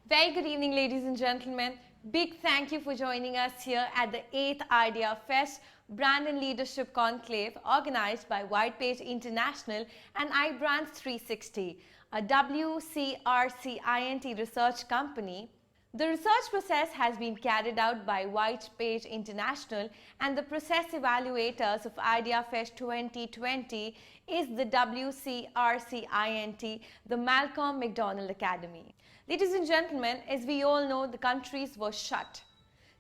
Very good evening, ladies and gentlemen. Big thank you for joining us here at the 8th Idea Fest Brand and Leadership Conclave organized by Whitepage International and iBrands 360, a WCRC INT research company. The research process has been carried out by Whitepage International, and the process evaluators of Idea Fest 2020 is the WCRC INT, the Malcolm McDonald Academy. Ladies and gentlemen, as we all know, the countries were shut.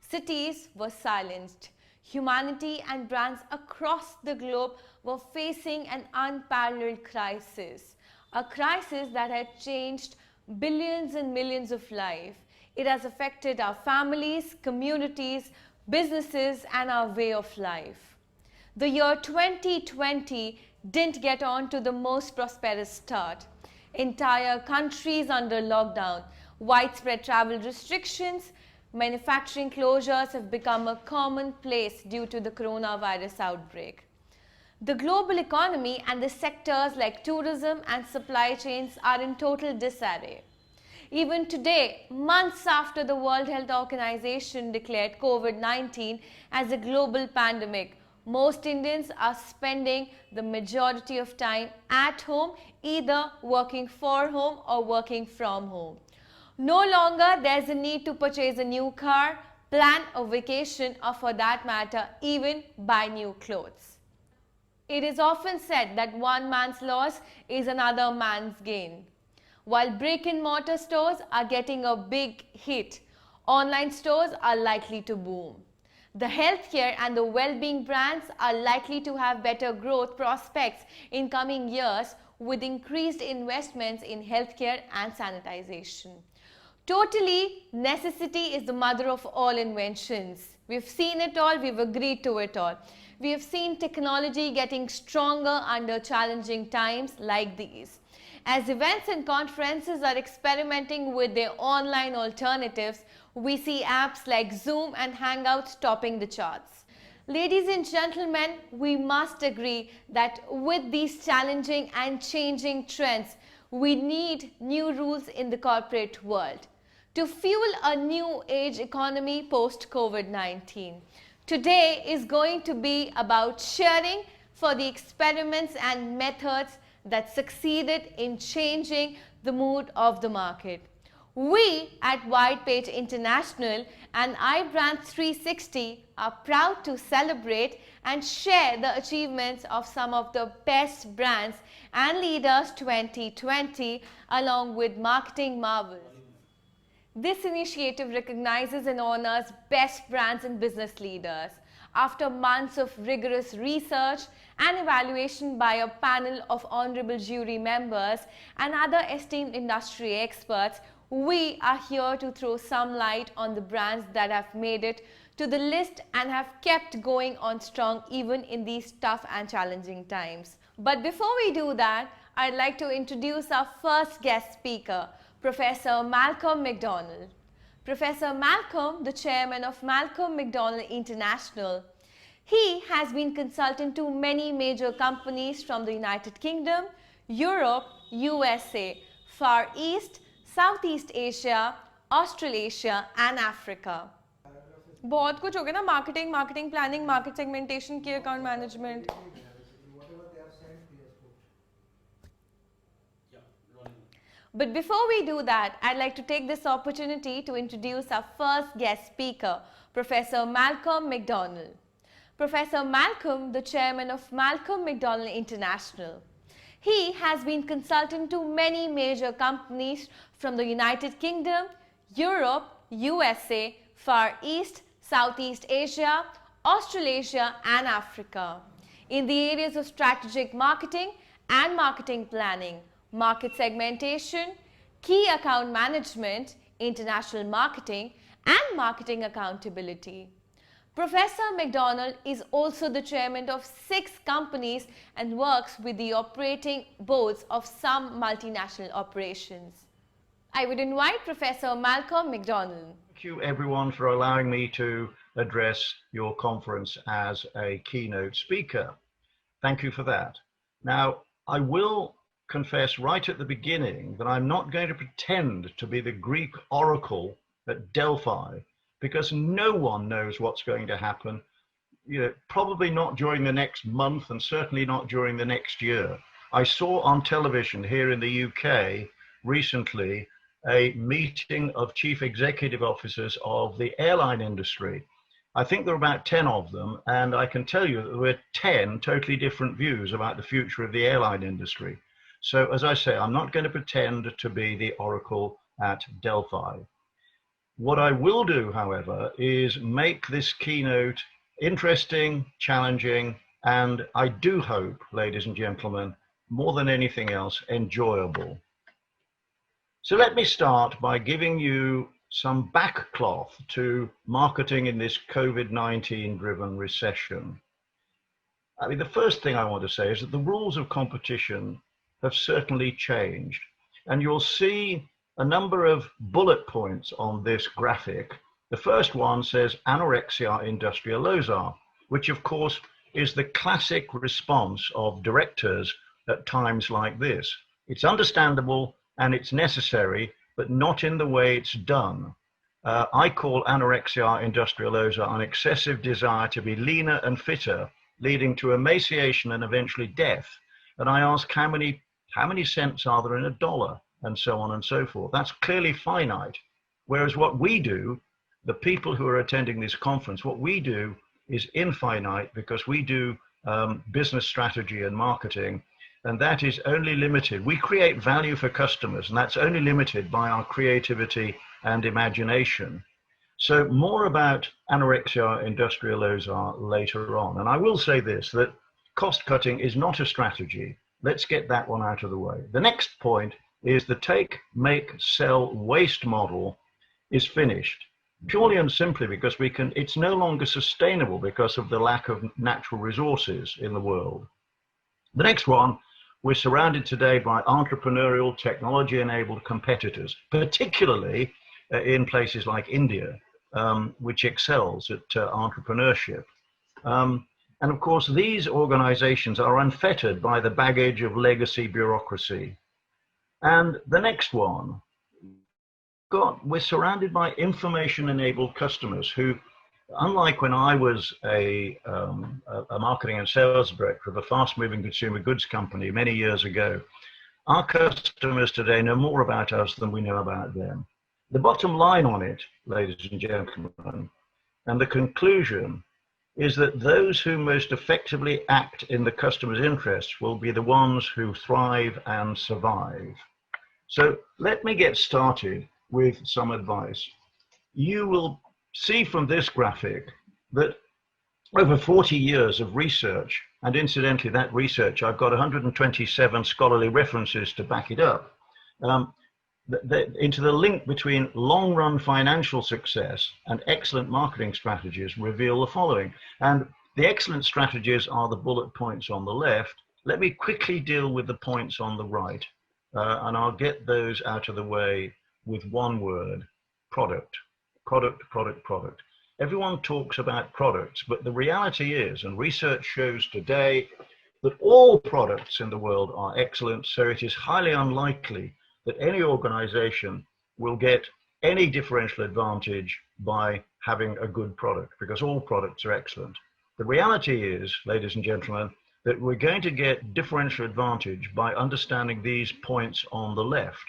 Cities were silenced. Humanity and brands across the globe were facing an unparalleled crisis. A crisis that had changed billions and millions of lives. It has affected our families, communities, businesses, and our way of life. The year 2020 didn't get on to the most prosperous start. Entire countries under lockdown, widespread travel restrictions, manufacturing closures have become a commonplace due to the coronavirus outbreak. The global economy and the sectors like tourism and supply chains are in total disarray. Even today, months after the World Health Organization declared COVID-19 as a global pandemic, most Indians are spending the majority of time at home, either working for home or working from home. No longer there's a need to purchase a new car, plan a vacation, or for that matter, even buy new clothes. It is often said that one man's loss is another man's gain. While brick-and-mortar stores are getting a big hit, online stores are likely to boom. The healthcare and the well-being brands are likely to have better growth prospects in coming years with increased investments in healthcare and sanitization. Totally, necessity is the mother of all inventions. We've seen it all, we've agreed to it all. We have seen technology getting stronger under challenging times like these. As events and conferences are experimenting with their online alternatives, we see apps like Zoom and Hangouts topping the charts. Ladies and gentlemen, we must agree that with these challenging and changing trends, we need new rules in the corporate world to fuel a new age economy post-COVID-19. Today is going to be about sharing for the experiments and methods that succeeded in changing the mood of the market. We at Whitepage International and iBrands 360 are proud to celebrate and share the achievements of some of the best brands and leaders 2020 along with marketing marvels. This initiative recognizes and honors best brands and business leaders. After months of rigorous research and evaluation by a panel of honorable jury members and other esteemed industry experts, we are here to throw some light on the brands that have made it to the list and have kept going on strong even in these tough and challenging times. But before we do that, I'd like to introduce our first guest speaker, Professor Malcolm McDonald. Professor Malcolm, the chairman of Malcolm McDonald International. He has been consultant to many major companies from the United Kingdom, Europe, USA, Far East, Southeast Asia, Australasia and Africa. बहुत कुछ हो गया ना, marketing planning, market segmentation, key account management. But before we do that, I'd like to take this opportunity to introduce our first guest speaker, Professor Malcolm McDonald. Professor Malcolm, the chairman of Malcolm McDonald International. He has been consultant to many major companies from the United Kingdom, Europe, USA, Far East, Southeast Asia, Australasia and Africa in the areas of strategic marketing and marketing planning, market segmentation, key account management, international marketing, and marketing accountability. Professor McDonald is also the chairman of 6 companies and works with the operating boards of some multinational operations. I would invite Professor Malcolm McDonald. Thank you everyone for allowing me to address your conference as a keynote speaker. Thank you for that. Now, I will confess right at the beginning that I'm not going to pretend to be the Greek oracle at Delphi, because no one knows what's going to happen. Probably not during the next month, and certainly not during the next year. I saw on television here in the UK recently a meeting of chief executive officers of the airline industry. I think there are about 10 of them, and I can tell you that there were 10 totally different views about the future of the airline industry. So as I say, I'm not going to pretend to be the oracle at Delphi. What I will do, however, is make this keynote interesting, challenging, and I do hope, ladies and gentlemen, more than anything else, enjoyable. So let me start by giving you some backcloth to marketing in this COVID-19 driven recession. I mean, the first thing I want to say is that the rules of competition have certainly changed, and you'll see a number of bullet points on this graphic. The first one says anorexia industrialosa, which of course is the classic response of directors at times like this. It's understandable and it's necessary, but not in the way it's done. I call anorexia industrialosa an excessive desire to be leaner and fitter, leading to emaciation and eventually death. And I ask how many cents are there in a dollar, and so on and so forth. That's clearly finite. Whereas what we do, the people who are attending this conference, what we do is infinite, because we do business strategy and marketing, and that is only limited. We create value for customers, and that's only limited by our creativity and imagination. So more about anorexia industrialosa later on. And I will say this, that cost cutting is not a strategy. Let's get that one out of the way. The next point is the take, make, sell, waste model is finished, purely and simply because it's no longer sustainable because of the lack of natural resources in the world. The next one, we're surrounded today by entrepreneurial, technology-enabled competitors, particularly in places like India, which excels at entrepreneurship. And of course, these organizations are unfettered by the baggage of legacy bureaucracy. And the next one, we're surrounded by information-enabled customers who, unlike when I was a marketing and sales director of a fast-moving consumer goods company many years ago, our customers today know more about us than we know about them. The bottom line on it, ladies and gentlemen, and the conclusion is that those who most effectively act in the customer's interests will be the ones who thrive and survive. So let me get started with some advice. You will see from this graphic that over 40 years of research, and incidentally that research, I've got 127 scholarly references to back it up, into the link between long-run financial success and excellent marketing strategies reveal the following. And the excellent strategies are the bullet points on the left. Let me quickly deal with the points on the right, and I'll get those out of the way with one word: product. Product, product, product. Everyone talks about products, but the reality is, and research shows today, that all products in the world are excellent, so it is highly unlikely that any organization will get any differential advantage by having a good product, because all products are excellent. The reality is, ladies and gentlemen, that we're going to get differential advantage by understanding these points on the left.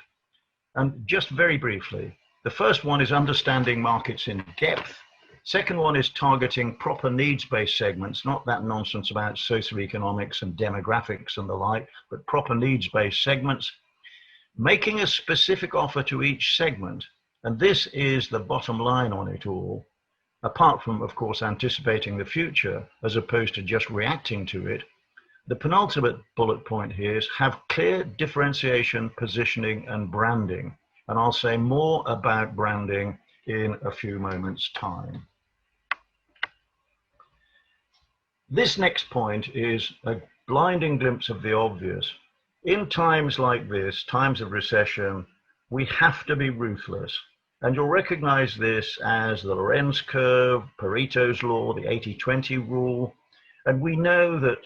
And just very briefly, the first one is understanding markets in depth. Second one is targeting proper needs-based segments, not that nonsense about socioeconomics and demographics and the like, but proper needs-based segments. Making a specific offer to each segment, and this is the bottom line on it all, apart from, of course, anticipating the future as opposed to just reacting to it. The penultimate bullet point here is have clear differentiation, positioning, and branding. And I'll say more about branding in a few moments' time. This next point is a blinding glimpse of the obvious. In times like this, times of recession, we have to be ruthless. And you'll recognize this as the Lorenz curve, Pareto's law, the 80-20 rule. And we know that,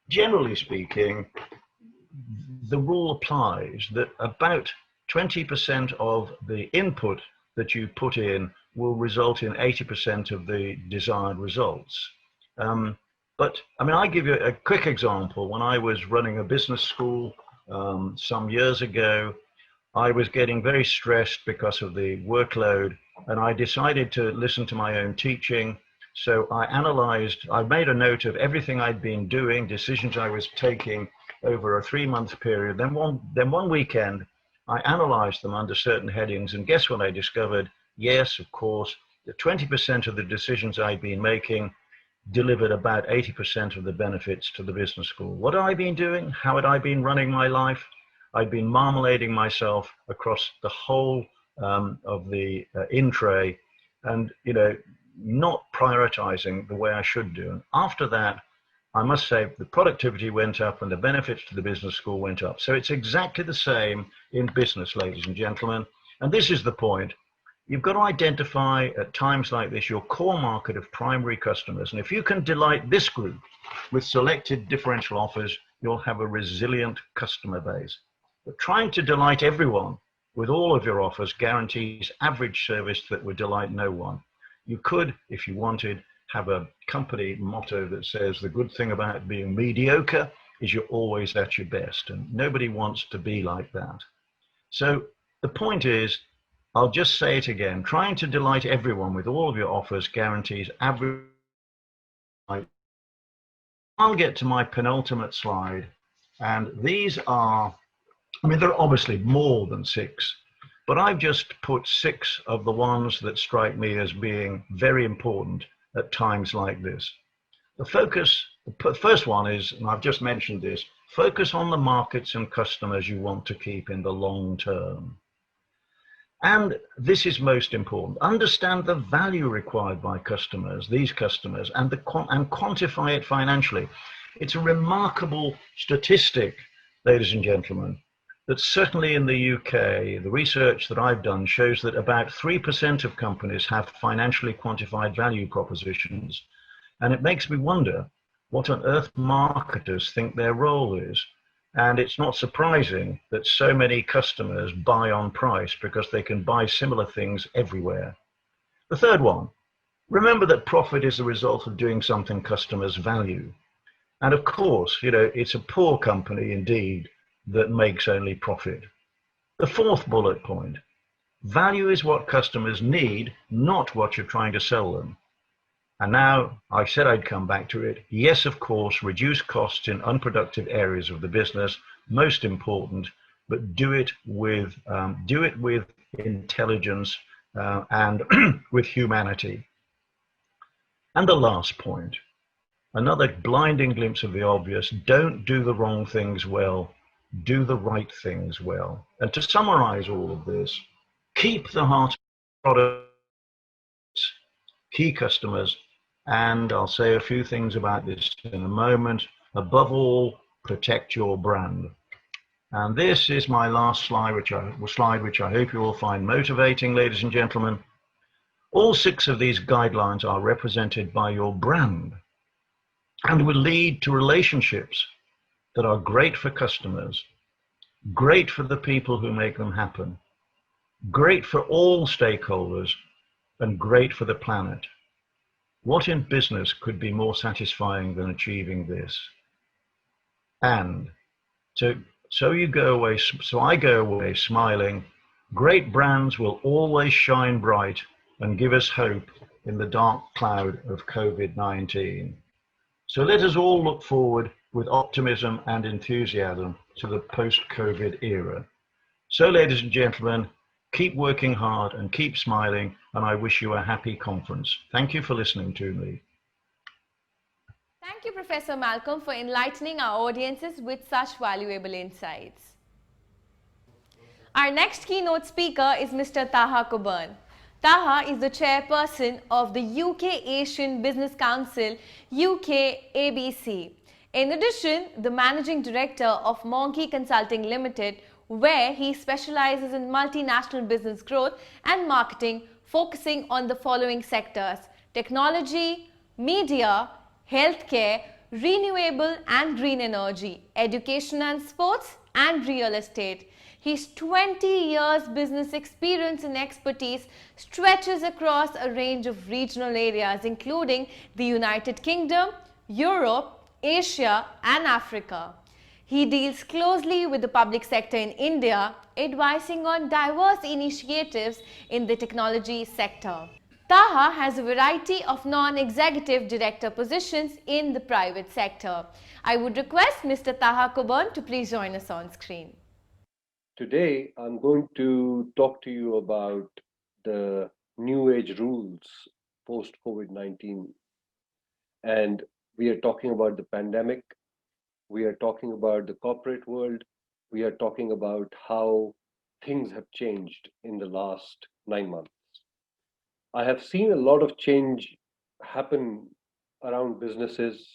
generally speaking, the rule applies that about 20% of the input that you put in will result in 80% of the desired results. But I mean, I give you a quick example. When I was running a business school some years ago, I was getting very stressed because of the workload, and I decided to listen to my own teaching. So I made a note of everything I'd been doing, decisions I was taking over a 3-month period. Then one weekend, I analyzed them under certain headings, and guess what I discovered? Yes, of course, that 20% of the decisions I'd been making delivered about 80% of the benefits to the business school. What had I been doing? How had I been running my life? I'd been marmalading myself across the whole of the in-tray, and not prioritizing the way I should do. And after that, I must say the productivity went up and the benefits to the business school went up. So it's exactly the same in business, ladies and gentlemen. And this is the point. You've got to identify at times like this your core market of primary customers. And if you can delight this group with selected differential offers, you'll have a resilient customer base. But trying to delight everyone with all of your offers guarantees average service that would delight no one. You could, if you wanted, have a company motto that says the good thing about being mediocre is you're always at your best, and nobody wants to be like that. So the point is, I'll just say it again, trying to delight everyone with all of your offers guarantees average. I'll get to my penultimate slide, and these are, I mean, there are obviously more than 6, but I've just put 6 of the ones that strike me as being very important at times like this. The first one is, and I've just mentioned this, focus on the markets and customers you want to keep in the long term. And this is most important. Understand the value required by customers, these customers, and quantify it financially. It's a remarkable statistic, ladies and gentlemen, that certainly in the UK, the research that I've done shows that about 3% of companies have financially quantified value propositions. And it makes me wonder what on earth marketers think their role is. And it's not surprising that so many customers buy on price because they can buy similar things everywhere. The third one, remember that profit is the result of doing something customers value. And of course, it's a poor company indeed that makes only profit. The fourth bullet point, value is what customers need, not what you're trying to sell them. And now, I said I'd come back to it. Yes, of course, reduce costs in unproductive areas of the business, most important, but do it with intelligence and with humanity. And the last point, another blinding glimpse of the obvious, don't do the wrong things well, do the right things well. And to summarize all of this, keep the heart of products, key customers, and I'll say a few things about this in a moment. Above all, protect your brand. And this is my last slide, which I hope you will find motivating, ladies and gentlemen. All 6 of these guidelines are represented by your brand and will lead to relationships that are great for customers, great for the people who make them happen, great for all stakeholders, and great for the planet. What in business could be more satisfying than achieving this? And so I go away smiling. Great brands will always shine bright and give us hope in the dark cloud of COVID-19. So let us all look forward with optimism and enthusiasm to the post-COVID era. So, ladies and gentlemen, keep working hard and keep smiling, and I wish you a happy conference. Thank you for listening to me. Thank you, Professor Malcolm, for enlightening our audiences with such valuable insights. Our next keynote speaker is Mr. Taha Coburn. Taha is the chairperson of the UK Asian Business Council, UK ABC. In addition, the managing director of Monkey Consulting Limited, where he specializes in multinational business growth and marketing, focusing on the following sectors: technology, media, healthcare, renewable and green energy, education and sports, and real estate. His 20 years business experience and expertise stretches across a range of regional areas including the United Kingdom, Europe, Asia and Africa. He deals closely with the public sector in India, advising on diverse initiatives in the technology sector. Taha has a variety of non-executive director positions in the private sector. I would request Mr. Taha Coburn to please join us on screen. Today, I'm going to talk to you about the new age rules post COVID-19. And we are talking about the pandemic. We are talking about the corporate world. We are talking about how things have changed in the last 9 months. I have seen a lot of change happen around businesses,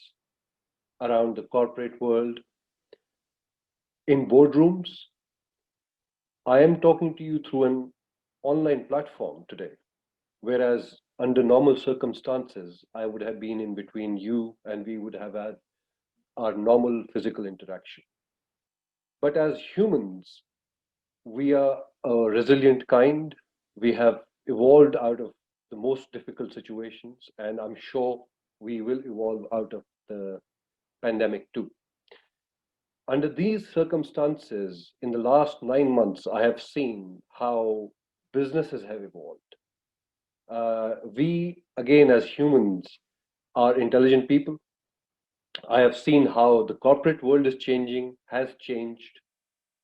around the corporate world, in boardrooms. I am talking to you through an online platform today, whereas under normal circumstances, I would have been in between you and we would have had our normal physical interaction. But as humans, we are a resilient kind. We have evolved out of the most difficult situations, and I'm sure we will evolve out of the pandemic too. Under these circumstances, in the last 9 months, I have seen how businesses have evolved. We, again, as humans, are intelligent people. I have seen how the corporate world is changing, has changed.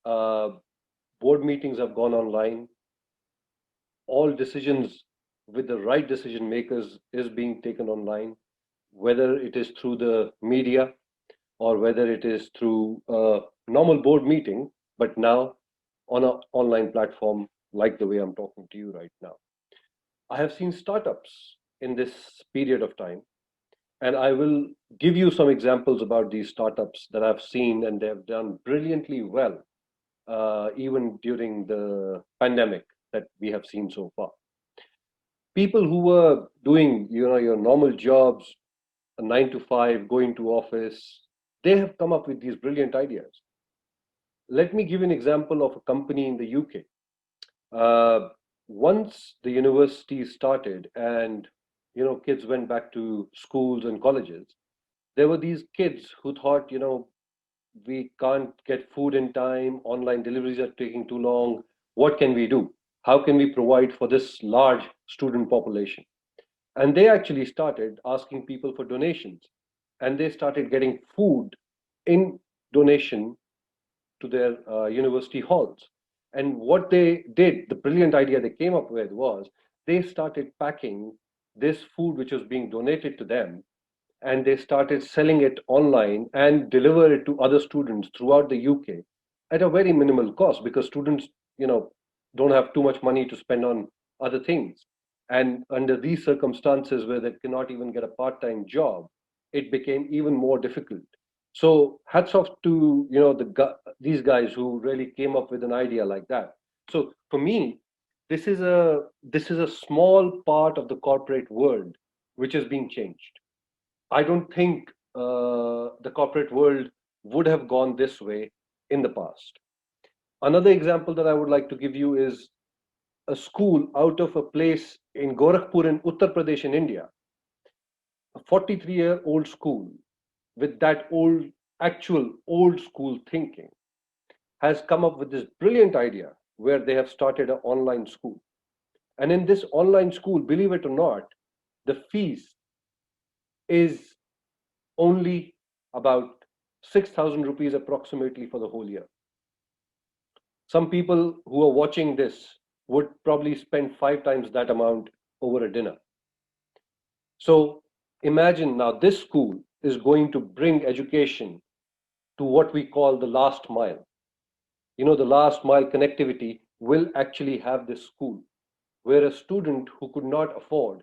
Uh, Board meetings have gone online. All decisions with the right decision makers is being taken online, whether it is through the media or whether it is through a normal board meeting, but now on an online platform like the way I'm talking to you right now. I have seen startups in this period of time, and I will give you some examples about these startups that I've seen, and they have done brilliantly well, even during the pandemic that we have seen so far. People who were doing, your normal jobs, a 9 to 5, going to office, they have come up with these brilliant ideas. Let me give you an example of a company in the UK. Once the university started and kids went back to schools and colleges, there were these kids who thought, we can't get food in time, online deliveries are taking too long. What can we do? How can we provide for this large student population? And they actually started asking people for donations, and they started getting food in donation to their university halls. And what they did, the brilliant idea they came up with was they started packing this food which was being donated to them, and they started selling it online and deliver it to other students throughout the UK at a very minimal cost, because students, don't have too much money to spend on other things. And under these circumstances where they cannot even get a part-time job, it became even more difficult. So hats off to these guys who really came up with an idea like that. So for me, this is a small part of the corporate world which is being changed. I don't think the corporate world would have gone this way in the past. Another example that I would like to give you is a school out of a place in Gorakhpur in Uttar Pradesh in India, a 43-year-old school with that actual old school thinking, has come up with this brilliant idea where they have started an online school. And in this online school, believe it or not, the fees is only about 6,000 rupees approximately for the whole year. Some people who are watching this would probably spend 5 times that amount over a dinner. So imagine now this school is going to bring education to what we call the last mile. The last mile connectivity will actually have this school where a student who could not afford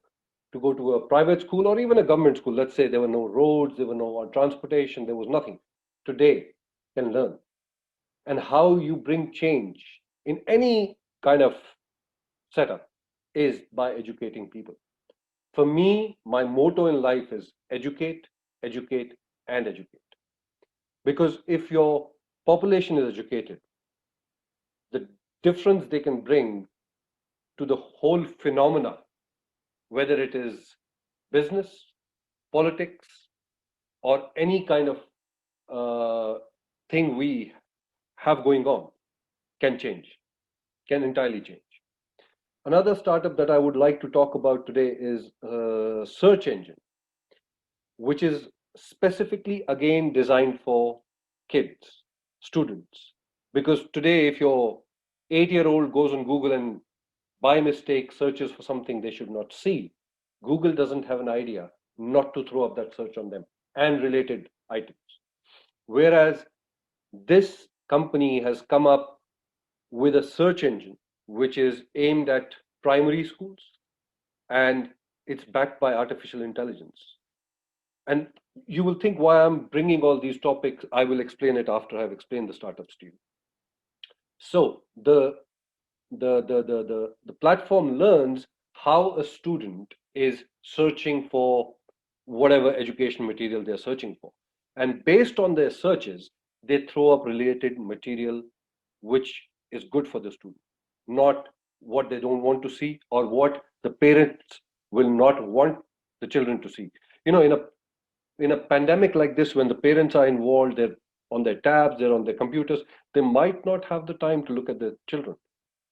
to go to a private school or even a government school, let's say there were no roads, there were no transportation, there was nothing, today can learn. And how you bring change in any kind of setup is by educating people. For me, my motto in life is educate, educate, and educate. Because if your population is educated, the difference they can bring to the whole phenomena, whether it is business, politics, or any kind of thing we have going on, can change, can entirely change. Another startup that I would like to talk about today is a search engine, which is specifically again designed for kids, students. Because today, if your 8-year-old goes on Google and by mistake searches for something they should not see, Google doesn't have an idea not to throw up that search on them and related items. Whereas this company has come up with a search engine which is aimed at primary schools, and it's backed by artificial intelligence. And you will think why I'm bringing all these topics. I will explain it after I've explained the startups to you. So the platform learns how a student is searching for whatever education material they're searching for. And based on their searches, they throw up related material which is good for the student, not what they don't want to see or what the parents will not want the children to see. You know, in a pandemic like this, when the parents are involved, they're on their tabs, they're on their computers, they might not have the time to look at their children.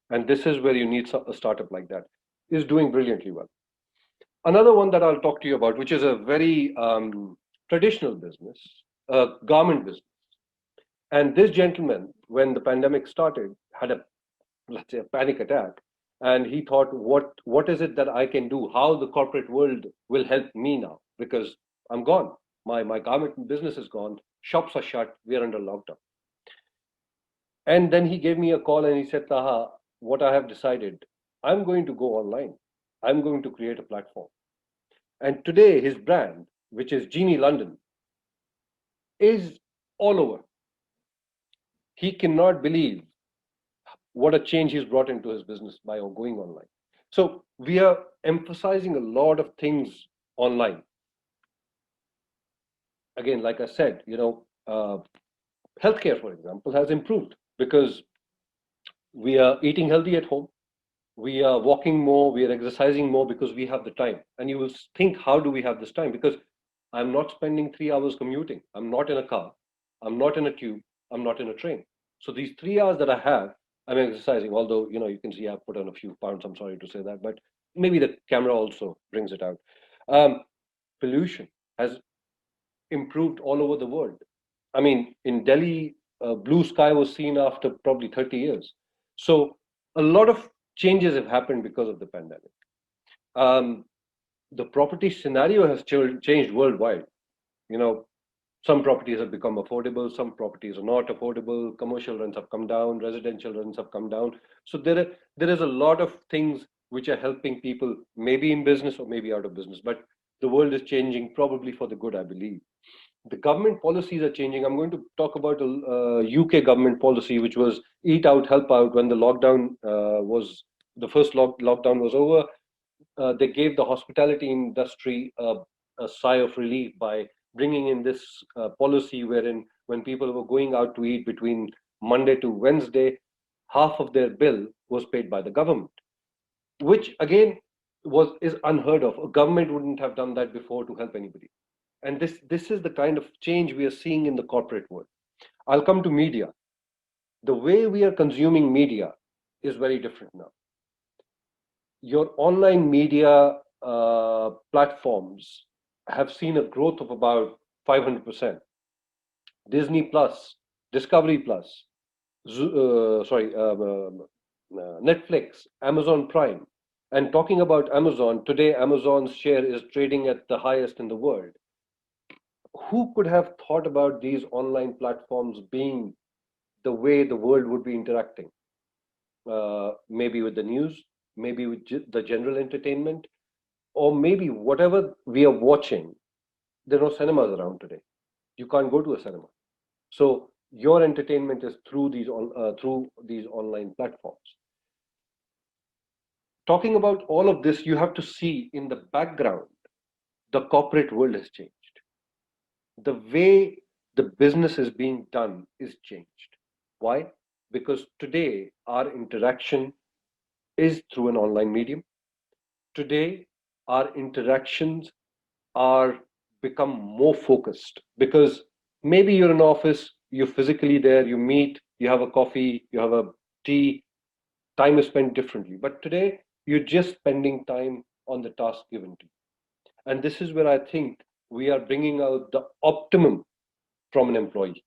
And this is where you need a startup like that. Is doing brilliantly well. Another one that I'll talk to you about, which is a very traditional business, a garment business. And this gentleman, when the pandemic started, had a, let's say, a panic attack. And he thought, what is it that I can do? How the corporate world will help me now? Because I'm gone. My garment business is gone. Shops are shut. We are under lockdown. And then he gave me a call and he said, Taha, what I have decided, I'm going to go online. I'm going to create a platform. And today his brand, which is Genie London, is all over. He cannot believe what a change he's brought into his business by going online. So we are emphasizing a lot of things online. Again, like I said, healthcare, for example, has improved because we are eating healthy at home. We are walking more, we are exercising more because we have the time. And you will think, how do we have this time? Because I'm not spending 3 hours commuting. I'm not in a car. I'm not in a tube. I'm not in a train. So these 3 hours that I have, I'm exercising. Although, you can see I've put on a few pounds. I'm sorry to say that, but maybe the camera also brings it out. Pollution has improved all over the world. I mean, in Delhi, blue sky was seen after probably 30 years. So a lot of changes have happened because of the pandemic. The property scenario has changed worldwide. Some properties have become affordable, some properties are not affordable, commercial rents have come down, residential rents have come down. So there is a lot of things which are helping people, maybe in business or maybe out of business, but the world is changing probably for the good, I believe. The government policies are changing. I'm going to talk about a UK government policy, which was eat out, help out. When the lockdown the first lockdown was over, they gave the hospitality industry a sigh of relief by bringing in this policy wherein when people were going out to eat between Monday to Wednesday, half of their bill was paid by the government, which again is unheard of. A government wouldn't have done that before to help anybody. And this is the kind of change we are seeing in the corporate world. I'll come to media. The way we are consuming media is very different now. Your online media platforms have seen a growth of about 500%. Disney Plus, Discovery Plus, Netflix, Amazon Prime. And talking about Amazon, today Amazon's share is trading at the highest in the world. Who could have thought about these online platforms being the way the world would be interacting? Maybe with the news, maybe with the general entertainment, or maybe whatever we are watching. There are no cinemas around today. You can't go to a cinema. So your entertainment is through these online platforms. Talking about all of this, you have to see in the background, the corporate world has changed. The way the business is being done is changed. Why? Because today our interaction is through an online medium. Today our interactions are become more focused because maybe you're in office, you're physically there, you meet, you have a coffee, you have a tea, time is spent differently. But today you're just spending time on the task given to you. And this is where I think we are bringing out the optimum from an employee.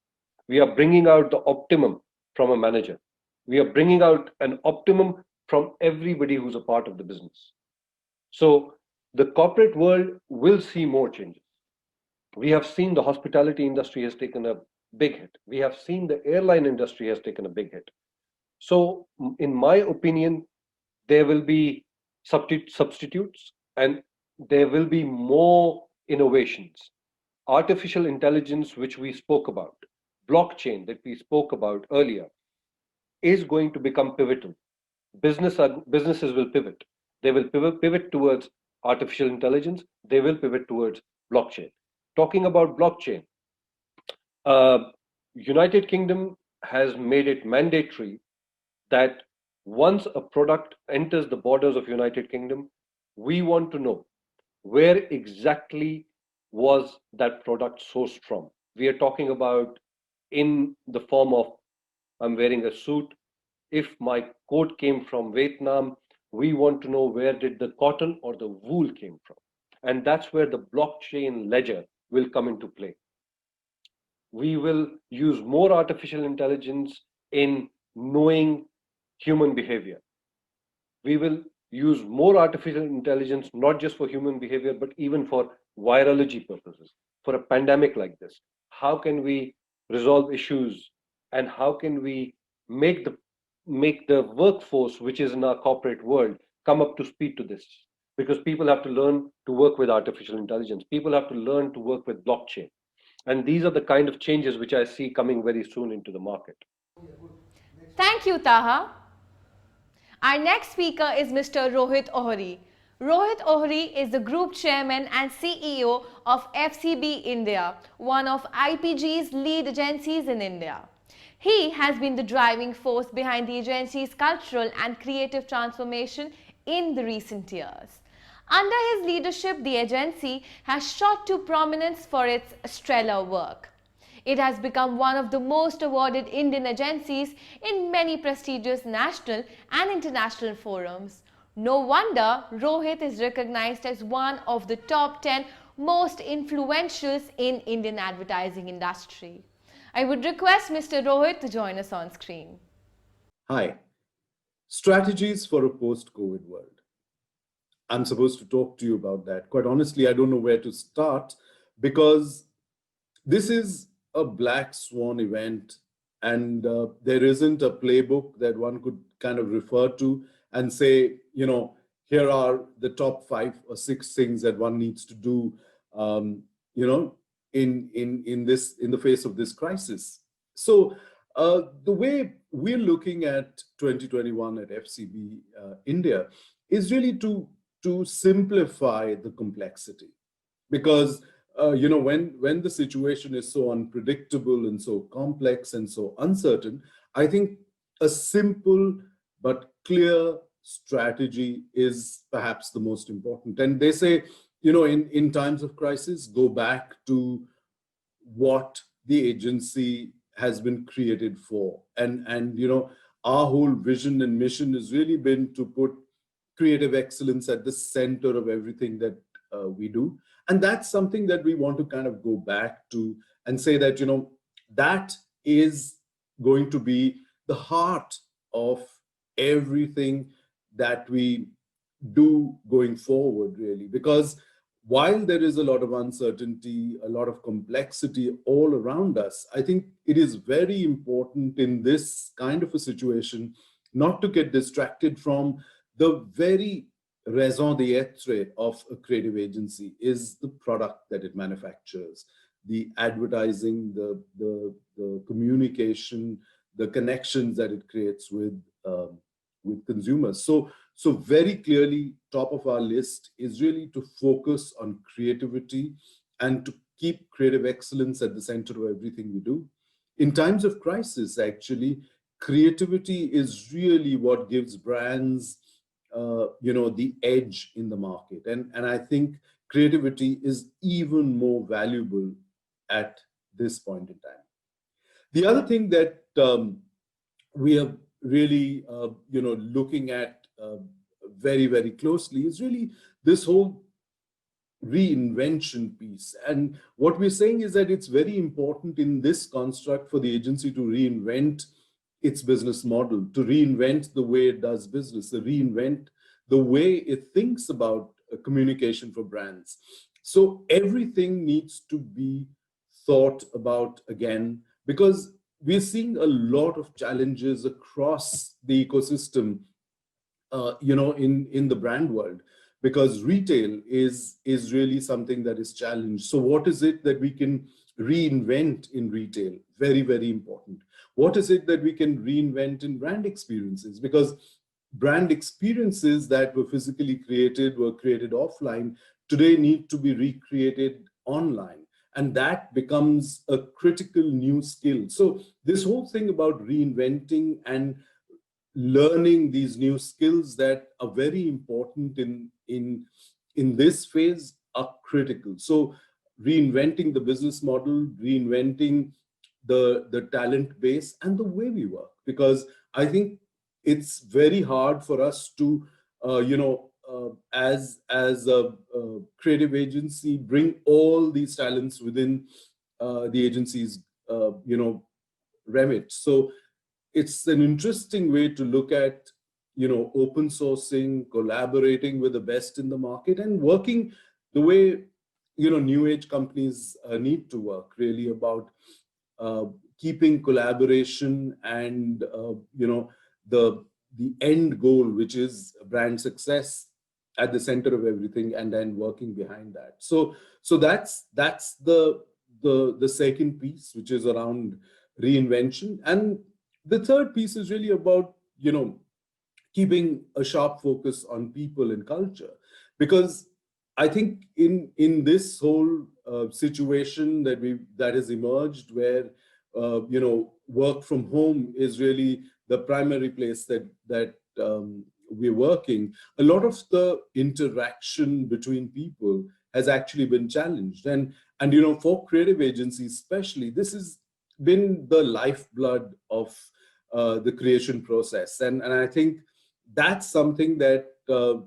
We are bringing out the optimum from a manager. We are bringing out an optimum from everybody who's a part of the business. So the corporate world will see more changes. We have seen the hospitality industry has taken a big hit. We have seen the airline industry has taken a big hit. So, in my opinion, there will be substitutes and there will be more innovations. Artificial intelligence, which we spoke about, blockchain that we spoke about earlier, is going to become pivotal. Businesses will pivot. They will pivot towards artificial intelligence. They will pivot towards blockchain. Talking about blockchain, uh, United Kingdom has made it mandatory that once a product enters the borders of United Kingdom, we want to know where exactly was that product sourced from. We are talking about in the form of I'm wearing a suit. If my coat came from Vietnam, we want to know where did the cotton or the wool came from. And that's where the blockchain ledger will come into play. We will use more artificial intelligence in knowing human behavior. We will use more artificial intelligence, not just for human behavior, but even for virology purposes. For a pandemic like this, how can we resolve issues and how can we make the workforce, which is in our corporate world, come up to speed to this? Because people have to learn to work with artificial intelligence. People have to learn to work with blockchain. And these are the kind of changes which I see coming very soon into the market. Thank you, Taha. Our next speaker is Mr. Rohit Ohri. Rohit Ohri is the Group Chairman and CEO of FCB India, one of IPG's lead agencies in India. He has been the driving force behind the agency's cultural and creative transformation in the recent years. Under his leadership, the agency has shot to prominence for its stellar work. It has become one of the most awarded Indian agencies in many prestigious national and international forums. No wonder Rohit is recognized as one of the top 10 most influentials in Indian advertising industry. I would request Mr. Rohit to join us on screen. Hi, strategies for a post-COVID world. I'm supposed to talk to you about that. Quite honestly, I don't know where to start because this is a black swan event and there isn't a playbook that one could kind of refer to and say, here are the top 5 or 6 things that one needs to do, in the face of this crisis. So the way we're looking at 2021 at FCB India is really to simplify the complexity, because when the situation is so unpredictable and so complex and so uncertain, I think a simple but clear strategy is perhaps the most important. And they say, in times of crisis, go back to what the agency has been created for. And our whole vision and mission has really been to put creative excellence at the center of everything that we do. And that's something that we want to kind of go back to and say that, that is going to be the heart of everything that we do going forward, really. Because while there is a lot of uncertainty, a lot of complexity all around us, I think it is very important in this kind of a situation not to get distracted from the very raison d'etre of a creative agency is the product that it manufactures, the advertising, the communication, the connections that it creates with consumers. So very clearly, top of our list is really to focus on creativity and to keep creative excellence at the center of everything we do. In times of crisis, actually, creativity is really what gives brands, the edge in the market. And I think creativity is even more valuable at this point in time. The other thing that we are really, looking at very, very closely is really this whole reinvention piece. And what we're saying is that it's very important in this construct for the agency to reinvent its business model, to reinvent the way it does business, to reinvent the way it thinks about communication for brands. So everything needs to be thought about again, because we're seeing a lot of challenges across the ecosystem, in the brand world, because retail is really something that is challenged. So what is it that we can reinvent in retail? Very, very important. What is it that we can reinvent in brand experiences? Because brand experiences that were physically created, were created offline, today need to be recreated online. And that becomes a critical new skill. So this whole thing about reinventing and learning these new skills that are very important in this phase are critical. So reinventing the business model, reinventing the talent base and the way we work, because I think it's very hard for us to, as a creative agency, bring all these talents within the agency's, remit. So it's an interesting way to look at, open sourcing, collaborating with the best in the market, and working the way, new age companies need to work, really about keeping collaboration and, the end goal, which is brand success, at the center of everything, and then working behind that. So that's the second piece, which is around reinvention. And the third piece is really about, keeping a sharp focus on people and culture, because I think in this whole situation that has emerged, where work from home is really the primary place that we're working, a lot of the interaction between people has actually been challenged, and for creative agencies especially, this has been the lifeblood of the creation process, and I think that's something that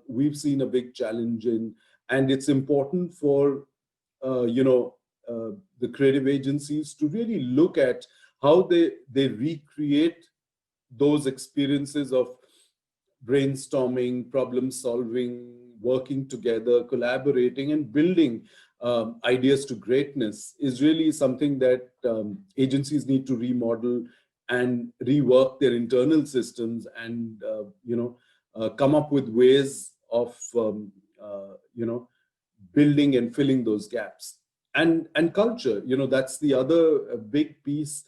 we've seen a big challenge in, and it's important for the creative agencies to really look at how they recreate those experiences of brainstorming, problem solving, working together, collaborating, and building ideas to greatness is really something that agencies need to remodel and rework their internal systems, and come up with ways of building and filling those gaps. And culture, that's the other big piece.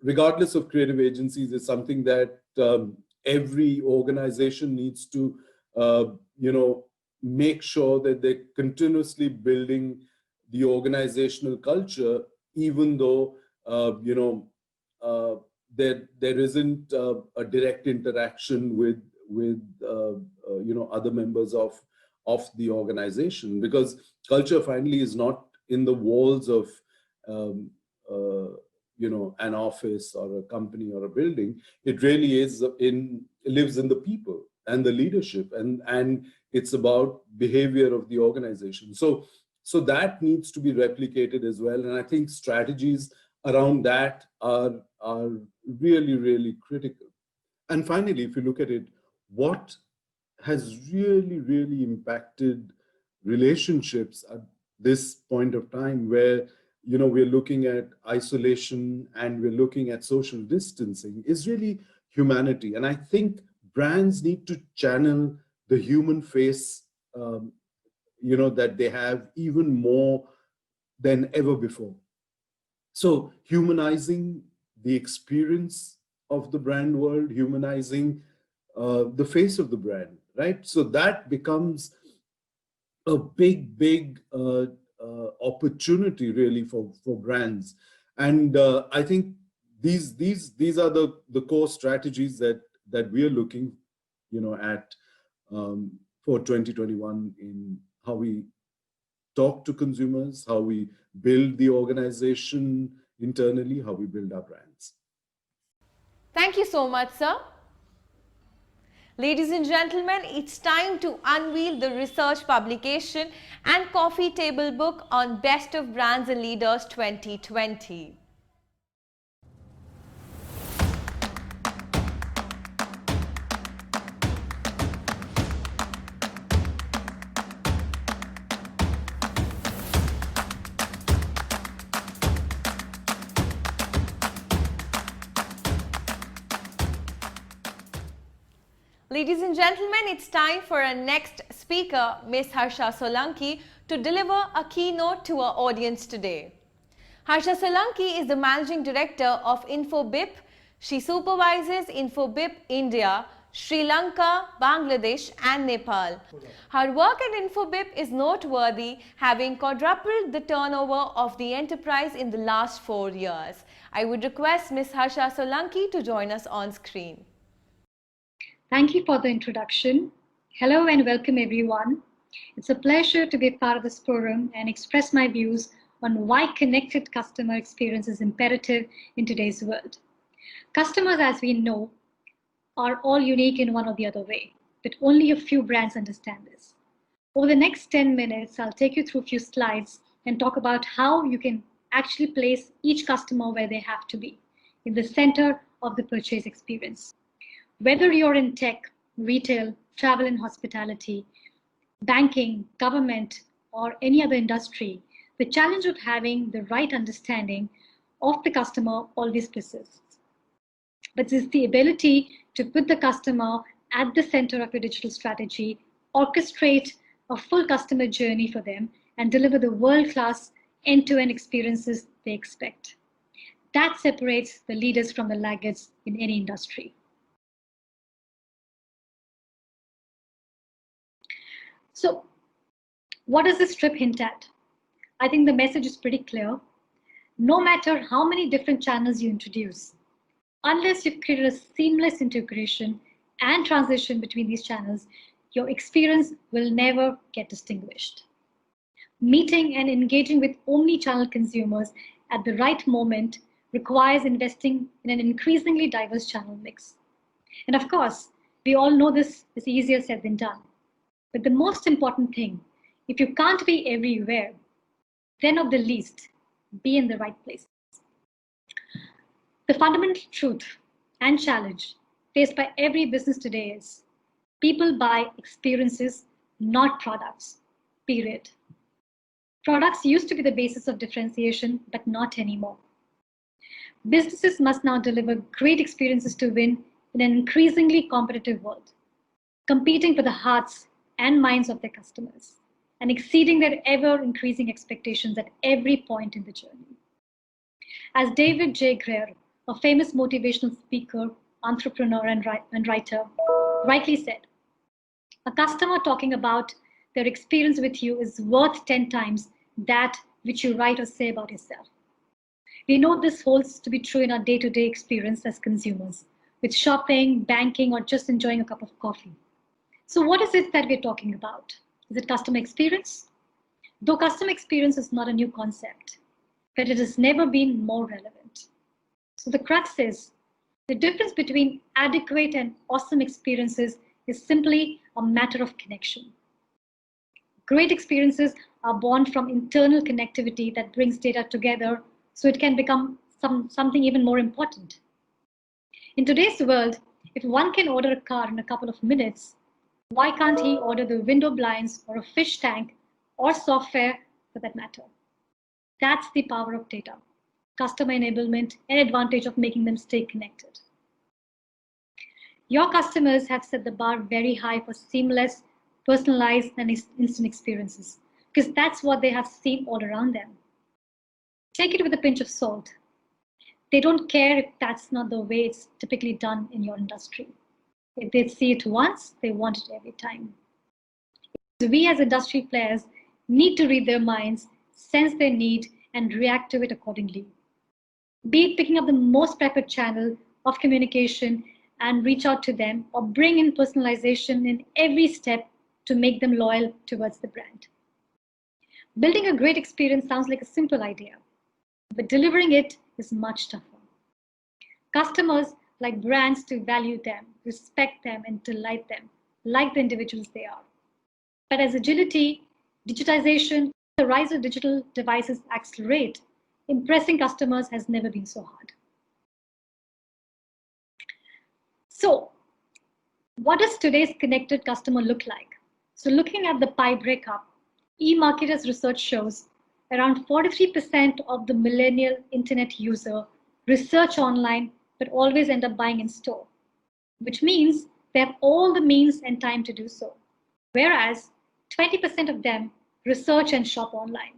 Regardless of creative agencies, is something that every organization needs to make sure that they're continuously building the organizational culture, even though there isn't a direct interaction with other members of the organization, because culture finally is not in the walls of an office or a company or a building. It really lives in the people and the leadership, and it's about behavior of the organization. So that needs to be replicated as well, and I think strategies around that are really, really critical. And finally, if you look at it, what has really, really impacted relationships at this point of time, where we're looking at isolation and we're looking at social distancing, is really humanity. And I think brands need to channel the human face, that they have even more than ever before. So humanizing the experience of the brand world, humanizing the face of the brand, right? So that becomes a big opportunity really for brands. And I think these are the core strategies that we are looking, at for 2021, in how we talk to consumers, how we build the organization internally, how we build our brands. Thank you so much, sir. Ladies and gentlemen, it's time to unveil the research publication and coffee table book on Best of Brands and Leaders 2020. Ladies and gentlemen, it's time for our next speaker, Ms. Harsha Solanki, to deliver a keynote to our audience today. Harsha Solanki is the Managing Director of InfoBip. She supervises InfoBip India, Sri Lanka, Bangladesh and Nepal. Her work at InfoBip is noteworthy, having quadrupled the turnover of the enterprise in the last 4 years. I would request Ms. Harsha Solanki to join us on screen. Thank you for the introduction. Hello and welcome everyone. It's a pleasure to be part of this forum and express my views on why connected customer experience is imperative in today's world. Customers, as we know, are all unique in one or the other way, but only a few brands understand this. Over the next 10 minutes, I'll take you through a few slides and talk about how you can actually place each customer where they have to be, in the center of the purchase experience. Whether you're in tech, retail, travel and hospitality, banking, government, or any other industry, the challenge of having the right understanding of the customer always persists. But it's the ability to put the customer at the center of your digital strategy, orchestrate a full customer journey for them, and deliver the world-class end-to-end experiences they expect. That separates the leaders from the laggards in any industry. So what does this strip hint at? I think the message is pretty clear. No matter how many different channels you introduce, unless you've created a seamless integration and transition between these channels, your experience will never get distinguished. Meeting and engaging with omni-channel consumers at the right moment requires investing in an increasingly diverse channel mix. And of course, we all know this is easier said than done. But the most important thing, if you can't be everywhere, then at the least, be in the right place. The fundamental truth and challenge faced by every business today is people buy experiences, not products, period. Products used to be the basis of differentiation, but not anymore. Businesses must now deliver great experiences to win in an increasingly competitive world, competing for the hearts and minds of their customers, and exceeding their ever-increasing expectations at every point in the journey. As David J. Greer, a famous motivational speaker, entrepreneur, and writer, rightly said, a customer talking about their experience with you is worth 10 times that which you write or say about yourself. We know this holds to be true in our day-to-day experience as consumers, with shopping, banking, or just enjoying a cup of coffee. So what is it that we're talking about? Is it customer experience? Though customer experience is not a new concept, but it has never been more relevant. So the crux is, the difference between adequate and awesome experiences is simply a matter of connection. Great experiences are born from internal connectivity that brings data together so it can become something even more important. In today's world, if one can order a car in a couple of minutes, why can't he order the window blinds or a fish tank or software for that matter? That's the power of data, customer enablement, and advantage of making them stay connected. Your customers have set the bar very high for seamless, personalized, and instant experiences, because that's what they have seen all around them. Take it with a pinch of salt. They don't care if that's not the way it's typically done in your industry. If they see it once, they want it every time. We as industry players need to read their minds, sense their need, and react to it accordingly. Be it picking up the most preferred channel of communication and reach out to them, or bring in personalization in every step to make them loyal towards the brand. Building a great experience sounds like a simple idea, but delivering it is much tougher. Customers like brands to value them, respect them, and delight them like the individuals they are. But as agility, digitization, the rise of digital devices accelerate, impressing customers has never been so hard. So, what does today's connected customer look like? So looking at the pie breakup, eMarketer's research shows around 43% of the millennial internet user research online but always end up buying in store, which means they have all the means and time to do so. Whereas 20% of them research and shop online.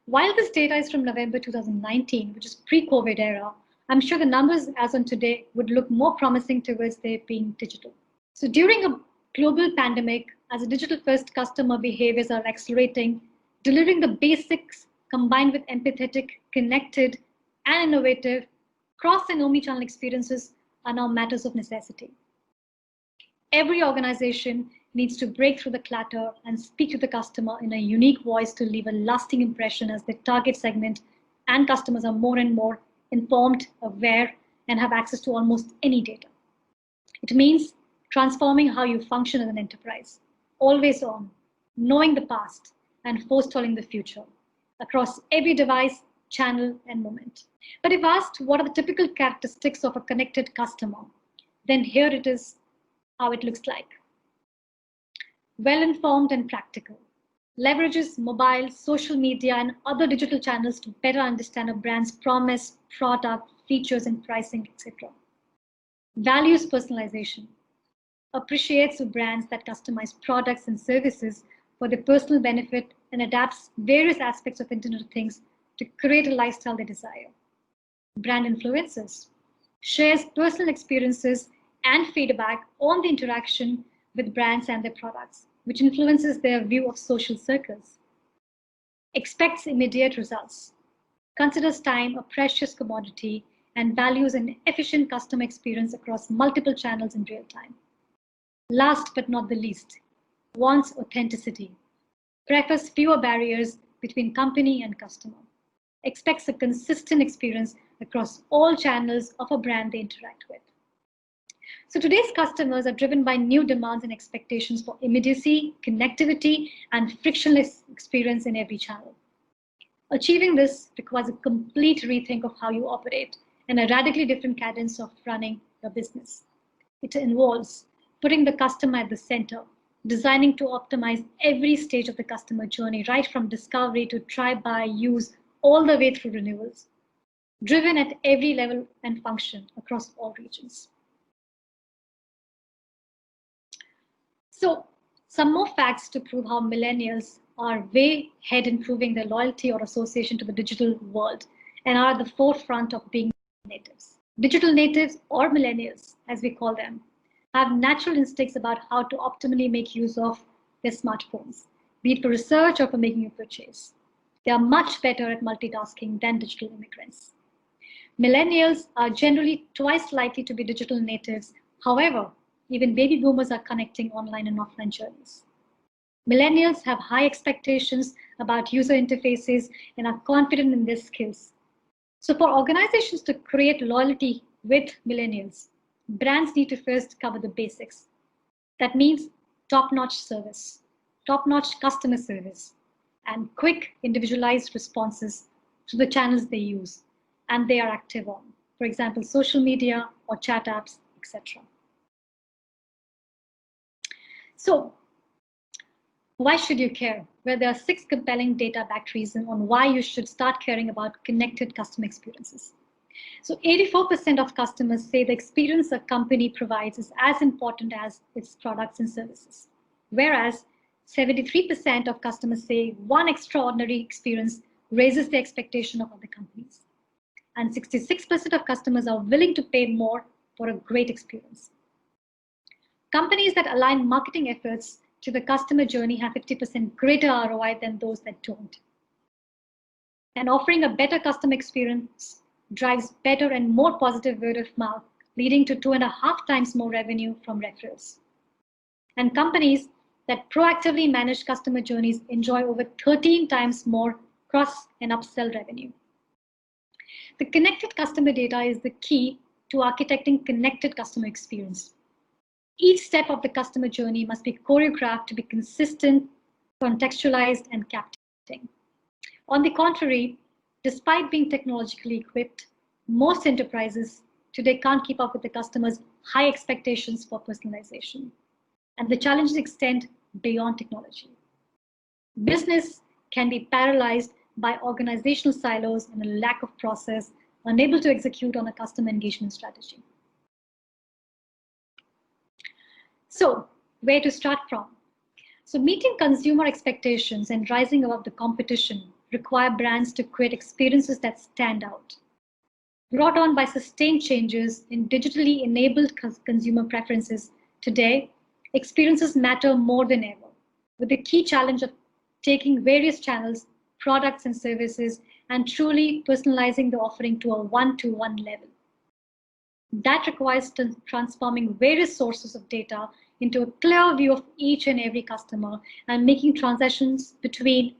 While this data is from November 2019, which is pre-COVID era, I'm sure the numbers as on today would look more promising towards their being digital. So during a global pandemic, as a digital-first customer behaviors are accelerating, delivering the basics combined with empathetic, connected, and innovative cross and omnichannel experiences are now matters of necessity. Every organization needs to break through the clutter and speak to the customer in a unique voice to leave a lasting impression, as the target segment and customers are more and more informed, aware, and have access to almost any data. It means transforming how you function as an enterprise, always on, knowing the past, and forestalling the future across every device, channel, and moment. But if asked what are the typical characteristics of a connected customer, then here it is how it looks like. Well-informed and practical, leverages mobile, social media, and other digital channels to better understand a brand's promise, product, features, and pricing, etc. Values personalization, appreciates brands that customize products and services for their personal benefit and adapts various aspects of Internet of Things to create a lifestyle they desire. Brand influencers, shares personal experiences and feedback on the interaction with brands and their products, which influences their view of social circles. Expects immediate results, considers time a precious commodity, and values an efficient customer experience across multiple channels in real time. Last but not the least, wants authenticity, prefers fewer barriers between company and customer, expects a consistent experience across all channels of a brand they interact with. So today's customers are driven by new demands and expectations for immediacy, connectivity, and frictionless experience in every channel. Achieving this requires a complete rethink of how you operate and a radically different cadence of running your business. It involves putting the customer at the center, designing to optimize every stage of the customer journey, right from discovery to try, buy, use, all the way through renewals, driven at every level and function across all regions. So some more facts to prove how millennials are way ahead in proving their loyalty or association to the digital world and are at the forefront of being natives. Digital natives, or millennials as we call them, have natural instincts about how to optimally make use of their smartphones, be it for research or for making a purchase. They are much better at multitasking than digital immigrants. Millennials are generally twice likely to be digital natives. However, even baby boomers are connecting online and offline journeys. Millennials have high expectations about user interfaces and are confident in their skills. So for organizations to create loyalty with millennials, brands need to first cover the basics. That means top-notch service, top-notch customer service, and quick individualized responses to the channels they use and they are active on. For example, social media or chat apps, etc. So why should you care? Well, there are 6 compelling data-backed reasons on why you should start caring about connected customer experiences. So 84% of customers say the experience a company provides is as important as its products and services. Whereas 73% of customers say one extraordinary experience raises the expectation of other companies. And 66% of customers are willing to pay more for a great experience. Companies that align marketing efforts to the customer journey have 50% greater ROI than those that don't. And offering a better customer experience drives better and more positive word of mouth, leading to 2.5 times more revenue from referrals. And companies that proactively manage customer journeys enjoy over 13 times more cross and upsell revenue. The connected customer data is the key to architecting connected customer experience. Each step of the customer journey must be choreographed to be consistent, contextualized, and captivating. On the contrary, despite being technologically equipped, most enterprises today can't keep up with the customer's high expectations for personalization. And the challenges extend beyond technology. Business can be paralyzed by organizational silos and a lack of process, unable to execute on a customer engagement strategy. So, where to start from? So, meeting consumer expectations and rising above the competition require brands to create experiences that stand out. Brought on by sustained changes in digitally enabled consumer preferences, today, experiences matter more than ever, with the key challenge of taking various channels, products, and services and truly personalizing the offering to a one-to-one level. That requires transforming various sources of data into a clear view of each and every customer and making transactions between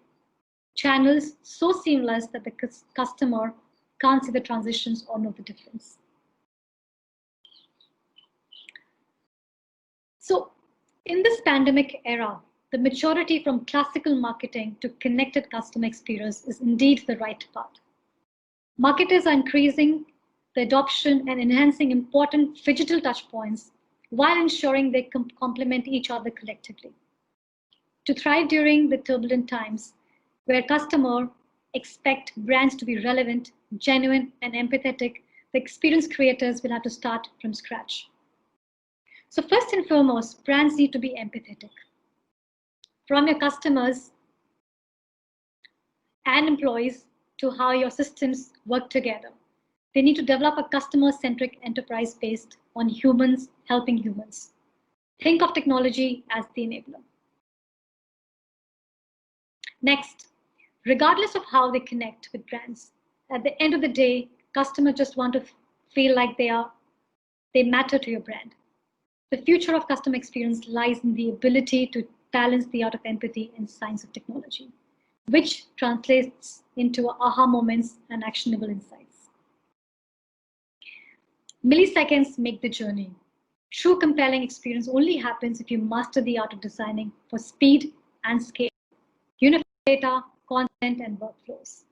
channels so seamless that the customer can't see the transitions or know the difference. So, in this pandemic era, the maturity from classical marketing to connected customer experience is indeed the right path. Marketers are increasing the adoption and enhancing important digital touchpoints while ensuring they complement each other collectively. To thrive during the turbulent times where customers expect brands to be relevant, genuine, and empathetic, the experience creators will have to start from scratch. So first and foremost, brands need to be empathetic. From your customers and employees to how your systems work together. They need to develop a customer-centric enterprise based on humans helping humans. Think of technology as the enabler. Next, regardless of how they connect with brands, at the end of the day, customers just want to feel like they matter to your brand. The future of customer experience lies in the ability to balance the art of empathy and science of technology, which translates into aha moments and actionable insights. Milliseconds make the journey. True compelling experience only happens if you master the art of designing for speed and scale, unified data, content, and workflows.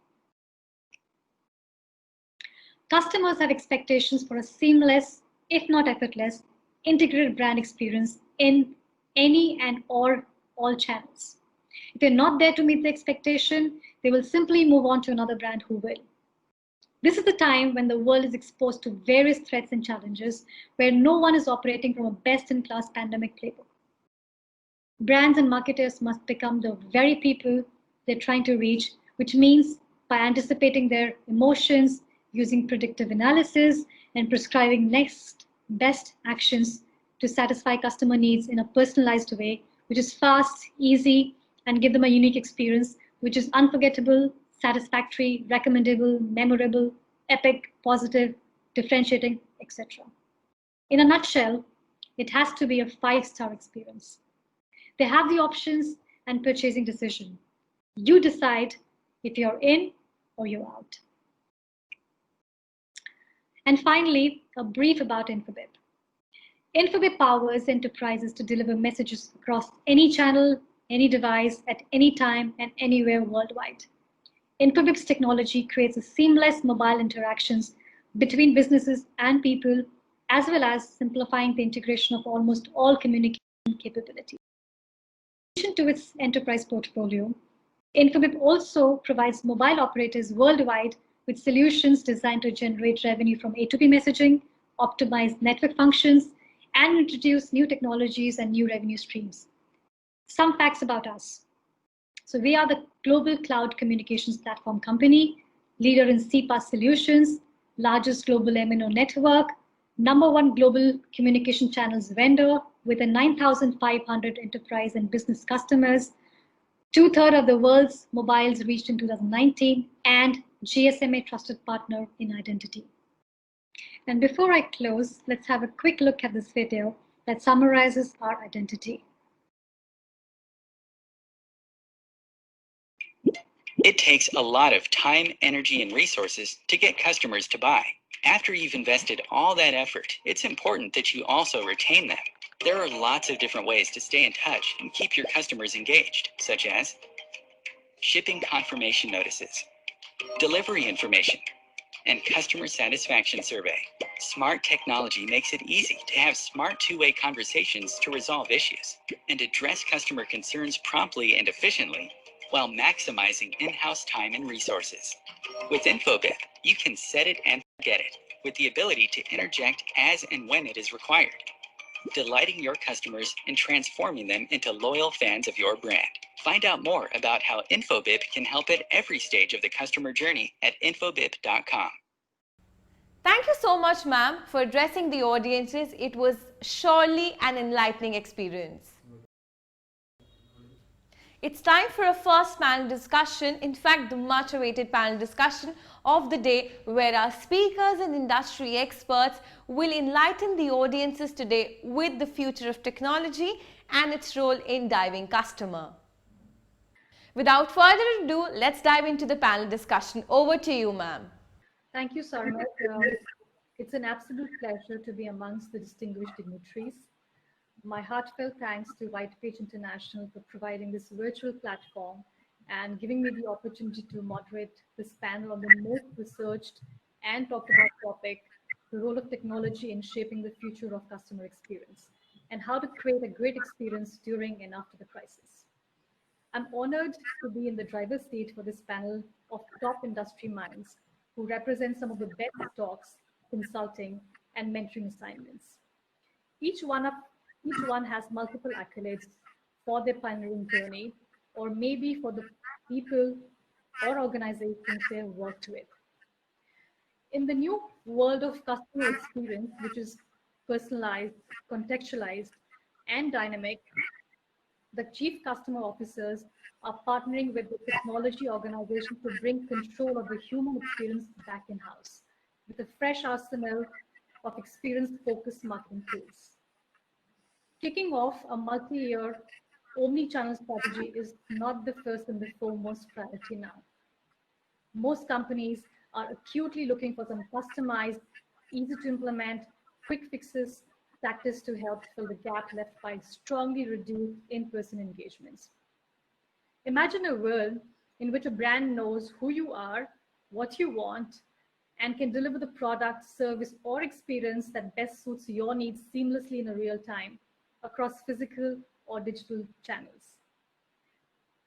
Customers have expectations for a seamless, if not effortless, integrated brand experience in any and all channels. If they're not there to meet the expectation, they will simply move on to another brand who will. This is the time when the world is exposed to various threats and challenges where no one is operating from a best-in-class pandemic playbook. Brands and marketers must become the very people they're trying to reach, which means by anticipating their emotions, using predictive analysis, and prescribing next best actions to satisfy customer needs in a personalized way, which is fast, easy, and give them a unique experience, which is unforgettable, satisfactory, recommendable, memorable, epic, positive, differentiating, etc. In a nutshell, it has to be a 5-star experience. They have the options and purchasing decision. You decide if you're in or you're out. And finally, a brief about Infobip. Infobip powers enterprises to deliver messages across any channel, any device, at any time, and anywhere worldwide. Infobip's technology creates a seamless mobile interactions between businesses and people, as well as simplifying the integration of almost all communication capabilities. In addition to its enterprise portfolio, Infobip also provides mobile operators worldwide with solutions designed to generate revenue from A2P messaging, optimize network functions, and introduce new technologies and new revenue streams. Some facts about us. So we are the global cloud communications platform company, leader in CPaaS solutions, largest global MNO network, #1 global communication channels vendor with a 9,500 enterprise and business customers, 2/3 of the world's mobiles reached in 2019, and GSMA trusted partner in identity. And before I close, let's have a quick look at this video that summarizes our identity. It takes a lot of time, energy, and resources to get customers to buy. After you've invested all that effort, it's important that you also retain them. There are lots of different ways to stay in touch and keep your customers engaged, such as shipping confirmation notices, delivery information, and customer satisfaction survey. Smart technology makes it easy to have smart two-way conversations to resolve issues and address customer concerns promptly and efficiently while maximizing in-house time and resources. With InfoBip, you can set it and forget it with the ability to interject as and when it is required, delighting your customers and transforming them into loyal fans of your brand. Find out more about how InfoBip can help at every stage of the customer journey at infobip.com. Thank you so much, ma'am, for addressing the audiences. It was surely an enlightening experience. It's time for a first panel discussion, in fact the much awaited panel discussion of the day, where our speakers and industry experts will enlighten the audiences today with the future of technology and its role in driving customer. Without further ado, let's dive into the panel discussion. Over to you, ma'am. Thank you, Sarma. It's an absolute pleasure to be amongst the distinguished dignitaries. My heartfelt thanks to Whitepage International for providing this virtual platform and giving me the opportunity to moderate this panel on the most researched and talked about topic, the role of technology in shaping the future of customer experience and how to create a great experience during and after the crisis. I'm honored to be in the driver's seat for this panel of top industry minds who represent some of the best talks, consulting, and mentoring assignments. Each one has multiple accolades for their pioneering journey, or maybe for the people or organizations they have worked with. In the new world of customer experience, which is personalized, contextualized, and dynamic, the chief customer officers are partnering with the technology organization to bring control of the human experience back in-house with a fresh arsenal of experience-focused marketing tools. Kicking off a multi-year omni-channel strategy is not the first and the foremost priority now. Most companies are acutely looking for some customized, easy to implement, quick fixes, tactics to help fill the gap left by strongly reduced in-person engagements. Imagine a world in which a brand knows who you are, what you want, and can deliver the product, service, or experience that best suits your needs seamlessly in a real time across physical or digital channels.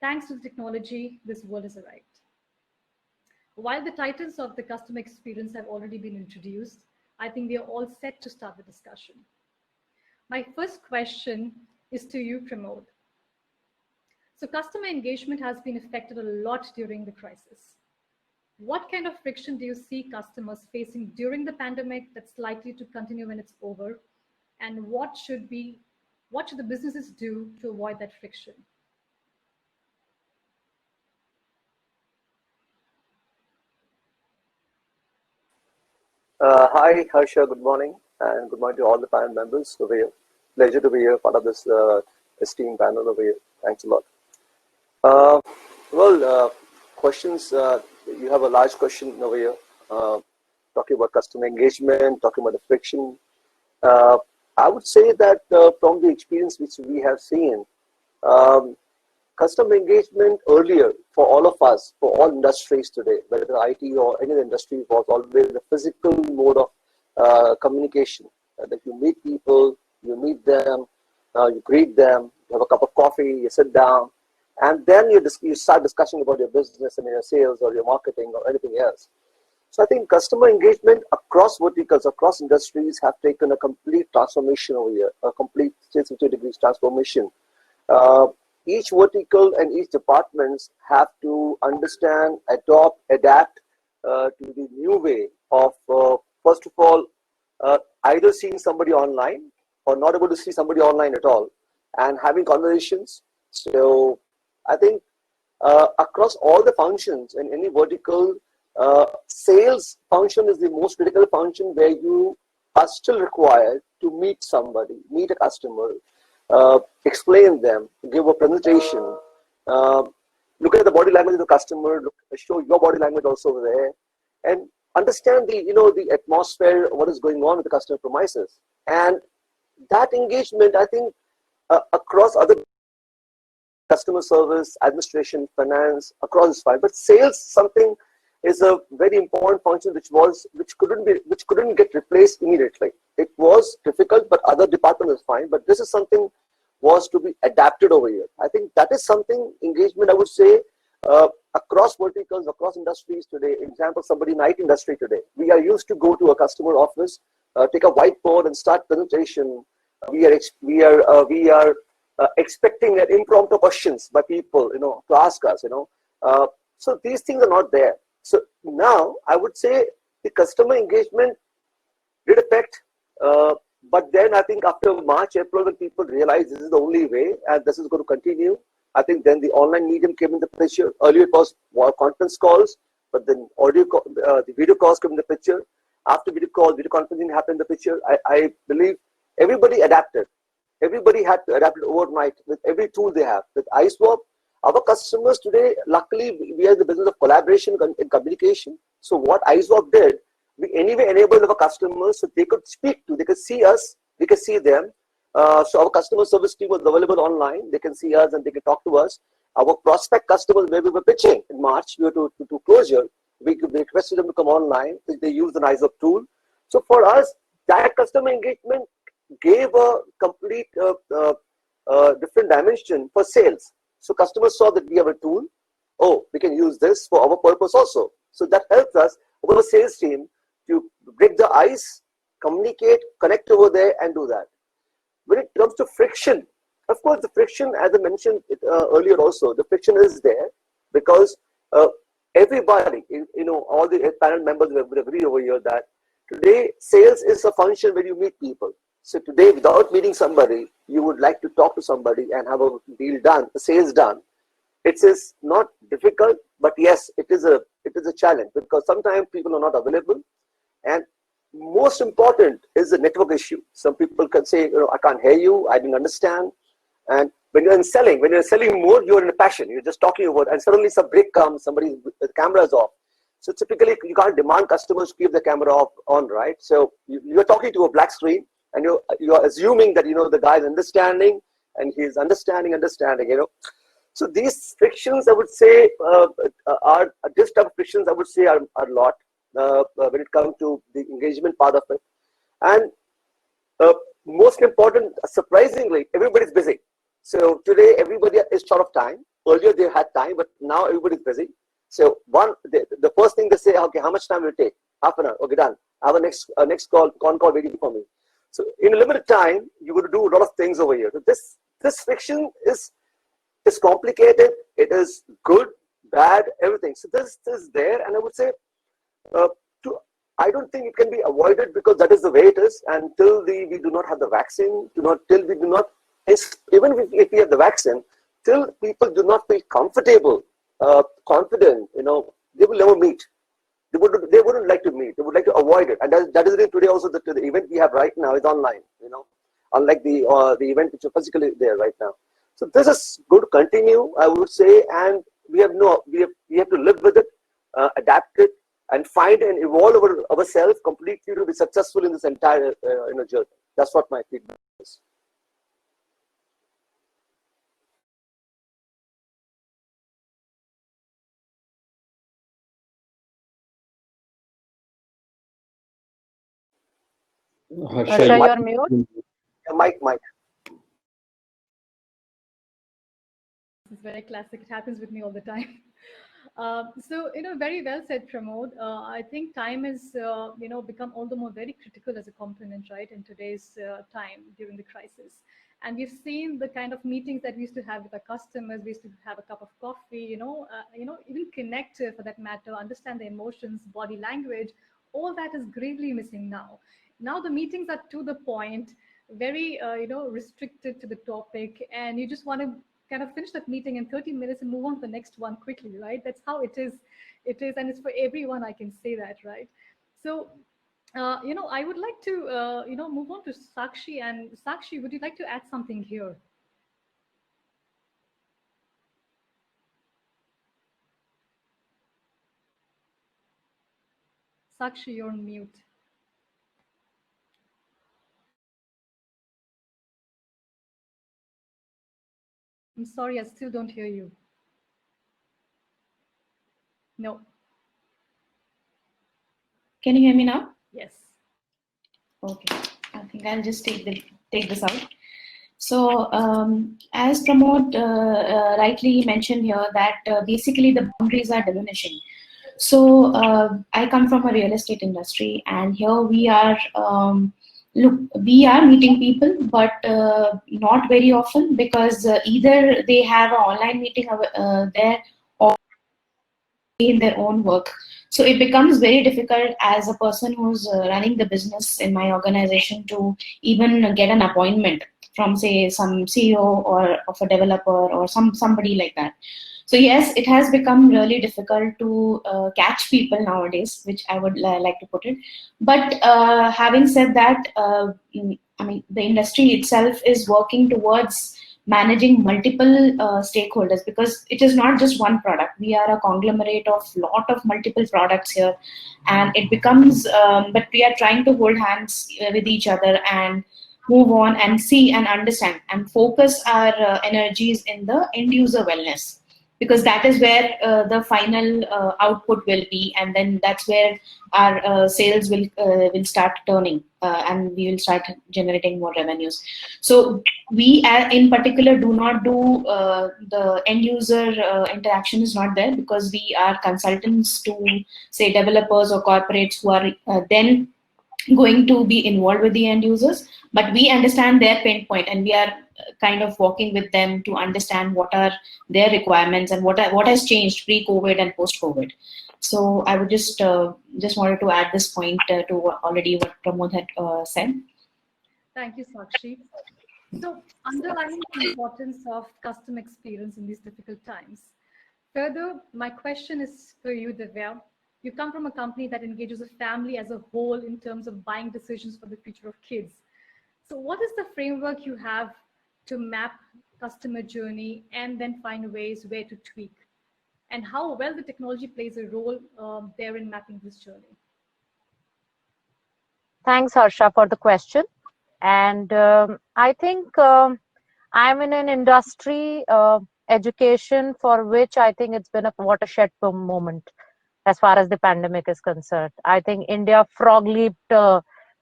Thanks to the technology, this world has arrived. While the titles of the customer experience have already been introduced, I think we are all set to start the discussion. My first question is to you, Pramod. So customer engagement has been affected a lot during the crisis. What kind of friction do you see customers facing during the pandemic that's likely to continue when it's over? And what should the businesses do to avoid that friction? Hi, Harsha, good morning, and good morning to all the panel members over here. Pleasure to be here, part of this esteemed panel over here. Thanks a lot. Questions, you have a large question over here, talking about customer engagement, talking about the friction. I would say that from the experience which we have seen, customer engagement earlier for all of us, for all industries today, whether IT or any other industry, was always the physical mode of communication. That you meet people, you meet them, you greet them, you have a cup of coffee, you sit down, and then you start discussing about your business and your sales or your marketing or anything else. So I think customer engagement across verticals, across industries have taken a complete transformation over here, a complete 360 degrees transformation. Each vertical and each departments have to understand, adopt, adapt to the new way of, first of all, either seeing somebody online or not able to see somebody online at all and having conversations. So I think across all the functions in any vertical, sales function is the most critical function where you are still required to meet somebody, meet a customer, explain them, give a presentation, look at the body language of the customer, show your body language also over there, and understand the the atmosphere, what is going on with the customer premises. And that engagement, I think, across other customer service, administration, finance, across this file, but sales something is a very important function which couldn't get replaced immediately. It was difficult, but other departments was fine. But this is something was to be adapted over here. I think that is something engagement, I would say, across verticals, across industries today. Example, somebody in IT industry today. We are used to go to a customer office, take a whiteboard and start presentation. We are expecting an impromptu questions by people, to ask us, so these things are not there. So now I would say the customer engagement did affect, but then I think after March, April, when people realized this is the only way and this is going to continue, I think then the online medium came in the picture. Earlier it was conference calls, but then the video calls came in the picture. After video calls, video conferencing happened in the picture. I believe everybody adapted. Everybody had to adapt it overnight with every tool they have. With iSwap, our customers today, luckily, we are in the business of collaboration and communication. So what iSwap did, we anyway enabled our customers so they could speak to, they could see us, we could see them. So our customer service team was available online. They can see us and they can talk to us. Our prospect customers, where we were pitching in March, we were to closure, we requested them to come online. They used an iSwap tool. So for us, that customer engagement gave a complete different dimension for sales. So customers saw that we have a tool. Oh, we can use this for our purpose also. So that helps us, our sales team, to break the ice, communicate, connect over there and do that. When it comes to friction, of course, the friction, as I mentioned earlier also, the friction is there because everybody, all the panel members will agree over here that today sales is a function where you meet people. So today, without meeting somebody, you would like to talk to somebody and have a deal done, a sales done. It is not difficult, but yes, it is a challenge because sometimes people are not available. And most important is the network issue. Some people can say, I can't hear you, I didn't understand. And when you're selling more, you're in a passion. You're just talking about, and suddenly some break comes, the camera is off. So typically, you can't demand customers to keep the camera on, right? So you're talking to a black screen, and you're assuming that the guy is understanding, and he's understanding. So these frictions, I would say, are this type of frictions. I would say are a lot when it comes to the engagement part of it. And most important, surprisingly, everybody's busy. So today, everybody is short of time. Earlier, they had time, but now everybody's busy. So the first thing they say, okay, how much time will it take? Half an hour. Okay, done. I have a next call waiting for me. So in a limited time, you got to do a lot of things over here. So this friction is complicated. It is good, bad, everything. So this is there, and I would say, I don't think it can be avoided because that is the way it is. Until we do not have the vaccine, even if we have the vaccine, till people do not feel comfortable, confident, they will never meet. They wouldn't like to meet. They would like to avoid it, and that is it today. Also, the event we have right now is online. Unlike the event which is physically there right now. So this is going to continue, I would say, and we have to live with it, adapt it, and find and evolve ourselves completely to be successful in this entire journey. That's what my feedback is. Harsha, you're mute. Mike. This is very classic. It happens with me all the time. So, very well said, Pramod. I think time has, become all the more very critical as a component, right, in today's time during the crisis. And we've seen the kind of meetings that we used to have with our customers. We used to have a cup of coffee, even connect for that matter, understand the emotions, body language. All that is gravely missing now. Now the meetings are to the point, very, restricted to the topic, and you just want to kind of finish that meeting in 30 minutes and move on to the next one quickly, right? That's how it is. It is, and it's for everyone. I can say that, right? So, I would like to, move on to Sakshi. And Sakshi, would you like to add something here? Sakshi, you're on mute. I'm sorry, I still don't hear you. No. Can you hear me now? Yes. Okay. I think I'll just take this out. So as Pramod rightly mentioned here, that basically the boundaries are diminishing. So I come from a real estate industry, and here we are. We are meeting people, but not very often, because either they have an online meeting there, or in their own work. So it becomes very difficult as a person who's running the business in my organization to even get an appointment from, say, some CEO or of a developer or somebody like that. So yes, it has become really difficult to catch people nowadays, which I would like to put it. But having said that, I mean, the industry itself is working towards managing multiple stakeholders, because it is not just one product. We are a conglomerate of lot of multiple products here, and it becomes, but we are trying to hold hands with each other and move on and see and understand and focus our energies in the end user wellness, because that is where the final output will be, and then that's where our sales will start turning, and we will start generating more revenues. So we in particular do not do the end user interaction is not there, because we are consultants to, say, developers or corporates who are then going to be involved with the end users, but we understand their pain point, and we are kind of working with them to understand what are their requirements and what has changed pre-COVID and post-COVID. So I would just wanted to add this point to already what Pramod had said. Thank you, Sakshi. So, underlining the importance of customer experience in these difficult times. Further, my question is for you, Divya. You come from a company that engages a family as a whole in terms of buying decisions for the future of kids. So what is the framework you have to map customer journey and then find ways where to tweak? And how well the technology plays a role there in mapping this journey? Thanks, Harsha, for the question. And I think I'm in an industry, education, for which I think it's been a watershed moment as far as the pandemic is concerned. I think India frog leaped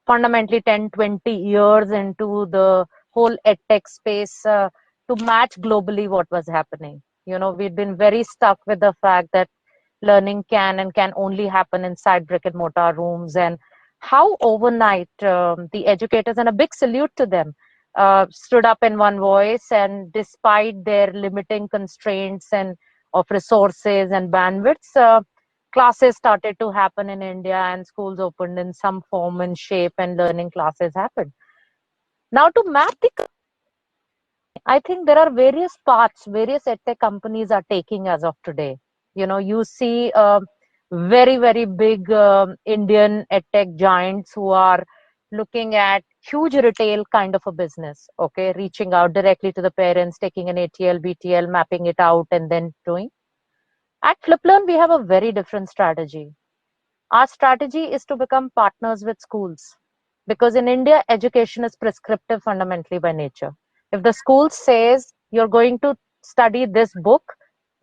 fundamentally 10, 20 years into the whole edtech space to match globally what was happening. You know, we've been very stuck with the fact that learning can only happen inside brick and mortar rooms, and how overnight the educators, and a big salute to them, stood up in one voice, and despite their limiting constraints and of resources and bandwidths, classes started to happen in India, and schools opened in some form and shape, and learning classes happened. Now, to map I think there are various paths various edtech companies are taking as of today. You know, you see very, very big Indian edtech giants who are looking at huge retail kind of a business, okay, reaching out directly to the parents, taking an ATL, BTL, mapping it out, and then doing. At FlipLearn, we have a very different strategy. Our strategy is to become partners with schools, because in India, education is prescriptive fundamentally by nature. If the school says you're going to study this book,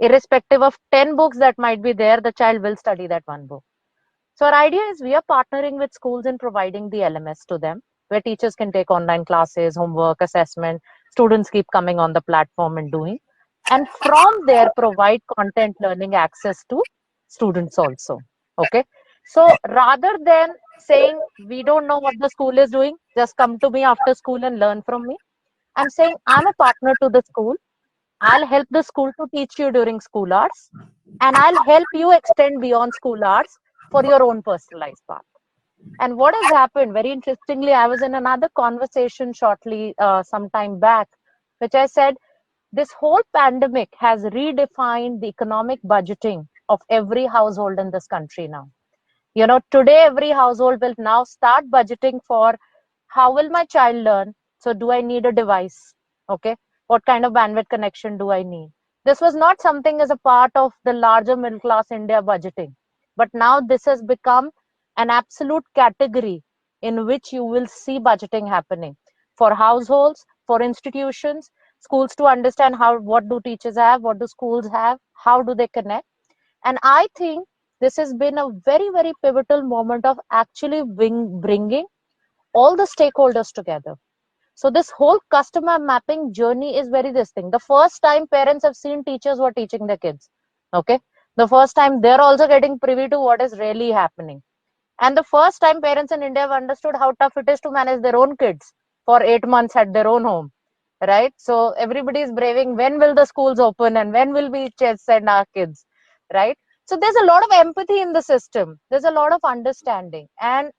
irrespective of 10 books that might be there, the child will study that one book. So our idea is we are partnering with schools and providing the LMS to them, where teachers can take online classes, homework, assessment, students keep coming on the platform and doing. And from there, provide content learning access to students also. Okay. So rather than saying, we don't know what the school is doing, just come to me after school and learn from me, I'm saying I'm a partner to the school. I'll help the school to teach you during school hours, and I'll help you extend beyond school hours for your own personalized path. And what has happened, very interestingly, I was in another conversation shortly some time back, which I said, this whole pandemic has redefined the economic budgeting of every household in this country now. You know, today every household will now start budgeting for how will my child learn? So do I need a device? Okay. What kind of bandwidth connection do I need? This was not something as a part of the larger middle class India budgeting. But now this has become an absolute category in which you will see budgeting happening for households, for institutions, schools to understand how, what do teachers have, what do schools have, how do they connect. And I think this has been a very, very pivotal moment of actually bringing all the stakeholders together. So this whole customer mapping journey is very this thing. The first time parents have seen teachers who are teaching their kids. Okay. The first time they're also getting privy to what is really happening. And the first time parents in India have understood how tough it is to manage their own kids for 8 months at their own home. Right. So everybody is braving when will the schools open and when will we send our kids. Right. So there's a lot of empathy in the system. There's a lot of understanding. And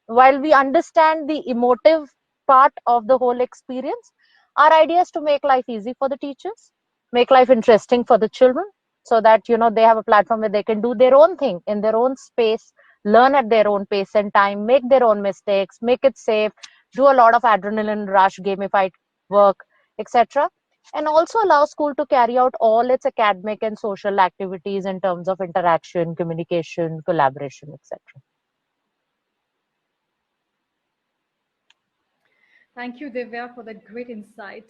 while we understand the emotive part of the whole experience, our idea is to make life easy for the teachers, make life interesting for the children, so that, you know, they have a platform where they can do their own thing in their own space, learn at their own pace and time, make their own mistakes, make it safe, do a lot of adrenaline rush, gamified work, etc. And also allow school to carry out all its academic and social activities in terms of interaction, communication, collaboration, etc. Thank you, Divya, for that great insight.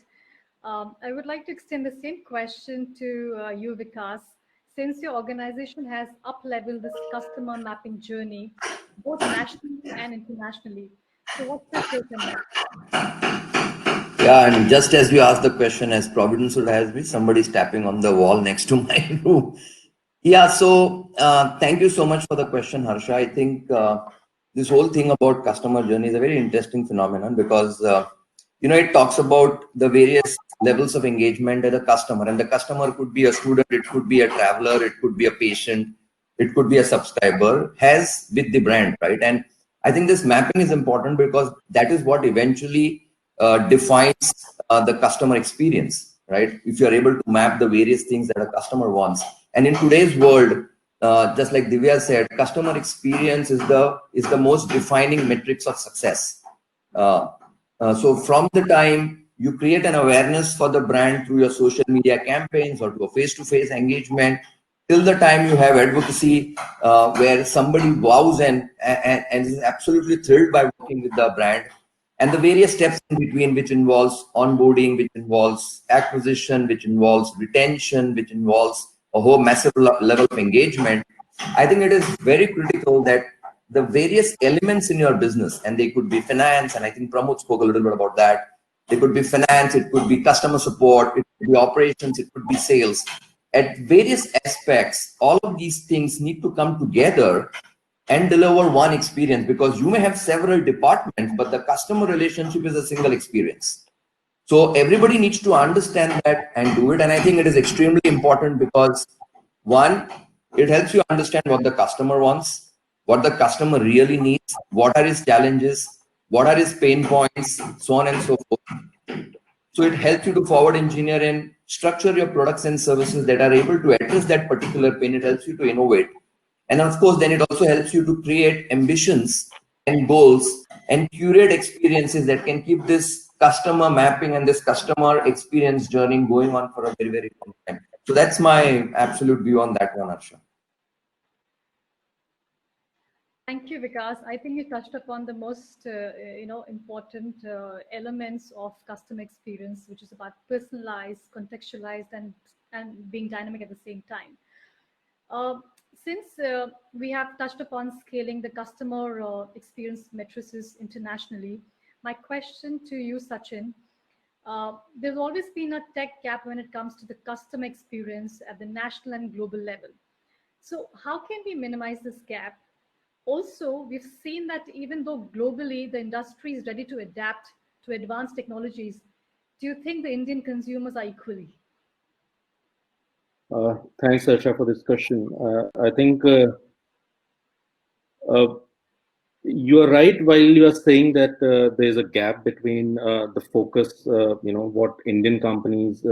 I would like to extend the same question to you, Vikas. Since your organization has up-leveled this customer mapping journey, both nationally and internationally, so what's your take on that? Yeah, and just as you asked the question, as Providence would have me, somebody's tapping on the wall next to my room. Yeah, so thank you so much for the question, Harsha. I think this whole thing about customer journey is a very interesting phenomenon because you know, it talks about the various levels of engagement at a customer, and the customer could be a student, it could be a traveler, it could be a patient, it could be a subscriber, has with the brand, right? And I think this mapping is important because that is what eventually defines the customer experience, right? If you're able to map the various things that a customer wants. And in today's world, just like Divya said, customer experience is the most defining metrics of success. So from the time you create an awareness for the brand through your social media campaigns or to a face-to-face engagement, till the time you have advocacy where somebody wows and is absolutely thrilled by working with the brand, and the various steps in between, which involves onboarding, which involves acquisition, which involves retention, which involves a whole massive level of engagement. I think it is very critical that the various elements in your business, and they could be finance, and I think Pramod spoke a little bit about that. It could be finance, it could be customer support, it could be operations, it could be sales. At various aspects, all of these things need to come together and deliver one experience, because you may have several departments, but the customer relationship is a single experience. So everybody needs to understand that and do it. And I think it is extremely important because, one, it helps you understand what the customer wants, what the customer really needs, what are his challenges, what are his pain points, so on and so forth. So it helps you to forward engineer and structure your products and services that are able to address that particular pain. It helps you to innovate. And of course, then it also helps you to create ambitions and goals and curate experiences that can keep this customer mapping and this customer experience journey going on for a very, very long time. So that's my absolute view on that one, Harsha. Thank you, Vikas. I think you touched upon the most important elements of customer experience, which is about personalized, contextualized, and being dynamic at the same time. Since we have touched upon scaling the customer experience matrices internationally, my question to you, Sachin, there's always been a tech gap when it comes to the customer experience at the national and global level. So how can we minimize this gap? Also, we've seen that even though globally the industry is ready to adapt to advanced technologies, do you think the Indian consumers are equally? Thanks, Harsha, for this question. I think You are right while you are saying that there's a gap between the focus, what Indian companies,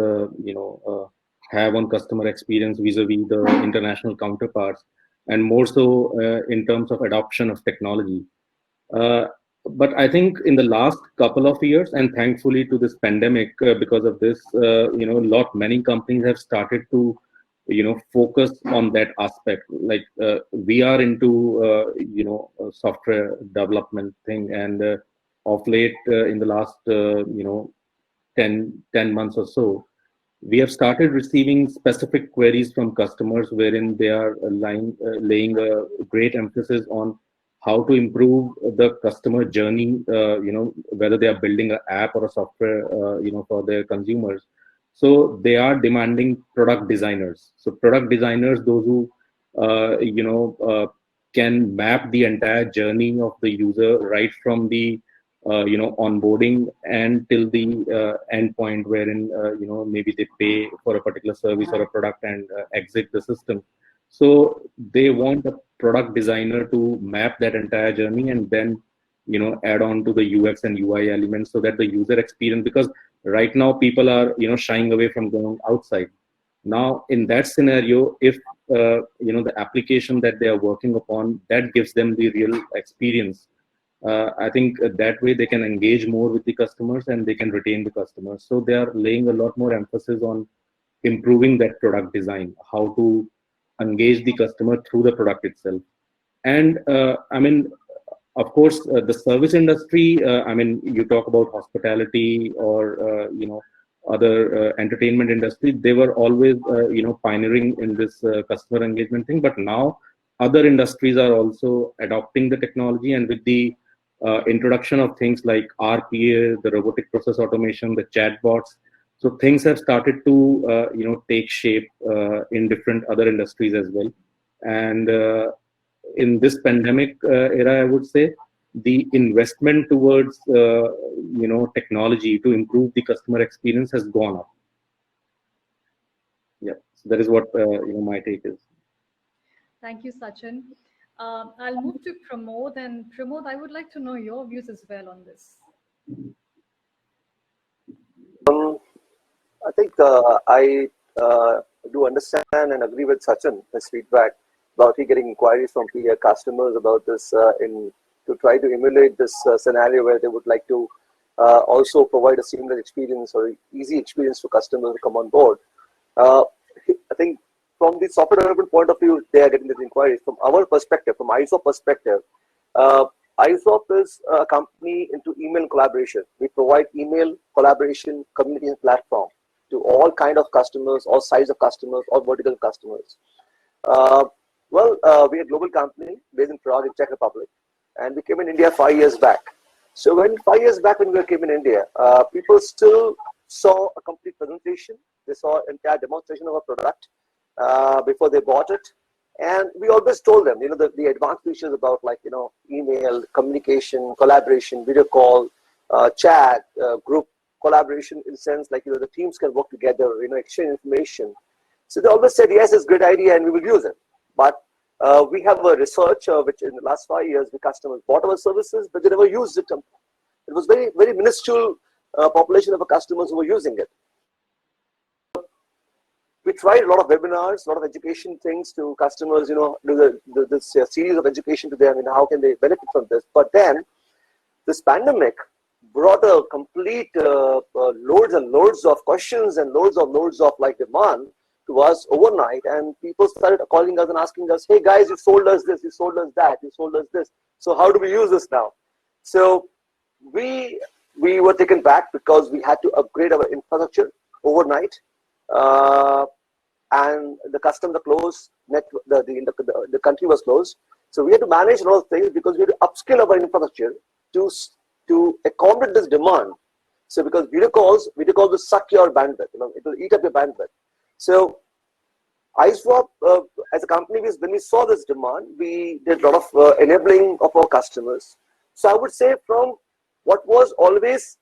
have on customer experience vis-a-vis the international counterparts, and more so in terms of adoption of technology. Uh, but I think in the last couple of years, and thankfully to this pandemic, because of this, many companies have started to, focus on that aspect. Like we are into, software development thing, and of late, in the last, 10 months or so, we have started receiving specific queries from customers wherein they are laying a great emphasis on how to improve the customer journey, whether they are building an app or a software, for their consumers. So they are demanding product designers. So product designers, those who, can map the entire journey of the user right from the onboarding and till the end point wherein maybe they pay for a particular service or a product and exit the system. So they want a product designer to map that entire journey and then add on to the UX and UI elements so that the user experience, because right now people are shying away from going outside. Now in that scenario, if the application that they are working upon, that gives them the real experience, I think that way they can engage more with the customers and they can retain the customers. So they are laying a lot more emphasis on improving that product design, how to engage the customer through the product itself. And of course, the service industry, you talk about hospitality or, other entertainment industry, they were always, pioneering in this customer engagement thing. But now other industries are also adopting the technology, and with the introduction of things like RPA, the robotic process automation, the chatbots, so things have started to take shape in different other industries as well. And in this pandemic era, I would say the investment towards technology to improve the customer experience has gone up. Yeah, so that is what my take is. Thank you, Sachin. I'll move to Pramod, and Pramod, I would like to know your views as well on this. I think I do understand and agree with Sachin, his feedback about he getting inquiries from customers about this to try to emulate this scenario where they would like to also provide a seamless experience or easy experience for customers to come on board. I think from the software development point of view, they are getting these inquiries. From our perspective, from ISOP perspective, ISOP is a company into email collaboration. We provide email collaboration communication platform to all kind of customers, all size of customers, all vertical customers. We're a global company based in Prague, in Czech Republic, and we came in India 5 years back. So 5 years back when we came in India, people still saw a complete presentation. They saw an entire demonstration of a product before they bought it. And we always told them, the advanced features about email, communication, collaboration, video call, chat, group collaboration in the sense the teams can work together, exchange information. So they always said, yes, it's a good idea and we will use it. But we have a research which in the last 5 years, the customers bought our services, but they never used it. It was very, very minuscule population of our customers who were using it. We tried a lot of webinars, a lot of education things to customers, do this series of education to them, how can they benefit from this. But then this pandemic brought a complete loads and loads of questions and loads of demand to us overnight, and people started calling us and asking us, hey guys, you sold us this, you sold us that, you sold us this. So how do we use this now? So we were taken back because we had to upgrade our infrastructure overnight. And the customer closed, the country was closed. So we had to manage a lot of things because we had to upskill our infrastructure to accommodate this demand. So because video calls will suck your bandwidth, it will eat up your bandwidth. So ISWAP as a company, when we saw this demand, we did a lot of enabling of our customers. So I would say from what was always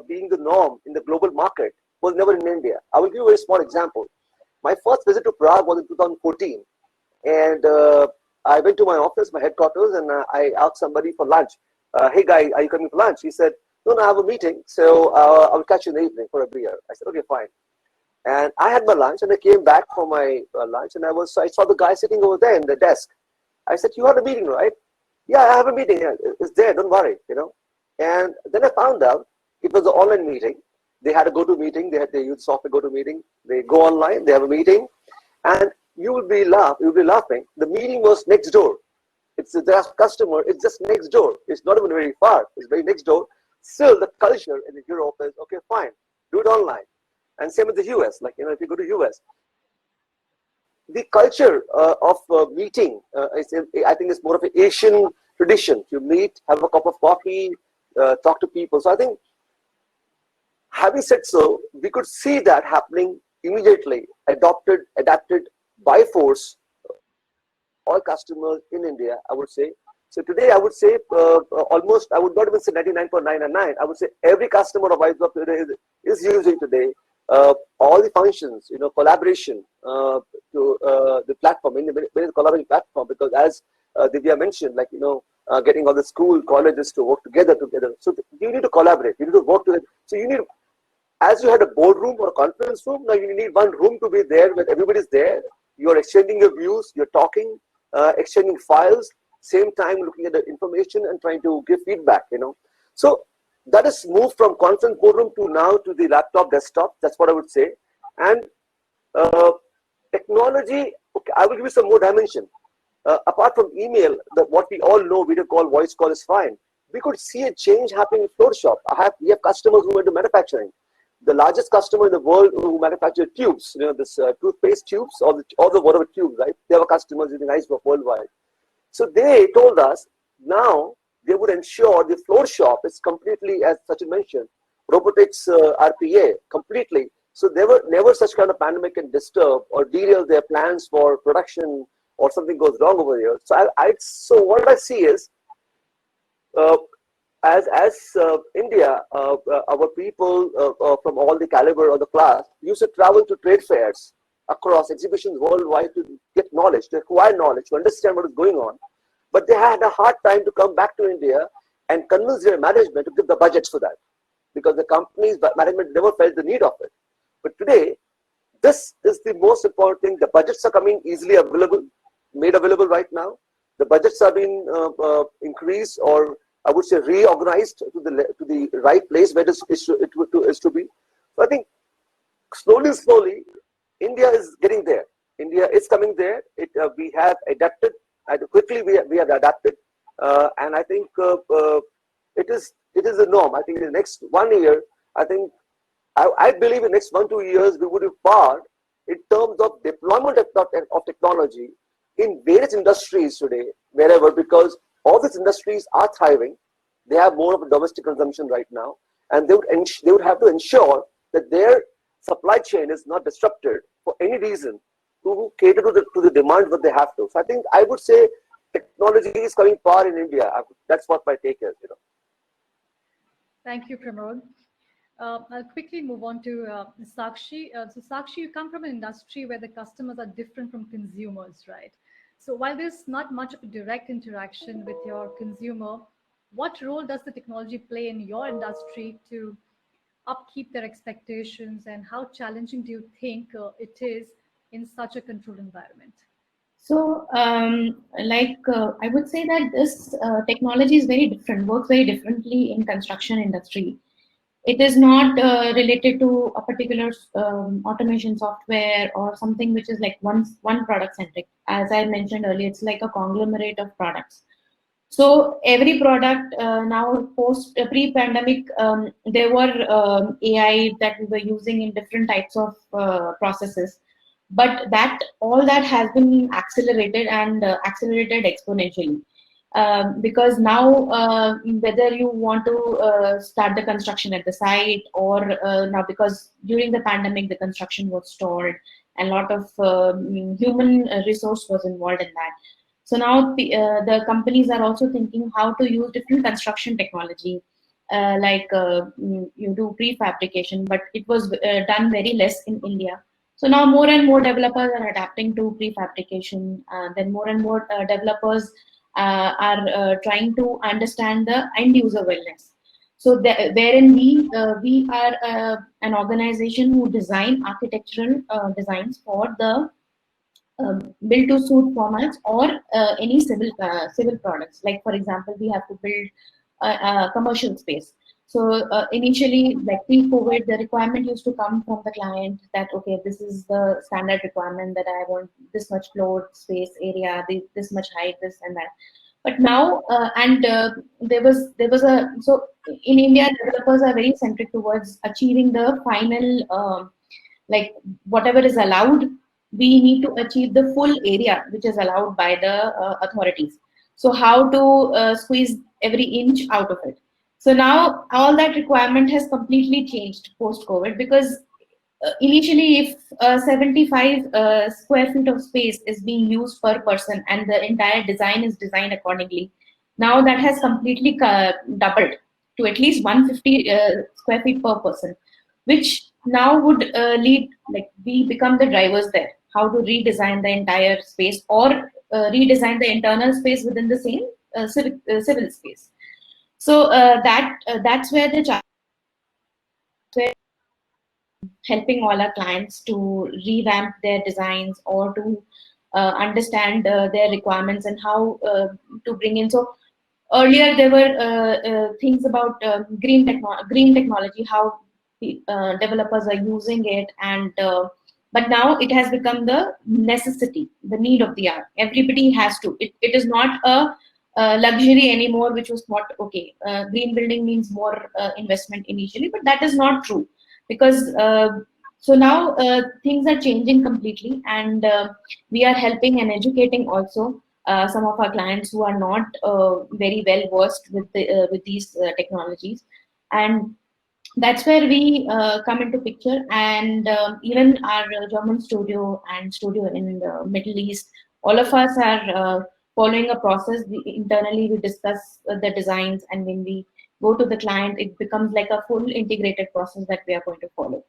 being the norm in the global market was never in India. I will give you a very small example. My first visit to Prague was in 2014. And I went to my office, my headquarters, and I asked somebody for lunch. Hey guy, are you coming for lunch? He said, no, I have a meeting, so I'll catch you in the evening for a beer. I said, okay, fine. And I had my lunch, and I came back for my lunch, and I saw the guy sitting over there in the desk. I said, you had a meeting, right? Yeah, I have a meeting. It's there, don't worry, And then I found out it was an online meeting. They had a go-to meeting. They use software go-to meeting. They go online. They have a meeting, and you will be laughing. The meeting was next door. It's the customer. It's just next door. It's not even very far. It's very next door. Still, the culture in Europe is okay. Fine, do it online. And same with the US. Like if you go to US, the culture of meeting, I think it's more of an Asian tradition. You meet, have a cup of coffee, talk to people. So I think, having said so, we could see that happening immediately, adapted by force, all customers in India, I would say. So today, I would say almost, I would not even say 99.999. I would say every customer of iSwap today is using today all the functions, collaboration to the platform, in the collaborating platform, because as Divya mentioned, like, getting all the school, colleges to work together. So you need to collaborate, you need to work together. So you need, as you had a boardroom or a conference room, now you need one room to be there where everybody's there. You're exchanging your views, you're talking, exchanging files, same time looking at the information and trying to give feedback, So that is moved from conference boardroom to now to the laptop, desktop. That's what I would say. And technology, okay, I will give you some more dimension. Apart from email, what we all know, video call, voice call is fine. We could see a change happening in floor shop. We have customers who are into manufacturing. The largest customer in the world who manufacture tubes, this toothpaste tubes, or the whatever tubes, right? They have customers using iSwap worldwide. So they told us now they would ensure the floor shop is completely, as Sachin mentioned, robotics RPA completely. So there were never such kind of pandemic can disturb or derail their plans for production or something goes wrong over here. So what I see is, as India, our people from all the caliber or the class used to travel to trade fairs across exhibitions worldwide to get knowledge, to acquire knowledge, to understand what is going on. But they had a hard time to come back to India and convince their management to give the budgets for that, because the company's management never felt the need of it. But today, this is the most important thing. The budgets are coming easily available, made available right now. The budgets are being increased, or I would say reorganized to the right place where it is to be. So I think slowly, India is getting there. India is coming there. We have adapted. Quickly we have adapted, and I think it is the norm. I think in the next 1 year, I believe in the next 1-2 years we would be far in terms of deployment of technology in various industries today, wherever, because all these industries are thriving. They have more of a domestic consumption right now, and they would have to ensure that their supply chain is not disrupted for any reason to cater to the demand that they have to. So I would say technology is coming far in India. That's what my take is. Thank you, Pramod. I'll quickly move on to Sakshi. So Sakshi, you come from an industry where the customers are different from consumers, right? So while there's not much of a direct interaction with your consumer, what role does the technology play in your industry to upkeep their expectations, and how challenging do you think it is in such a controlled environment? So, I would say that this technology is very different, works very differently in construction industry. It is not related to a particular automation software or something which is like one product centric. As I mentioned earlier, it's like a conglomerate of products. So every product now pre-pandemic, there were AI that we were using in different types of processes, but all that has been accelerated and accelerated exponentially. Because now whether you want to start the construction at the site or now, because during the pandemic the construction was stalled and a lot of human resource was involved in that. So now the companies are also thinking how to use different construction technology, you do prefabrication, but it was done very less in India. So now more and more developers are adapting to prefabrication. Then more and more developers are trying to understand the end user wellness. So wherein we are an organization who design architectural designs for the build to suit formats or any civil products. Like for example, we have to build a commercial space. So initially, like pre-COVID, the requirement used to come from the client that, okay, this is the standard requirement that I want this much floor space area, this much height, this and that. But now, there was a, so in India, developers are very centric towards achieving the final, like whatever is allowed, we need to achieve the full area which is allowed by the authorities. So how to squeeze every inch out of it. So now all that requirement has completely changed post-COVID, because initially if 75 square feet of space is being used per person and the entire design is designed accordingly, now that has completely doubled to at least 150 square feet per person, which now would lead, like we become the drivers there, how to redesign the entire space or redesign the internal space within the same civil space. So that's where the challenge, helping all our clients to revamp their designs or to understand their requirements and how to bring in. So earlier there were things about green technology, how developers are using it, and but now it has become the necessity, the need of the hour. Everybody has to. It is not a luxury anymore, which was thought, okay, green building means more investment initially, but that is not true, because so now things are changing completely, and we are helping and educating also some of our clients who are not very well versed with these technologies, and that's where we come into picture. And even our German studio and studio in the Middle East, all of us are following a process. Internally we discuss the designs, and when we go to the client, it becomes like a full integrated process that we are going to follow.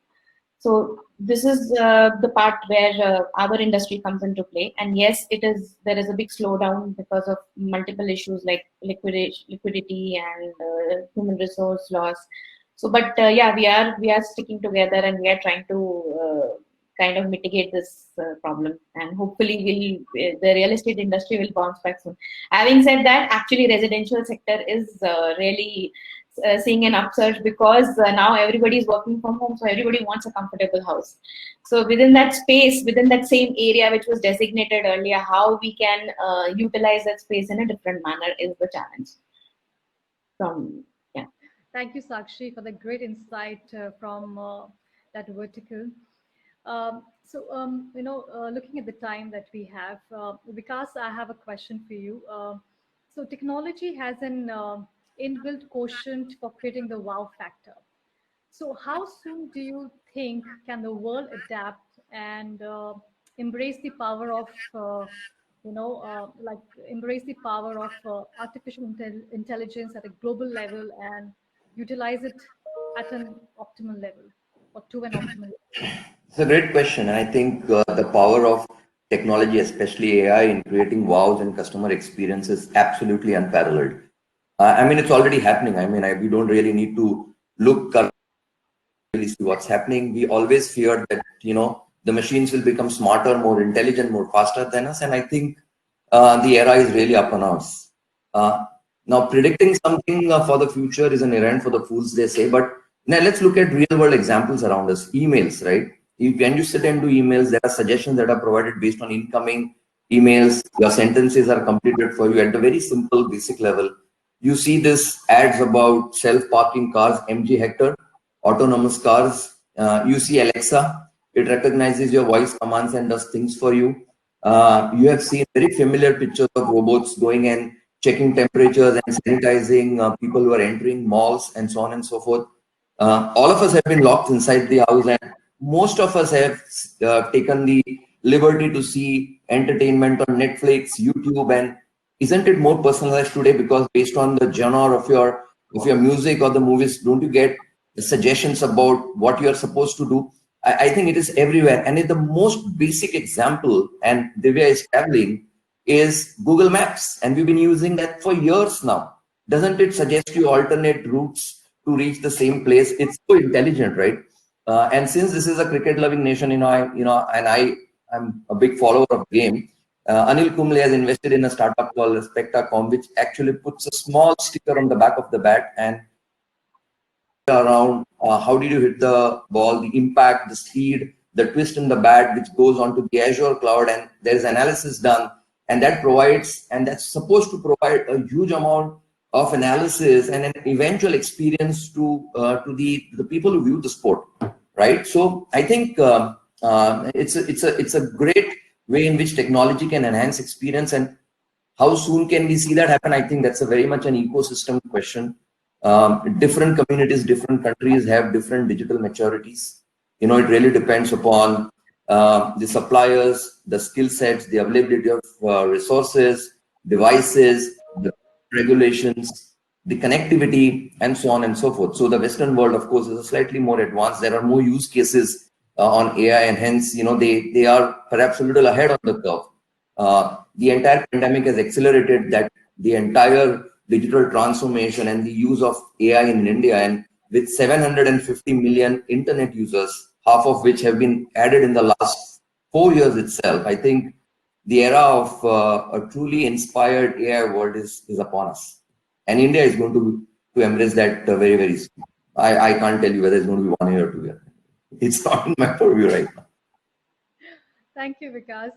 So this is the part where our industry comes into play. And yes, there is a big slowdown because of multiple issues like liquidity and human resource loss. So, but yeah, we are sticking together, and we are trying to kind of mitigate this problem, and hopefully the real estate industry will bounce back soon. Having said that, actually residential sector is really seeing an upsurge, because now everybody is working from home, so everybody wants a comfortable house. So within that space, within that same area which was designated earlier, how we can utilize that space in a different manner is the challenge. Thank you, Sakshi, for the great insight from that vertical. Looking at the time that we have, Vikas, I have a question for you. So technology has an inbuilt quotient for creating the wow factor. So how soon do you think can the world adapt and embrace the power of embrace the power of artificial intelligence at a global level and utilize it at an optimal level, or to an optimal level? It's a great question. And I think the power of technology, especially AI, in creating wows and customer experience is absolutely unparalleled. I mean, it's already happening. I mean, we don't really need to look to really see what's happening. We always feared that, the machines will become smarter, more intelligent, more faster than us. And I think the era is really upon us. Now, predicting something for the future is an errand for the fools, they say. But now let's look at real world examples around us. Emails, right? When you sit and do emails, there are suggestions that are provided based on incoming emails. Your sentences are completed for you at a very simple, basic level. You see this ads about self-parking cars, MG Hector, autonomous cars. You see Alexa. It recognizes your voice commands and does things for you. You have seen very familiar pictures of robots going and checking temperatures and sanitizing people who are entering malls and so on and so forth. All of us have been locked inside the house, and most of us have taken the liberty to see entertainment on Netflix, YouTube, and isn't it more personalized today? Because based on the genre of your music or the movies, don't you get suggestions about what you are supposed to do? I think it is everywhere. And the most basic example, and Divya is traveling, is Google Maps. And we've been using that for years now. Doesn't it suggest you alternate routes to reach the same place? It's so intelligent, right? And since this is a cricket-loving nation, I'm a big follower of the game. Anil Kumble has invested in a startup called Spectacom, which actually puts a small sticker on the back of the bat and around how did you hit the ball, the impact, the speed, the twist in the bat, which goes onto the Azure cloud, and there's analysis done, and that's supposed to provide a huge amount of analysis and an eventual experience to the people who view the sport, right? So I think it's a great way in which technology can enhance experience. And how soon can we see that happen? I think that's a very much an ecosystem question. Different communities, different countries have different digital maturities. It really depends upon the suppliers, the skill sets, the availability of resources, devices, the regulations, the connectivity, and so on and so forth. So the Western world, of course, is slightly more advanced. There are more use cases on AI, and hence, they are perhaps a little ahead of the curve. The entire pandemic has accelerated that the entire digital transformation and the use of AI in India, and with 750 million internet users, half of which have been added in the last 4 years itself. I think the era of a truly inspired AI world is upon us. And India is going to embrace that very, very soon. I can't tell you whether it's going to be 1 year or 2 years. It's not in my purview right now. Thank you, Vikas.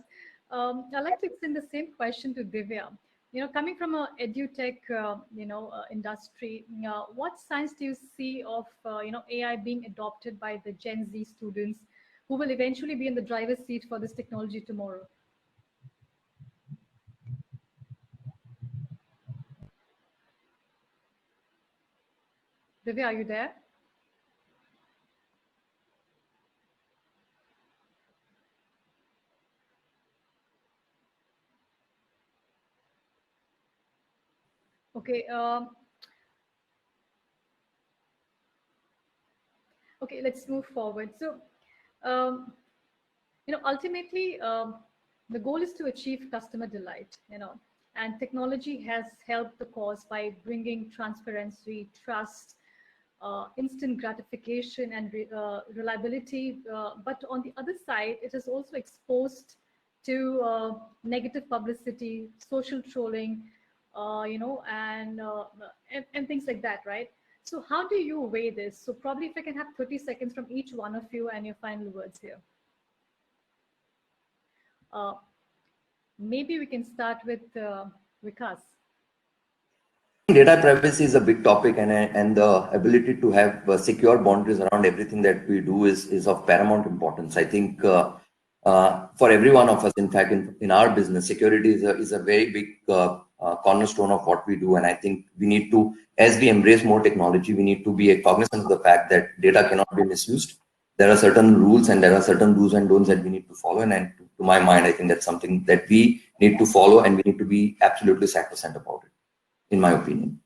I'd like to extend the same question to Divya. Coming from a edutech, industry, what signs do you see of, AI being adopted by the Gen Z students who will eventually be in the driver's seat for this technology tomorrow? Divya, are you there? Okay. Okay, let's move forward. So, ultimately, the goal is to achieve customer delight, and technology has helped the cause by bringing transparency, trust, instant gratification, and reliability. But on the other side, it is also exposed to negative publicity, social trolling, and things like that, right? So how do you weigh this? So probably if I can have 30 seconds from each one of you and your final words here. Maybe we can start with Vikas. Data privacy is a big topic, and the ability to have secure boundaries around everything that we do is of paramount importance. I think for every one of us, in fact, in our business, security is a very big cornerstone of what we do. And I think we need to, as we embrace more technology, we need to be cognizant of the fact that data cannot be misused. There are certain rules and there are certain do's and don'ts that we need to follow. And to my mind, I think that's something that we need to follow, and we need to be absolutely sacrosanct about it, in my opinion.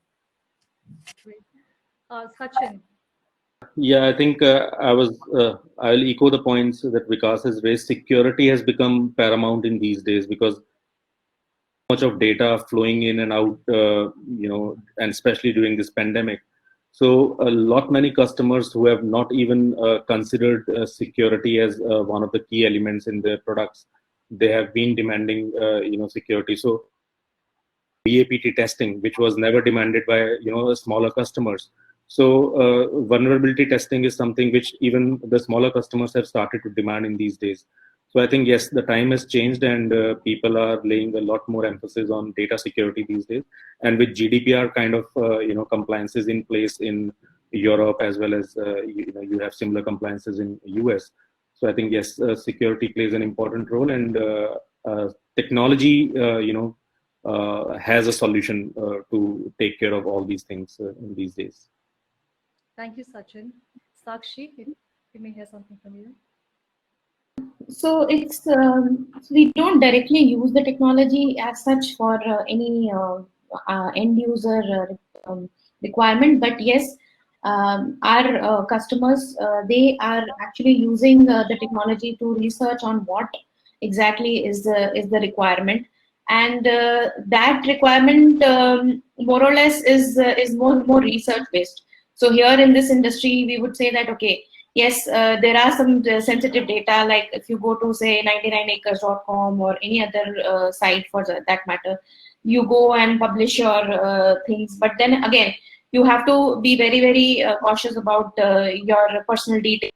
Great. Sachin. Yeah, I think I'll echo the points that Vikas has raised. Security has become paramount in these days because much of data flowing in and out, and especially during this pandemic. So many customers who have not even considered security as one of the key elements in their products, they have been demanding, security. So BAPT testing, which was never demanded by, smaller customers. So vulnerability testing is something which even the smaller customers have started to demand in these days. So I think, yes, the time has changed, and people are laying a lot more emphasis on data security these days. And with GDPR kind of, compliances in place in Europe, as well as, you have similar compliances in US. So I think, yes, security plays an important role, and technology, has a solution to take care of all these things in these days. Thank you, Sachin. Sakshi, we may hear something from you. So it's we don't directly use the technology as such for any end user requirement, but yes, Our customers, they are actually using the technology to research on what exactly is the requirement, and that requirement more or less is more research based. So here in this industry, we would say that okay, yes, there are some sensitive data, like if you go to say 99acres.com or any other site for that matter, you go and publish your things, but then again, you have to be very cautious about your personal details.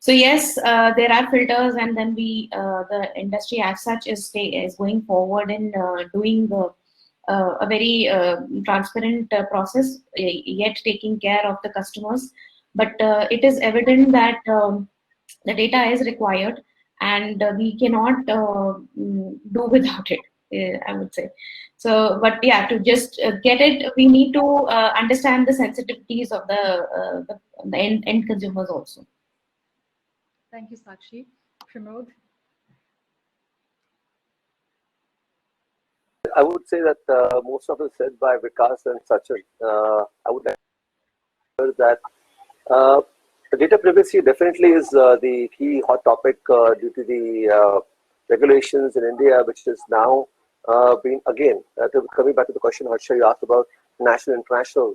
So yes, there are filters, and then the industry as such is going forward in doing a very transparent process, yet taking care of the customers. But it is evident that the data is required, and we cannot do without it, I would say. So, but yeah, to just get it, we need to understand the sensitivities of the end consumers also. Thank you, Sakshi. Pramod? I would say that most of it said by Vikas and Sachin. I would like to say that data privacy definitely is the key hot topic due to the regulations in India, which is now being again coming back to the question, Harsha, you asked about national, international,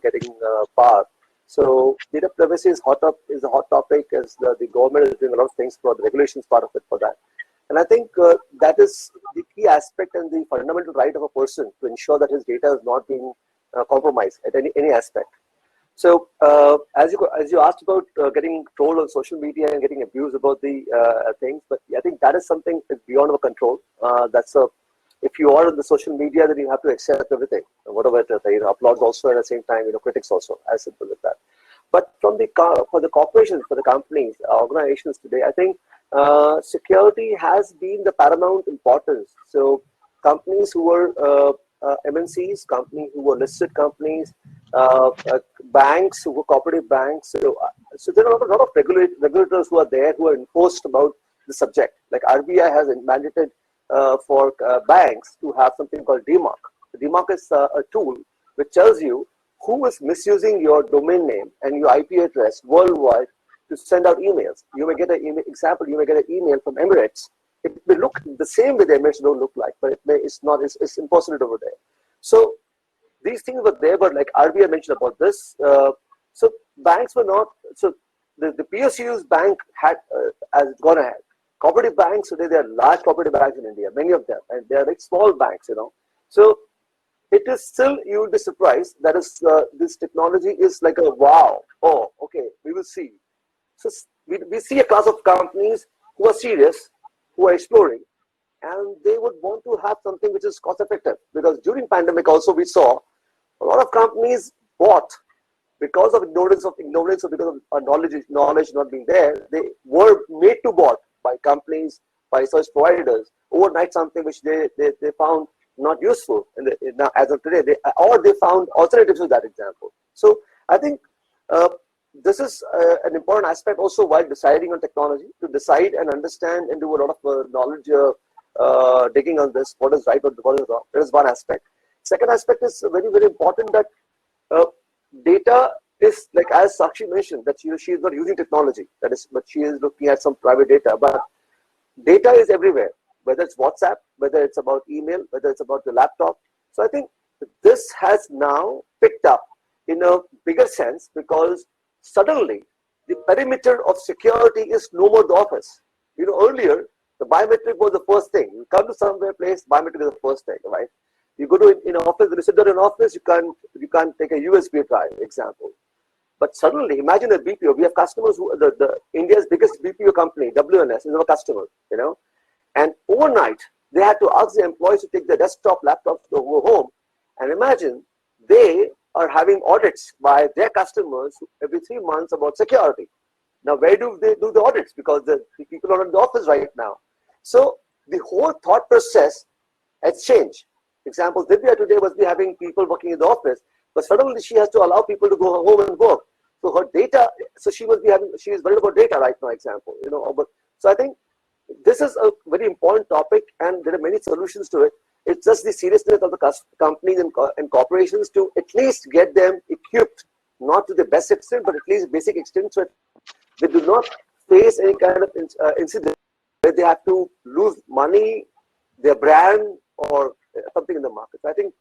getting power. So data privacy is a hot topic, as the government is doing a lot of things for the regulations part of it for that. And I think that is the key aspect and the fundamental right of a person to ensure that his data is not being compromised at any aspect. So as you asked about getting trolled on social media and getting abused about the things, but I think that is something that's beyond our control. If you are on the social media, then you have to accept everything, whatever it is. Applause also, at the same time, critics also, as simple as that. But for the corporations, for the companies, organizations today, I think security has been the paramount importance. So companies who were MNCs, companies who were listed companies, banks who were cooperative banks. So there are a lot of regulators who are there who are enforced about the subject. Like RBI has mandated for banks to have something called DMARC. The DMARC is a tool which tells you who is misusing your domain name and your IP address worldwide to send out emails. You may get an email, you may get an email from Emirates. It may look the same way the Emirates don't look like, but it's impossible over there. So these things were there, but like RBI mentioned about this, so banks were not, so the PSU's bank had, has gone ahead. Cooperative banks, today there are large cooperative banks in India, many of them, and they are like small banks, So it is still, you will be surprised that this technology is like a wow. Oh, okay, we will see. So we see a class of companies who are serious, who are exploring, and they would want to have something which is cost effective. Because during pandemic also we saw a lot of companies bought because of ignorance or because of knowledge not being there. They were made to bought by companies, by service providers overnight, something which they found not useful as of today, or they found alternatives to that example. So I think this is an important aspect also while deciding on technology, to decide and understand and do a lot of knowledge digging on this, what is right or what is wrong. That is one aspect. Second aspect is very, very important, that data is, like as Sakshi mentioned, that she is not using technology, that is, but she is looking at some private data. But data is everywhere, whether it's WhatsApp, whether it's about email, whether it's about the laptop. So I think this has now picked up in a bigger sense, because suddenly the perimeter of security is no more the office. Earlier the biometric was the first thing. You come to somewhere place, biometric is the first thing, right? You go to in office, when you sit there in office, you can't take a USB drive, example. But suddenly, imagine a BPO. We have customers who the India's biggest BPO company, WNS, is our customer. And overnight they had to ask the employees to take their desktop laptops to go home. And imagine they are having audits by their customers every 3 months about security. Now, where do they do the audits? Because the people are in the office right now. So the whole thought process has changed. Example, Divya today was having people working in the office, but suddenly she has to allow people to go home and work. So her data, so she is worried about data right now, example. So I think this is a very important topic, and there are many solutions to it. It's just the seriousness of the companies and corporations to at least get them equipped not to the best extent, but at least basic extent, so they do not face any kind of incident where they have to lose money, their brand, or something in the market. I think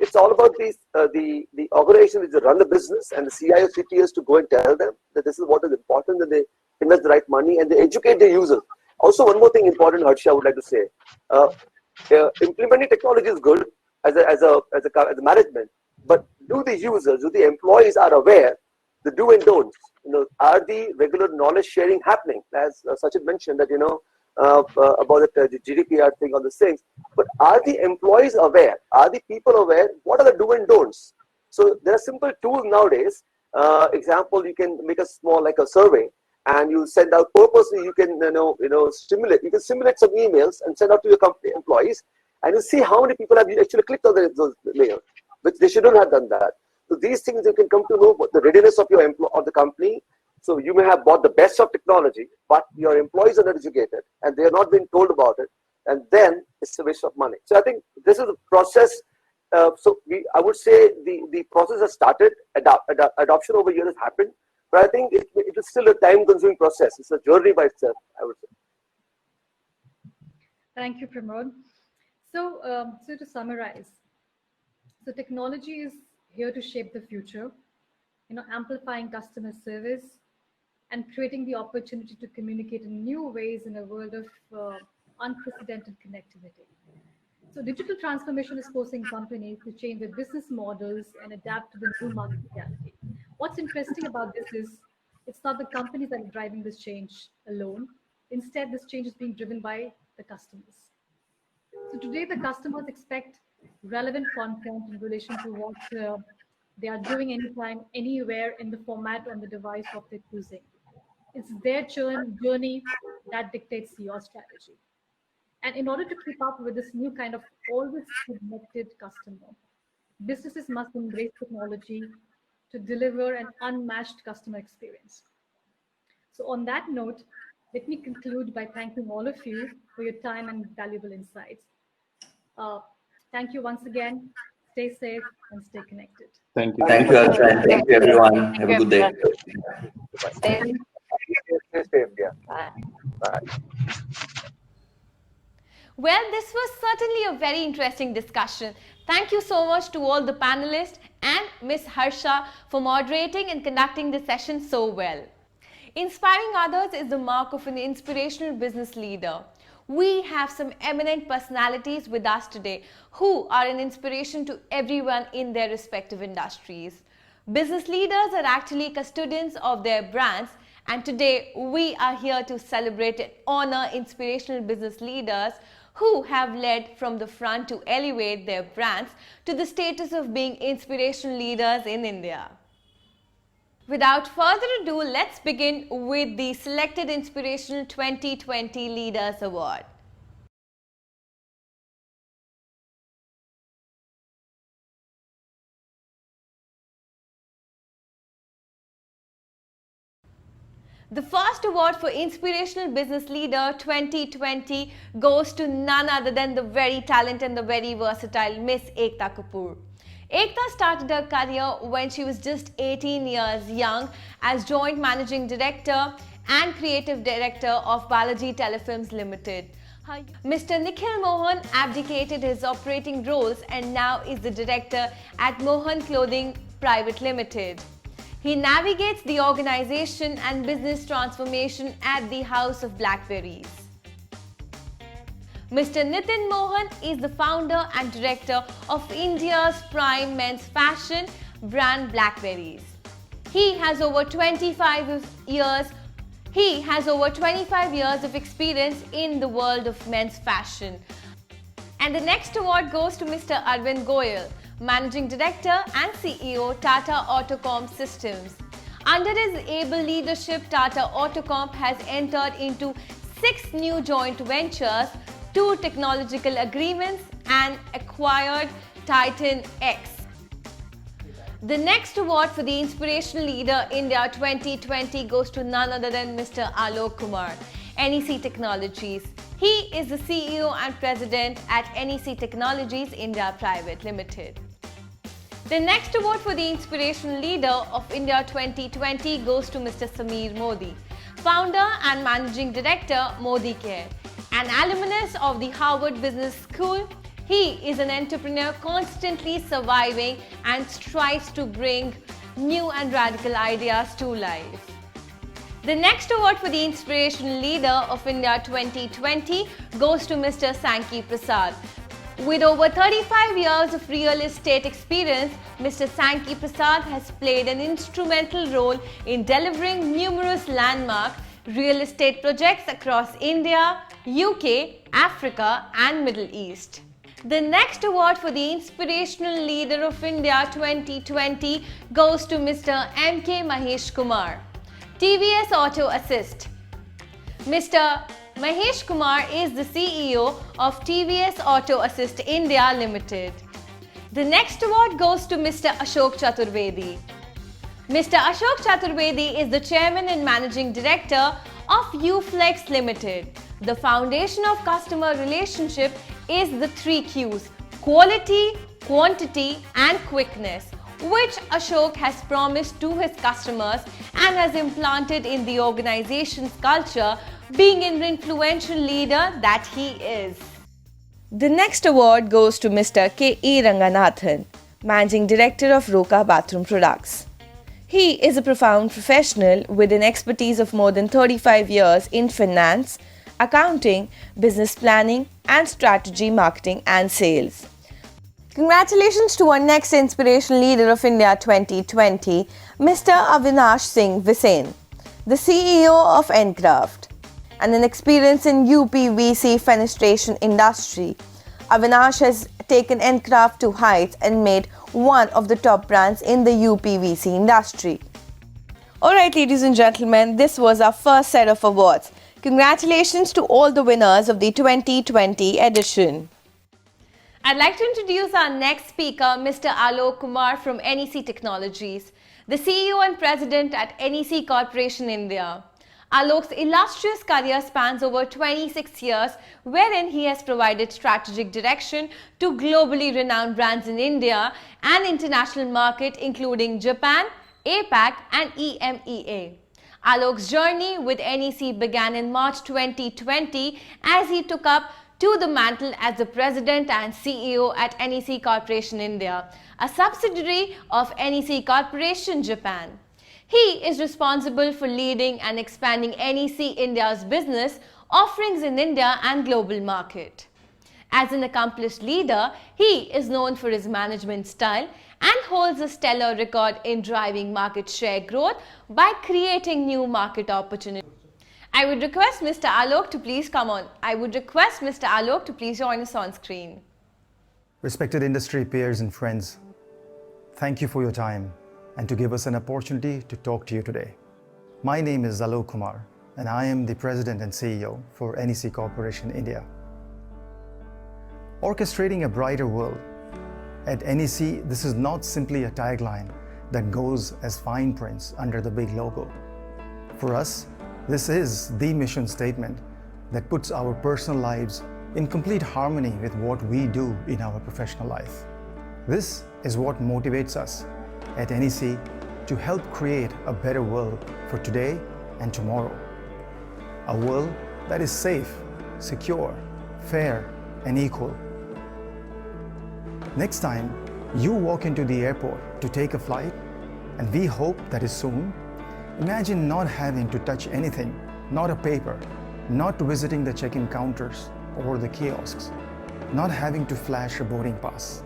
it's all about these the organization which run the business and the CIO, CTOs to go and tell them that this is what is important, that they invest the right money and they educate their users. Also, one more thing important, Harsha, I would like to say, implementing technology is good as a management, but do the users, do the employees are aware the do and don'ts? Are the regular knowledge sharing happening? As Sachin mentioned that about the GDPR thing, all these things. But are the employees aware? Are the people aware? What are the do and don'ts? So there are simple tools nowadays. Example, you can make a small like a survey, and you send out purposely. You can simulate. You can simulate some emails and send out to your company employees, and you see how many people have actually clicked on those mails, which they shouldn't have done that. So these things you can come to know the readiness of your of the company. So you may have bought the best of technology, but your employees are not educated and they are not being told about it, and then it's a waste of money. So I think this is the process. I would say the process has started. Adoption over years has happened, but I think it is still a time-consuming process. It's a journey by itself, I would say. Thank you, Pramod. So to summarize, so technology is here to shape the future, amplifying customer service and creating the opportunity to communicate in new ways in a world of unprecedented connectivity. So digital transformation is forcing companies to change their business models and adapt to the new market reality. What's interesting about this is it's not the companies that are driving this change alone. Instead, this change is being driven by the customers. So today, the customers expect relevant content in relation to what they are doing anytime, anywhere in the format on the device of their choosing. It's their journey that dictates your strategy. And in order to keep up with this new kind of always connected customer, businesses must embrace technology to deliver an unmatched customer experience. So on that note, let me conclude by thanking all of you for your time and valuable insights. Thank you once again. Stay safe and stay connected. Thank you. Thank you, Harsha, and thank you, everyone. Have a good day. Stay safe, yeah. Bye. Well, this was certainly a very interesting discussion. Thank you so much to all the panelists and Ms. Harsha for moderating and conducting the session so well. Inspiring others is the mark of an inspirational business leader. We have some eminent personalities with us today who are an inspiration to everyone in their respective industries. Business leaders are actually custodians of their brands, and today we are here to celebrate and honor inspirational business leaders who have led from the front to elevate their brands to the status of being inspirational leaders in India. Without further ado, let's begin with the Selected Inspirational 2020 Leaders Award. The first award for Inspirational Business Leader 2020 goes to none other than the very talented and the very versatile Miss Ekta Kapoor. Ekta started her career when she was just 18 years young as Joint Managing Director and Creative Director of Balaji Telefilms Limited. Mr. Nikhil Mohan abdicated his operating roles and now is the director at Mohan Clothing Private Limited. He navigates the organization and business transformation at the House of Blackberries. Mr. Nitin Mohan is the founder and director of India's prime men's fashion brand Blackberries. He has over 25 years of experience in the world of men's fashion. And the next award goes to Mr. Arvind Goyal, Managing Director and CEO, Tata Autocomp Systems. Under his able leadership, Tata Autocomp has entered into 6 new joint ventures, 2 technological agreements and acquired Titan X. The next award for the Inspirational Leader India 2020 goes to none other than Mr. Alok Kumar, NEC Technologies. He is the CEO and President at NEC Technologies India Private Limited. The next award for the Inspirational Leader of India 2020 goes to Mr. Sameer Modi, founder and managing director, Modi Care, an alumnus of the Harvard Business School. He is an entrepreneur constantly surviving and strives to bring new and radical ideas to life. The next award for the Inspirational Leader of India 2020 goes to Mr. Sankey Prasad. With over 35 years of real estate experience, Mr. Sankey Prasad has played an instrumental role in delivering numerous landmark real estate projects across India, UK, Africa and Middle East. The next award for the Inspirational Leader of India 2020 goes to Mr. M.K. Mahesh Kumar, TVS Auto Assist. Mr. Mahesh Kumar is the CEO of TVS Auto Assist India Limited. The next award goes to Mr. Ashok Chaturvedi. Mr. Ashok Chaturvedi is the Chairman and Managing Director of UFlex Limited. The foundation of customer relationship is the 3 Qs: quality, quantity and quickness, which Ashok has promised to his customers and has implanted in the organization's culture, being an influential leader that he is. The next award goes to Mr. K.E. Ranganathan, Managing Director of Roka Bathroom Products. He is a profound professional with an expertise of more than 35 years in finance, accounting, business planning and strategy, marketing and sales. Congratulations to our next Inspirational Leader of India 2020, Mr. Avinash Singh Visain, the CEO of Encraft, and an experience in UPVC fenestration industry. Avinash has taken Encraft to heights and made one of the top brands in the UPVC industry. Alright ladies and gentlemen, this was our first set of awards. Congratulations to all the winners of the 2020 edition. I'd like to introduce our next speaker, Mr. Alok Kumar from NEC Technologies, the CEO and President at NEC Corporation India. Alok's illustrious career spans over 26 years, wherein he has provided strategic direction to globally renowned brands in India and international market including Japan, APAC and EMEA. Alok's journey with NEC began in March 2020 as he took up to the mantle as the President and CEO at NEC Corporation India, a subsidiary of NEC Corporation Japan. He is responsible for leading and expanding NEC India's business offerings in India and global market. As an accomplished leader, he is known for his management style and holds a stellar record in driving market share growth by creating new market opportunities. I would request Mr. Alok to please come on. I would request Mr. Alok to please join us on screen. Respected industry peers and friends, thank you for your time and to give us an opportunity to talk to you today. My name is Alok Kumar and I am the President and CEO for NEC Corporation India. Orchestrating a brighter world. At NEC, this is not simply a tagline that goes as fine prints under the big logo. For us, this is the mission statement that puts our personal lives in complete harmony with what we do in our professional life. This is what motivates us at NEC to help create a better world for today and tomorrow. A world that is safe, secure, fair, and equal. Next time you walk into the airport to take a flight, and we hope that is soon, imagine not having to touch anything, not a paper, not visiting the check-in counters or the kiosks, not having to flash a boarding pass.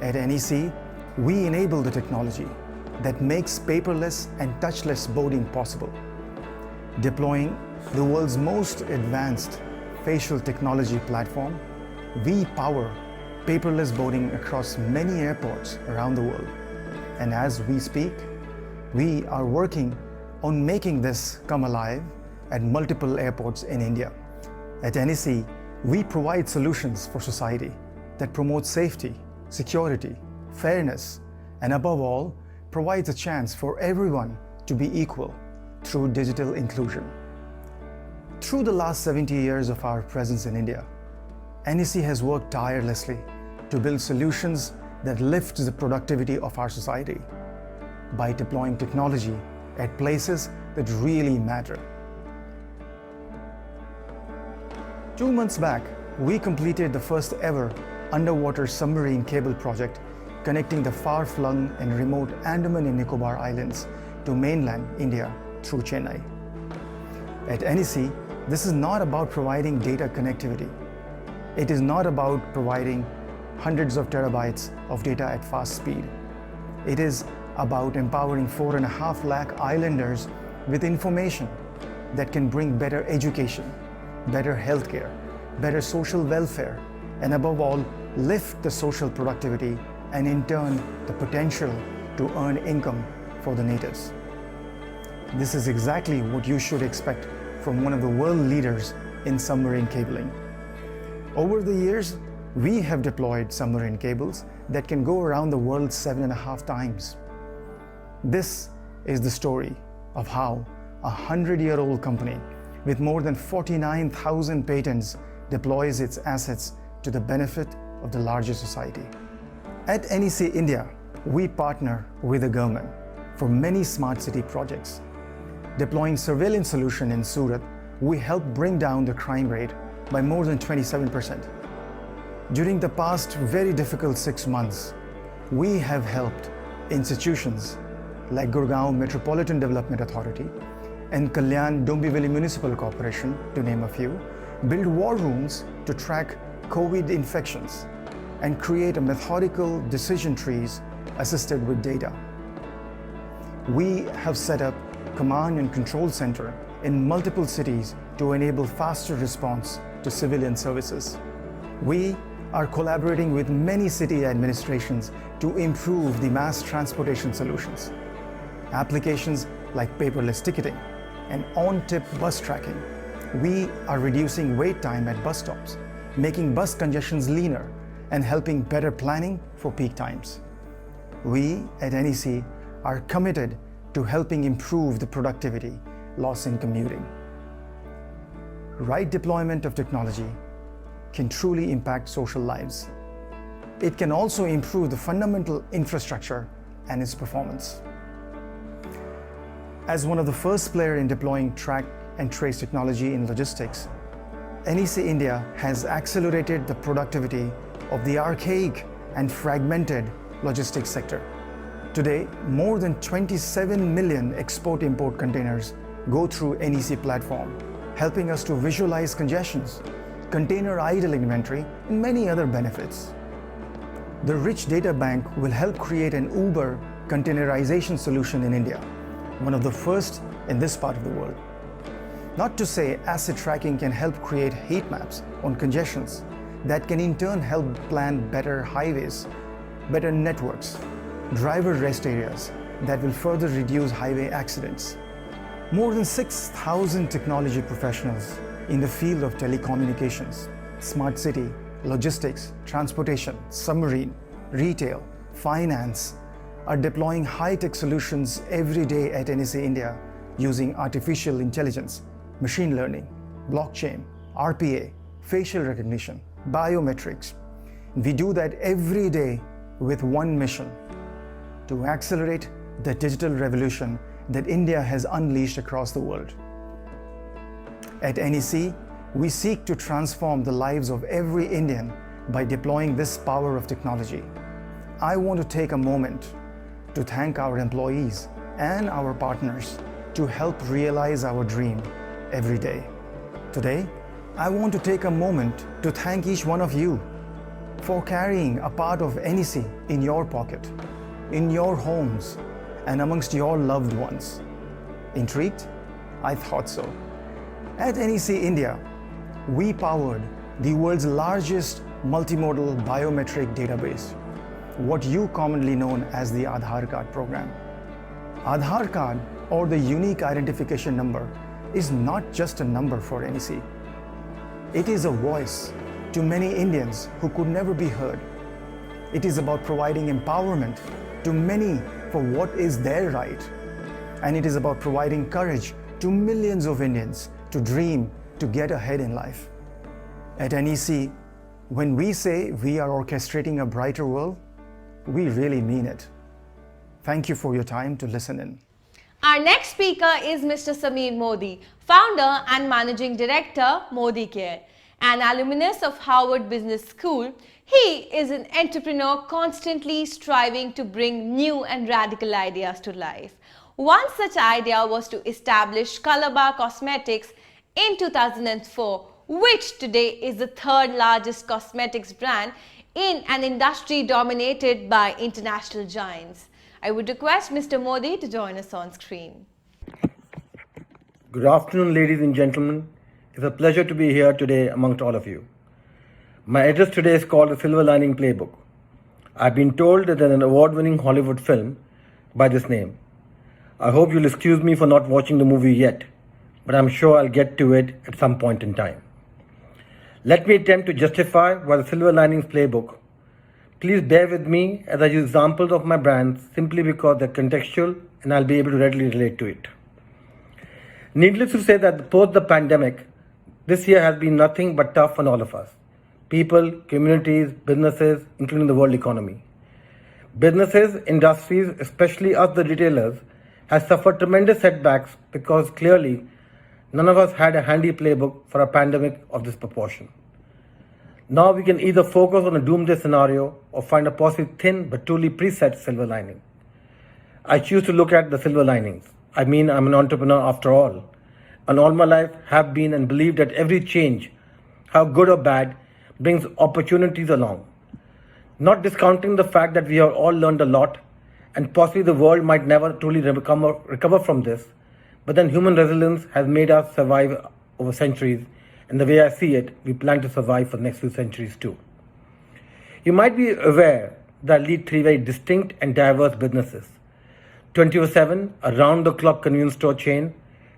At NEC, we enable the technology that makes paperless and touchless boarding possible. Deploying the world's most advanced facial technology platform, we power paperless boarding across many airports around the world. And as we speak, we are working on making this come alive at multiple airports in India. At NEC, we provide solutions for society that promote safety, security, fairness, and above all, provides a chance for everyone to be equal through digital inclusion. Through the last 70 years of our presence in India, NEC has worked tirelessly to build solutions that lifts the productivity of our society by deploying technology at places that really matter. 2 months back, we completed the first ever underwater submarine cable project connecting the far-flung and remote Andaman and Nicobar Islands to mainland India through Chennai. At NEC, this is not about providing data connectivity. It is not about providing hundreds of terabytes of data at fast speed. It is about empowering 4.5 lakh islanders with information that can bring better education, better healthcare, better social welfare, and above all, lift the social productivity and in turn, the potential to earn income for the natives. This is exactly what you should expect from one of the world leaders in submarine cabling. Over the years, we have deployed submarine cables that can go around the world 7.5 times. This is the story of how a 100-year-old company with more than 49,000 patents deploys its assets to the benefit of the larger society. At NEC India, we partner with the government for many smart city projects. Deploying surveillance solution in Surat, we help bring down the crime rate by more than 27%. During the past very difficult 6 months, we have helped institutions like Gurgaon Metropolitan Development Authority and Kalyan Dombivli Municipal Corporation, to name a few, build war rooms to track COVID infections and create a methodical decision trees assisted with data. We have set up command and control center in multiple cities to enable faster response to civilian services. We are collaborating with many city administrations to improve the mass transportation solutions. Applications like paperless ticketing and on-tip bus tracking. We are reducing wait time at bus stops, making bus congestions leaner, and helping better planning for peak times. We at NEC are committed to helping improve the productivity loss in commuting. Right deployment of technology can truly impact social lives. It can also improve the fundamental infrastructure and its performance. As one of the first players in deploying track and trace technology in logistics, NEC India has accelerated the productivity of the archaic and fragmented logistics sector. Today, more than 27 million export-import containers go through NEC platform, helping us to visualize congestions, container idle inventory, and many other benefits. The rich data bank will help create an Uber containerization solution in India, one of the first in this part of the world. Not to say asset tracking can help create heat maps on congestions that can in turn help plan better highways, better networks, driver rest areas that will further reduce highway accidents. More than 6,000 technology professionals in the field of telecommunications, smart city, logistics, transportation, submarine, retail, finance are deploying high-tech solutions every day at NEC India using artificial intelligence, machine learning, blockchain, RPA, facial recognition, biometrics. We do that every day with one mission: to accelerate the digital revolution that India has unleashed across the world. At NEC, we seek to transform the lives of every Indian by deploying this power of technology. I want to take a moment to thank our employees and our partners to help realize our dream every day. Today, I want to take a moment to thank each one of you for carrying a part of NEC in your pocket, in your homes, and amongst your loved ones. Intrigued? I thought so. At NEC India, we powered the world's largest multimodal biometric database, what you commonly known as the Aadhaar Card program. Aadhaar Card, or the unique identification number, is not just a number for NEC. It is a voice to many Indians who could never be heard. It is about providing empowerment to many for what is their right. And it is about providing courage to millions of Indians to dream, to get ahead in life. At NEC, when we say we are orchestrating a brighter world, We really mean it. Thank you for your time to listen in. Our next speaker is Mr. Sameer Modi, founder and managing director, Modi Care. An alumnus of Harvard Business School, he is an entrepreneur constantly striving to bring new and radical ideas to life. One such idea was to establish Calabar Cosmetics in 2004, which today is the third largest cosmetics brand in an industry dominated by international giants. I would request Mr. Modi to join us on screen. Good afternoon, ladies and gentlemen. It's a pleasure to be here today amongst all of you. My address today is called The Silver Lining Playbook. I've been told that there's an award-winning Hollywood film by this name. I hope you'll excuse me for not watching the movie yet, but I'm sure I'll get to it at some point in time. Let me attempt to justify why The Silver Linings Playbook. Please bear with me as I use examples of my brands simply because they're contextual and I'll be able to readily relate to it. Needless to say that post the pandemic, this year has been nothing but tough on all of us. People, communities, businesses, including the world economy. Businesses, industries, especially us the retailers, have suffered tremendous setbacks because clearly none of us had a handy playbook for a pandemic of this proportion. Now we can either focus on a doomsday scenario or find a possibly thin but truly preset silver lining. I choose to look at the silver linings. I mean, I'm an entrepreneur after all. And all my life have been and believe that every change, how good or bad, brings opportunities along. Not discounting the fact that we have all learned a lot and possibly the world might never truly recover from this, but then human resilience has made us survive over centuries, and the way I see it, we plan to survive for the next few centuries too. You might be aware that I lead three very distinct and diverse businesses. 24/7, a round-the-clock convenience store chain,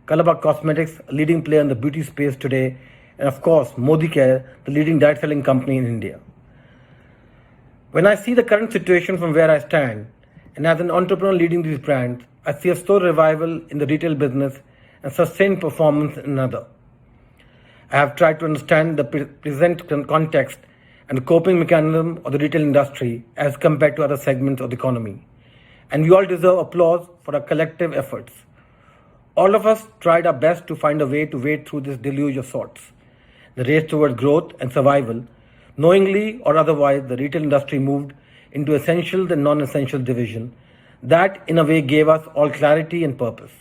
Calabar Cosmetics, a leading player in the beauty space today, and of course, Modi Care, the leading diet-selling company in India. When I see the current situation from where I stand, and as an entrepreneur leading these brands, I see a slow revival in the retail business and sustained performance in another. I have tried to understand the present context and the coping mechanism of the retail industry as compared to other segments of the economy. And we all deserve applause for our collective efforts. All of us tried our best to find a way to wade through this deluge of sorts. The race towards growth and survival, knowingly or otherwise, the retail industry moved into essentials and non-essentials division. That, in a way, gave us all clarity and purpose.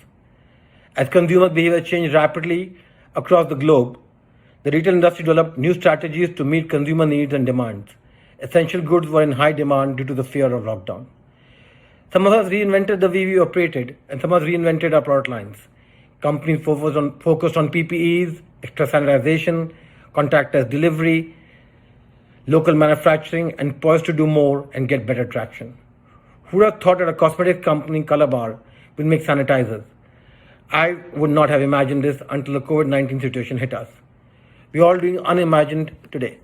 As consumer behavior changed rapidly across the globe, the retail industry developed new strategies to meet consumer needs and demands. Essential goods were in high demand due to the fear of lockdown. Some of us reinvented the way we operated, and some of us reinvented our product lines. Companies focused on PPEs, extra sanitization, contactless delivery, local manufacturing, and poised to do more and get better traction. Who would have thought that a cosmetics company, Calabar, will make sanitizers? I would not have imagined this until the COVID-19 situation hit us. We are all doing unimagined today.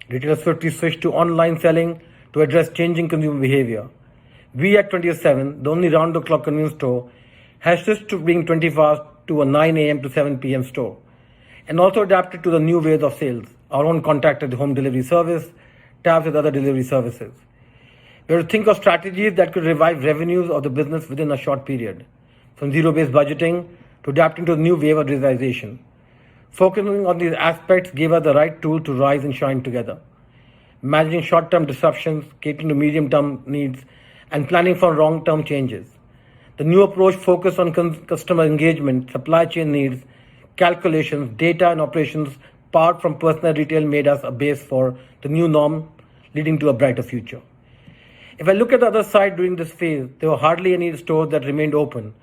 Retailers swiftly switched to online selling to address changing consumer behavior. We at 24/7, the only round-the-clock convenience store, has switched to being 24 hours to a 9 a.m. to 7 p.m. store, and also adapted to the new ways of sales, our own contactless home delivery service, tabs with other delivery services. We have to think of strategies that could revive revenues of the business within a short period, from zero-based budgeting to adapting to the new wave of digitization. Focusing on these aspects gave us the right tool to rise and shine together. Managing short-term disruptions, catering to medium-term needs, and planning for long-term changes. The new approach focused on customer engagement, supply chain needs, calculations, data and operations, powered from personal retail made us a base for the new norm, leading to a brighter future. If I look at the other side during this phase, there were hardly any stores that remained open,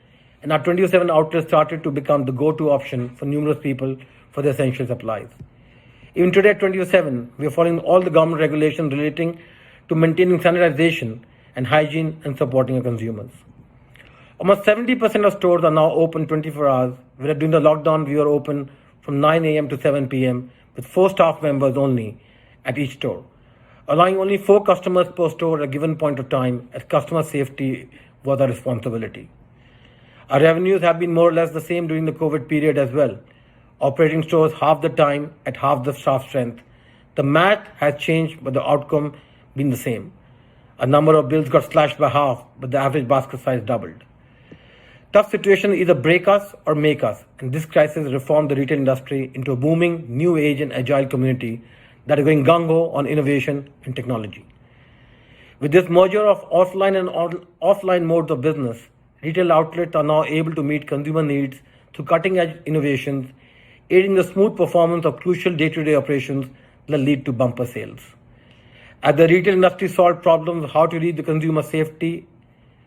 and our 24/7 outlets started to become the go-to option for numerous people for their essential supplies. Even today at 24/7, we are following all the government regulations relating to maintaining sanitization and hygiene and supporting our consumers. Almost 70% of stores are now open 24 hours, whereas during the lockdown we were open from 9 a.m. to 7 p.m. with 4 staff members only at each store, allowing only 4 customers per store at a given point of time, as customer safety was our responsibility. Our revenues have been more or less the same during the COVID period as well, operating stores half the time at half the staff strength. The math has changed, but the outcome been the same. A number of bills got slashed by half, but the average basket size doubled. Tough situation either break us or make us, and this crisis reformed the retail industry into a booming, new age and agile community that is going gung-ho on innovation and technology. With this merger of offline and offline modes of business, retail outlets are now able to meet consumer needs through cutting-edge innovations, aiding the smooth performance of crucial day-to-day operations that lead to bumper sales. As the retail industry solved problems how to reach the consumer safely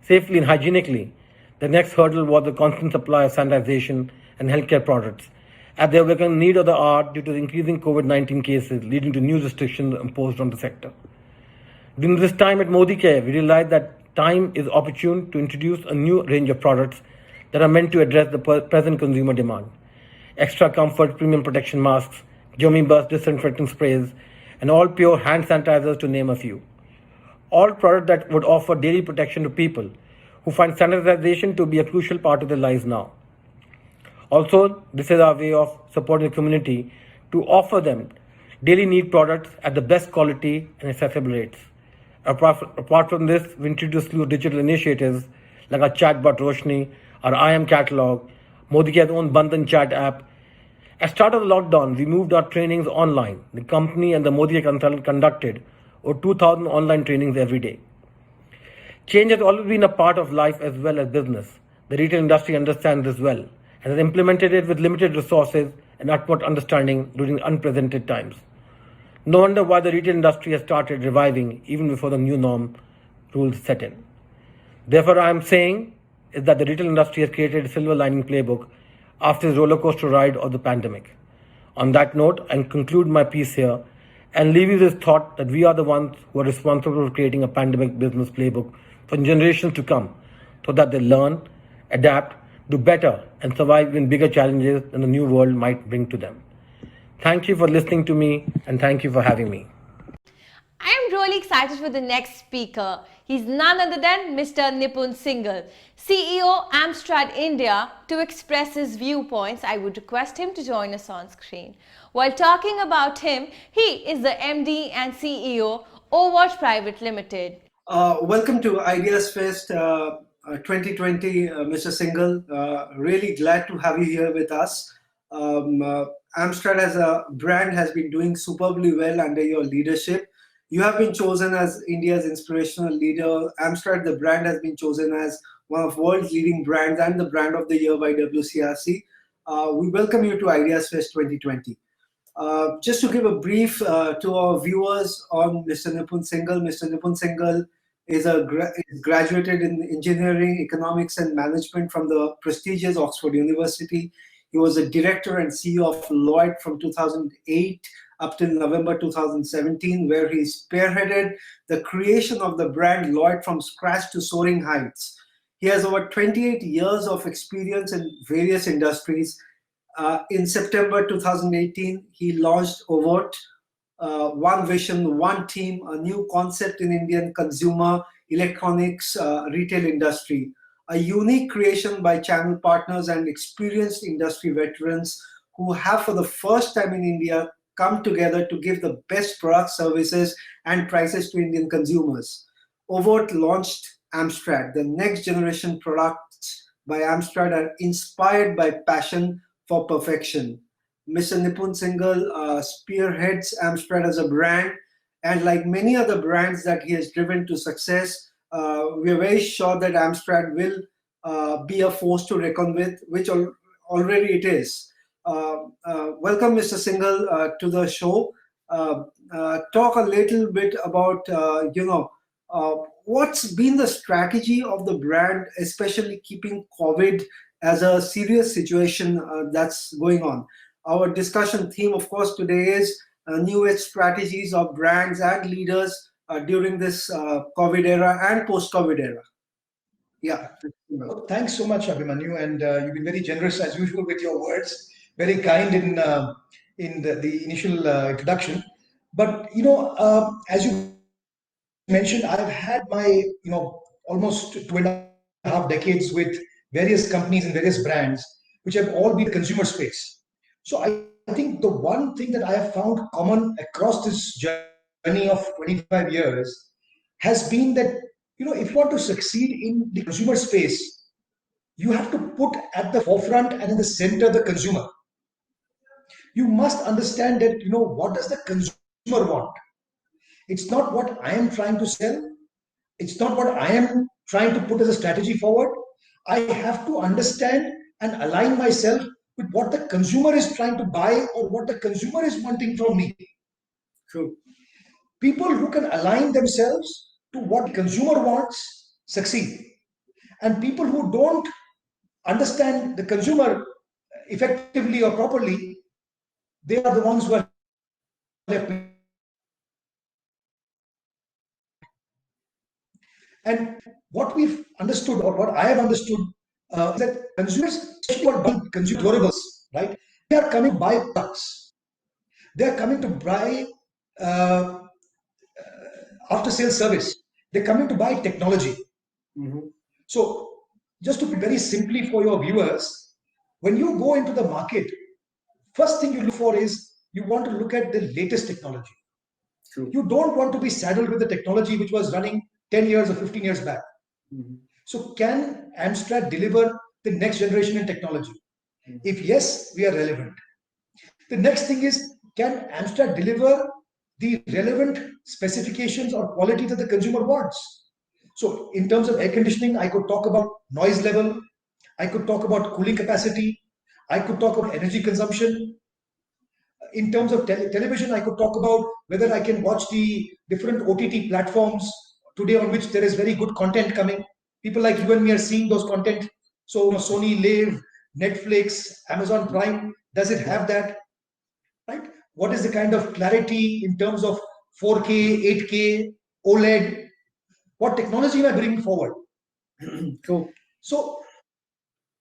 and hygienically, the next hurdle was the constant supply of sanitization and healthcare products, as they became need of the hour due to the increasing COVID-19 cases, leading to new restrictions imposed on the sector. During this time at Modi Care, we realized that time is opportune to introduce a new range of products that are meant to address the present consumer demand. Extra comfort premium protection masks, Jomi Bus disinfectant sprays, and all pure hand sanitizers to name a few. All products that would offer daily protection to people who find sanitization to be a crucial part of their lives now. Also, this is our way of supporting the community to offer them daily need products at the best quality and accessible rates. Apart from this, we introduced new digital initiatives like our chatbot Roshni, our IM catalog, Modi Care's own Bandhan chat app. At start of the lockdown, we moved our trainings online. The company and the Modi Care consultant conducted over 2,000 online trainings every day. Change has always been a part of life as well as business. The retail industry understands this well and has implemented it with limited resources and utmost understanding during unprecedented times. No wonder why the retail industry has started reviving even before the new norm rules set in. Therefore, I am saying is that the retail industry has created a silver lining playbook after the roller coaster ride of the pandemic. On that note, I conclude my piece here and leave you this thought that we are the ones who are responsible for creating a pandemic business playbook for generations to come so that they learn, adapt, do better, and survive even bigger challenges than the new world might bring to them. Thank you for listening to me and thank you for having me. I am really excited for the next speaker. He's none other than Mr. Nipun Singhal, CEO Amstrad India. To express his viewpoints, I would request him to join us on screen. While talking about him, he is the MD and CEO Award Private Limited. Welcome to Ideas Fest 2020, Mr. Singhal. Really glad to have you here with us. Amstrad as a brand has been doing superbly well under your leadership. You have been chosen as India's inspirational leader. Amstrad, the brand, has been chosen as one of world's leading brands and the brand of the year by WCRC. We welcome you to Ideas Fest 2020. Just to give a brief to our viewers on Mr. Nipun Singhal. Mr. Nipun Singhal is graduated in engineering, economics and management from the prestigious Oxford University. He was a director and CEO of Lloyd from 2008 up till November 2017, where he spearheaded the creation of the brand Lloyd from scratch to soaring heights. He has over 28 years of experience in various industries. In September 2018, he launched Overt, One Vision, One Team, a new concept in Indian consumer electronics retail industry. A unique creation by channel partners and experienced industry veterans who have for the first time in India come together to give the best products, services and prices to Indian consumers. Overt launched Amstrad. The next generation products by Amstrad are inspired by passion for perfection. Mr. Nipun Singhal spearheads Amstrad as a brand, and like many other brands that he has driven to success, we are very sure that Amstrad will be a force to reckon with, which already it is. Welcome, Mr. Singhal, to the show. Talk a little bit about, what's been the strategy of the brand, especially keeping COVID as a serious situation that's going on. Our discussion theme, of course, today is new age strategies of brands and leaders during this COVID era and post-COVID era. Yeah. Well, thanks so much, Abhimanyu, and you've been very generous as usual with your words. Very kind in the initial introduction. But as you mentioned, I've had my almost 2.5 decades with various companies and various brands, which have all been consumer space. So I think the one thing that I have found common across this journey of 25 years has been that, if you want to succeed in the consumer space, you have to put at the forefront and in the center the consumer. You must understand that, what does the consumer want? It's not what I am trying to sell. It's not what I am trying to put as a strategy forward. I have to understand and align myself with what the consumer is trying to buy or what the consumer is wanting from me. True. People who can align themselves to what the consumer wants succeed. And people who don't understand the consumer effectively or properly, they are the ones who are left. And what we've understood, or what I have understood, is that consumers, especially who are buying consumer durables, right? They are coming to buy products. They are coming to buy after-sales service. They're coming to buy technology. So, just to put very simply for your viewers, when you go into the market, first thing you look for is you want to look at the latest technology. True. You don't want to be saddled with the technology which was running 10 years or 15 years back. So can Amstrad deliver the next generation in technology? If yes, we are relevant. The next thing is, can Amstrad deliver the relevant specifications or quality that the consumer wants? So in terms of air conditioning, I could talk about noise level. I could talk about cooling capacity. I could talk about energy consumption. In terms of television, I could talk about whether I can watch the different OTT platforms today on which there is very good content coming. People like you and me are seeing those content. So Sony Live, Netflix, Amazon Prime, does it have that? Right? What is the kind of clarity in terms of 4K, 8K, OLED? What technology am I bringing forward? Cool. So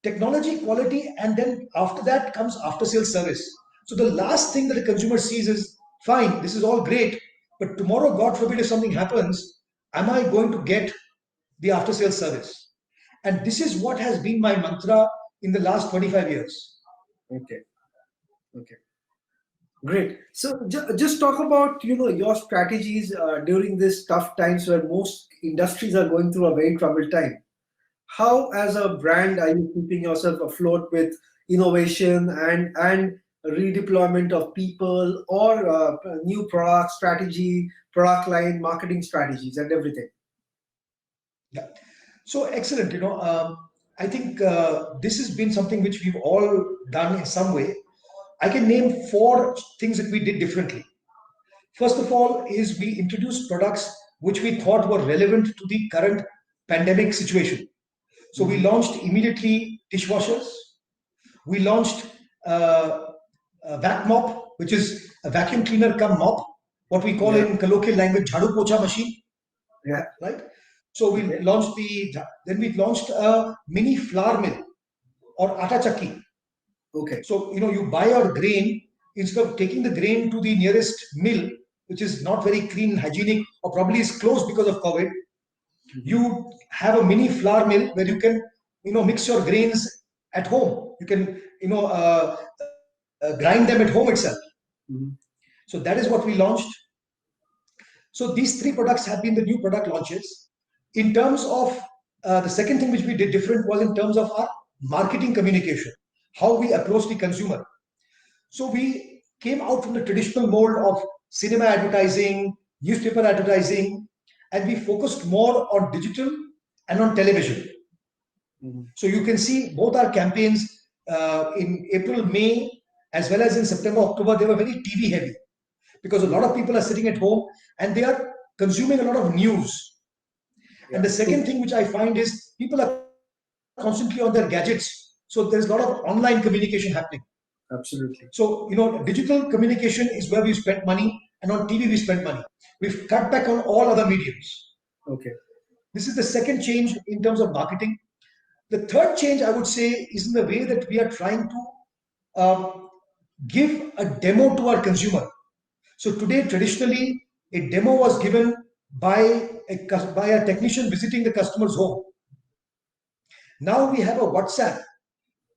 technology, quality, and then after that comes after-sales service. So the last thing that the consumer sees is, fine, this is all great, but tomorrow, God forbid, if something happens, am I going to get the after-sales service? And this is what has been my mantra in the last 25 years. Okay. Great. So just talk about your strategies during this tough times where most industries are going through a very troubled time. How, as a brand, are you keeping yourself afloat with innovation and redeployment of people or new product strategy, product line, marketing strategies, and everything? Yeah. So excellent. I think this has been something which we've all done in some way. I can name 4 things that we did differently. First of all is we introduced products which we thought were relevant to the current pandemic situation. So we launched immediately dishwashers. We launched Vac Mop, which is a vacuum cleaner cum mop, what we call in colloquial language jhadu pocha machine. Yeah. Right. So we launched then we launched a mini flour mill or atta chakki. Okay. So you buy your grain, instead of taking the grain to the nearest mill, which is not very clean and hygienic, or probably is closed because of COVID, you have a mini flour mill where you can mix your grains at home. You can grind them at home itself. So that is what we launched. So these 3 products have been the new product launches. In terms of the second thing which we did different was in terms of our marketing communication, how we approach the consumer. So we came out from the traditional mold of cinema advertising, newspaper advertising, and we focused more on digital and on television. So you can see both our campaigns in April, May, as well as in September, October, they were very TV heavy because a lot of people are sitting at home and they are consuming a lot of news. And the second thing which I find is people are constantly on their gadgets. So there's a lot of online communication happening. Absolutely. So, digital communication is where we spent money, and on TV we spent money. We've cut back on all other mediums. Okay. This is the second change in terms of marketing. The third change, I would say, is in the way that we are trying to give a demo to our consumer. So today, traditionally, a demo was given by a technician visiting the customer's home. Now we have a WhatsApp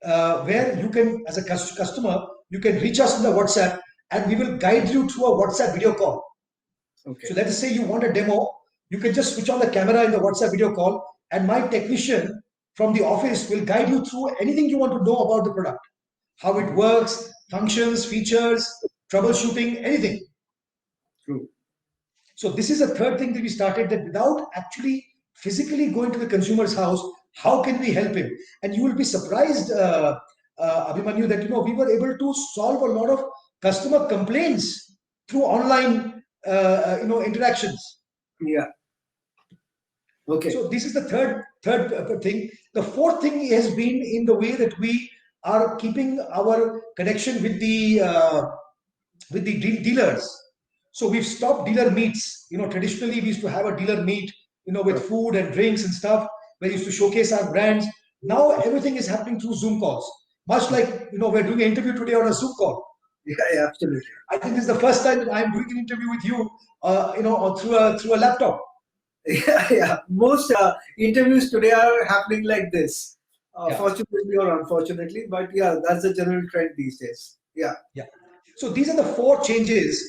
where you can, as a customer, you can reach us in the WhatsApp and we will guide you through a WhatsApp video call. Okay. So let us say you want a demo, You can just switch on the camera in the WhatsApp video call, and my technician from the office will guide you through anything you want to know about the product, how it works, functions, features, troubleshooting, anything. True. So this is a third thing that we started, that without actually physically going to the consumer's house, how can we help him? And you will be surprised, Abhimanyu, that we were able to solve a lot of customer complaints through online interactions. Yeah. Okay. So this is the third thing. The fourth thing has been in the way that we are keeping our connection with the dealers. So we've stopped dealer meets. Traditionally we used to have a dealer meet, with food and drinks and stuff, where we used to showcase our brands. Now everything is happening through Zoom calls. Much like we're doing an interview today on a Zoom call. Yeah, absolutely. I think this is the first time that I'm doing an interview with you, or through a laptop. Yeah. Most interviews today are happening like this, fortunately or unfortunately. But yeah, that's the general trend these days. Yeah. Yeah. So these are the 4 changes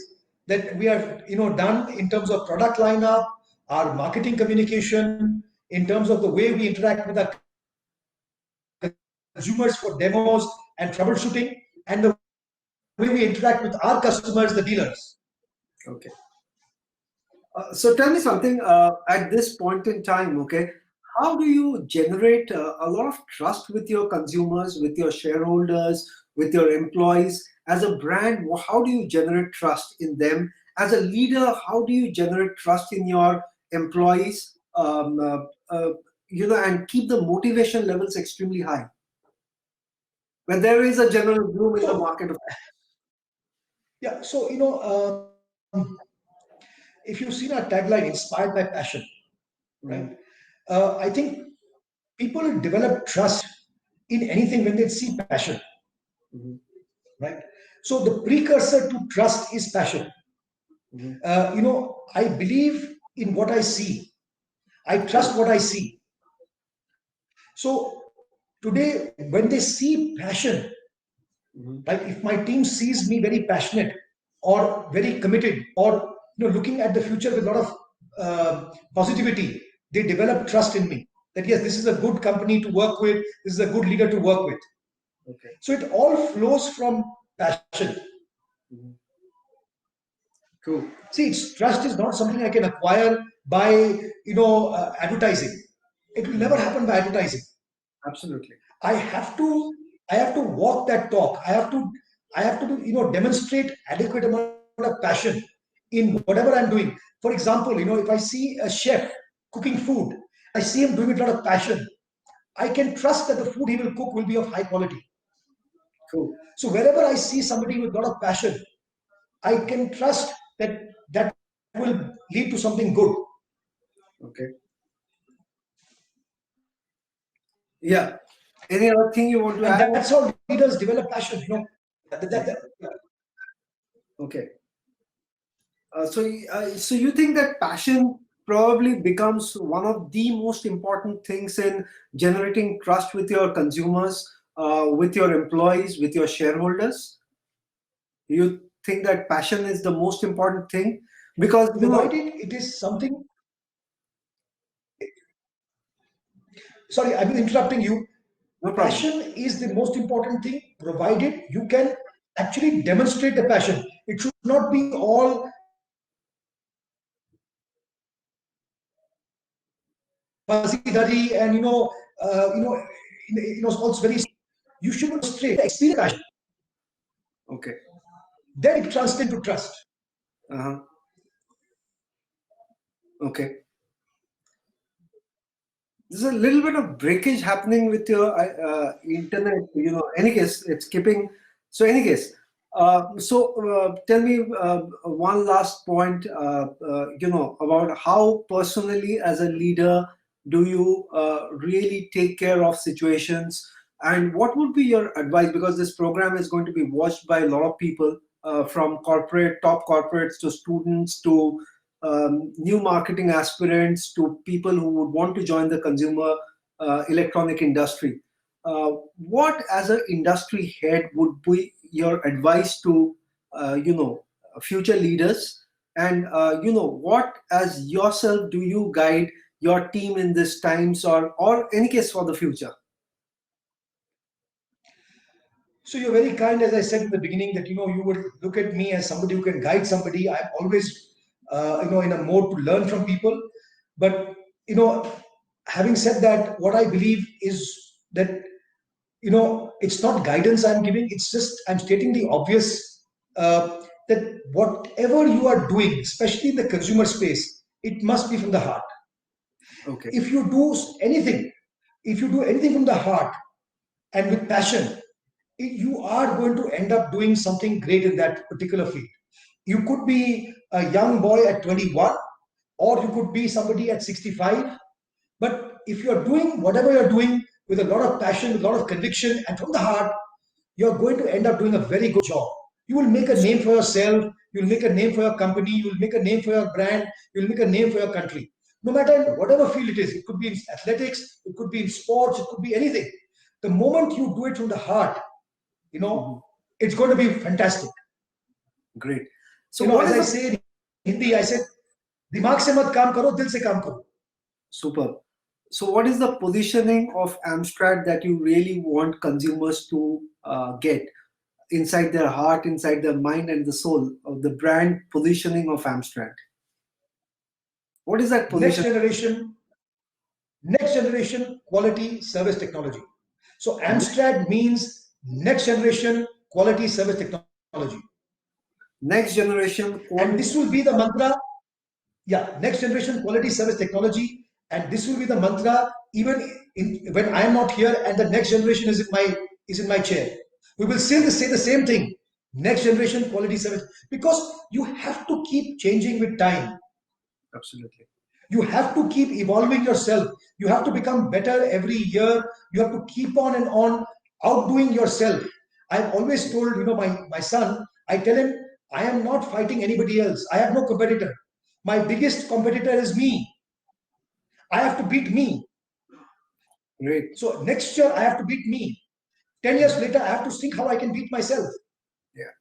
that we are, done in terms of product lineup, our marketing communication, in terms of the way we interact with our consumers for demos and troubleshooting, and the way we interact with our customers, the dealers. Okay. So tell me something at this point in time, okay, how do you generate a lot of trust with your consumers, with your shareholders, with your employees? As a brand, how do you generate trust in them? As a leader, how do you generate trust in your employees, and keep the motivation levels extremely high when there is a general gloom in the market? Yeah, so, if you've seen our tagline, inspired by passion, right? I think people develop trust in anything when they see passion, right? So the precursor to trust is passion. I believe in what I see. I trust what I see. So today, when they see passion, like if my team sees me very passionate or very committed, or looking at the future with a lot of positivity, they develop trust in me. That yes, this is a good company to work with. This is a good leader to work with. Okay. So it all flows from passion. True. See, trust is not something I can acquire by advertising. It will never happen by advertising. Absolutely. I have to walk that talk. I have to demonstrate adequate amount of passion in whatever I'm doing. For example, if I see a chef cooking food, I see him doing it with a lot of passion, I can trust that the food he will cook will be of high quality. Cool. So wherever I see somebody with a lot of passion, I can trust that will lead to something good. Okay. Yeah. Any other thing you want to add? That's how leaders develop passion. Okay. So you think that passion probably becomes one of the most important things in generating trust with your consumers, with your employees, with your shareholders? You think that passion is the most important thing? Because provided it is something. Sorry, I've been interrupting you. No problem. Passion is the most important thing, provided you can actually demonstrate the passion. It should not be all fuzzy-duddy and it's very. You should demonstrate the experience passion. Okay. Then it translates into trust. Okay. There's a little bit of breakage happening with your internet. Any case, it's keeping. So any case, tell me one last point. About how personally, as a leader, do you really take care of situations, and what would be your advice? Because this program is going to be watched by a lot of people, from top corporates to students to new marketing aspirants to people who would want to join the consumer electronic industry. What, as an industry head, would be your advice to future leaders And what as yourself do you guide your team in these times, or any case for the future? So you're very kind, as I said in the beginning, that you would look at me as somebody who can guide somebody. I'm always in a mode to learn from people. But having said that, what I believe is that it's not guidance I'm giving. It's just I'm stating the obvious, that whatever you are doing, especially in the consumer space, it must be from the heart. Okay. If you do anything from the heart and with passion, you are going to end up doing something great in that particular field. You could be a young boy at 21, or you could be somebody at 65. But if you're doing whatever you're doing with a lot of passion, with a lot of conviction, and from the heart, you're going to end up doing a very good job. You will make a name for yourself, you'll make a name for your company, you'll make a name for your brand, you'll make a name for your country. No matter in whatever field it is, it could be in athletics, it could be in sports, it could be anything. The moment you do it from the heart, it's going to be fantastic. Great. So as I say in Hindi, I said, "Dimag se mat kaam karo, dil se kaam karo." Super. So what is the positioning of Amstrad that you really want consumers to get inside their heart, inside their mind and the soul of the brand positioning of Amstrad? What is that position? Next generation quality service technology. So Amstrad means next generation quality service technology. Next generation and this will be the mantra. Yeah, next generation quality service technology, and this will be the mantra even when I am not here and the next generation is in my chair. We will still say the same thing: next generation quality service, because you have to keep changing with time. Absolutely. You have to keep evolving yourself. You have to become better every year. You have to keep on and on outdoing yourself. I've always told my son, I tell him, I am not fighting anybody else. I have no competitor. My biggest competitor is me. I have to beat me. Great. So next year I have to beat me. 10 years later, I have to think how I can beat myself. Yeah.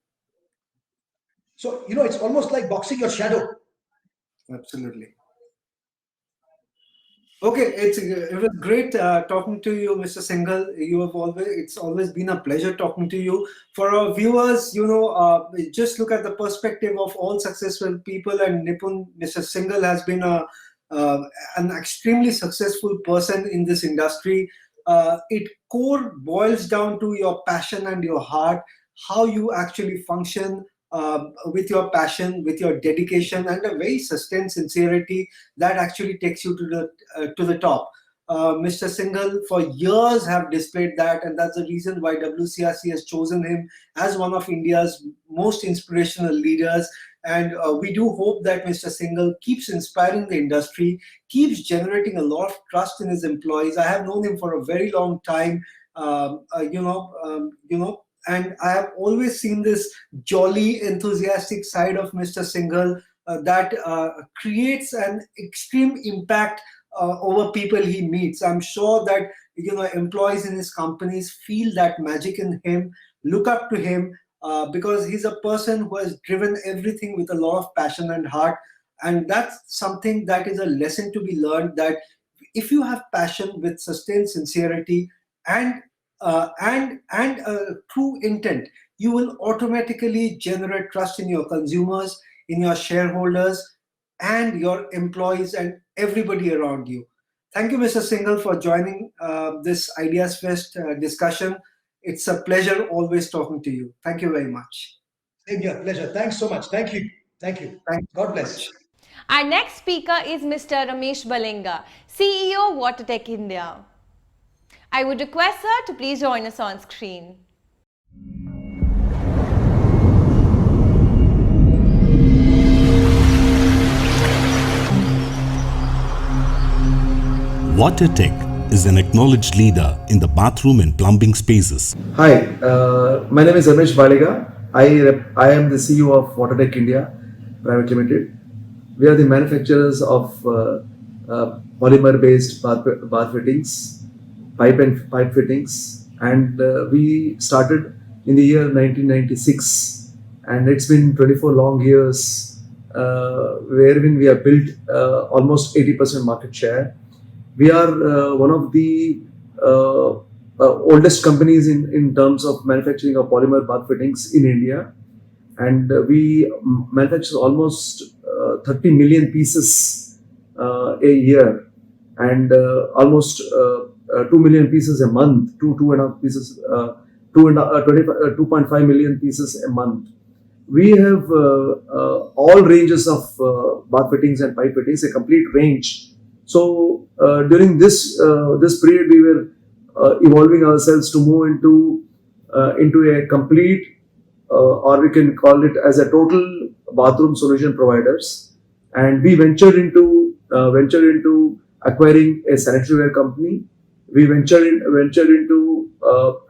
So it's almost like boxing your shadow. Absolutely. Okay, it was great talking to you, Mr. Singhal. It's always been a pleasure talking to you. For our viewers, just look at the perspective of all successful people, and Nipun, Mr. Singhal has been an extremely successful person in this industry. It core boils down to your passion and your heart, how you actually function with your passion, with your dedication, and a very sustained sincerity that actually takes you to the top. Mr. Singhal for years have displayed that, and that's the reason why WCRC has chosen him as one of India's most inspirational leaders. And we do hope that Mr. Singhal keeps inspiring the industry, keeps generating a lot of trust in his employees. I have known him for a very long time, and I have always seen this jolly, enthusiastic side of Mr. Singhal that creates an extreme impact over people he meets. I'm sure that employees in his companies feel that magic in him, look up to him, because he's a person who has driven everything with a lot of passion and heart. And that's something that is a lesson to be learned, that if you have passion with sustained sincerity and true intent, you will automatically generate trust in your consumers, in your shareholders, and your employees and everybody around you. Thank you, Mr. Singhal, for joining this Ideas Fest discussion. It's a pleasure always talking to you. Thank you very much. Same here, pleasure. Thanks so much. Thank you. Thank you. God bless. Our next speaker is Mr. Ramesh Balinga, CEO WaterTech India. I would request her to please join us on screen. WaterTech is an acknowledged leader in the bathroom and plumbing spaces. Hi, my name is Ramesh Balinga. I am the CEO of WaterTech India Private Limited. We are the manufacturers of polymer-based bath fittings, pipe fittings, and we started in the year 1996, and it's been 24 long years wherein we have built almost 80% market share. We are one of the oldest companies in terms of manufacturing of polymer bath fittings in India, and we manufacture almost 30 million pieces a year, and almost 2 million pieces a month, 2.5 million pieces a month. We have all ranges of bath fittings and pipe fittings, a complete range. So during this period, we were evolving ourselves to move into a complete, or we can call it as a total bathroom solution providers. And we ventured into acquiring a sanitary ware company. We ventured into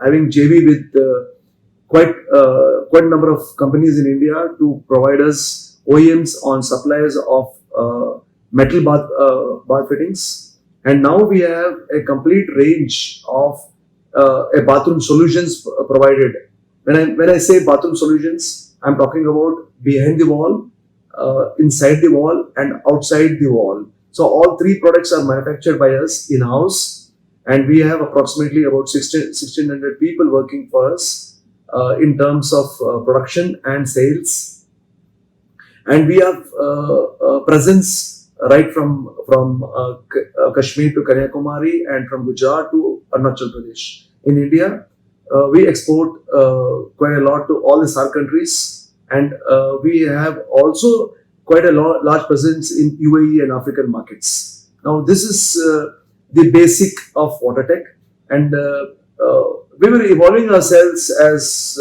having JV with quite a number of companies in India to provide us OEMs on supplies of metal bath fittings. And now we have a complete range of a bathroom solutions provided. When I say bathroom solutions, I'm talking about behind the wall, inside the wall, and outside the wall. So all three products are manufactured by us in-house, and we have approximately about 1,600 people working for us in terms of production and sales. And we have presence right from Kashmir to Kanyakumari and from Gujarat to Arunachal Pradesh. In India, we export quite a lot to all the SAARC countries, and we have also quite a large presence in UAE and African markets. Now, this is the basic of WaterTech, and we were evolving ourselves as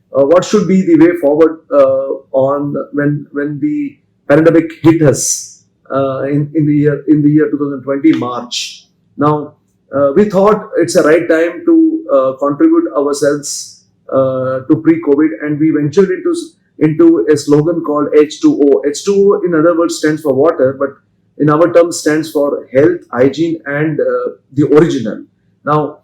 what should be the way forward on when the pandemic hit us in the year 2020 March. Now, we thought it's a right time to contribute ourselves to pre-COVID, and we ventured into a slogan called H2O. H2O, in other words, stands for water, but in our terms stands for health, hygiene, and the original. Now,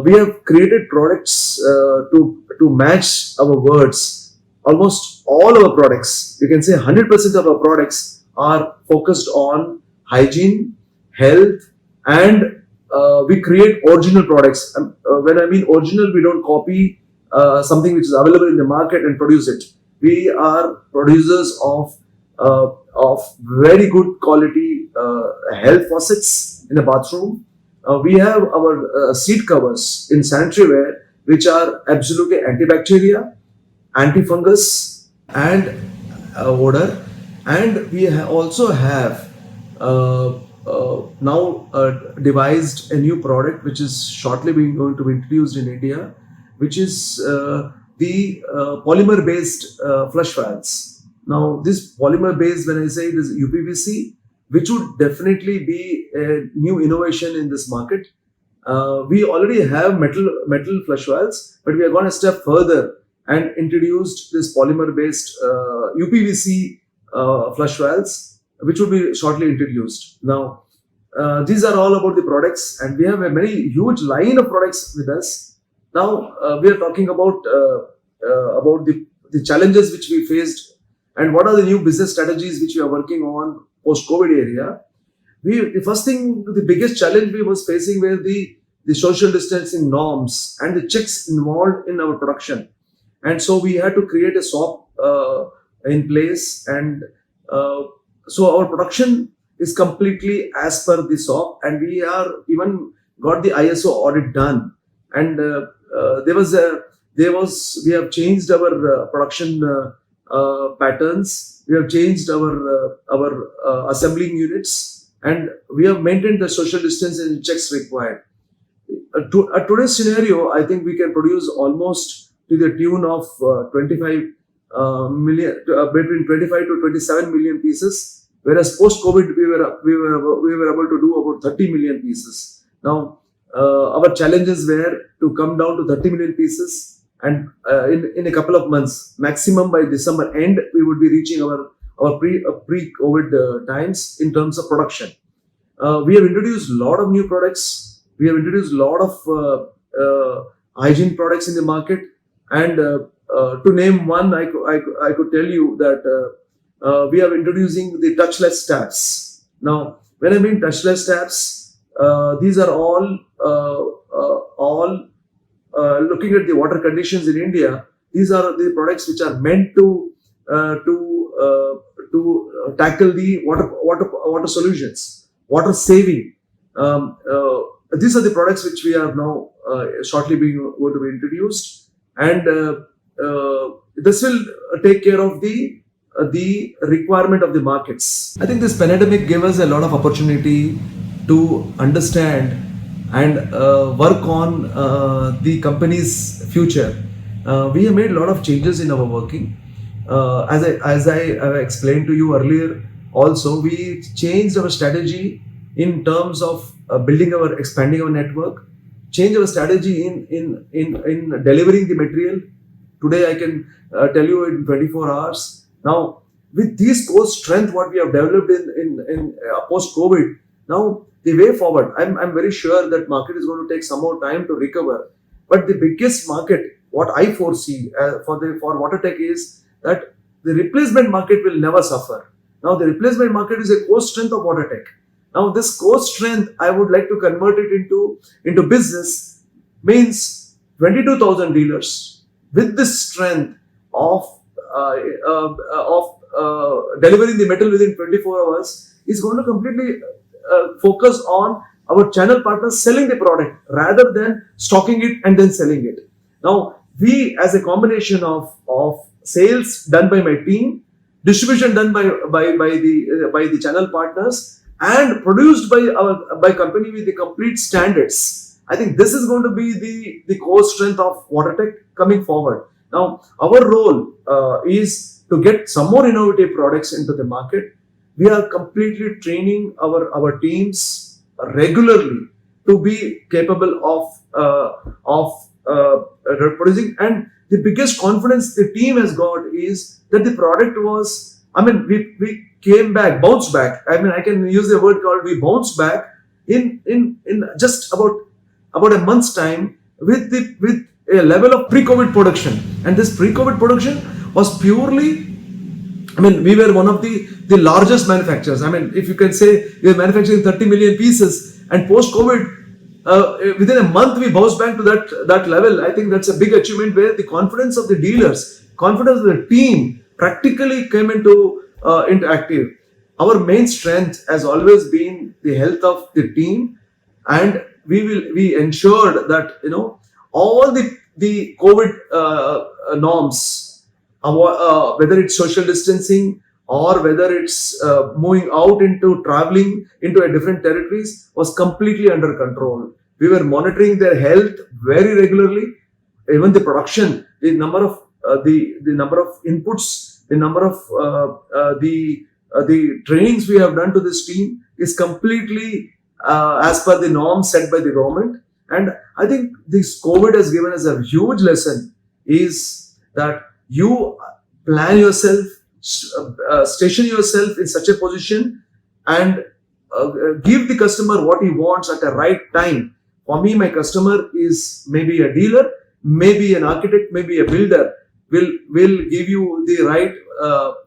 we have created products to match our words. Almost all our products, you can say 100% of our products are focused on hygiene, health, and we create original products. When I mean original, we don't copy something which is available in the market and produce it. We are producers of very good quality health faucets in the bathroom. We have our seat covers in sanitary ware, which are absolutely antibacterial, antifungus, and odor. And we also have now devised a new product which is shortly going to be introduced in India, which is the polymer based flush valves. Now, this polymer based, when I say it is UPVC, which would definitely be a new innovation in this market. We already have metal flush valves, but we are going a step further and introduced this polymer based UPVC flush valves, which will be shortly introduced. Now, these are all about the products, and we have a very huge line of products with us. Now, we are talking about the challenges which we faced, and what are the new business strategies which we are working on post-COVID area. The first thing, the biggest challenge we was facing were the social distancing norms and the checks involved in our production. And so we had to create a SOP in place, and so our production is completely as per the SOP, and we are even got the ISO audit done. And we have changed our production patterns. We have changed our assembling units, and we have maintained the social distancing checks required. At today's scenario, I think we can produce almost to the tune of 25 million, between 25 to 27 million pieces, whereas post-COVID we were able to do about 30 million pieces. Now, our challenges were to come down to 30 million pieces, and in a couple of months, maximum by December end, we would be reaching our pre-COVID times in terms of production. We have introduced a lot of new products. We have introduced a lot of hygiene products in the market, and to name one, I could tell you that we are introducing the touchless tabs. Now, when I mean touchless tabs, these are all looking at the water conditions in India. These are the products which are meant to tackle the water solutions, water saving. These are the products which we are now shortly going to be introduced, and this will take care of the requirement of the markets. I think this pandemic gave us a lot of opportunity to understand and work on the company's future. We have made a lot of changes in our working. As I explained to you earlier, also we changed our strategy in terms of expanding our network, change our strategy in delivering the material. Today I can tell you in 24 hours. Now with this core strength what we have developed in post-COVID, now the way forward, I'm very sure that market is going to take some more time to recover. But the biggest market, what I foresee for water tech is that the replacement market will never suffer. Now the replacement market is a core strength of water tech. Now this core strength, I would like to convert it into business, means 22,000 dealers with this strength of delivering the metal within 24 hours is going to completely focus on our channel partners selling the product rather than stocking it and then selling it. Now we, as a combination of sales done by my team, distribution done by the channel partners, and produced by company with the complete standards, I think this is going to be the core strength of water tech coming forward. Now our role is to get some more innovative products into the market. We are completely training our teams regularly to be capable of producing, and the biggest confidence the team has got is that the product was, we came back, bounced back. I can use the word called we bounced back in just about a month's time with a level of pre-COVID production. And this pre-COVID production was purely, we were one of the largest manufacturers. If you can say we are manufacturing 30 million pieces, and post-COVID, within a month we bounced back to that level. I think that's a big achievement where the confidence of the dealers, confidence of the team practically came into active. Our main strength has always been the health of the team, and we ensured that all the COVID norms, whether it's social distancing or whether it's moving out into traveling into a different territories, was completely under control. We were monitoring their health very regularly. Even the production, the number of inputs, the number of the trainings we have done to this team is completely as per the norms set by the government. And I think this COVID has given us a huge lesson, is that you plan yourself, station yourself in such a position, and give the customer what he wants at the right time. For me, my customer is maybe a dealer, maybe an architect, maybe a builder, will give you the right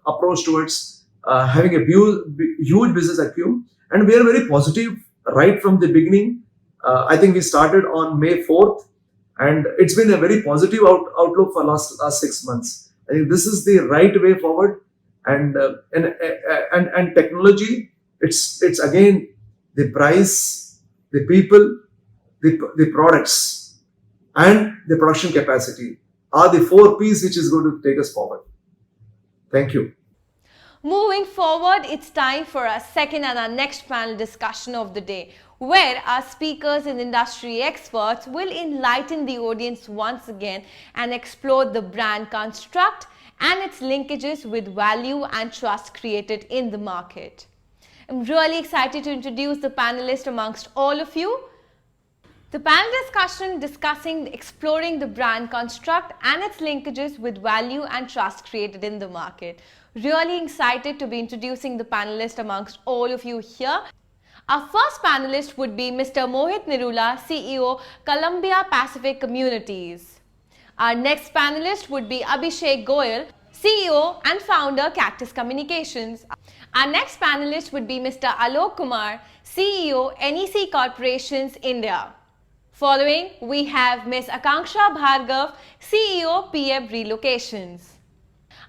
approach towards having a huge business acumen. And we are very positive right from the beginning. I think we started on May 4th, and it's been a very positive outlook for last 6 months. I think this is the right way forward. And technology, it's again the price, the people, the products, and the production capacity are the 4 P's which is going to take us forward. Thank you. Moving forward, it's time for our second and our next panel discussion of the day, where our speakers and industry experts will enlighten the audience once again and explore the brand construct and its linkages with value and trust created in the market. I'm really excited to introduce the panelists amongst all of you. The panel discussion discussing exploring the brand construct and its linkages with value and trust created in the market. Really excited to be introducing the panelists amongst all of you here. Our first panelist would be Mr. Mohit Nirula, CEO, Columbia Pacific Communities. Our next panelist would be Abhishek Goyal, CEO and founder, Cactus Communications. Our next panelist would be Mr. Alok Kumar, CEO, NEC Corporations, India. Following, we have Ms. Akanksha Bhargav, CEO, PM Relocations.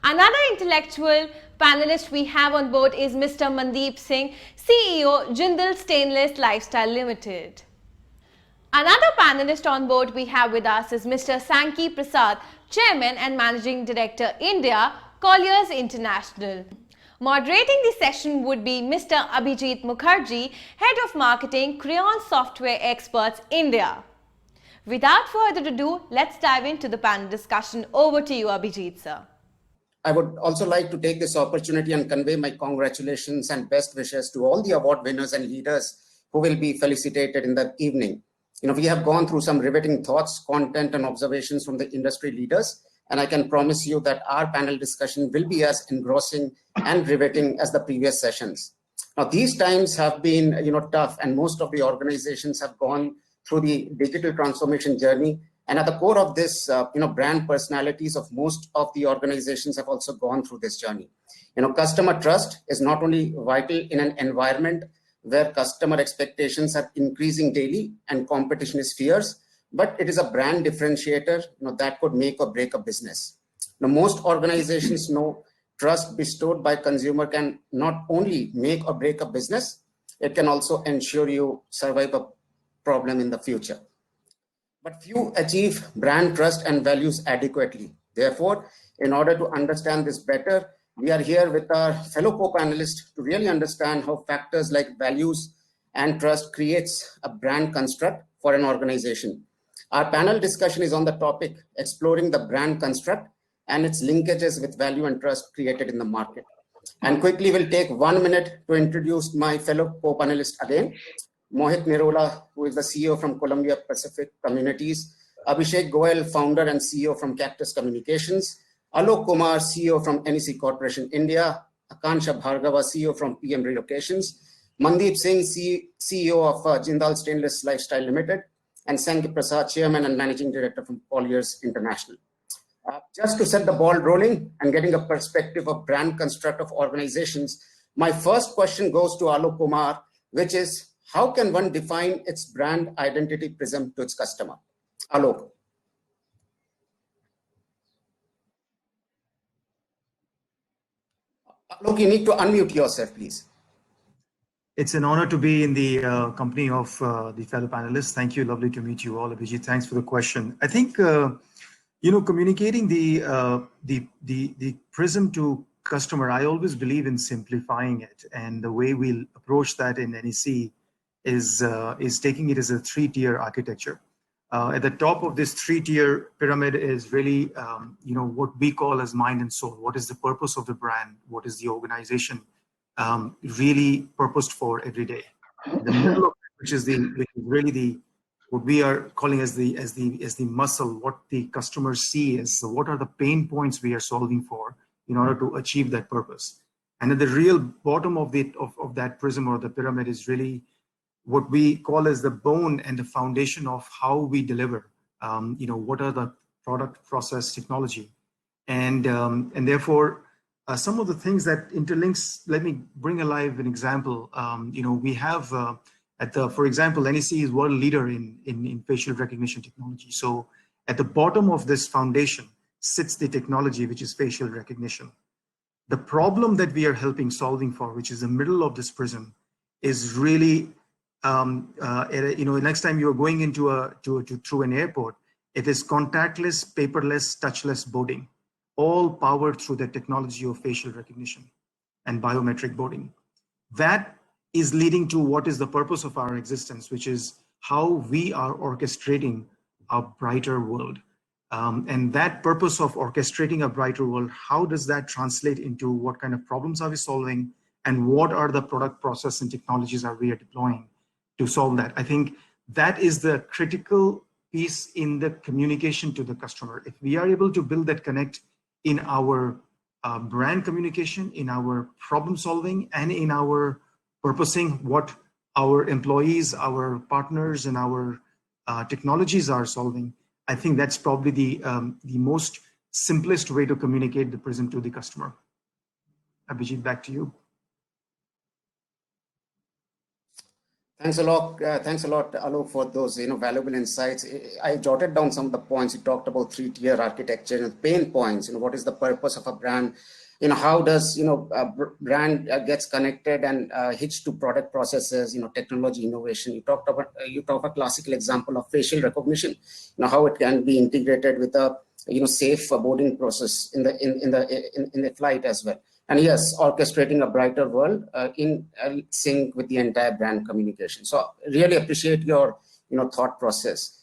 Another intellectual panelist we have on board is Mr. Mandeep Singh, CEO, Jindal Stainless Lifestyle Limited. Another panelist on board we have with us is Mr. Sanki Prasad, Chairman and Managing Director, India, Colliers International. Moderating the session would be Mr. Abhijit Mukherjee, Head of Marketing, Crayon Software Experts, India. Without further ado, let's dive into the panel discussion. Over to you, Abhijit, sir. I would also like to take this opportunity and convey my congratulations and best wishes to all the award winners and leaders who will be felicitated in the evening. We have gone through some riveting thoughts, content, and observations from the industry leaders, and I can promise you that our panel discussion will be as engrossing and riveting as the previous sessions. Now, these times have been, tough, and most of the organizations have gone through the digital transformation journey. And at the core of this, brand personalities of most of the organizations have also gone through this journey. Customer trust is not only vital in an environment where customer expectations are increasing daily and competition is fierce, but it is a brand differentiator that could make or break a business. Now, most organizations know trust bestowed by consumer can not only make or break a business, it can also ensure you survive a problem in the future. But few achieve brand trust and values adequately. Therefore, in order to understand this better, we are here with our fellow co-panelists to really understand how factors like values and trust creates a brand construct for an organization. Our panel discussion is on the topic, exploring the brand construct and its linkages with value and trust created in the market. And quickly, we'll take 1 minute to introduce my fellow co-panelists again. Mohit Nirola, who is the CEO from Columbia Pacific Communities, Abhishek Goel, founder and CEO from Cactus Communications, Alok Kumar, CEO from NEC Corporation India, Akanksha Bhargava, CEO from PM Relocations, Mandeep Singh, CEO of Jindal Stainless Lifestyle Limited, and Sanki Prasad, Chairman and Managing Director from Colliers International. Just to set the ball rolling and getting a perspective of brand construct of organizations, my first question goes to Alok Kumar, which is, how can one define its brand identity prism to its customer? Alok. Alok, you need to unmute yourself, please. It's an honor to be in the company of the fellow panelists. Thank you. Lovely to meet you all. Abhijit, thanks for the question. I think, communicating the prism to customer, I always believe in simplifying it. And the way we'll approach that in NEC is taking it as a 3-tier architecture. At the top of this 3-tier pyramid is really, what we call as mind and soul. What is the purpose of the brand? What is the organization really purposed for every day? The middle of it, which is really what we are calling as the muscle, what the customers see is what are the pain points we are solving for in order to achieve that purpose. And at the real bottom of that prism or the pyramid is really what we call as the bone and the foundation of how we deliver. What are the product, process, technology, and therefore some of the things that interlinks. Let me bring alive an example. We have for example, NEC is world leader in facial recognition technology. So at the bottom of this foundation sits the technology, which is facial recognition. The problem that we are solving for, which is the middle of this prism, is really next time you are going through an airport, it is contactless, paperless, touchless boarding, all powered through the technology of facial recognition and biometric boarding. That is leading to what is the purpose of our existence, which is how we are orchestrating a brighter world. And that purpose of orchestrating a brighter world, how does that translate into what kind of problems are we solving, and what are the product, process, and technologies are we deploying to solve that? I think that is the critical piece in the communication to the customer. If we are able to build that connect in our brand communication, in our problem solving, and in our purposing what our employees, our partners, and our technologies are solving, I think that's probably the most simplest way to communicate the prism to the customer. Abhijit, back to you. Thanks a lot, Alok, for those valuable insights. I jotted down some of the points. You talked about 3-tier architecture and pain points. What is the purpose of a brand? How does a brand gets connected and hitched to product processes, technology innovation. You talked a classical example of facial recognition. How it can be integrated with a safe boarding process in the flight as well. And yes, orchestrating a brighter world in sync with the entire brand communication. So really appreciate your thought process.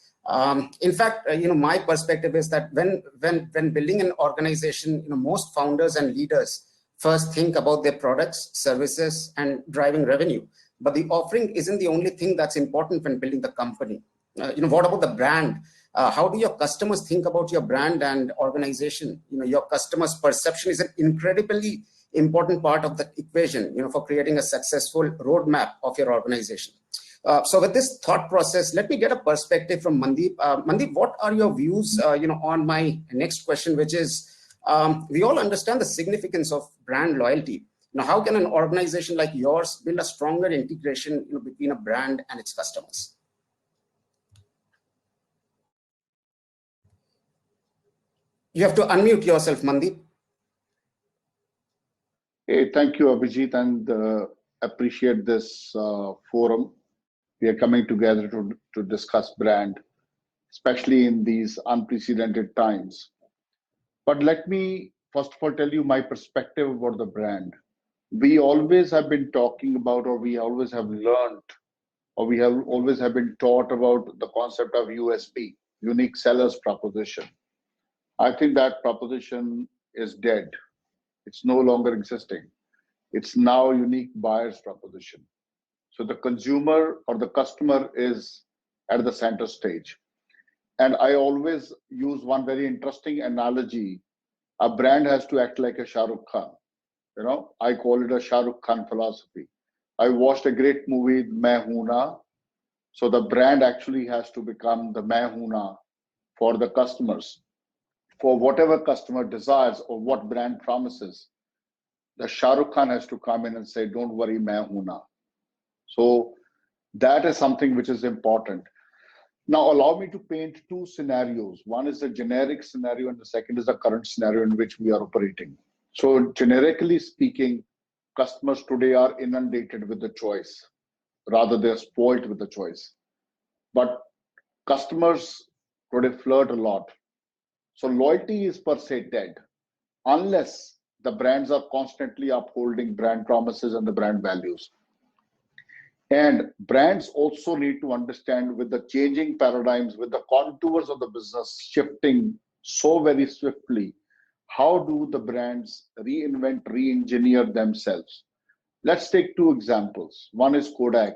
In fact, my perspective is that when building an organization, most founders and leaders first think about their products, services, and driving revenue. But the offering isn't the only thing that's important when building the company. What about the brand? How do your customers think about your brand and organization? Your customers' perception is an incredibly important part of the equation, for creating a successful roadmap of your organization. So with this thought process, let me get a perspective from Mandeep. Mandeep, what are your views, on my next question, which is, we all understand the significance of brand loyalty. How can an organization like yours build a stronger integration between a brand and its customers? You have to unmute yourself, Mandeep. Hey, thank you, Abhijit, and appreciate this forum. We are coming together to discuss brand, especially in these unprecedented times. But let me first of all tell you my perspective about the brand. We always have been talking about, or we always have learned, or we have always have been taught about the concept of USP, unique sellers proposition. I think that proposition is dead. It's no longer existing. It's now unique buyer's proposition. So the consumer or the customer is at the center stage. And I always use one very interesting analogy. A brand has to act like a Shah Rukh Khan. I call it a Shah Rukh Khan philosophy. I watched a great movie, Main Hoon Na. So the brand actually has to become the Main Hoon Na for the customers. For whatever customer desires or what brand promises, the Shah Rukh Khan has to come in and say, don't worry, Main Hoon Na. So that is something which is important. Now, allow me to paint two scenarios. One is a generic scenario and the second is the current scenario in which we are operating. So generically speaking, customers today are inundated with the choice. Rather, they're spoiled with the choice. But customers today flirt a lot. So loyalty is per se dead, unless the brands are constantly upholding brand promises and the brand values. And brands also need to understand, with the changing paradigms, with the contours of the business shifting so very swiftly, how do the brands reinvent, re-engineer themselves? Let's take two examples. One is Kodak.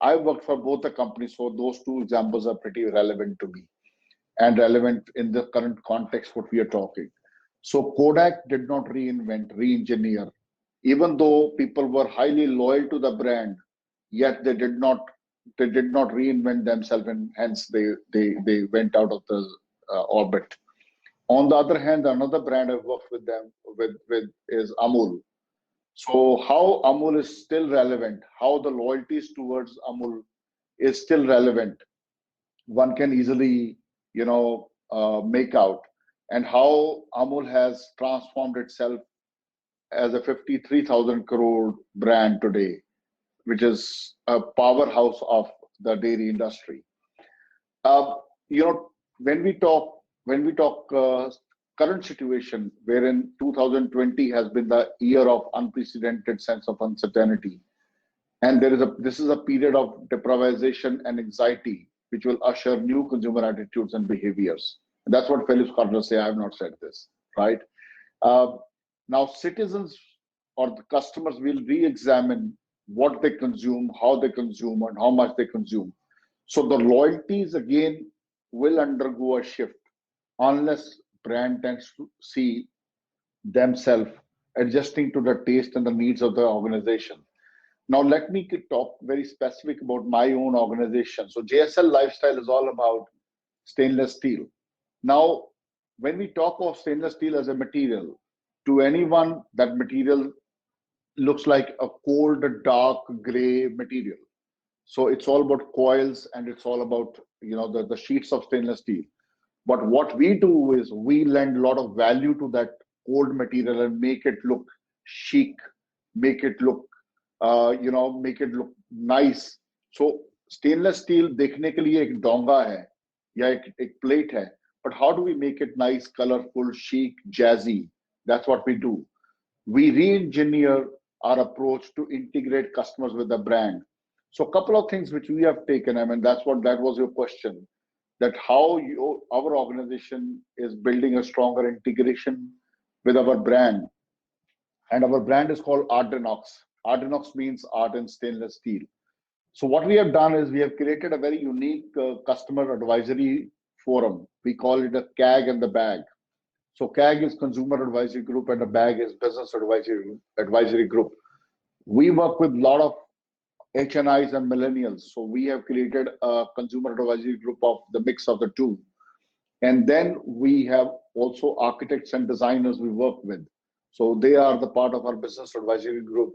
I worked for both the companies, so those two examples are pretty relevant to me and relevant in the current context what we are talking. So Kodak did not reinvent, re-engineer. Even though people were highly loyal to the brand, yet they did not reinvent themselves, and hence they went out of the orbit. On the other hand, another brand I've worked with is Amul. So how Amul is still relevant, how the loyalties towards Amul is still relevant, one can easily make out, and how Amul has transformed itself as a 53,000 crore brand today, which is a powerhouse of the dairy industry. When we talk current situation, wherein 2020 has been the year of unprecedented sense of uncertainty, and this is a period of deprivation and anxiety, which will usher new consumer attitudes and behaviors. And that's what fellow scholars say. I have not said this, right? Now, citizens or the customers will re-examine what they consume, how they consume, and how much they consume. So the loyalties again will undergo a shift unless brand tends to see themselves adjusting to the taste and the needs of the organization. Now, let me talk very specific about my own organization. So JSL Lifestyle is all about stainless steel. Now, when we talk of stainless steel as a material, to anyone, that material looks like a cold, dark gray material. So it's all about coils and it's all about, the sheets of stainless steel. But what we do is we lend a lot of value to that cold material and make it look chic, make it look, make it look nice. So stainless steel देखने के लिए एक डोंगा है या एक plate है, but how do we make it nice, colorful, chic, jazzy? That's what we do. We re-engineer our approach to integrate customers with the brand. So a couple of things which we have taken, I mean, that was your question, that how our organization is building a stronger integration with our brand. And our brand is called Ardenox. Ardenox means art in stainless steel. So what we have done is we have created a very unique customer advisory forum. We call it a CAG and the Bag. So CAG is Consumer Advisory Group and the BAG is Business Advisory Group. We work with a lot of HNIs and millennials. So we have created a consumer advisory group of the mix of the two. And then we have also architects and designers we work with. So they are the part of our business advisory group.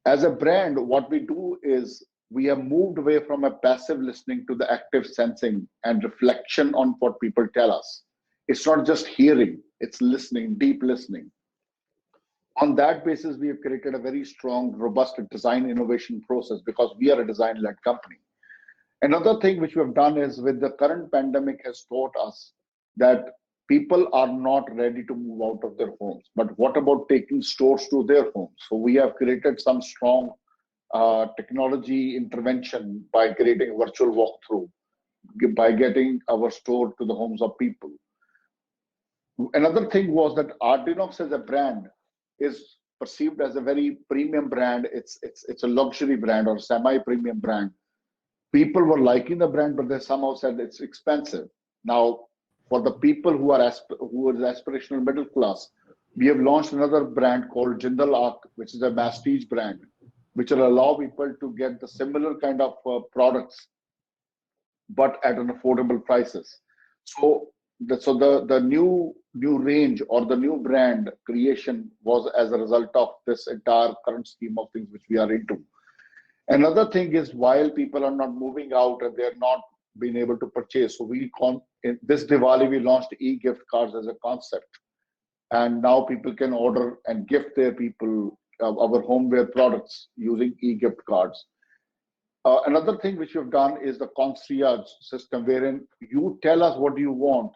As a brand, what we do is we have moved away from a passive listening to the active sensing and reflection on what people tell us. It's not just hearing, it's listening, deep listening. On that basis, we have created a very strong, robust design innovation process because we are a design-led company. Another thing which we have done is with the current pandemic has taught us that people are not ready to move out of their homes. But what about taking stores to their homes? So we have created some strong technology intervention by creating a virtual walkthrough, by getting our store to the homes of people. Another thing was that Ardenox as a brand is perceived as a very premium brand. It's a luxury brand or semi-premium brand. People were liking the brand, but they somehow said it's expensive. Now, for the people who are aspirational middle class, we have launched another brand called Jindal Arc, which is a prestige brand, which will allow people to get the similar kind of products, but at an affordable prices. So the new range or the new brand creation was as a result of this entire current scheme of things which we are into. Another thing is while people are not moving out and they're not being able to purchase, so in this Diwali we launched e-gift cards as a concept, and now people can order and gift their people our homeware products using e-gift cards. Another thing which we've done is the concierge system, wherein you tell us what you want,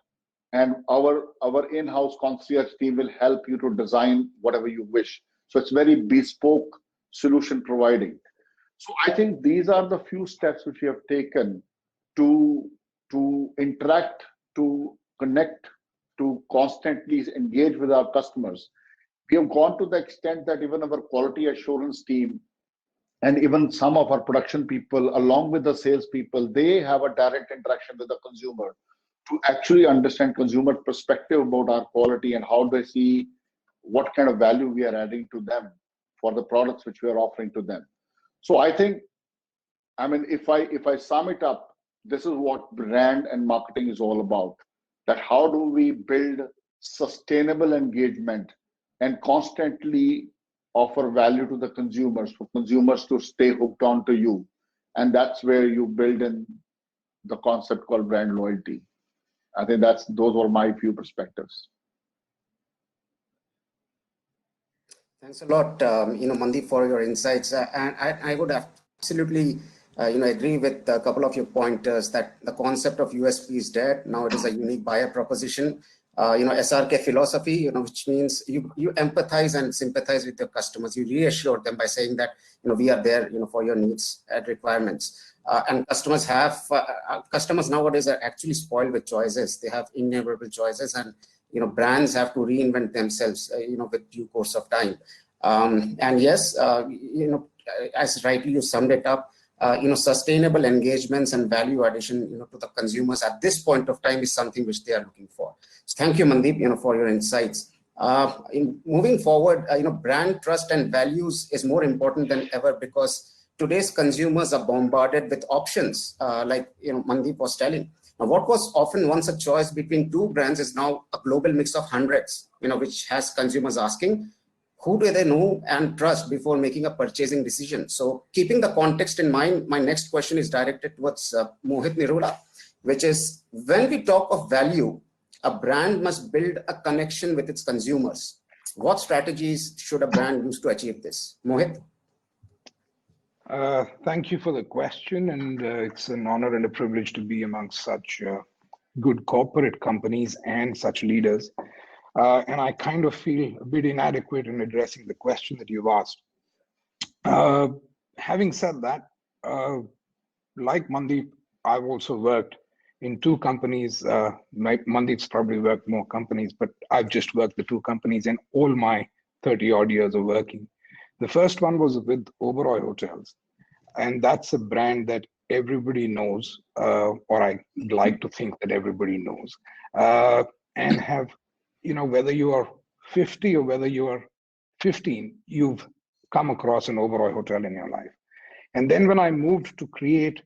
and our in-house concierge team will help you to design whatever you wish. So it's very bespoke solution providing. So I think these are the few steps which we have taken to interact, to connect, to constantly engage with our customers. We have gone to the extent that even our quality assurance team and even some of our production people, along with the sales people, they have a direct interaction with the consumer to actually understand consumer perspective about our quality and how they see what kind of value we are adding to them for the products which we are offering to them. So I think, I mean, if I sum it up, this is what brand and marketing is all about. That how do we build sustainable engagement and constantly offer value to the consumers, for consumers to stay hooked on to you. And that's where you build in the concept called brand loyalty. I think those were my few perspectives. Thanks a lot, Mandeep, for your insights. And I would absolutely, agree with a couple of your pointers that the concept of USP is dead. Now it is a unique buyer proposition. SRK philosophy, which means you empathize and sympathize with your customers. You reassure them by saying that, we are there, for your needs and requirements. And customers nowadays are actually spoiled with choices. They have innumerable choices, and brands have to reinvent themselves, with due course of time. And yes, as rightly you summed it up, sustainable engagements and value addition, to the consumers at this point of time is something which they are looking for. So thank you, Mandeep, for your insights. In moving forward, brand trust and values is more important than ever because today's consumers are bombarded with options, like Mandeep was telling. Now, what was often once a choice between two brands is now a global mix of hundreds, which has consumers asking, who do they know and trust before making a purchasing decision? So keeping the context in mind, my next question is directed towards Mohit Nirula, which is, when we talk of value, a brand must build a connection with its consumers. What strategies should a brand use to achieve this? Mohit? Thank you for the question, and it's an honor and a privilege to be amongst such good corporate companies and such leaders. And I kind of feel a bit inadequate in addressing the question that you've asked. Having said that, like Mandeep, I've also worked in two companies. Mandeep's probably worked more companies, but I've just worked the two companies in all my 30 odd years of working. The first one was with Oberoi Hotels, and that's a brand that everybody knows, or I like to think that everybody knows, and have, whether you are 50 or whether you are 15, you've come across an Oberoi hotel in your life. And then when I moved to create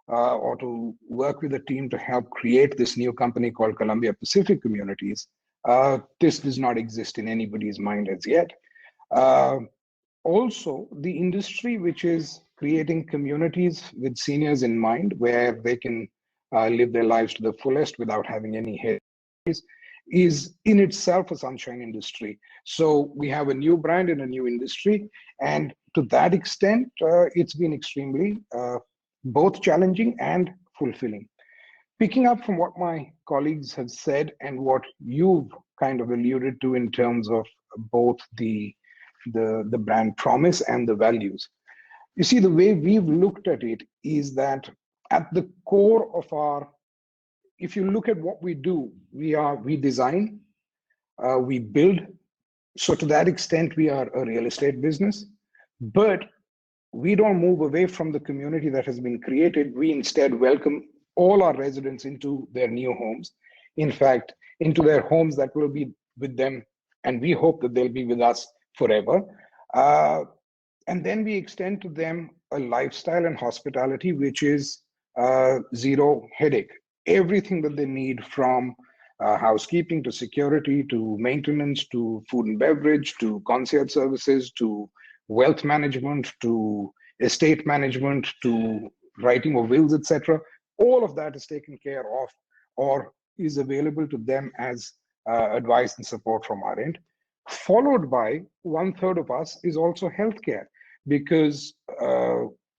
or to work with a team to help create this new company called Columbia Pacific Communities, this does not exist in anybody's mind as yet. Also, the industry which is creating communities with seniors in mind, where they can live their lives to the fullest without having any hindrances, is in itself a sunshine industry. So we have a new brand in a new industry, and to that extent, it's been extremely both challenging and fulfilling. Picking up from what my colleagues have said and what you've kind of alluded to in terms of both the brand promise and the values. You see, the way we've looked at it is that at the core of our, if you look at what we do, we design, we build. So to that extent, we are a real estate business, but we don't move away from the community that has been created. We instead welcome all our residents into their new homes. In fact, into their homes that will be with them, and we hope that they'll be with us forever. And then we extend to them a lifestyle and hospitality which is zero headache. Everything that they need, from housekeeping to security to maintenance to food and beverage to concierge services to wealth management to estate management to writing of wills, etc. All of that is taken care of or is available to them as advice and support from our end. Followed by 1/3 of us is also healthcare, because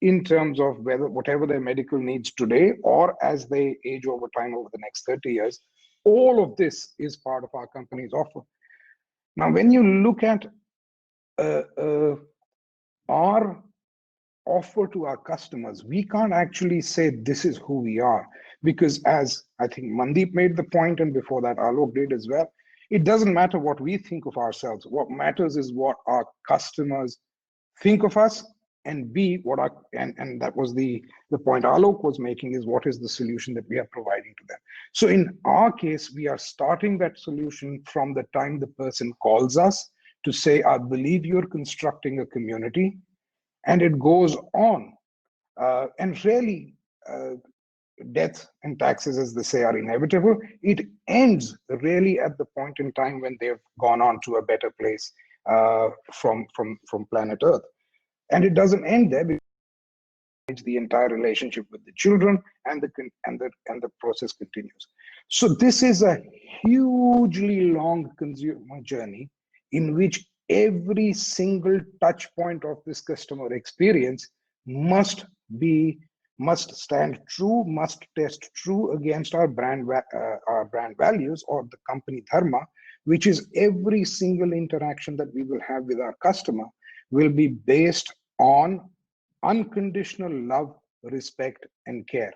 in terms of whatever their medical needs today or as they age over time over the next 30 years, all of this is part of our company's offer. Now, when you look at our offer to our customers, we can't actually say this is who we are, because as I think Mandeep made the point, and before that Alok did as well, it doesn't matter what we think of ourselves. What matters is what our customers think of us, and and that was the point Alok was making, is what is the solution that we are providing to them. So in our case, we are starting that solution from the time the person calls us to say, I believe you're constructing a community, and it goes on. And really, death and taxes, as they say, are inevitable. It ends really at the point in time when they've gone on to a better place from planet Earth. And it doesn't end there, because it's the entire relationship with the children, and the process continues. So this is a hugely long consumer journey in which every single touch point of this customer experience must stand true, must test true against our brand values, or the company dharma, which is every single interaction that we will have with our customer will be based on unconditional love, respect, and care.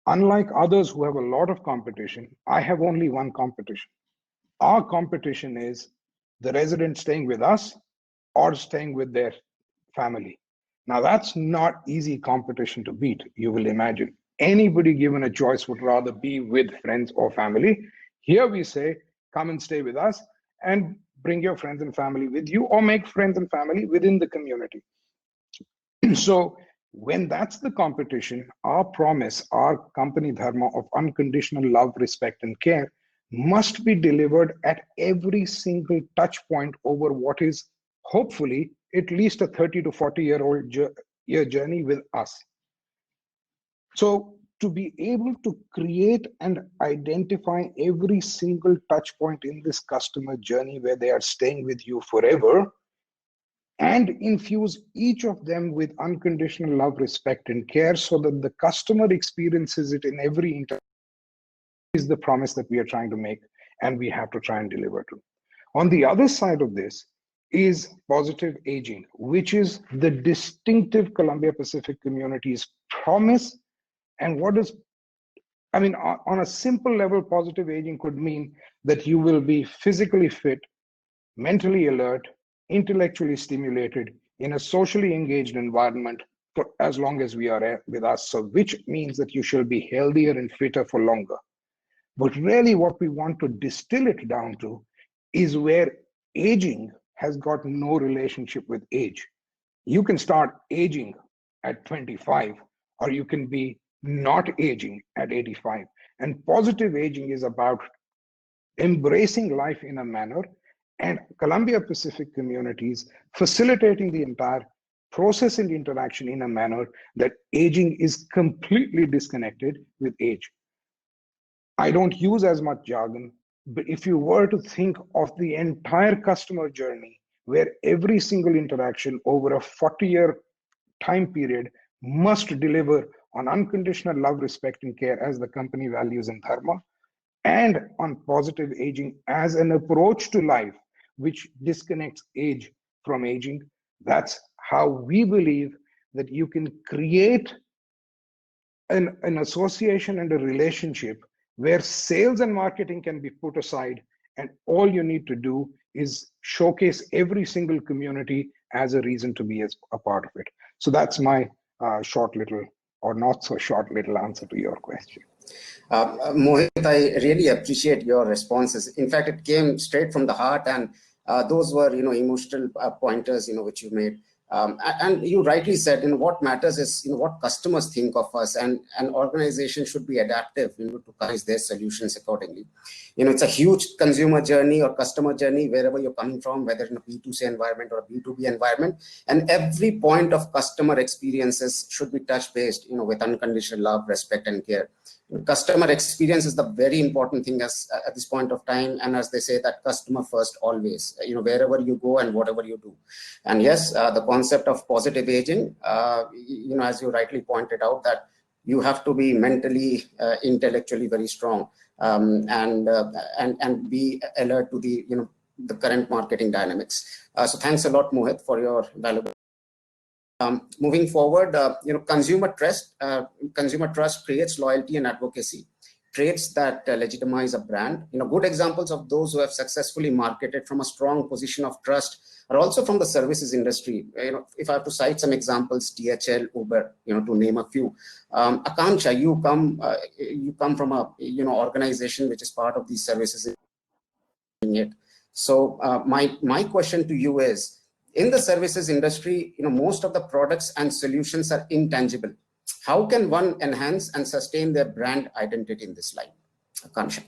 Unlike others who have a lot of competition, I have only one competition. Our competition is the resident staying with us or staying with their family. Now, that's not easy competition to beat, you will imagine. Anybody given a choice would rather be with friends or family. Here we say, come and stay with us and bring your friends and family with you, or make friends and family within the community. So When that's the competition, our promise, our company dharma of unconditional love, respect, and care must be delivered at every single touch point over what is hopefully at least a 30 to 40-year-old journey with us. So to be able to create and identify every single touch point in this customer journey where they are staying with you forever, and infuse each of them with unconditional love, respect, and care so that the customer experiences it in every interaction is the promise that we are trying to make and we have to try and deliver to. On the other side of this is positive aging, which is the distinctive Columbia Pacific community's promise. And what is, I mean, on a simple level, positive aging could mean that you will be physically fit, mentally alert, intellectually stimulated in a socially engaged environment for as long as we are with us. So which means that you shall be healthier and fitter for longer. But really what we want to distill it down to is where aging has got no relationship with age. You can start aging at 25, or you can be not aging at 85. And positive aging is about embracing life in a manner, and Columbia Pacific communities facilitating the entire process and interaction in a manner that aging is completely disconnected with age. I don't use as much jargon, but if you were to think of the entire customer journey, where every single interaction over a 40-year time period must deliver on unconditional love, respect, and care as the company values and dharma, and on positive aging as an approach to life, which disconnects age from aging, that's how we believe that you can create an association and a relationship where sales and marketing can be put aside, and all you need to do is showcase every single community as a reason to be a part of it. So that's my short little, or not so short little, answer to your question. Mohit, I really appreciate your responses. In fact, it came straight from the heart, and those were, emotional pointers, which you made. And you rightly said, what matters is, what customers think of us, and an organization should be adaptive, to customize their solutions accordingly. It's a huge consumer journey or customer journey, wherever you're coming from, whether in a B2C environment or a B2B environment, and every point of customer experiences should be touch-based, with unconditional love, respect, and care. Customer experience is the very important thing at this point of time, and as they say, that customer first always, wherever you go and whatever you do. And yes, the concept of positive aging, as you rightly pointed out, that you have to be mentally, intellectually very strong, and be alert to the current marketing dynamics. So thanks a lot, Mohit, for your valuable. Moving forward, consumer trust creates loyalty and advocacy, traits that legitimize a brand. Good examples of those who have successfully marketed from a strong position of trust are also from the services industry. If I have to cite some examples, DHL, Uber, to name a few. Akansha, you come from a organization which is part of these services. So my question to you is, in the services industry, most of the products and solutions are intangible. How can one enhance and sustain their brand identity in this line? Akansha.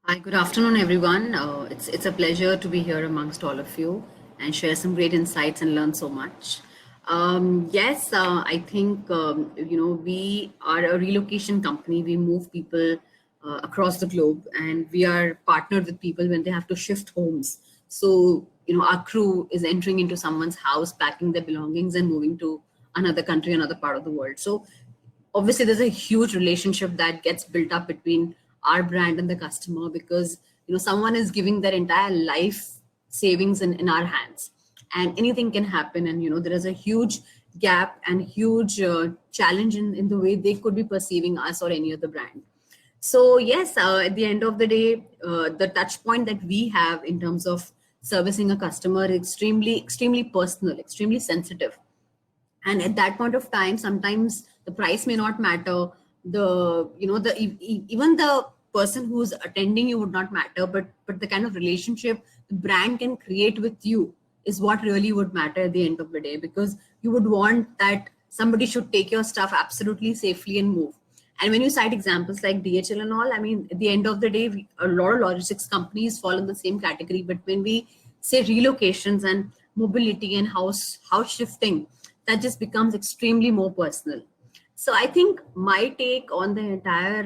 Hi, good afternoon, everyone. It's a pleasure to be here amongst all of you and share some great insights and learn so much. Yes, I think, we are a relocation company. We move people across the globe, and we are partnered with people when they have to shift homes. So, our crew is entering into someone's house, packing their belongings and moving to another country, another part of the world. So obviously there's a huge relationship that gets built up between our brand and the customer, because, someone is giving their entire life savings in our hands, and anything can happen. And, there is a huge gap and huge challenge in the way they could be perceiving us or any other brand. So yes, at the end of the day, the touch point that we have in terms of servicing a customer is extremely personal, extremely sensitive. And at that point of time, sometimes the price may not matter. Even the person who's attending you would not matter, but the kind of relationship the brand can create with you is what really would matter at the end of the day, because you would want that somebody should take your stuff absolutely safely and move. And when you cite examples like DHL and all, I mean, at the end of the day, a lot of logistics companies fall in the same category. But when we say relocations and mobility and house shifting, that just becomes extremely more personal. So I think my take on the entire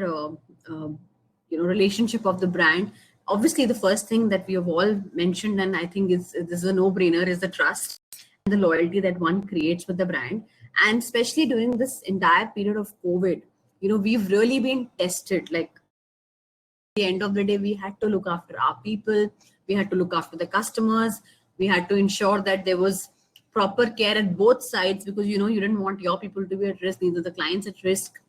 relationship of the brand, obviously the first thing that we have all mentioned, and I think this is a no-brainer, is the trust and the loyalty that one creates with the brand. And especially during this entire period of COVID, we've really been tested. Like, at the end of the day, we had to look after our people, we had to look after the customers, we had to ensure that there was proper care at both sides, because you didn't want your people to be at risk, neither the clients at risk.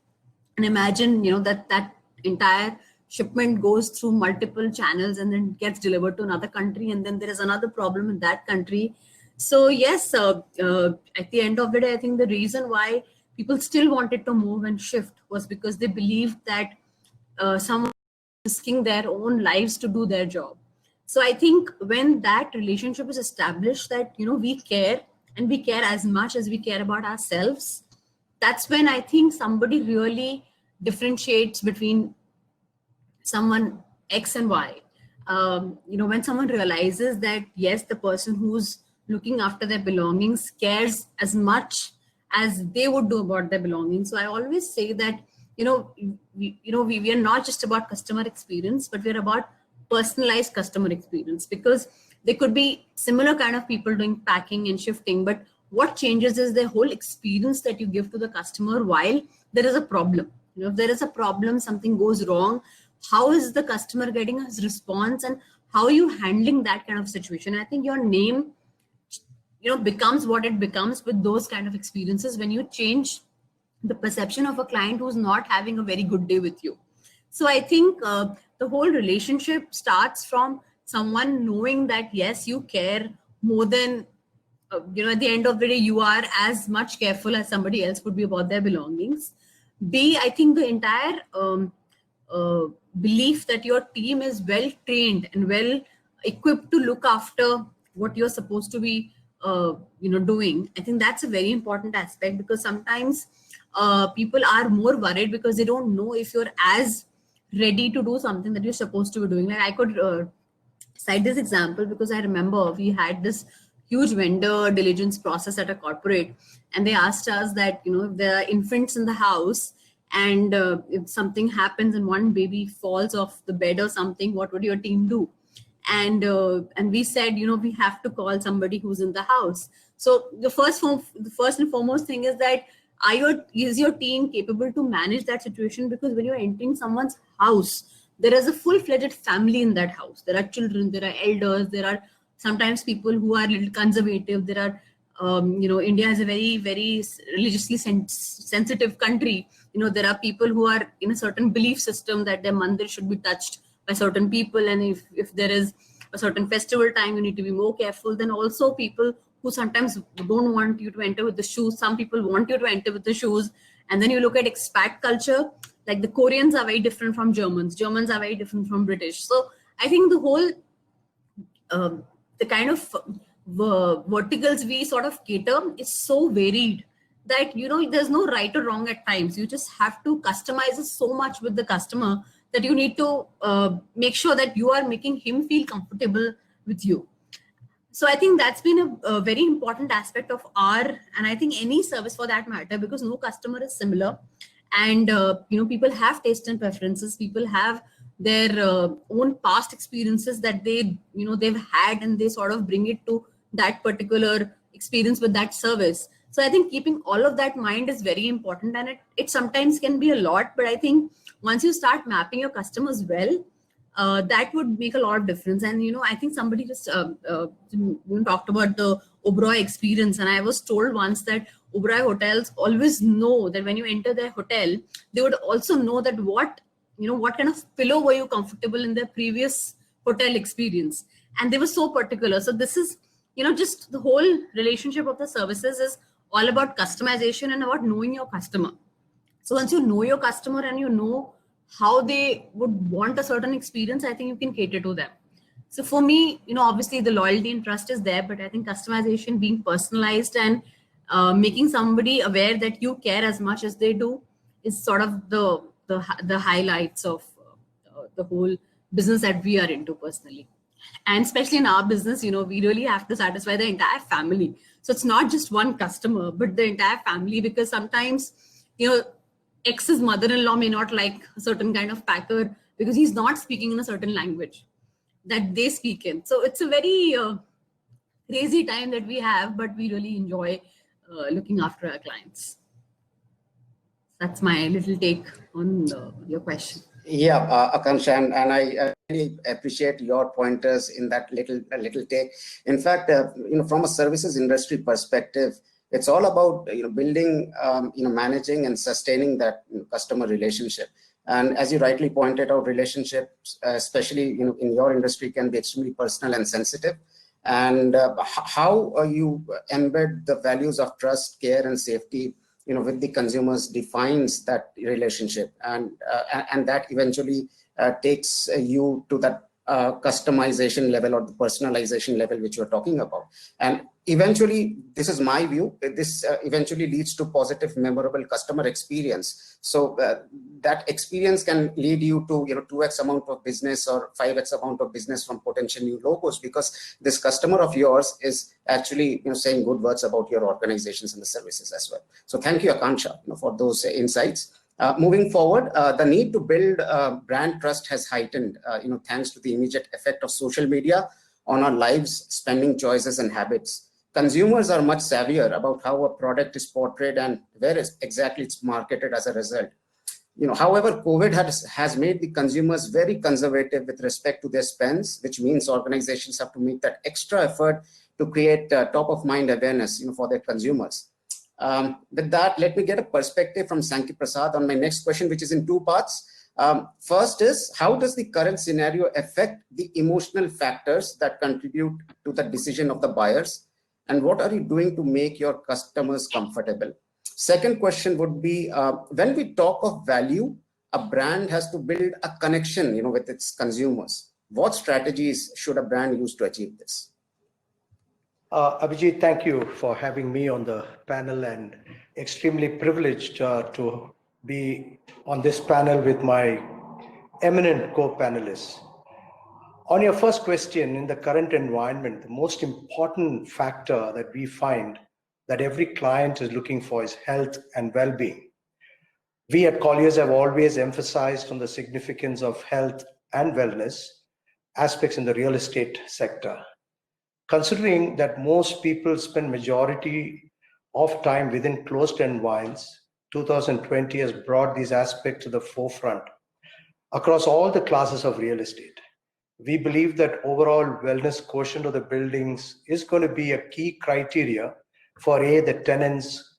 And imagine that entire shipment goes through multiple channels and then gets delivered to another country, and then there is another problem in that country. So yes, at the end of the day, I think the reason why people still wanted to move and shift was because they believed that someone was risking their own lives to do their job. So I think when that relationship is established, that we care, and we care as much as we care about ourselves, that's when I think somebody really differentiates between someone X and Y. When someone realizes that, yes, the person who's looking after their belongings cares as much as they would do about their belongings. So I always say that, we are not just about customer experience, but we're about personalized customer experience, because there could be similar kind of people doing packing and shifting, but what changes is the whole experience that you give to the customer while there is a problem. If there is a problem, something goes wrong, how is the customer getting his response, and how are you handling that kind of situation? I think your name, becomes what it becomes with those kind of experiences when you change the perception of a client who's not having a very good day with you. So I think the whole relationship starts from someone knowing that, yes, you care more than, at the end of the day, you are as much careful as somebody else would be about their belongings. B, I think the entire belief that your team is well trained and well equipped to look after what you're supposed to be doing. I think that's a very important aspect, because sometimes people are more worried because they don't know if you're as ready to do something that you're supposed to be doing. Like, I could cite this example because I remember we had this huge vendor diligence process at a corporate, and they asked us that, if there are infants in the house and if something happens and one baby falls off the bed or something, what would your team do? And we said, we have to call somebody who's in the house. So the first and foremost thing is that, is your team capable to manage that situation? Because when you're entering someone's house, there is a full-fledged family in that house. There are children, there are elders, there are sometimes people who are a little conservative. There are, India is a very, very religiously sensitive country. There are people who are in a certain belief system that their mandir should be touched by certain people. And if there is a certain festival time, you need to be more careful. Then also people who sometimes don't want you to enter with the shoes. Some people want you to enter with the shoes. And then you look at expat culture, like the Koreans are very different from Germans. Germans are very different from British. So I think the whole, the kind of verticals we sort of cater is so varied that, there's no right or wrong at times. You just have to customize it so much with the customer that you need to make sure that you are making him feel comfortable with you. So I think that's been a very important aspect of and I think any service for that matter, because no customer is similar. And, people have taste and preferences. People have their own past experiences that they've had, and they sort of bring it to that particular experience with that service. So I think keeping all of that in mind is very important, and it sometimes can be a lot, but I think once you start mapping your customers well, that would make a lot of difference. And, I think somebody just talked about the Oberoi experience, and I was told once that Oberoi hotels always know that when you enter their hotel, they would also know that what kind of pillow were you comfortable in their previous hotel experience. And they were so particular. So this is, just the whole relationship of the services is all about customization and about knowing your customer. So once you know your customer and you know how they would want a certain experience, I think you can cater to them. So for me, obviously the loyalty and trust is there, but I think customization, being personalized and making somebody aware that you care as much as they do is sort of the highlights of the whole business that we are into personally. And especially in our business, we really have to satisfy the entire family. So it's not just one customer, but the entire family, because sometimes, X's mother-in-law may not like a certain kind of packer because he's not speaking in a certain language that they speak in. So it's a very crazy time that we have, but we really enjoy looking after our clients. That's my little take on your question. Yeah, Akansha, and I really appreciate your pointers in that little take. In fact, from a services industry perspective, it's all about building, managing and sustaining that customer relationship. And as you rightly pointed out, relationships, especially in your industry, can be extremely personal and sensitive. And how you embed the values of trust, care, and safety with the consumers defines that relationship, and that eventually takes you to that customization level or the personalization level which you're talking about. And eventually, this is my view, this eventually leads to positive, memorable customer experience. So that experience can lead you to 2x amount of business or 5x amount of business from potential new logos, because this customer of yours is actually saying good words about your organizations and the services as well. So thank you, Akansha, for those insights. Moving forward, the need to build brand trust has heightened, thanks to the immediate effect of social media on our lives, spending choices and habits. Consumers are much savvier about how a product is portrayed and where exactly it's marketed as a result. However, COVID has made the consumers very conservative with respect to their spends, which means organizations have to make that extra effort to create top of mind awareness, for their consumers. With that, let me get a perspective from Sanki Prasad on my next question, which is in two parts. First is, how does the current scenario affect the emotional factors that contribute to the decision of the buyers? And what are you doing to make your customers comfortable? Second question would be, when we talk of value, a brand has to build a connection, with its consumers. What strategies should a brand use to achieve this? Abhijit, thank you for having me on the panel, and extremely privileged to be on this panel with my eminent co-panelists. On your first question, in the current environment, the most important factor that we find that every client is looking for is health and well-being. We at Colliers have always emphasized on the significance of health and wellness aspects in the real estate sector. Considering that most people spend majority of time within closed environments, 2020 has brought these aspects to the forefront across all the classes of real estate. We believe that overall wellness quotient of the buildings is going to be a key criteria for A, the tenants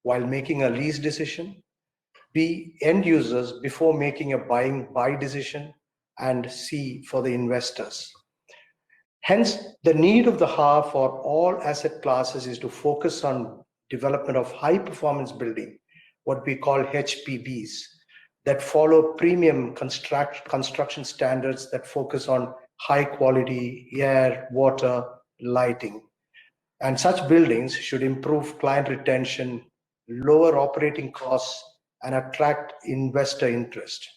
while making a lease decision, B, end users before making a buy decision, and C, for the investors. Hence, the need of the hour for all asset classes is to focus on development of high performance building, what we call HPBs, that follow premium construction standards that focus on high quality air, water, lighting. And such buildings should improve client retention, lower operating costs, and attract investor interest.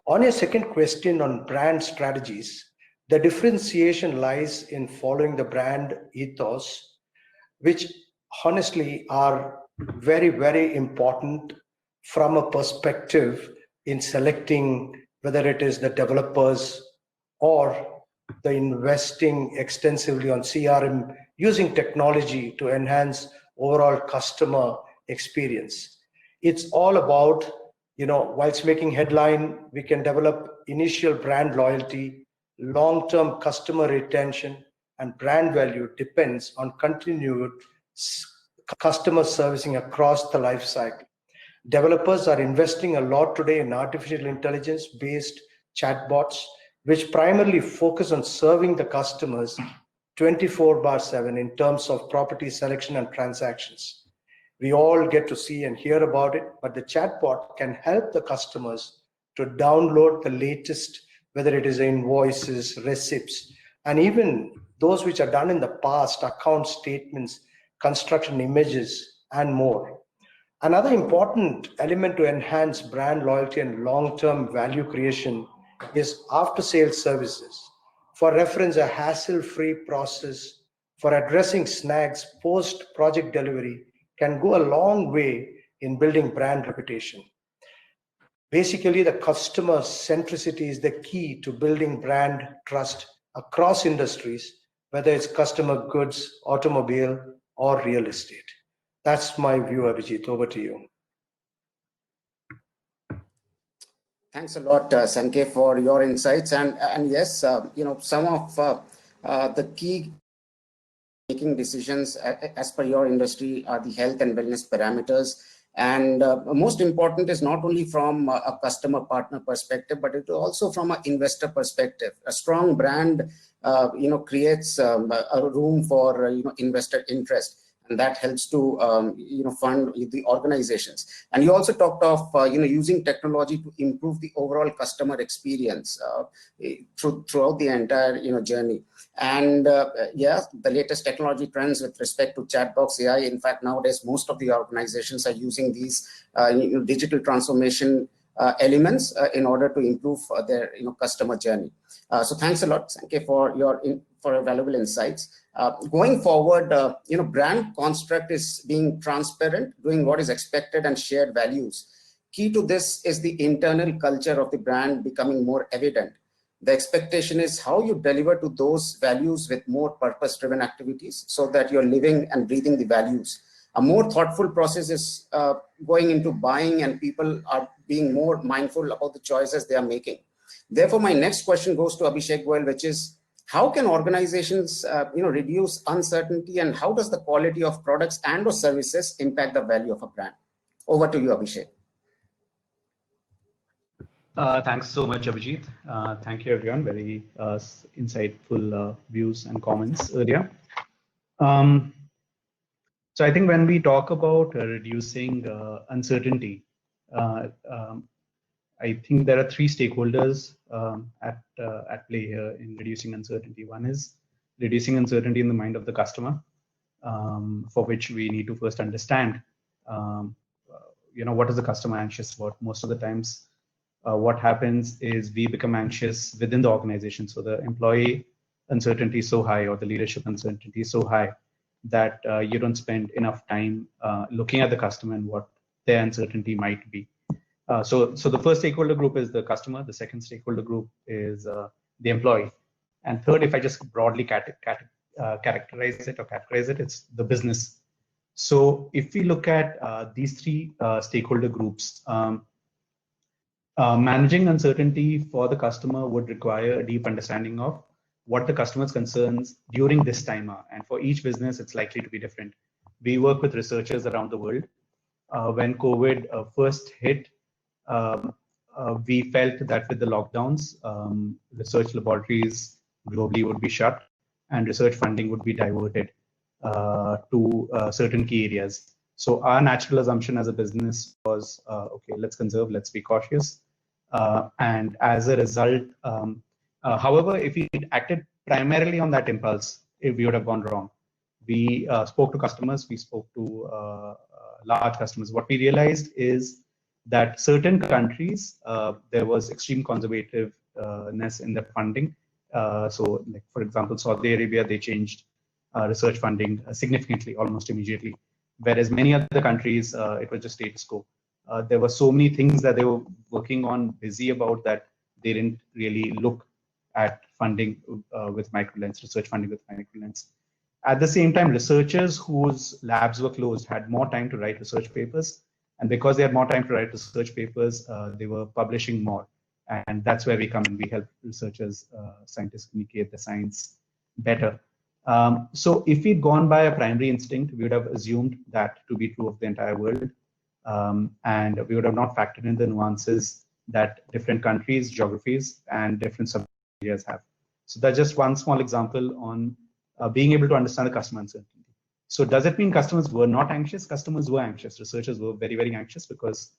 On your second question on brand strategies, the differentiation lies in following the brand ethos, which honestly are very, very important from a perspective in selecting whether it is the developers or the investing extensively on CRM, using technology to enhance overall customer experience. It's all about, whilst making headline, we can develop initial brand loyalty, long-term customer retention, and brand value depends on continued customer servicing across the life cycle. Developers are investing a lot today in artificial intelligence-based chatbots, which primarily focus on serving the customers 24/7 in terms of property selection and transactions. We all get to see and hear about it, but the chatbot can help the customers to download the latest, whether it is invoices, receipts, and even those which are done in the past, account statements, construction images, and more. Another important element to enhance brand loyalty and long-term value creation is after-sales services. For reference, a hassle-free process for addressing snags post-project delivery can go a long way in building brand reputation. Basically, the customer centricity is the key to building brand trust across industries, whether it's customer goods, automobile, or real estate. That's my view, Abhijit. Over to you. Thanks a lot, Sankey, for your insights. And yes, some of the key making decisions as per your industry are the health and wellness parameters. And most important is not only from a customer partner perspective, but it also from an investor perspective. A strong brand, creates a room for investor interest, and that helps to fund the organizations. And you also talked of using technology to improve the overall customer experience throughout the entire journey. And yeah, the latest technology trends with respect to chatbox AI. In fact, nowadays most of the organizations are using these digital transformation elements in order to improve their customer journey. So thanks a lot, Sankey, for your valuable insights. Going forward, brand construct is being transparent, doing what is expected, and shared values. Key to this is the internal culture of the brand becoming more evident. The expectation is how you deliver to those values with more purpose-driven activities, so that you're living and breathing the values. A more thoughtful process is going into buying, and people are being more mindful about the choices they are making. Therefore, my next question goes to Abhishek Goel, which is, how can organizations reduce uncertainty, and how does the quality of products and or services impact the value of a brand? Over to you, Abhishek. Thanks so much, Abhijit. Thank you, everyone. Very insightful views and comments earlier. So I think when we talk about reducing uncertainty, I think there are three stakeholders at play here in reducing uncertainty. One is reducing uncertainty in the mind of the customer, for which we need to first understand, what is the customer anxious about. Most of the times, what happens is we become anxious within the organization. So the employee uncertainty is so high, or the leadership uncertainty is so high, that you don't spend enough time looking at the customer and what their uncertainty might be. So the first stakeholder group is the customer. The second stakeholder group is the employee. And third, if I just broadly categorize it, it's the business. So if we look at these three stakeholder groups, managing uncertainty for the customer would require a deep understanding of what the customer's concerns during this time are. And for each business, it's likely to be different. We work with researchers around the world. When COVID first hit, we felt that with the lockdowns, research laboratories globally would be shut, and research funding would be diverted to certain key areas. So our natural assumption as a business was, okay, let's conserve, let's be cautious. And as a result, however, if we acted primarily on that impulse, we would have gone wrong. We spoke to customers, we spoke to large customers. What we realized is that certain countries, there was extreme conservativeness in their funding. So, like, for example, Saudi Arabia, they changed research funding significantly, almost immediately. Whereas many other countries, it was just status quo. There were so many things that they were working on, busy about, that they didn't really look at funding with microlens, research funding with microlens. At the same time, researchers whose labs were closed had more time to write research papers. And because they had more time to write research papers, they were publishing more. And that's where we come in. We help researchers, scientists communicate the science better. So if we'd gone by a primary instinct, we would have assumed that to be true of the entire world. And we would have not factored in the nuances that different countries, geographies, and different sub-areas have. So that's just one small example on being able to understand the customer uncertainty. So does it mean customers were not anxious? Customers were anxious. Researchers were very, very anxious, because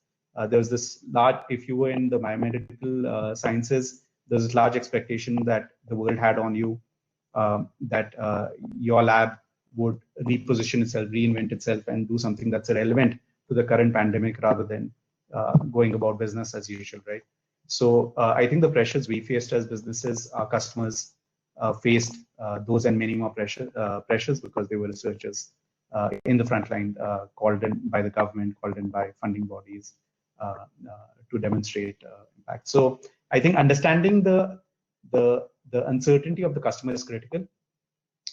there was this large, if you were in the biomedical sciences, there's this large expectation that the world had on you, that your lab would reposition itself, reinvent itself, and do something that's relevant to the current pandemic rather than going about business as usual, right? So I think the pressures we faced as businesses, our customers faced those and many more pressures because they were researchers in the front line, called in by the government, called in by funding bodies to demonstrate impact. So I think understanding the uncertainty of the customer is critical.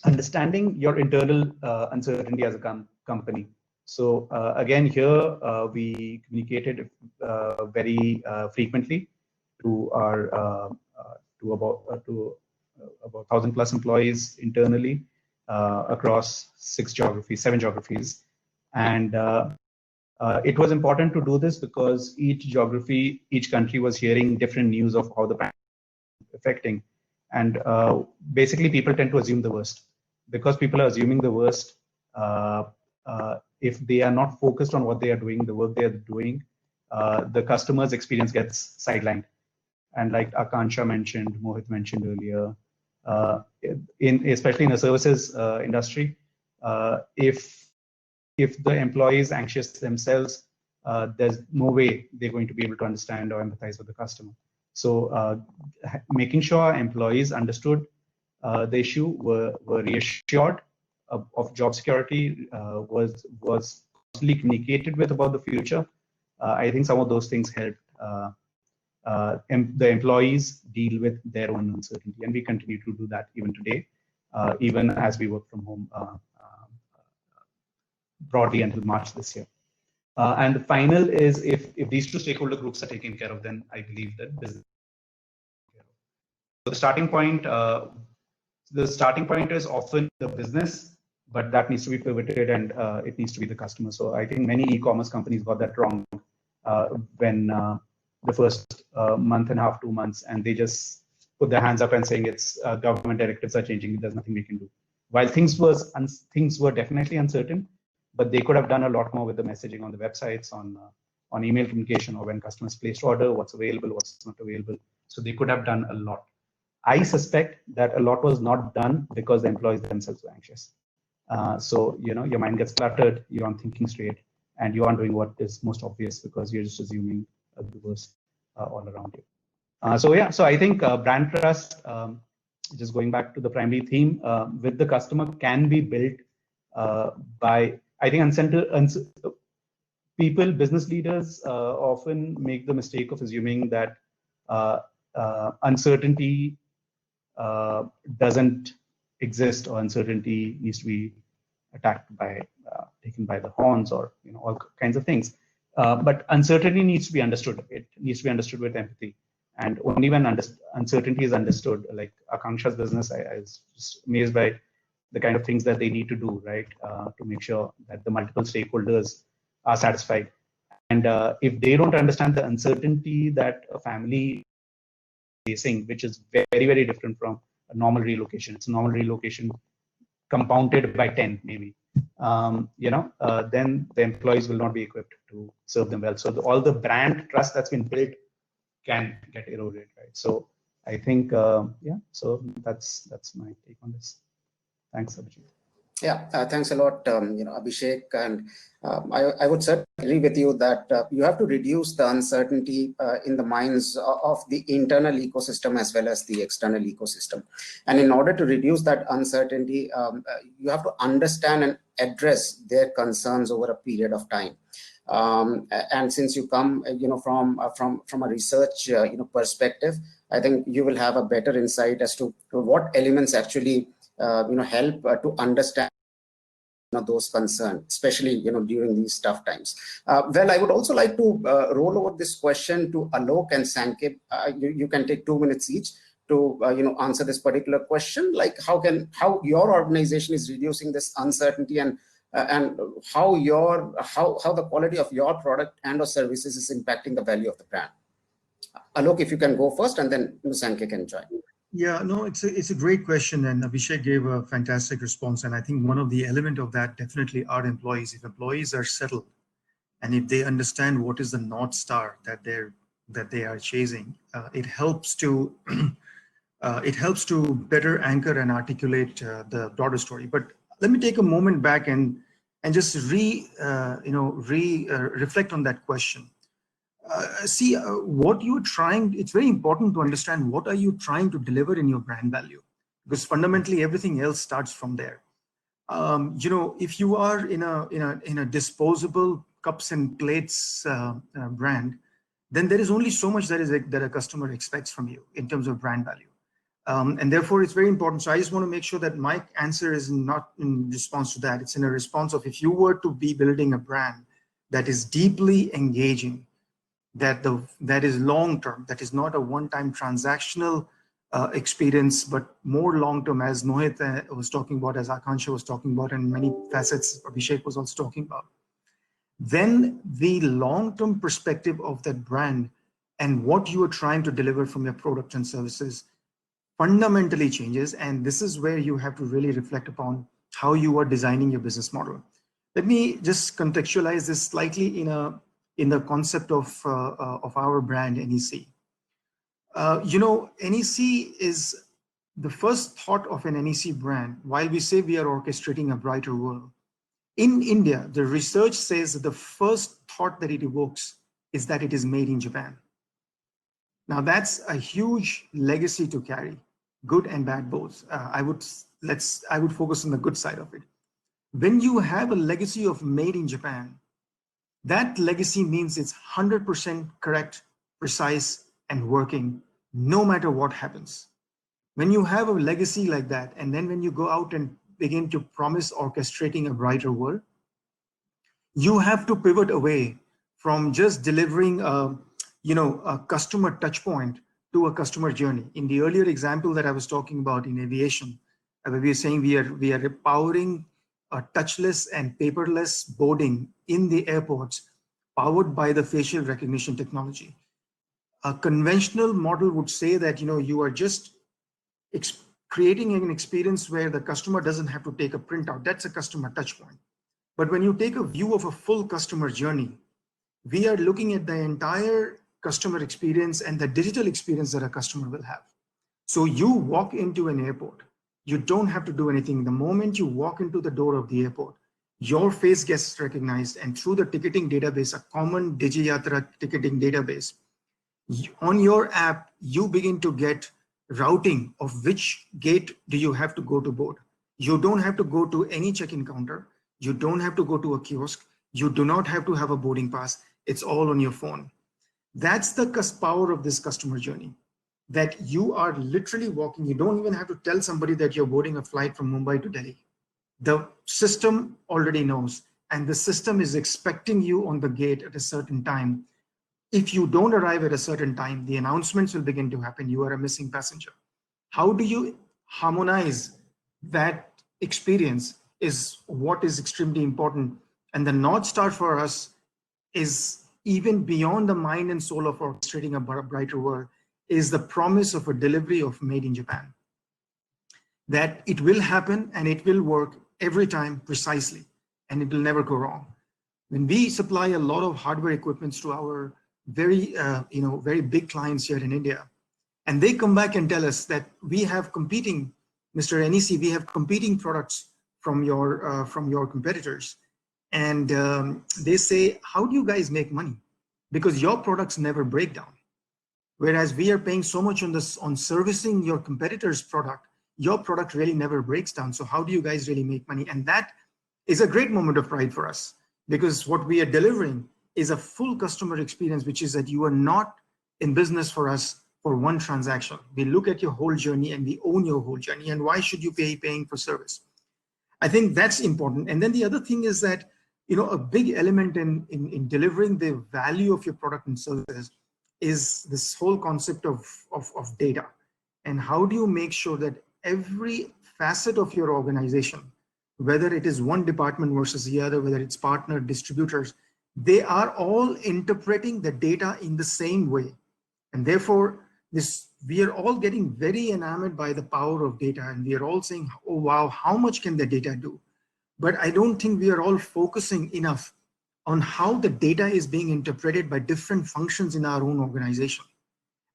Understanding your internal uncertainty as a company. So again, here we communicated very frequently to our to about 1,000+ employees internally across 7 geographies, and it was important to do this because each geography, each country was hearing different news of how the pandemic is affecting, and basically people tend to assume the worst. Because people are assuming the worst, if they are not focused on what they are doing, the work they are doing, the customer's experience gets sidelined. And like Akansha mentioned, Mohit mentioned earlier, especially in the services industry, if the employee is anxious themselves, there's no way they're going to be able to understand or empathize with the customer. So making sure our employees understood the issue, were reassured of job security, was constantly communicated with about the future. I think some of those things helped the employees deal with their own uncertainty, and we continue to do that even today, even as we work from home broadly until March this year. And the final is if these two stakeholder groups are taken care of, then I believe that business. So the starting point is often the business, but that needs to be pivoted, and it needs to be the customer. So I think many e-commerce companies got that wrong when the first month and a half, 2 months, and they just put their hands up and saying it's government directives are changing, there's nothing we can do. While things were definitely uncertain, but they could have done a lot more with the messaging on the websites, on email communication, or when customers placed order, what's available, what's not available. So they could have done a lot. I suspect that a lot was not done because the employees themselves were anxious. So your mind gets cluttered, you aren't thinking straight, and you aren't doing what is most obvious because you're just assuming the worst all around you. So I think brand trust, just going back to the primary theme, with the customer can be built by, I think, business leaders often make the mistake of assuming that uncertainty doesn't exist, or uncertainty needs to be taken by the horns, or all kinds of things. But uncertainty needs to be understood. It needs to be understood with empathy, and only when uncertainty is understood, like Akanksha's business, I was just amazed by the kind of things that they need to do, right, to make sure that the multiple stakeholders are satisfied. And if they don't understand the uncertainty that a family is facing, which is very, very different from a normal relocation, it's a normal relocation compounded by 10 maybe, then the employees will not be equipped to serve them well. So all the brand trust that's been built can get eroded, right? So I think, so that's my take on this. Thanks, Abhijit. Yeah, thanks a lot, Abhishek. And I would certainly agree with you that you have to reduce the uncertainty in the minds of the internal ecosystem as well as the external ecosystem. And in order to reduce that uncertainty, you have to understand and address their concerns over a period of time. And since you come, from a research, perspective, I think you will have a better insight as to what elements actually help to understand those concerns, especially during these tough times. Well, I would also like to roll over this question to Alok and Sankip. You can take 2 minutes each to answer this particular question, like how your organization is reducing this uncertainty, and how the quality of your product and or services is impacting the value of the brand. Alok, if you can go first, and then Sankip can join. Yeah, no, it's a great question, and Abhishek gave a fantastic response. And I think one of the element of that definitely are employees. If employees are settled, and if they understand what is the North Star that they are chasing, it helps to better anchor and articulate the broader story. But let me take a moment back and just reflect on that question. See, what you're trying, it's very important to understand what are you trying to deliver in your brand value, because fundamentally everything else starts from there. If you are in a disposable cups and plates brand, then there is only so much that a customer expects from you in terms of brand value. And therefore it's very important. So I just want to make sure that my answer is not in response to that. It's in a response of, if you were to be building a brand that is deeply engaging, that is long-term, that is not a one-time transactional experience, but more long-term, as Mohit was talking about, as Akansha was talking about, and many facets Abhishek was also talking about, then the long-term perspective of that brand and what you are trying to deliver from your product and services fundamentally changes. And this is where you have to really reflect upon how you are designing your business model. Let me just contextualize this slightly in the concept of our brand, NEC. NEC is the first thought of an NEC brand. While we say we are orchestrating a brighter world, in India, the research says that the first thought that it evokes is that it is made in Japan. Now that's a huge legacy to carry, good and bad both. I would focus on the good side of it. When you have a legacy of made in Japan, that legacy means it's 100% correct, precise, and working, no matter what happens. When you have a legacy like that, and then when you go out and begin to promise orchestrating a brighter world, you have to pivot away from just delivering a customer touch point to a customer journey. In the earlier example that I was talking about in aviation, we are saying we are empowering a touchless and paperless boarding in the airports, powered by the facial recognition technology. A conventional model would say that you are just creating an experience where the customer doesn't have to take a printout. That's a customer touch point. But when you take a view of a full customer journey, we are looking at the entire customer experience and the digital experience that a customer will have. So you walk into an airport, you don't have to do anything. The moment you walk into the door of the airport, your face gets recognized, and through the ticketing database, a common DigiYatra ticketing database, on your app, you begin to get routing of which gate do you have to go to board. You don't have to go to any check-in counter. You don't have to go to a kiosk. You do not have to have a boarding pass. It's all on your phone. That's the power of this customer journey, that you are literally walking. You don't even have to tell somebody that you're boarding a flight from Mumbai to Delhi. The system already knows, and the system is expecting you on the gate at a certain time. If you don't arrive at a certain time, the announcements will begin to happen. You are a missing passenger. How do you harmonize that experience is what is extremely important. And the North Star for us is, even beyond the mind and soul of orchestrating a brighter world, is the promise of a delivery of made in Japan. That it will happen and it will work every time precisely, and it will never go wrong. When we supply a lot of hardware equipments to our very big clients here in India, and they come back and tell us that we have competing, Mr. NEC, we have competing products from your competitors, and they say, how do you guys make money? Because your products never break down. Whereas we are paying so much on servicing your competitor's product, your product really never breaks down. So how do you guys really make money? And that is a great moment of pride for us, because what we are delivering is a full customer experience, which is that you are not in business for us for one transaction. We look at your whole journey and we own your whole journey. And why should you be paying for service? I think that's important. And then the other thing is that, a big element in delivering the value of your product and services is this whole concept of data. And how do you make sure that every facet of your organization, whether it is one department versus the other, whether it's partner, distributors, they are all interpreting the data in the same way. And therefore, we are all getting very enamored by the power of data, and we are all saying, oh wow, how much can the data do? But I don't think we are all focusing enough on how the data is being interpreted by different functions in our own organization.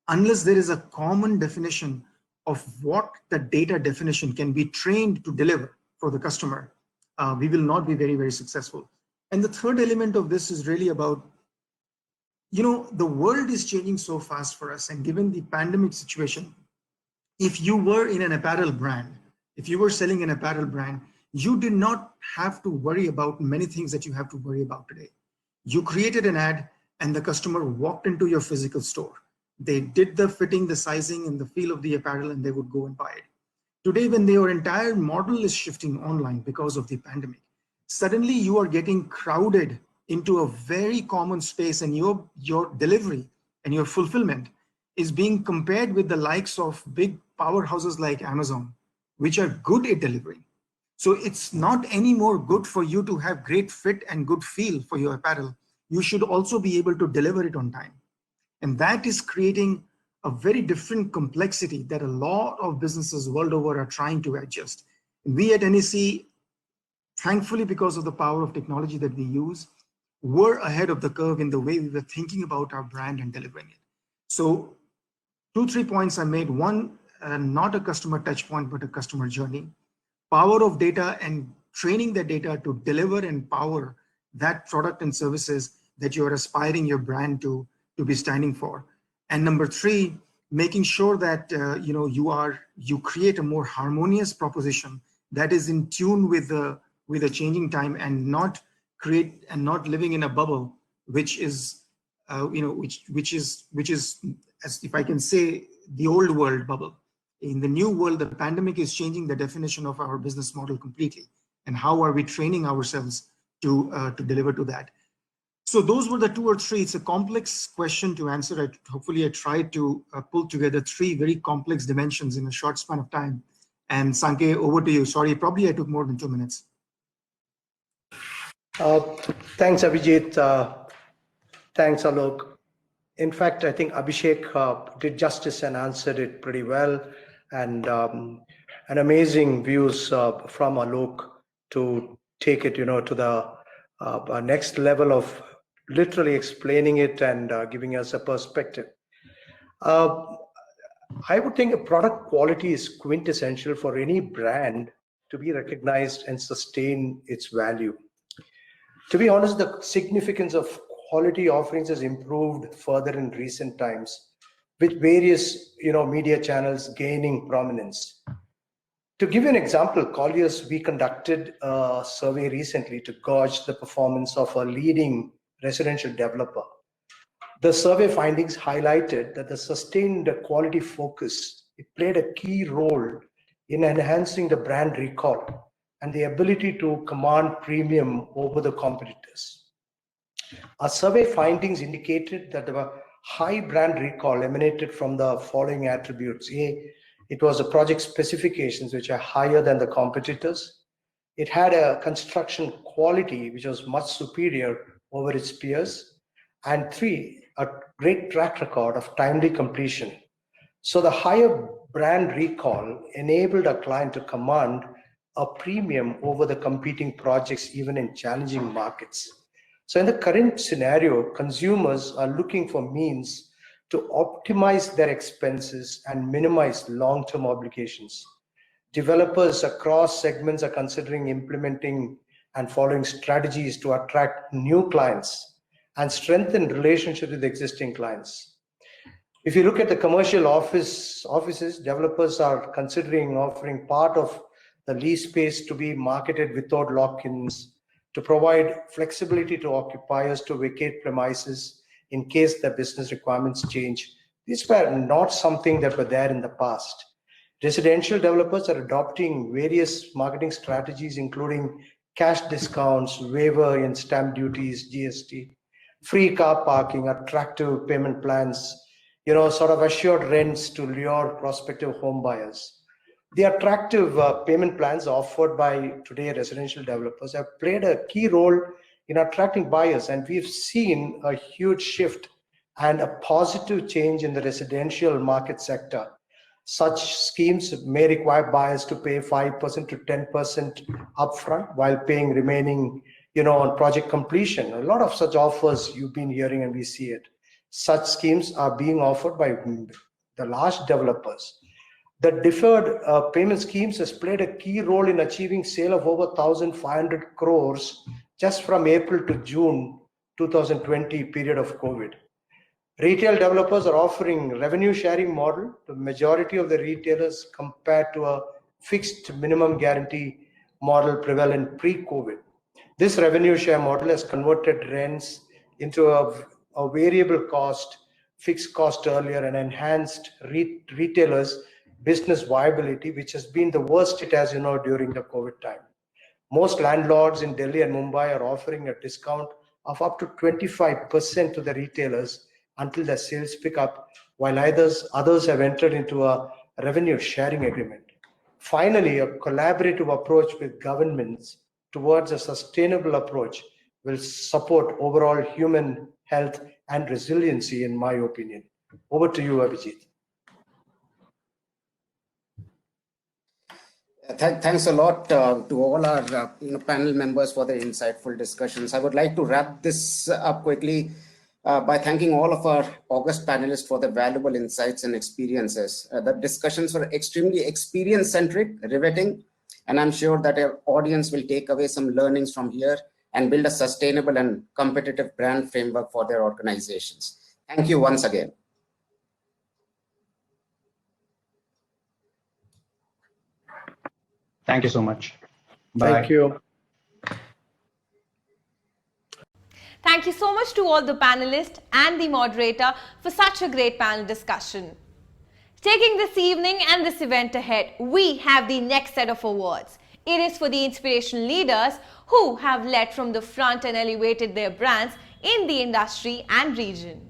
Unless there is a common definition of what the data definition can be trained to deliver. for the customer, we will not be very, very successful. And the third element of this is really about, the world is changing so fast for us. And given the pandemic situation, if you were in an apparel brand, if you were selling an apparel brand, you did not have to worry about many things that you have to worry about today. You created an ad and the customer walked into your physical store. They did the fitting, the sizing, and the feel of the apparel, and they would go and buy it. Today, when your entire model is shifting online because of the pandemic, suddenly you are getting crowded into a very common space, and your delivery and your fulfillment is being compared with the likes of big powerhouses like Amazon, which are good at delivering. So it's not anymore good for you to have great fit and good feel for your apparel. You should also be able to deliver it on time. And that is creating a very different complexity that a lot of businesses world over are trying to adjust. And we at NEC, thankfully, because of the power of technology that we use, we're ahead of the curve in the way we were thinking about our brand and delivering it. So 2-3 points I made. One, not a customer touch point, but a customer journey. Power of data and training the data to deliver and power that product and services that you're aspiring your brand to be standing for. And number 3, making sure that you create a more harmonious proposition that is in tune with the changing time, and not living in a bubble, which is as if I can say, the old world bubble. In the new world, the pandemic is changing the definition of our business model completely. And how are we training ourselves to deliver to that? So those were the 2 or 3. It's a complex question to answer. Hopefully I tried to pull together 3 very complex dimensions in a short span of time. And Sanke, over to you. Sorry, probably I took more than 2 minutes. Thanks, Abhijit. Thanks, Alok. In fact, I think Abhishek did justice and answered it pretty well. And amazing views from Alok to take it, to the next level of literally explaining it and giving us a perspective. I would think a product quality is quintessential for any brand to be recognized and sustain its value. To be honest, the significance of quality offerings has improved further in recent times, with various media channels gaining prominence. To give you an example, Colliers, we conducted a survey recently to gauge the performance of a leading residential developer. The survey findings highlighted that the sustained quality focus, it played a key role in enhancing the brand recall and the ability to command premium over the competitors. Our survey findings indicated that the high brand recall emanated from the following attributes. A, it was the project specifications which are higher than the competitors. It had a construction quality which was much superior over its peers. And 3, a great track record of timely completion. So the higher brand recall enabled a client to command a premium over the competing projects even in challenging markets. So in the current scenario, consumers are looking for means to optimize their expenses and minimize long-term obligations. Developers across segments are considering implementing and following strategies to attract new clients and strengthen relationships with existing clients. If you look at the commercial offices, developers are considering offering part of the lease space to be marketed without lock-ins, to provide flexibility to occupiers to vacate premises in case their business requirements change. These were not something that were there in the past. Residential developers are adopting various marketing strategies, including cash discounts, waiver in stamp duties, GST, free car parking, attractive payment plans, sort of assured rents to lure prospective home buyers. The attractive payment plans offered by today residential developers have played a key role in attracting buyers, and we've seen a huge shift and a positive change in the residential market sector. Such schemes may require buyers to pay 5% to 10% upfront while paying remaining, on project completion. A lot of such offers you've been hearing and we see it. Such schemes are being offered by the large developers. The deferred payment schemes has played a key role in achieving sale of over 1,500 crores just from April to June 2020 period of COVID. Retail developers are offering revenue sharing model to majority of the retailers compared to a fixed minimum guarantee model prevalent pre-COVID. This revenue share model has converted rents into a variable cost, fixed cost earlier, and enhanced retailers' business viability, which has been the worst it has, during the COVID time. Most landlords in Delhi and Mumbai are offering a discount of up to 25% to the retailers until the sales pick up, while others have entered into a revenue sharing agreement. Finally, a collaborative approach with governments towards a sustainable approach will support overall human health and resiliency, in my opinion. Over to you, Abhijit. Thanks a lot to all our panel members for their insightful discussions. I would like to wrap this up quickly by thanking all of our August panelists for their valuable insights and experiences. The discussions were extremely experience-centric, riveting, and I'm sure that our audience will take away some learnings from here and build a sustainable and competitive brand framework for their organizations. Thank you once again. Thank you so much. Bye. Thank you. Thank you so much to all the panelists and the moderator for such a great panel discussion. Taking this evening and this event ahead, we have the next set of awards. It is for the inspirational leaders who have led from the front and elevated their brands in the industry and region.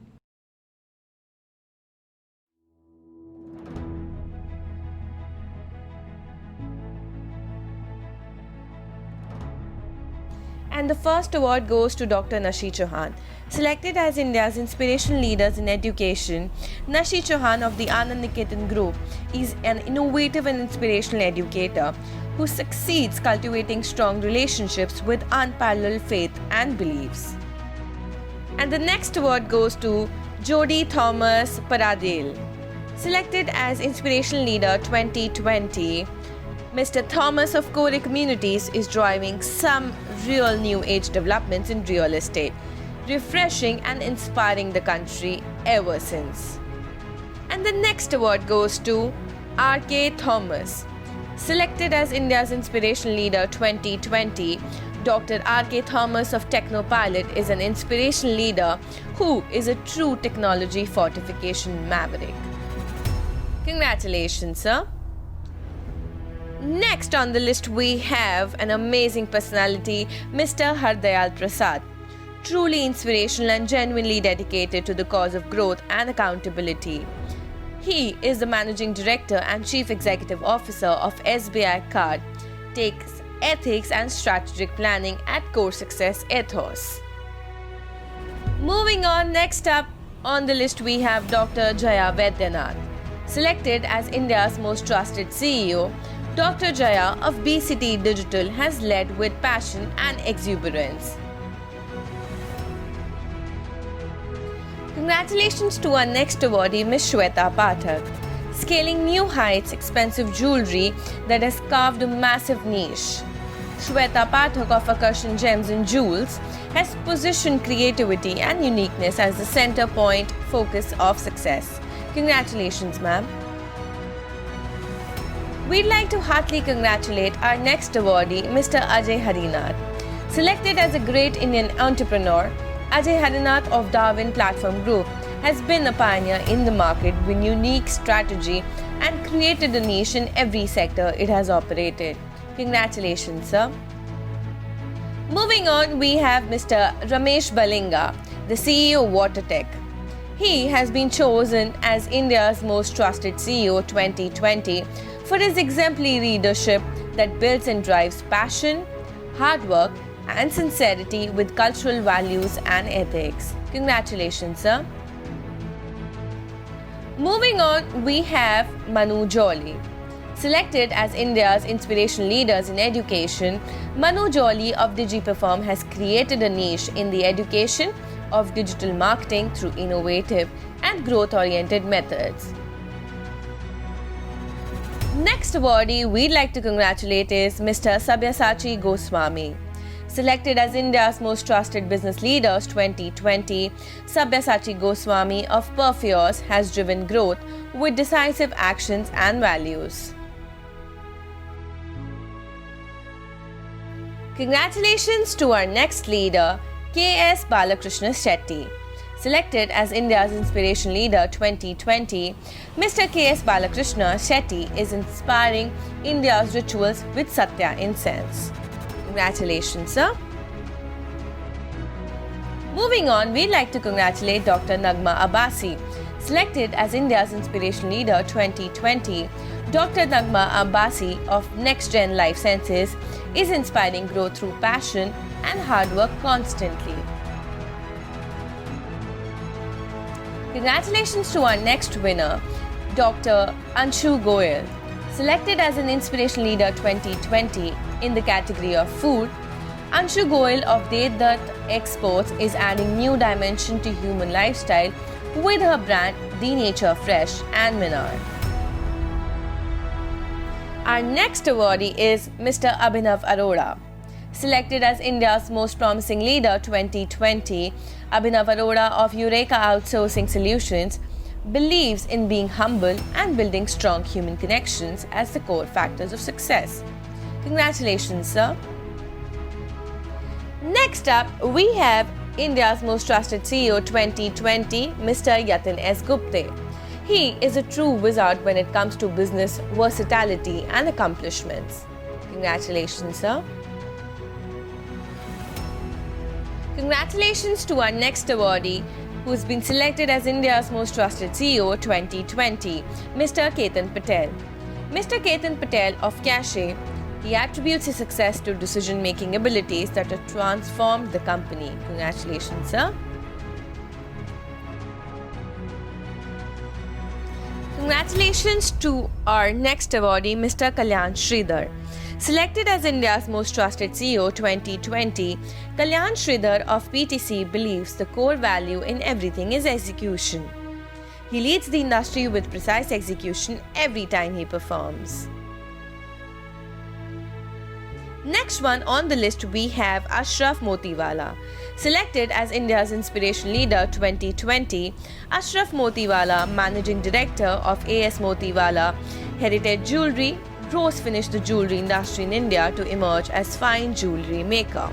And the first award goes to Dr. Nashi Chauhan. Selected as India's inspirational leaders in education, Nashi Chauhan of the Anand Niketan Group is an innovative and inspirational educator who succeeds cultivating strong relationships with unparalleled faith and beliefs. And the next award goes to Jody Thomas Paradale. Selected as Inspirational Leader 2020, Mr. Thomas of Kore Communities is driving some real new age developments in real estate, refreshing and inspiring the country ever since. And the next award goes to R.K. Thomas. Selected as India's Inspirational Leader 2020, Dr. R.K. Thomas of Technopilot is an inspirational leader who is a true technology fortification maverick. Congratulations, sir. Next on the list we have an amazing personality, Mr. Hardayal Prasad. Truly inspirational and genuinely dedicated to the cause of growth and accountability. He is the Managing Director and Chief Executive Officer of SBI Card, takes ethics and strategic planning at Core Success Ethos. Moving on, next up on the list we have Dr. Jaya Vaidyanath. Selected as India's most trusted CEO, Dr. Jaya of BCT Digital has led with passion and exuberance. Congratulations to our next awardee, Ms. Shweta Pathak. Scaling new heights, expensive jewelry that has carved a massive niche. Shweta Pathak of Akarshan Gems and Jewels has positioned creativity and uniqueness as the center point focus of success. Congratulations, ma'am. We'd like to heartily congratulate our next awardee, Mr. Ajay Harinath. Selected as a great Indian entrepreneur, Ajay Harinath of Darwin Platform Group has been a pioneer in the market with unique strategy and created a niche in every sector it has operated. Congratulations, sir. Moving on, we have Mr. Ramesh Balinga, the CEO of WaterTech. He has been chosen as India's most trusted CEO 2020 for his exemplary leadership that builds and drives passion, hard work, and sincerity with cultural values and ethics. Congratulations, sir. Moving on, we have Manu Jolly. Selected as India's inspirational leaders in education, Manu Jolly of DigiPerform has created a niche in the education of digital marketing through innovative and growth-oriented methods. Next awardee we'd like to congratulate is Mr. Sabyasachi Goswami. Selected as India's Most Trusted Business Leaders 2020, Sabyasachi Goswami of Perfios has driven growth with decisive actions and values. Congratulations to our next leader, K.S. Balakrishna Shetty. Selected as India's Inspiration Leader 2020, Mr. K.S. Balakrishna Shetty is inspiring India's rituals with Satya incense. Congratulations, sir. Moving on, we'd like to congratulate Dr. Nagma Abbasi. Selected as India's Inspiration Leader 2020, Dr. Nagma Abbasi of Next Gen Life Sciences is inspiring growth through passion and hard work constantly. Congratulations to our next winner, Dr. Anshu Goyal. Selected as an Inspiration Leader 2020 in the category of food, Anshu Goyal of Dedat Exports is adding new dimension to human lifestyle with her brand The Nature Fresh and Minar. Our next awardee is Mr. Abhinav Arora. Selected as India's Most Promising Leader 2020, Abhinav Arora of Eureka Outsourcing Solutions believes in being humble and building strong human connections as the core factors of success. Congratulations, sir. Next up, we have India's Most Trusted CEO 2020, Mr. Yatin S. Gupte. He is a true wizard when it comes to business versatility and accomplishments. Congratulations, sir. Congratulations to our next awardee, who's been selected as India's Most Trusted CEO 2020, Mr. Ketan Patel. Mr. Ketan Patel of Cache, he attributes his success to decision-making abilities that have transformed the company. Congratulations, sir. Congratulations to our next awardee, Mr. Kalyan Sridhar. Selected as India's Most Trusted CEO 2020, Kalyan Sridhar of PTC believes the core value in everything is execution. He leads the industry with precise execution every time he performs. Next one on the list we have Ashraf Motiwala. Selected as India's Inspiration Leader 2020, Ashraf Motiwala, Managing Director of AS Motiwala Heritage Jewelry, rose finished the jewelry industry in India to emerge as fine jewelry maker.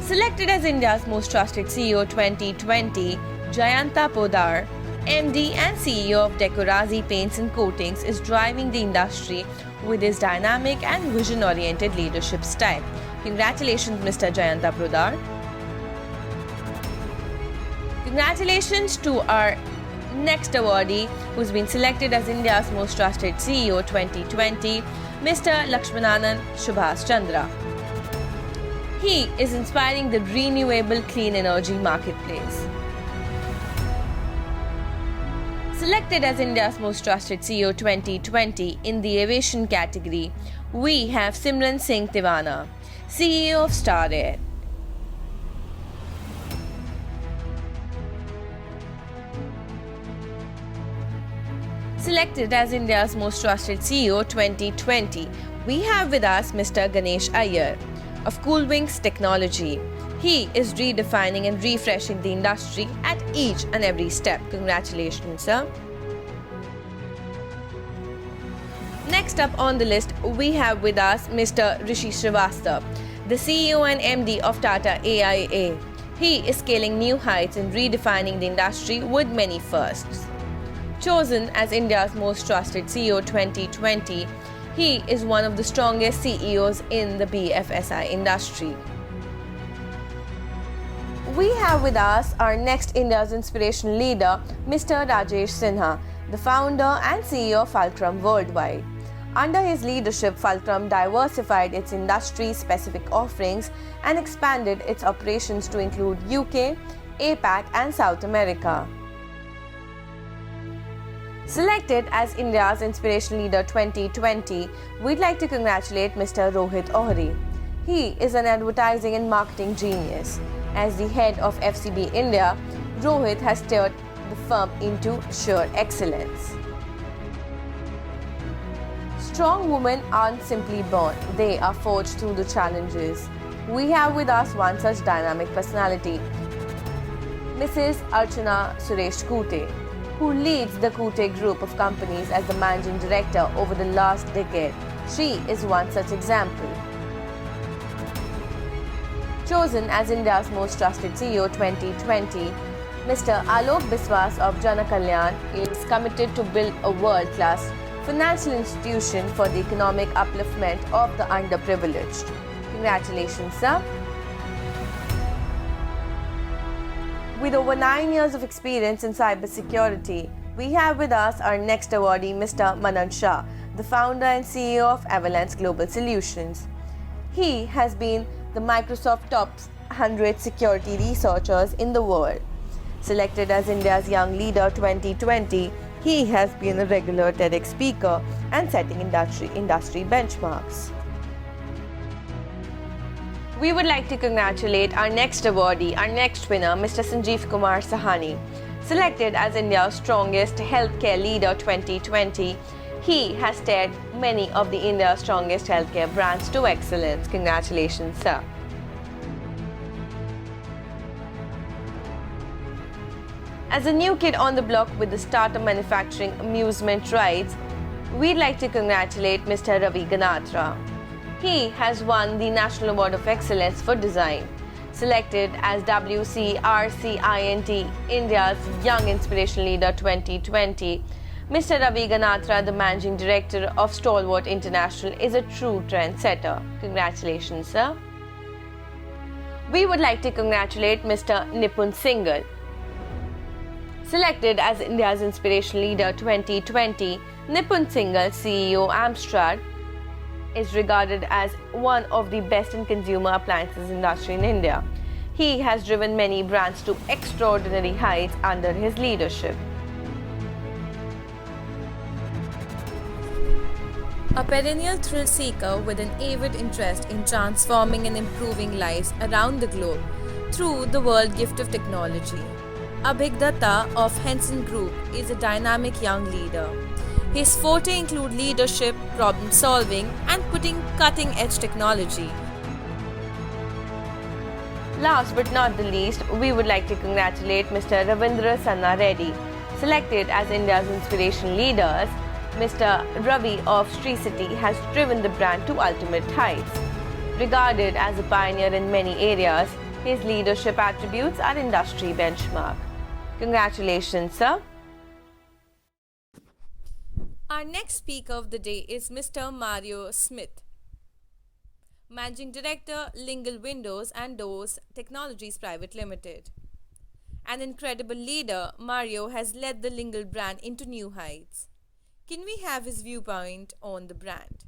Selected as India's Most Trusted CEO 2020, Jayanta Podar, MD and CEO of Decorazi Paints and Coatings, is driving the industry with his dynamic and vision-oriented leadership style. Congratulations, Mr. Jayanta Podar. Congratulations to our next awardee, who's been selected as India's Most Trusted CEO 2020, Mr. Lakshmananan Subhas Chandra. He is inspiring the renewable clean energy marketplace. Selected as India's Most Trusted CEO 2020 in the aviation category, we have Simran Singh Tiwana, CEO of Star Air. Selected as India's Most Trusted CEO 2020, we have with us Mr. Ganesh Iyer of Cool Wings Technology. He is redefining and refreshing the industry at each and every step. Congratulations, sir. Next up on the list, we have with us Mr. Rishi Srivastava, the CEO and MD of Tata AIA. He is scaling new heights and redefining the industry with many firsts. Chosen as India's Most Trusted CEO 2020, he is one of the strongest CEOs in the BFSI industry. We have with us our next India's Inspiration Leader, Mr. Rajesh Sinha, the founder and CEO of Fulcrum Worldwide. Under his leadership, Fulcrum diversified its industry-specific offerings and expanded its operations to include UK, APAC and South America. Selected as India's Inspiration Leader 2020, we'd like to congratulate Mr. Rohit Ohri. He is an advertising and marketing genius. As the head of FCB India, Rohit has steered the firm into sheer excellence. Strong women aren't simply born, they are forged through the challenges. We have with us one such dynamic personality, Mrs. Archana Suresh Kute, who leads the Kute group of companies as the managing director over the last decade. She is one such example. Chosen as India's most trusted CEO 2020, Mr. Alok Biswas of Jana Kalyan is committed to build a world-class financial institution for the economic upliftment of the underprivileged. Congratulations, sir. With over 9 years of experience in cybersecurity, we have with us our next awardee, Mr. Manan Shah, the founder and CEO of Avalanche Global Solutions. He has been the Microsoft Top 100 Security Researchers in the world. Selected as India's Young Leader 2020, he has been a regular TEDx speaker and setting industry benchmarks. We would like to congratulate our next awardee, our next winner, Mr. Sanjeev Kumar Sahani. Selected as India's Strongest Healthcare Leader 2020, he has steered many of the India's strongest healthcare brands to excellence. Congratulations, sir. As a new kid on the block with the start of manufacturing amusement rides, we'd like to congratulate Mr. Ravi Ganatra. He has won the National Award of Excellence for Design. Selected as WCRC India's Young Inspirational Leader 2020, Mr. Ravi Ganatra, the Managing Director of Stalwart International, is a true trendsetter. Congratulations, sir. We would like to congratulate Mr. Nipun Singhal. Selected as India's Inspirational Leader 2020, Nipun Singhal, CEO Amstrad, is regarded as one of the best in consumer appliances industry in India. He has driven many brands to extraordinary heights under his leadership. A perennial thrill seeker with an avid interest in transforming and improving lives around the globe through the world gift of technology, Abhig Datta of Henson Group is a dynamic young leader. His forte include leadership, problem solving, and putting cutting-edge technology. Last but not the least, we would like to congratulate Mr. Ravindra Sanna Reddy. Selected as India's Inspiration Leaders, Mr. Ravi of Sri City has driven the brand to ultimate heights. Regarded as a pioneer in many areas, his leadership attributes are industry benchmark. Congratulations, sir. Our next speaker of the day is Mr. Mario Smith, Managing Director, Lingle Windows and Doors Technologies Private Limited. An incredible leader, Mario has led the Lingle brand into new heights. Can we have his viewpoint on the brand?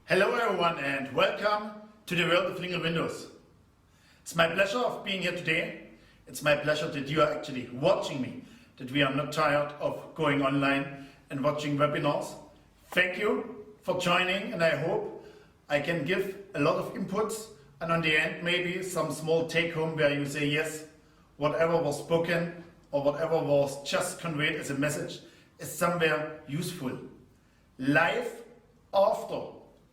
Hello everyone and welcome to the world of Lingle Windows. It's my pleasure of being here today. It's my pleasure that you are actually watching me, that we are not tired of going online and watching webinars. Thank you for joining, and I hope I can give a lot of inputs, and on the end maybe some small take home where you say yes, whatever was spoken or whatever was just conveyed as a message is somewhere useful. Life after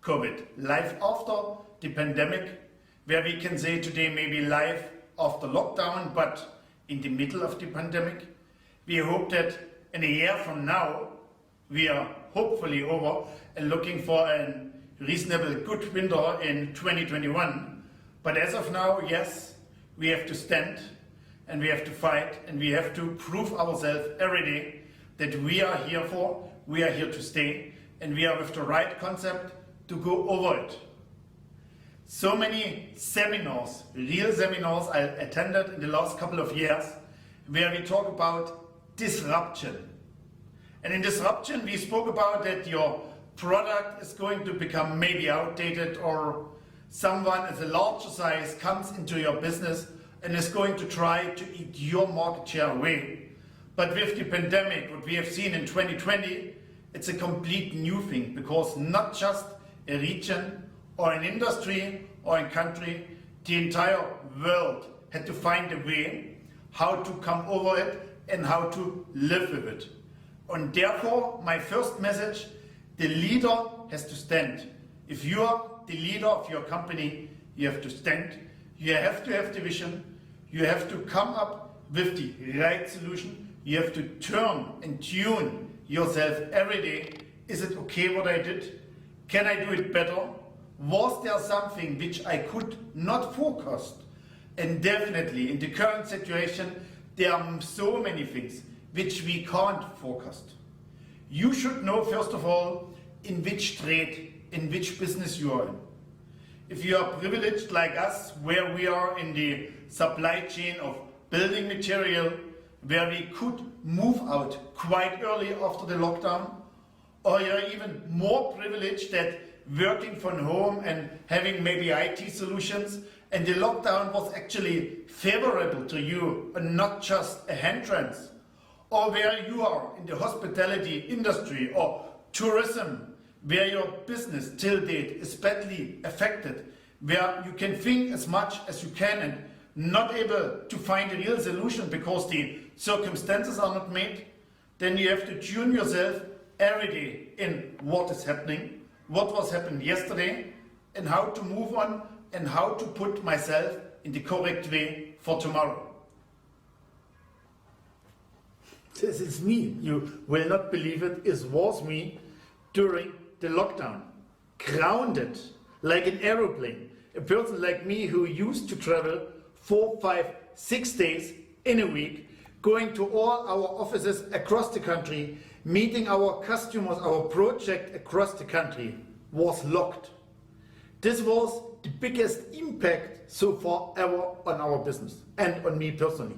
COVID, life after the pandemic, where we can say today maybe life after lockdown, but in the middle of the pandemic. We hope that in a year from now, we are hopefully over and looking for a reasonable good winter in 2021. But as of now, yes, we have to stand and we have to fight and we have to prove ourselves every day that we are here to stay, and we are with the right concept to go over it. So many seminars, real seminars I attended in the last couple of years where we talk about disruption. And in disruption we spoke about that your product is going to become maybe outdated, or someone at a larger size comes into your business and is going to try to eat your market share away. But with the pandemic, what we have seen in 2020, it's a complete new thing, because not just a region or an industry or a country, the entire world had to find a way how to come over it and how to live with it. And therefore, my first message, the leader has to stand. If you are the leader of your company, you have to stand. You have to have the vision. You have to come up with the right solution. You have to turn and tune yourself every day. Is it okay what I did? Can I do it better? Was there something which I could not forecast? And definitely in the current situation, there are so many things which we can't forecast. You should know, first of all, in which trade, in which business you are in. If you are privileged like us, where we are in the supply chain of building material, where we could move out quite early after the lockdown, or you're even more privileged that working from home and having maybe IT solutions, and the lockdown was actually favorable to you and not just a hindrance, or where you are in the hospitality industry or tourism, where your business till date is badly affected, where you can think as much as you can and not able to find a real solution because the circumstances are not made, then you have to tune yourself every day in what is happening, what was happened yesterday, and how to move on and how to put myself in the correct way for tomorrow. This is me. You will not believe it. It was me during the lockdown. Grounded, like an aeroplane. A person like me who used to travel 4, 5, 6 days in a week, going to all our offices across the country, meeting our customers, our project across the country, was locked. This was the biggest impact so far ever on our business and on me personally.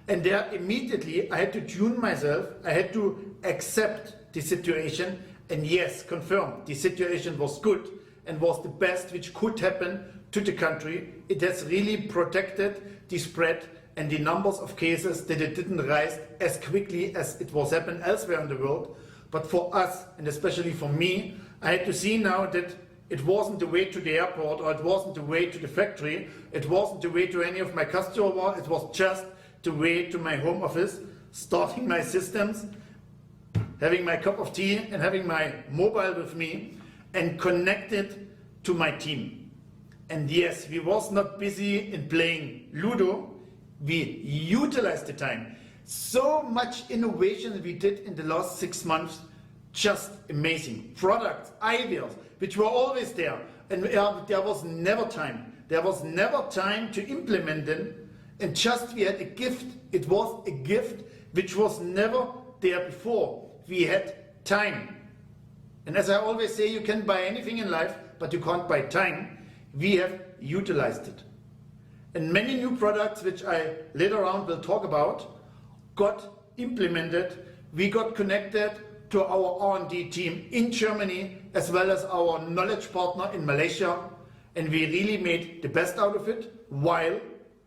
And there immediately I had to tune myself, I had to accept the situation, and yes, confirm the situation was good and was the best which could happen to the country. It has really protected the spread and the numbers of cases, that it didn't rise as quickly as it was happening elsewhere in the world. But for us, and especially for me, I had to see now that it wasn't the way to the airport, or it wasn't the way to the factory, it wasn't the way to any of my customers, it was just the way to my home office, starting my systems, having my cup of tea and having my mobile with me and connected to my team. And yes, we was not busy in playing Ludo, we utilized the time. So much innovation we did in the last 6 months, just amazing. Products, ideas, which were always there, and there was never time. There was never time to implement them, and just we had a gift. It was a gift which was never there before. We had time. And as I always say, you can buy anything in life, but you can't buy time. We have utilized it. And many new products, which I later on will talk about, got implemented. We got connected to our R&D team in Germany, as well as our knowledge partner in Malaysia. And we really made the best out of it while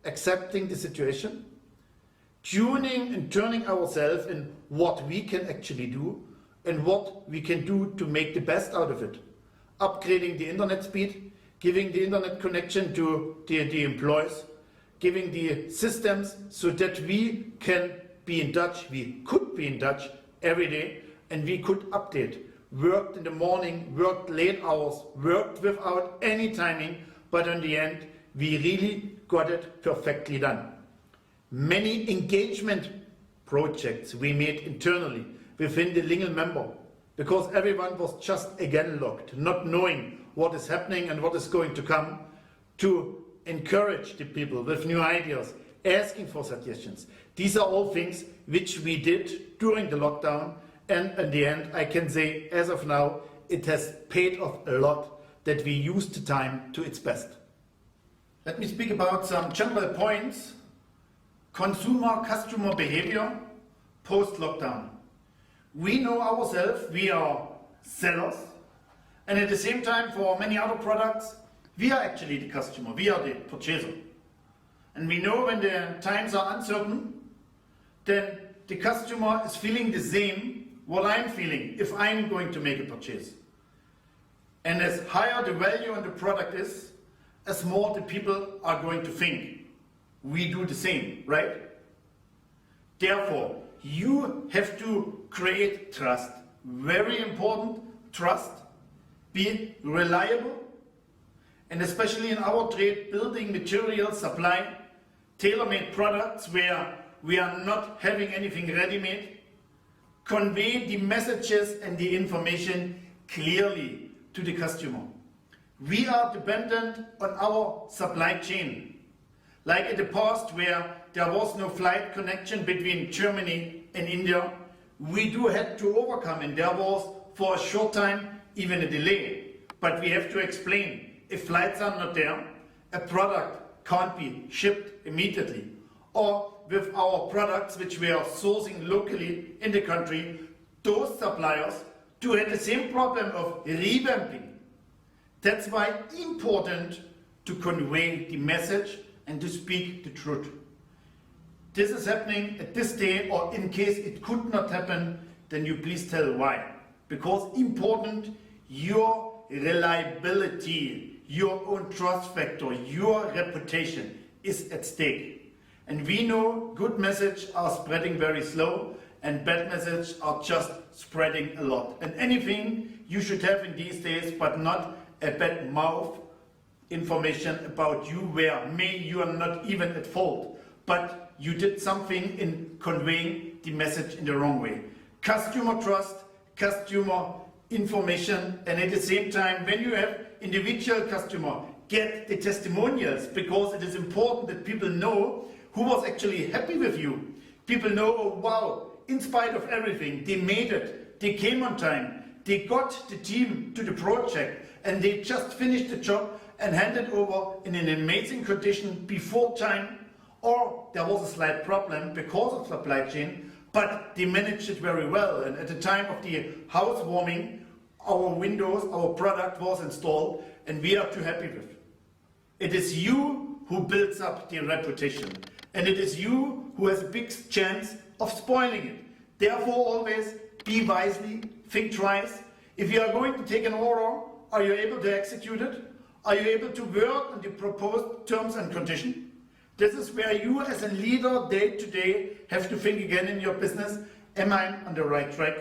accepting the situation, tuning and turning ourselves in what we can actually do and what we can do to make the best out of it. Upgrading the internet speed, giving the internet connection to the employees, giving the systems so that we can be in touch, we could be in touch every day, and we could update. Worked in the morning, worked late hours, worked without any timing, but in the end, we really got it perfectly done. Many engagement projects we made internally within the Lingel member, because everyone was just again locked, not knowing what is happening and what is going to come, to encourage the people with new ideas, asking for suggestions. These are all things which we did during the lockdown, and in the end, I can say, as of now, it has paid off a lot that we used the time to its best. Let me speak about some general points. Customer behavior post-lockdown. We know ourselves, we are sellers, and at the same time, for many other products, we are actually the customer, we are the purchaser. And we know when the times are uncertain, then the customer is feeling the same what I'm feeling if I'm going to make a purchase. And as higher the value on the product is, as more the people are going to think. We do the same, right? Therefore, you have to create trust. Very important, trust, be reliable, and especially in our trade, building material supply, tailor-made products where we are not having anything ready-made, convey the messages and the information clearly to the customer. We are dependent on our supply chain. Like in the past where there was no flight connection between Germany and India, we do have to overcome, and there was for a short time even a delay. But we have to explain, if flights are not there, a product can't be shipped immediately. Or with our products which we are sourcing locally in the country, those suppliers do have the same problem of revamping. That's why important to convey the message and to speak the truth. This is happening at this day, or in case it could not happen, then you please tell why. Because important, your reliability, your own trust factor, your reputation is at stake. And we know good messages are spreading very slow and bad messages are just spreading a lot. And anything you should have in these days, but not a bad mouth information about you where maybe you are not even at fault, but you did something in conveying the message in the wrong way. Customer trust, customer information, and at the same time, when you have individual customer, get the testimonials, because it is important that people know who was actually happy with you. People know, oh wow, in spite of everything, they made it, they came on time, they got the team to the project, and they just finished the job and handed over in an amazing condition before time, or there was a slight problem because of supply chain, but they managed it very well. And at the time of the housewarming, our windows, our product was installed, and we are too happy with it. It is you who builds up the reputation, and it is you who has a big chance of spoiling it. Therefore, always be wisely, think twice. If you are going to take an order, are you able to execute it? Are you able to work on the proposed terms and conditions? This is where you as a leader day to day have to think again in your business, am I on the right track?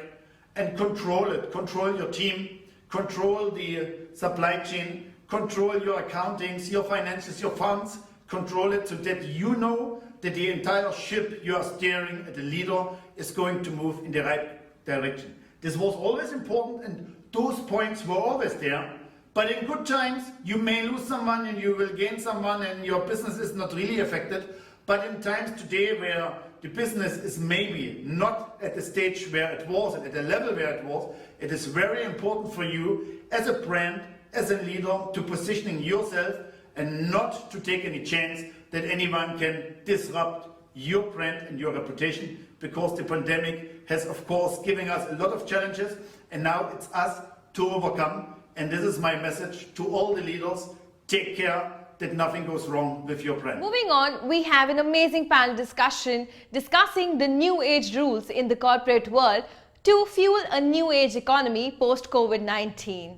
And control it, control your team, control the supply chain, control your accountings, your finances, your funds, control it so that you know that the entire ship you are steering as a leader is going to move in the right direction. This was always important, and those points were always there. But in good times, you may lose someone and you will gain someone and your business is not really affected. But in times today where the business is maybe not at the stage where it was, at the level where it was, it is very important for you as a brand, as a leader, to positioning yourself and not to take any chance that anyone can disrupt your brand and your reputation, because the pandemic has, of course, given us a lot of challenges, and now it's us to overcome. And this is my message to all the leaders: take care that nothing goes wrong with your brand. Moving on, we have an amazing panel discussion discussing the new age rules in the corporate world to fuel a new age economy post-COVID-19.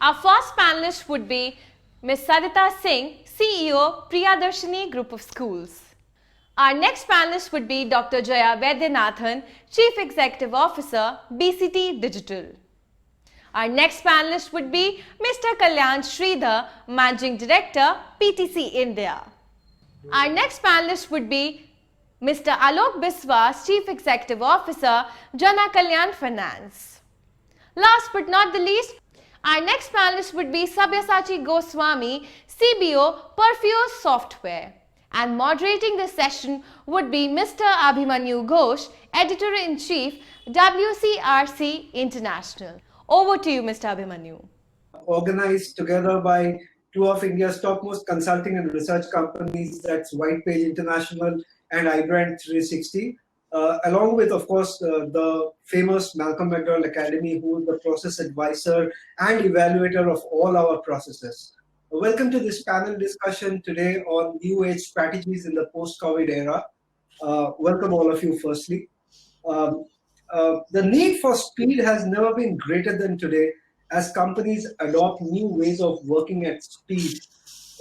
Our first panelist would be Ms. Sarita Singh, CEO, Priyadarshini Group of Schools. Our next panelist would be Dr. Jaya Vaidyanathan, Chief Executive Officer, BCT Digital. Our next panelist would be Mr. Kalyan Sridhar, Managing Director, PTC India. Our next panelist would be Mr. Alok Biswas, Chief Executive Officer, Jana Kalyan Finance. Last but not the least, our next panelist would be Sabyasachi Goswami, CBO, Perfuse Software. And moderating this session would be Mr. Abhimanyu Ghosh, Editor-in-Chief, WCRC International. Over to you, Mr. Abhimanyu. Organized together by two of India's topmost consulting and research companies, that's Whitepage International and iBrand 360, along with, of course, the famous Malcolm McDowell Academy, who is the process advisor and evaluator of all our processes. Welcome to this panel discussion today on new age strategies in the post-COVID era. Welcome all of you firstly. The need for speed has never been greater than today as companies adopt new ways of working at speed.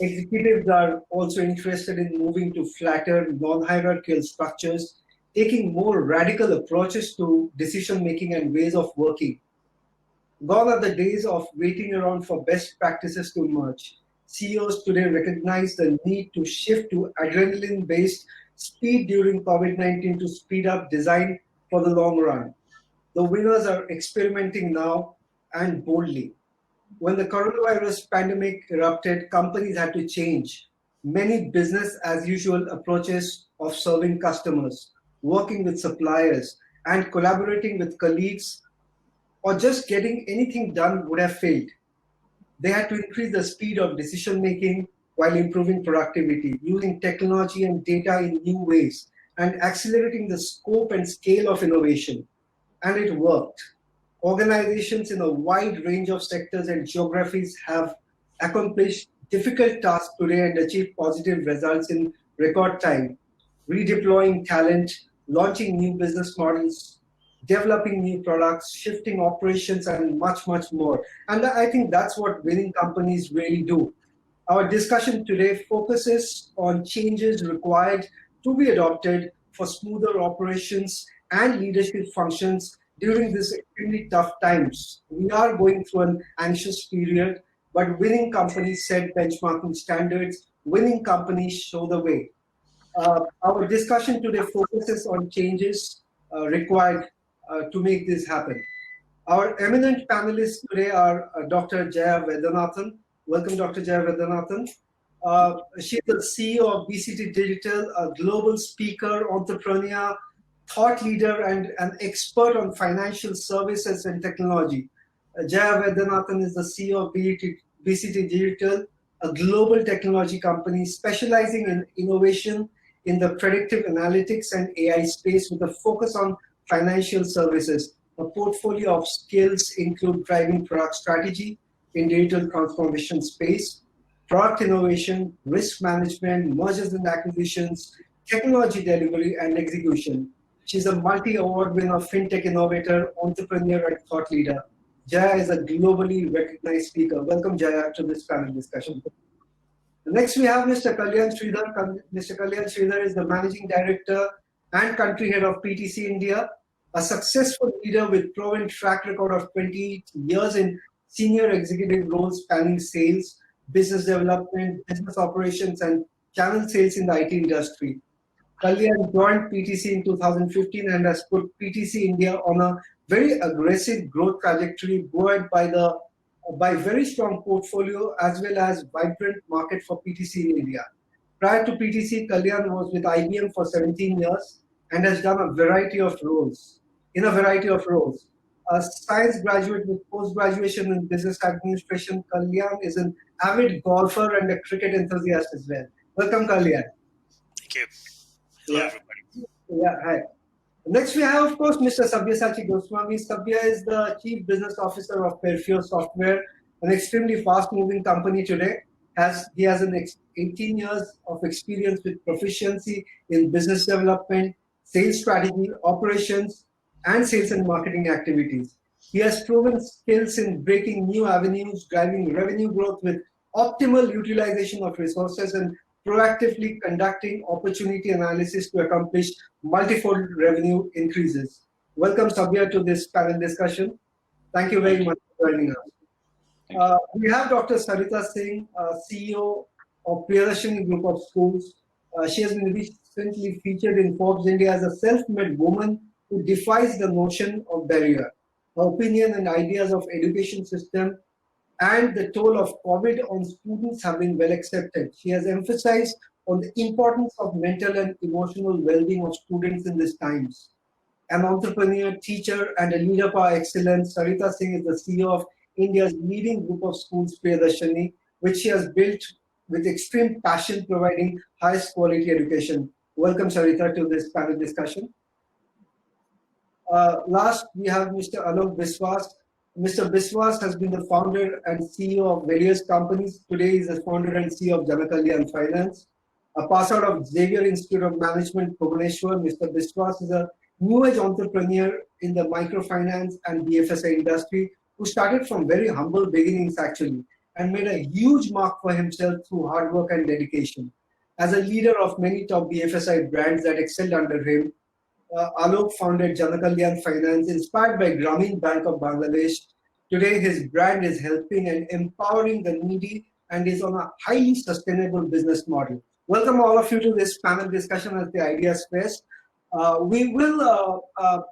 Executives are also interested in moving to flatter, non-hierarchical structures, taking more radical approaches to decision-making and ways of working. Gone are the days of waiting around for best practices to emerge. CEOs today recognize the need to shift to adrenaline-based speed during COVID-19 to speed up design for the long run. The winners are experimenting now and boldly. When the coronavirus pandemic erupted, companies had to change. Many business as usual approaches of serving customers, working with suppliers, and collaborating with colleagues, or just getting anything done would have failed. They had to increase the speed of decision making while improving productivity, using technology and data in new ways, and accelerating the scope and scale of innovation. And it worked. Organizations in a wide range of sectors and geographies have accomplished difficult tasks today and achieved positive results in record time, redeploying talent, launching new business models, developing new products, shifting operations, and much, much more. And I think that's what winning companies really do. Our discussion today focuses on changes required to be adopted for smoother operations and leadership functions during this extremely tough times. We are going through an anxious period, but winning companies set benchmarking standards. Winning companies show the way. Our discussion today focuses on changes required to make this happen. Our eminent panelists today are Dr. Jaya Vaidyanathan. Welcome, Dr. Jaya Vaidyanathan. She's the CEO of BCT Digital, a global speaker, entrepreneur, thought leader, and an expert on financial services and technology. Jaya Vaidyanathan is the CEO of BCT Digital, a global technology company specializing in innovation in the predictive analytics and AI space with a focus on financial services. A portfolio of skills include driving product strategy in digital transformation space, product innovation, risk management, mergers and acquisitions, technology delivery, and execution. She's a multi-award winner, fintech innovator, entrepreneur, and thought leader. Jaya is a globally recognized speaker. Welcome, Jaya, to this panel discussion. Next, we have Mr. Kalyan Sridhar. Mr. Kalyan Sridhar is the managing director and country head of PTC India, a successful leader with proven track record of 20 years in senior executive roles spanning sales, business development, business operations, and channel sales in the IT industry. Kalyan joined PTC in 2015 and has put PTC India on a very aggressive growth trajectory buoyed by very strong portfolio as well as vibrant market for PTC in India. Prior to PTC, Kalyan was with IBM for 17 years and has done a variety of roles. A science graduate with post-graduation in business administration, Kalyan is an avid golfer and a cricket enthusiast as well. Welcome, Kalyan. Thank you. Hello, everybody. Yeah, hi. Next, we have, of course, Mr. Sabyasachi Goswami. Sabya is the Chief Business Officer of Perfio Software, an extremely fast-moving company today. He has 18 years of experience with proficiency in business development, sales strategy, operations, and sales and marketing activities. He has proven skills in breaking new avenues, driving revenue growth with optimal utilization of resources, and proactively conducting opportunity analysis to accomplish multifold revenue increases. Welcome, Sabya, to this panel discussion. Thank you very much for joining us. We have Dr. Sarita Singh, CEO of Priyadashini Group of Schools. She has been recently featured in Forbes India as a self-made woman who defies the notion of barrier. Her opinion and ideas of education system and the toll of COVID on students have been well accepted. She has emphasized on the importance of mental and emotional well-being of students in these times. An entrepreneur, teacher, and a leader for excellence, Sarita Singh is the CEO of India's leading group of schools, Priyadashini, which she has built with extreme passion, providing highest quality education. Welcome, Sarita, to this panel discussion. Last, we have Mr. Alok Biswas. Mr. Biswas has been the founder and CEO of various companies. Today, he is the founder and CEO of Janakalyan Finance. A pass out of Xavier Institute of Management, Bhubaneswar, Mr. Biswas is a new age entrepreneur in the microfinance and BFSI industry who started from very humble beginnings actually and made a huge mark for himself through hard work and dedication. As a leader of many top BFSI brands that excelled under him, Alok founded Janakalyan Finance, inspired by Grameen Bank of Bangladesh, Today, his brand is helping and empowering the needy and is on a highly sustainable business model. Welcome all of you to this panel discussion at the Ideas Fest. We will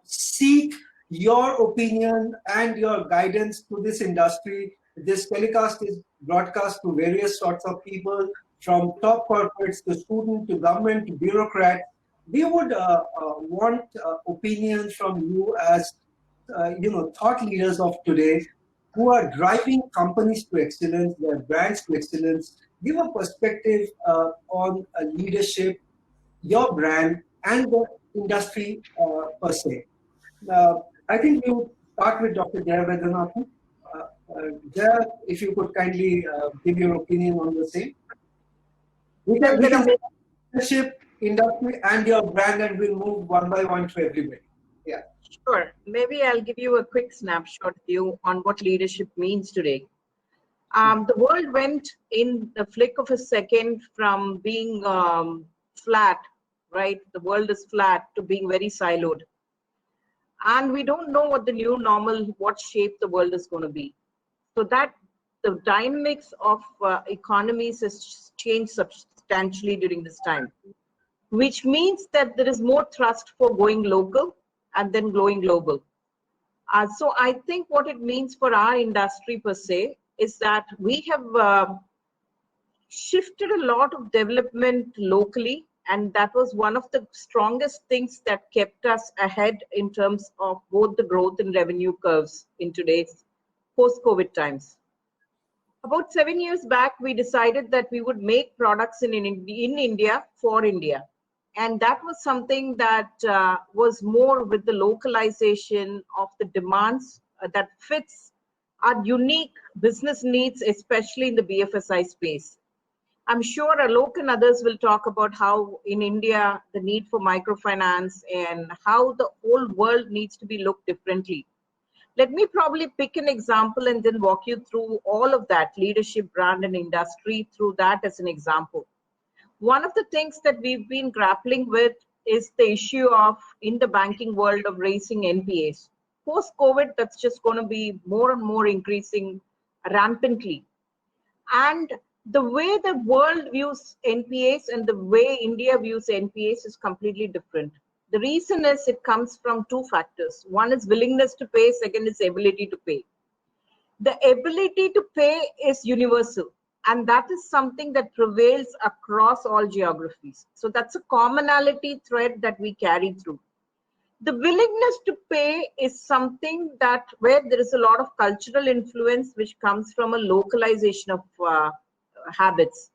seek your opinion and your guidance to this industry. This telecast is broadcast to various sorts of people, from top corporates to student to government to bureaucrat. We would want opinions from you as thought leaders of today who are driving companies to excellence, their brands to excellence. Give a perspective on leadership, your brand, and the industry per se. I think we would start with Dr. Jaya Vedhanathan. Jaya, if you could kindly give your opinion on the same. We can say leadership, industry, and your brand, and we'll move one by one to everybody. Yeah. Sure. Maybe I'll give you a quick snapshot view on what leadership means today. The world went in the flick of a second from being flat, right? The world is flat, to being very siloed. And we don't know what the new normal, what shape the world is going to be. So that the dynamics of economies has changed substantially during this time, which means that there is more thrust for going local and then going global. So I think what it means for our industry per se is that we have shifted a lot of development locally, and that was one of the strongest things that kept us ahead in terms of both the growth and revenue curves in today's post-COVID times. About 7 years back, we decided that we would make products in India for India. And that was something that was more with the localization of the demands that fits our unique business needs, especially in the BFSI space. I'm sure Alok and others will talk about how in India, the need for microfinance and how the whole world needs to be looked differently. Let me probably pick an example and then walk you through all of that, leadership, brand, and industry, through that as an example. One of the things that we've been grappling with is the issue of, in the banking world, of raising NPAs. Post-COVID, that's just going to be more and more increasing rampantly. And the way the world views NPAs and the way India views NPAs is completely different. The reason is it comes from two factors. One is willingness to pay, second is ability to pay. The ability to pay is universal. And that is something that prevails across all geographies. So that's a commonality thread that we carry through. The willingness to pay is something that where there is a lot of cultural influence which comes from a localization of habits.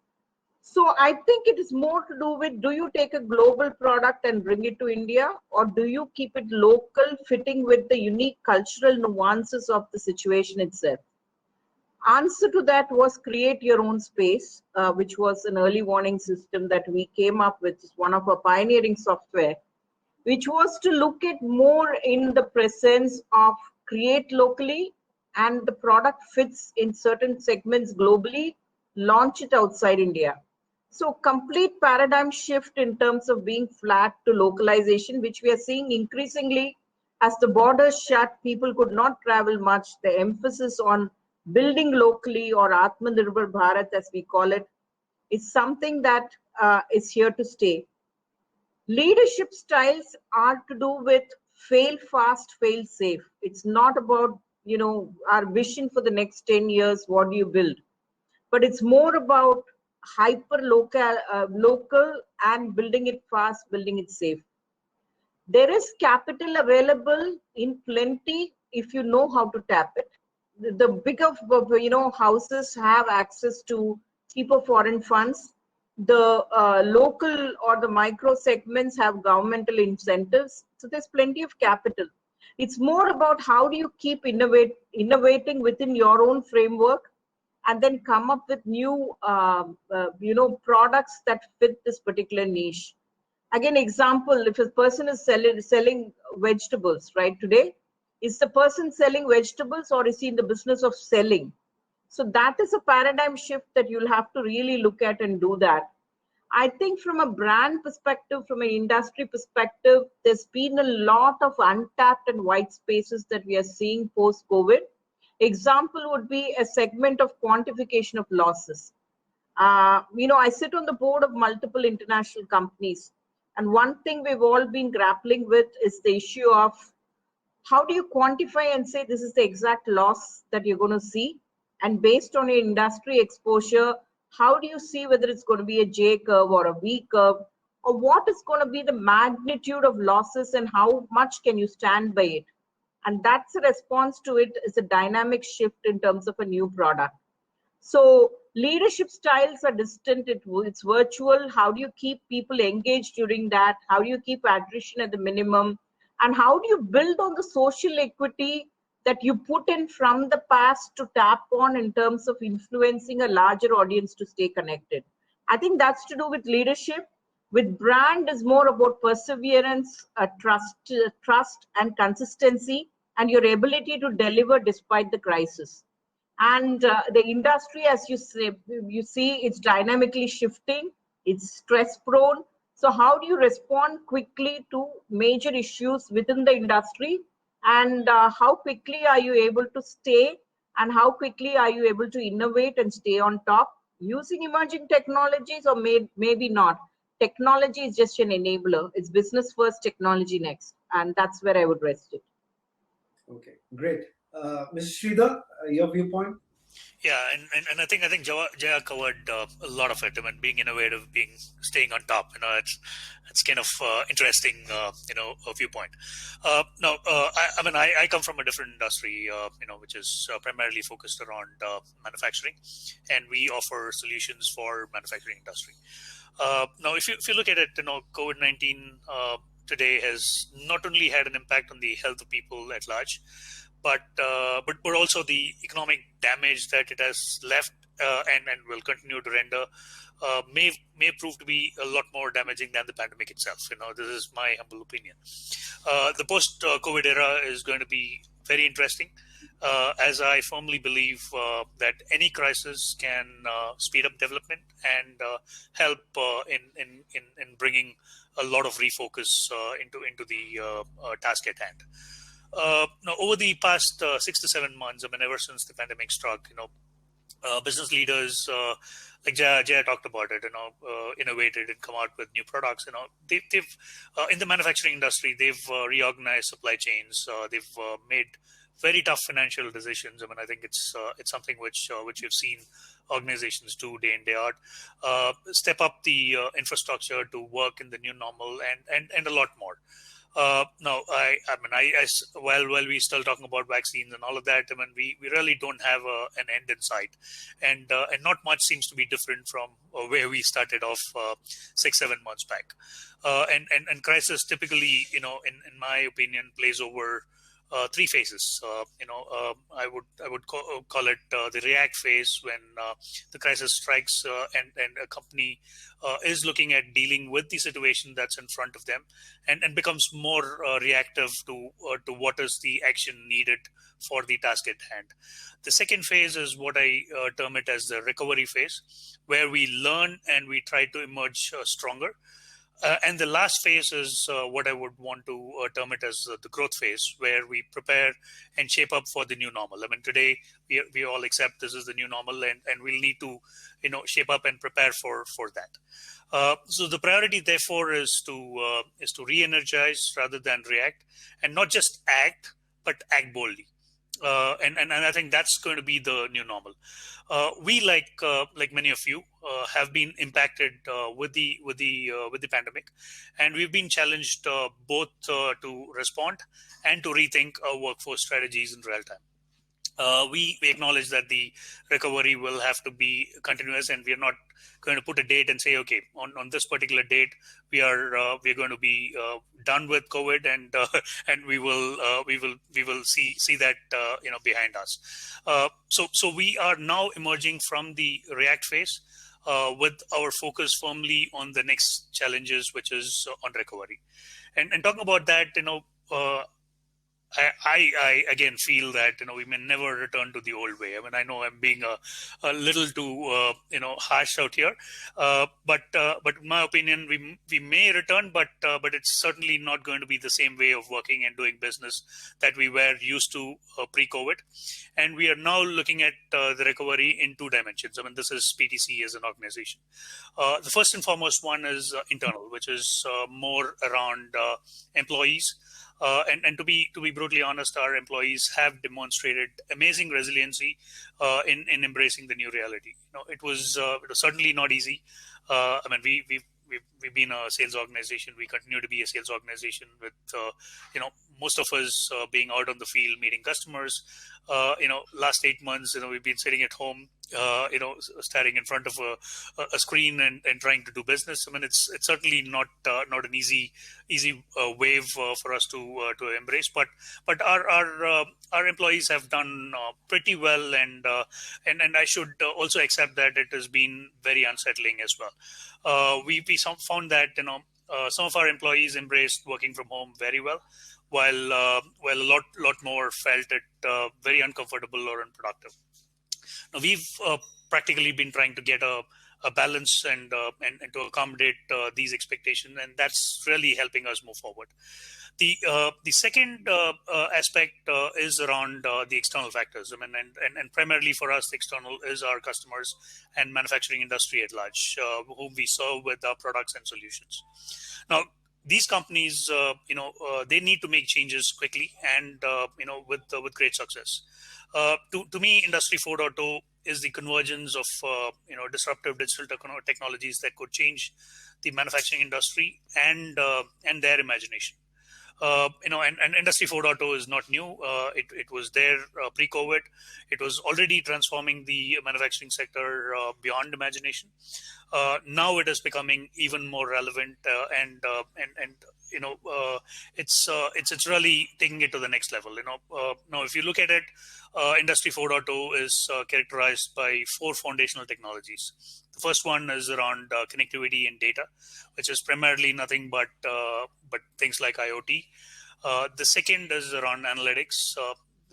So I think it is more to do with, do you take a global product and bring it to India, or do you keep it local, fitting with the unique cultural nuances of the situation itself? Answer to that was create your own space, which was an early warning system that we came up with, one of our pioneering software, which was to look at more in the presence of create locally, and the product fits in certain segments globally, launch it outside India. So complete paradigm shift in terms of being flat to localization, which we are seeing increasingly as the borders shut, people could not travel much. The emphasis on building locally, or Atmanirbhar Bharat as we call it, is something that is here to stay. Leadership styles are to do with fail fast, fail safe. It's not about, our vision for the next 10 years, what do you build? But it's more about hyper local and building it fast, building it safe. There is capital available in plenty if you know how to tap it. The bigger houses have access to cheaper foreign funds. The local or the micro segments have governmental incentives. So there's plenty of capital. It's more about how do you keep innovating within your own framework, and then come up with new products that fit this particular niche. Again, example, if a person is selling vegetables, right, today, is the person selling vegetables, or is he in the business of selling? So that is a paradigm shift that you'll have to really look at and do that. I think from a brand perspective, from an industry perspective, there's been a lot of untapped and white spaces that we are seeing post-COVID. Example would be a segment of quantification of losses. I sit on the board of multiple international companies, and one thing we've all been grappling with is the issue of how do you quantify and say this is the exact loss that you're going to see? And based on your industry exposure, how do you see whether it's going to be a J curve or a V curve, or what is going to be the magnitude of losses and how much can you stand by it? And that's a response to it is a dynamic shift in terms of a new product. So leadership styles are distant, it's virtual. How do you keep people engaged during that? How do you keep attrition at the minimum? And how do you build on the social equity that you put in from the past to tap on in terms of influencing a larger audience to stay connected? I think that's to do with leadership. With brand is more about perseverance, trust and consistency, and your ability to deliver despite the crisis. And the industry, as you see, it's dynamically shifting, it's stress prone. So how do you respond quickly to major issues within the industry? And how quickly are you able to stay? And how quickly are you able to innovate and stay on top using emerging technologies, or maybe not? Technology is just an enabler. It's business first, technology next. And that's where I would rest it. Okay, great. Mr. Sridhar, your viewpoint? Yeah, and I think Jaya covered a lot of it. I mean, being innovative, staying on top. It's kind of interesting. A viewpoint. I come from a different industry. Which is primarily focused around manufacturing, and we offer solutions for manufacturing industry. Now, if you look at it, COVID-19 today has not only had an impact on the health of people at large, but also the economic damage that it has left and will continue to render may prove to be a lot more damaging than the pandemic itself. This is my humble opinion. The post-COVID era is going to be very interesting, as I firmly believe that any crisis can speed up development and help in bringing a lot of refocus into the task at hand. Now, over the past 6 to 7 months, ever since the pandemic struck, business leaders like Jaya talked about it, innovated and come out with new products. They've in the manufacturing industry, they've reorganized supply chains. They've made very tough financial decisions. I think it's something which you've seen organizations do day in day out. Step up the infrastructure to work in the new normal and a lot more. While we're still talking about vaccines and all of that, we really don't have an end in sight, and not much seems to be different from where we started off 6-7 months back. And crisis typically, in my opinion, plays over 3 phases. I would call it the react phase, when the crisis strikes and a company is looking at dealing with the situation that's in front of them, and becomes more reactive to what is the action needed for the task at hand. The second phase is what I term it as the recovery phase, where we learn and we try to emerge stronger. And the last phase is what I would want to term it as the growth phase, where we prepare and shape up for the new normal. Today we all accept this is the new normal, and we'll need to shape up and prepare for that. So the priority, therefore, is to re-energize rather than react, and not just act, but act boldly. And I think that's going to be the new normal. We, like many of you, have been impacted with the pandemic, and we've been challenged both to respond and to rethink our workforce strategies in real time. We acknowledge that the recovery will have to be continuous, and we are not going to put a date and say, okay, on this particular date we're going to be done with COVID, and we will see that behind us. So we are now emerging from the react phase with our focus firmly on the next challenges, which is on recovery. And talking about that, I again feel that we may never return to the old way. I mean, I know I'm being a little too harsh out here, but in my opinion, we may return, but it's certainly not going to be the same way of working and doing business that we were used to pre-COVID. And we are now looking at the recovery in two dimensions. I mean, this is PTC as an organization. The first and foremost one is internal, which is more around employees. And to be brutally honest, our employees have demonstrated amazing resiliency in embracing the new reality. It was certainly not easy. I mean, we've been a sales organization. We continue to be a sales organization with most of us being out on the field meeting customers. Last 8 months, we've been sitting at home, staring in front of a screen and trying to do business. I mean, it's certainly not an easy wave for us to embrace. But our employees have done pretty well, and I should also accept that it has been very unsettling as well. We found that some of our employees embraced working from home very well, while a lot more felt it very uncomfortable or unproductive. Now, we've practically been trying to get a balance and to accommodate these expectations, and that's really helping us move forward. The second aspect is around the external factors. I mean, and primarily for us, the external is our customers and manufacturing industry at large, whom we serve with our products and solutions. Now, these companies, they need to make changes quickly and with great success. To me, Industry 4.0 is the convergence of disruptive digital technologies that could change the manufacturing industry and their imagination. And Industry 4.0 is not new. It was there pre-COVID. It was already transforming the manufacturing sector beyond imagination. Now it is becoming even more relevant, and it's really taking it to the next level. Now if you look at it, Industry 4.0 is characterized by 4 foundational technologies. The first one is around connectivity and data, which is primarily nothing but things like IoT. The second is around analytics,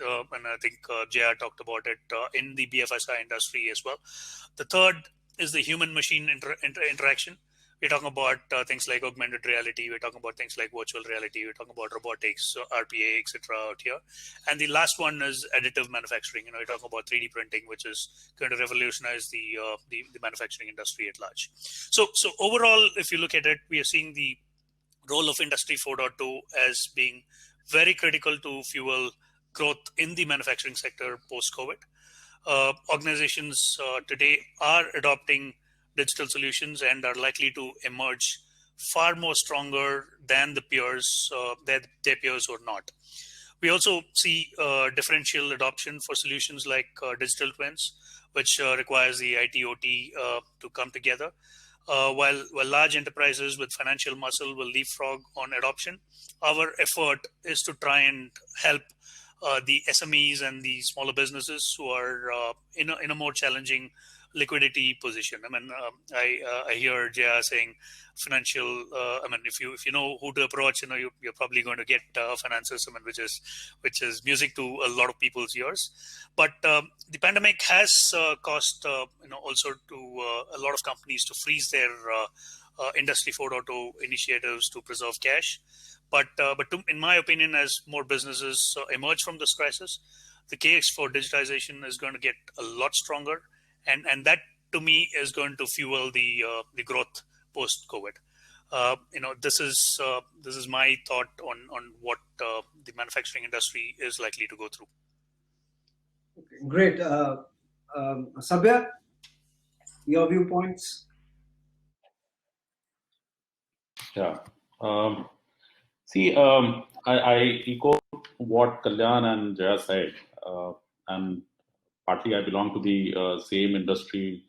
and I think JR talked about it in the BFSI industry as well. The third is the human-machine interaction. We're talking about things like augmented reality. We're talking about things like virtual reality. We're talking about robotics, RPA, etc. out here. And the last one is additive manufacturing. We're talking about 3D printing, which is going to revolutionize the manufacturing industry at large. So overall, if you look at it, we are seeing the role of Industry 4.0 as being very critical to fuel growth in the manufacturing sector post-COVID. Organizations today are adopting digital solutions and are likely to emerge far more stronger than their peers who are not. We also see differential adoption for solutions like digital twins, which requires the IT/OT to come together. While large enterprises with financial muscle will leapfrog on adoption, our effort is to try and help the SMEs and the smaller businesses who are in a more challenging liquidity position. I mean, I hear JR saying financial. I mean, if you know who to approach, you're probably going to get finances. I mean, which is music to a lot of people's ears. But the pandemic has caused also to a lot of companies to freeze their Industry 4.0 initiatives to preserve cash. But in my opinion, as more businesses emerge from this crisis, the case for digitization is going to get a lot stronger. And that, to me, is going to fuel the growth post-COVID. This is my thought on what the manufacturing industry is likely to go through. Okay, great. Sabya, your viewpoints? Yeah. I echo what Kalyan and Jaya said, and partly I belong to the same industry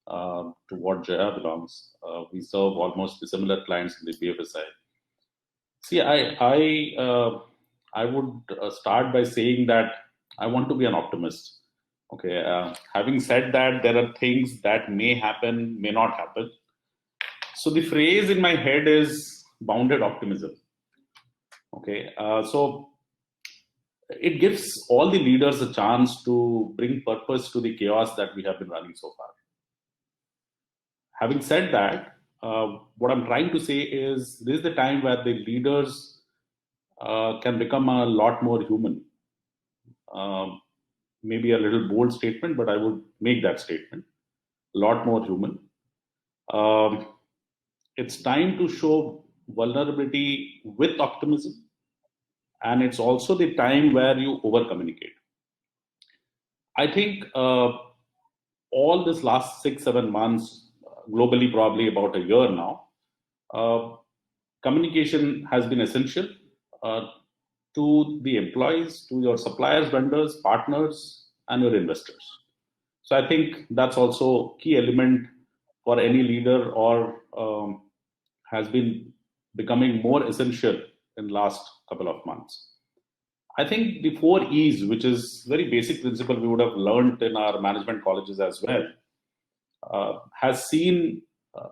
to what Jaya belongs. We serve almost similar clients in the BFSI. See, I would start by saying that I want to be an optimist. Okay. Having said that, there are things that may happen, may not happen. So the phrase in my head is bounded optimism. Okay. So it gives all the leaders a chance to bring purpose to the chaos that we have been running so far. Having said that, what I'm trying to say is this is the time where the leaders can become a lot more human. Maybe a little bold statement, but I would make that statement. A lot more human. It's time to show vulnerability with optimism, and it's also the time where you over communicate. I think all this last 6-7 months, globally probably about a year now, communication has been essential to the employees, to your suppliers, vendors, partners, and your investors. So I think that's also key element for any leader, or has been becoming more essential in last couple of months. I think the 4 E's, which is very basic principle we would have learned in our management colleges as well, has seen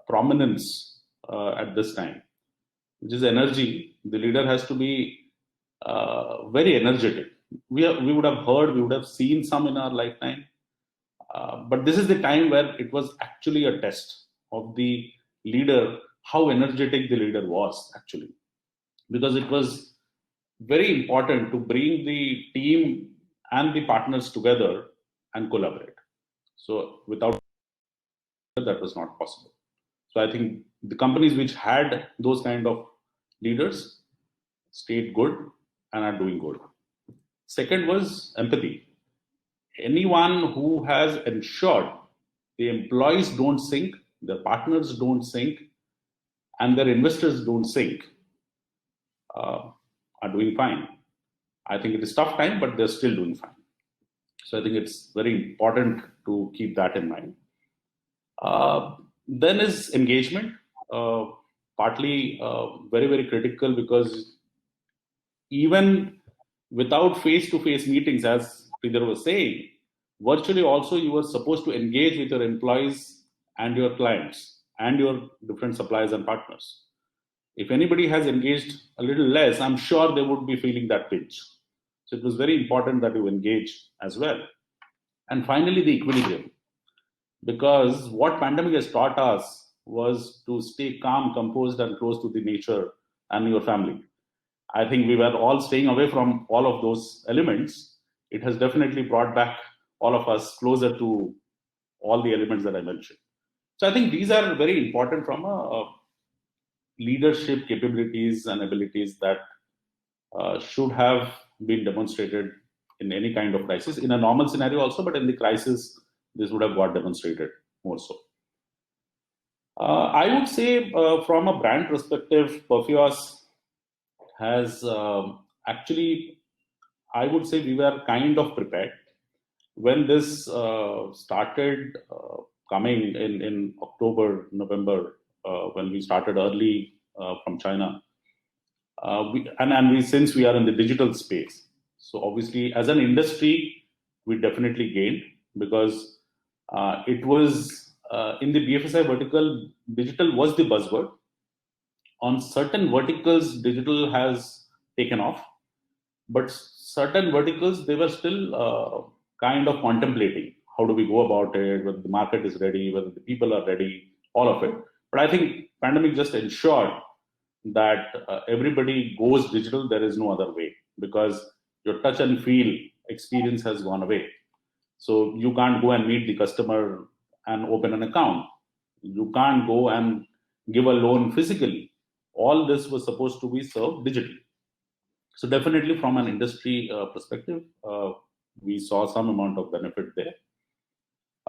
prominence at this time, which is energy. The leader has to be very energetic. We would have heard, we would have seen some in our lifetime, but this is the time where it was actually a test of the leader, how energetic the leader was actually, because it was very important to bring the team and the partners together and collaborate. So without that was not possible. So I think the companies which had those kind of leaders stayed good and are doing good. Second was empathy. Anyone who has ensured the employees don't sink, their partners don't sink, and their investors don't sink, are doing fine. I think it is tough time, but they're still doing fine. So I think it's very important to keep that in mind. Then is engagement, partly very, very critical, because even without face-to-face meetings, as Peter was saying, virtually also you were supposed to engage with your employees and your clients and your different suppliers and partners. If anybody has engaged a little less, I'm sure they would be feeling that pinch. So it was very important that you engage as well. And finally, the equilibrium. Because what pandemic has taught us was to stay calm, composed, and close to the nature and your family. I think we were all staying away from all of those elements. It has definitely brought back all of us closer to all the elements that I mentioned. So I think these are very important from a leadership capabilities and abilities that should have been demonstrated in any kind of crisis, in a normal scenario also, but in the crisis, this would have got demonstrated more so. I would say from a brand perspective, Perfios has actually, I would say we were kind of prepared. When this started coming in October, November, when we started early from China, since we are in the digital space, so obviously as an industry, we definitely gained, because it was in the BFSI vertical, digital was the buzzword. On certain verticals, digital has taken off, but certain verticals, they were still kind of contemplating how do we go about it, whether the market is ready, whether the people are ready, all of it. But I think pandemic just ensured that everybody goes digital. There is no other way, because your touch and feel experience has gone away. So you can't go and meet the customer and open an account. You can't go and give a loan physically. All this was supposed to be served digitally. So definitely from an industry perspective, we saw some amount of benefit there.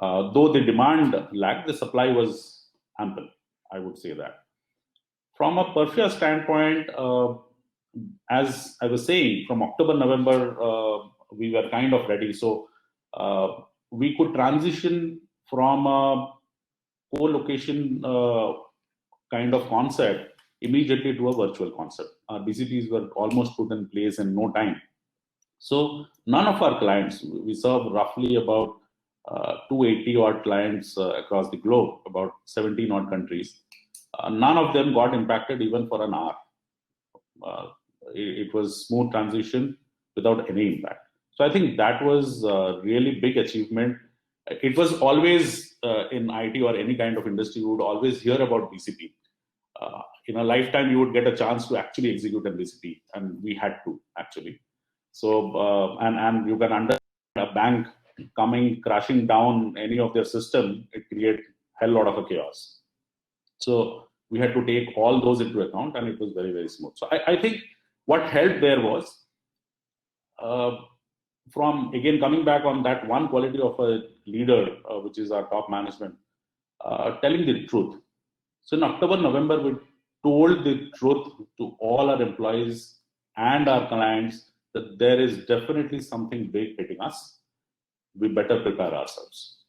Though the demand lacked, the supply was ample, I would say that. From a Perfios standpoint, as I was saying, from October, November, we were kind of ready. So we could transition from a co-location kind of concept immediately to a virtual concept. Our BCPs were almost put in place in no time. So none of our clients, we serve roughly about 280 odd clients across the globe, about 17 odd countries. None of them got impacted even for an hour. It was smooth transition. without any impact. So I think that was a really big achievement. It was always in IT or any kind of industry, you would always hear about BCP. In a lifetime, you would get a chance to actually execute a BCP, and we had to actually. So, and you can understand a bank coming crashing down any of their system, it created a hell lot of a chaos. So we had to take all those into account, and it was very, very smooth. So I think what helped there was, from again coming back on that one quality of a leader, which is our top management, telling the truth. So in October, November, we told the truth to all our employees and our clients that there is definitely something big hitting us. We better prepare ourselves.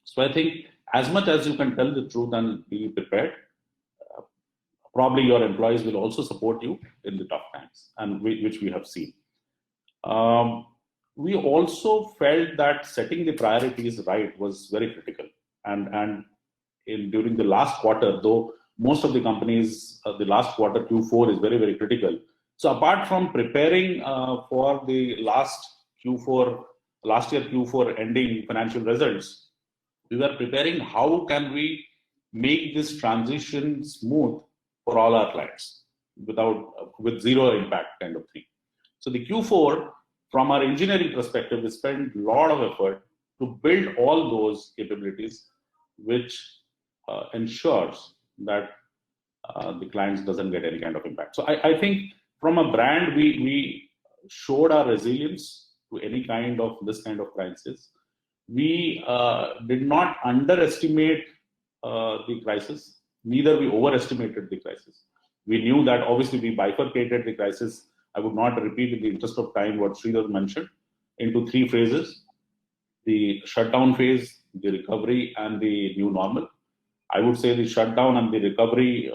So I think as much as you can tell the truth and be prepared, probably your employees will also support you in the tough times, and which we have seen. We also felt that setting the priorities right was very critical. And during the last quarter, though most of the companies, the last quarter, Q4 is very, very critical. So apart from preparing for the last year Q4 ending financial results, we were preparing how can we make this transition smooth for all our clients with zero impact kind of thing. So the Q4, from our engineering perspective, we spent a lot of effort to build all those capabilities, which ensures that the clients doesn't get any kind of impact. So I think from a brand, we showed our resilience to any kind of this kind of crisis. We did not underestimate the crisis, neither we overestimated the crisis. We knew that obviously we bifurcated the crisis. I would not repeat in the interest of time what Sridhar mentioned, into 3 phases: the shutdown phase, the recovery, and the new normal. I would say the shutdown and the recovery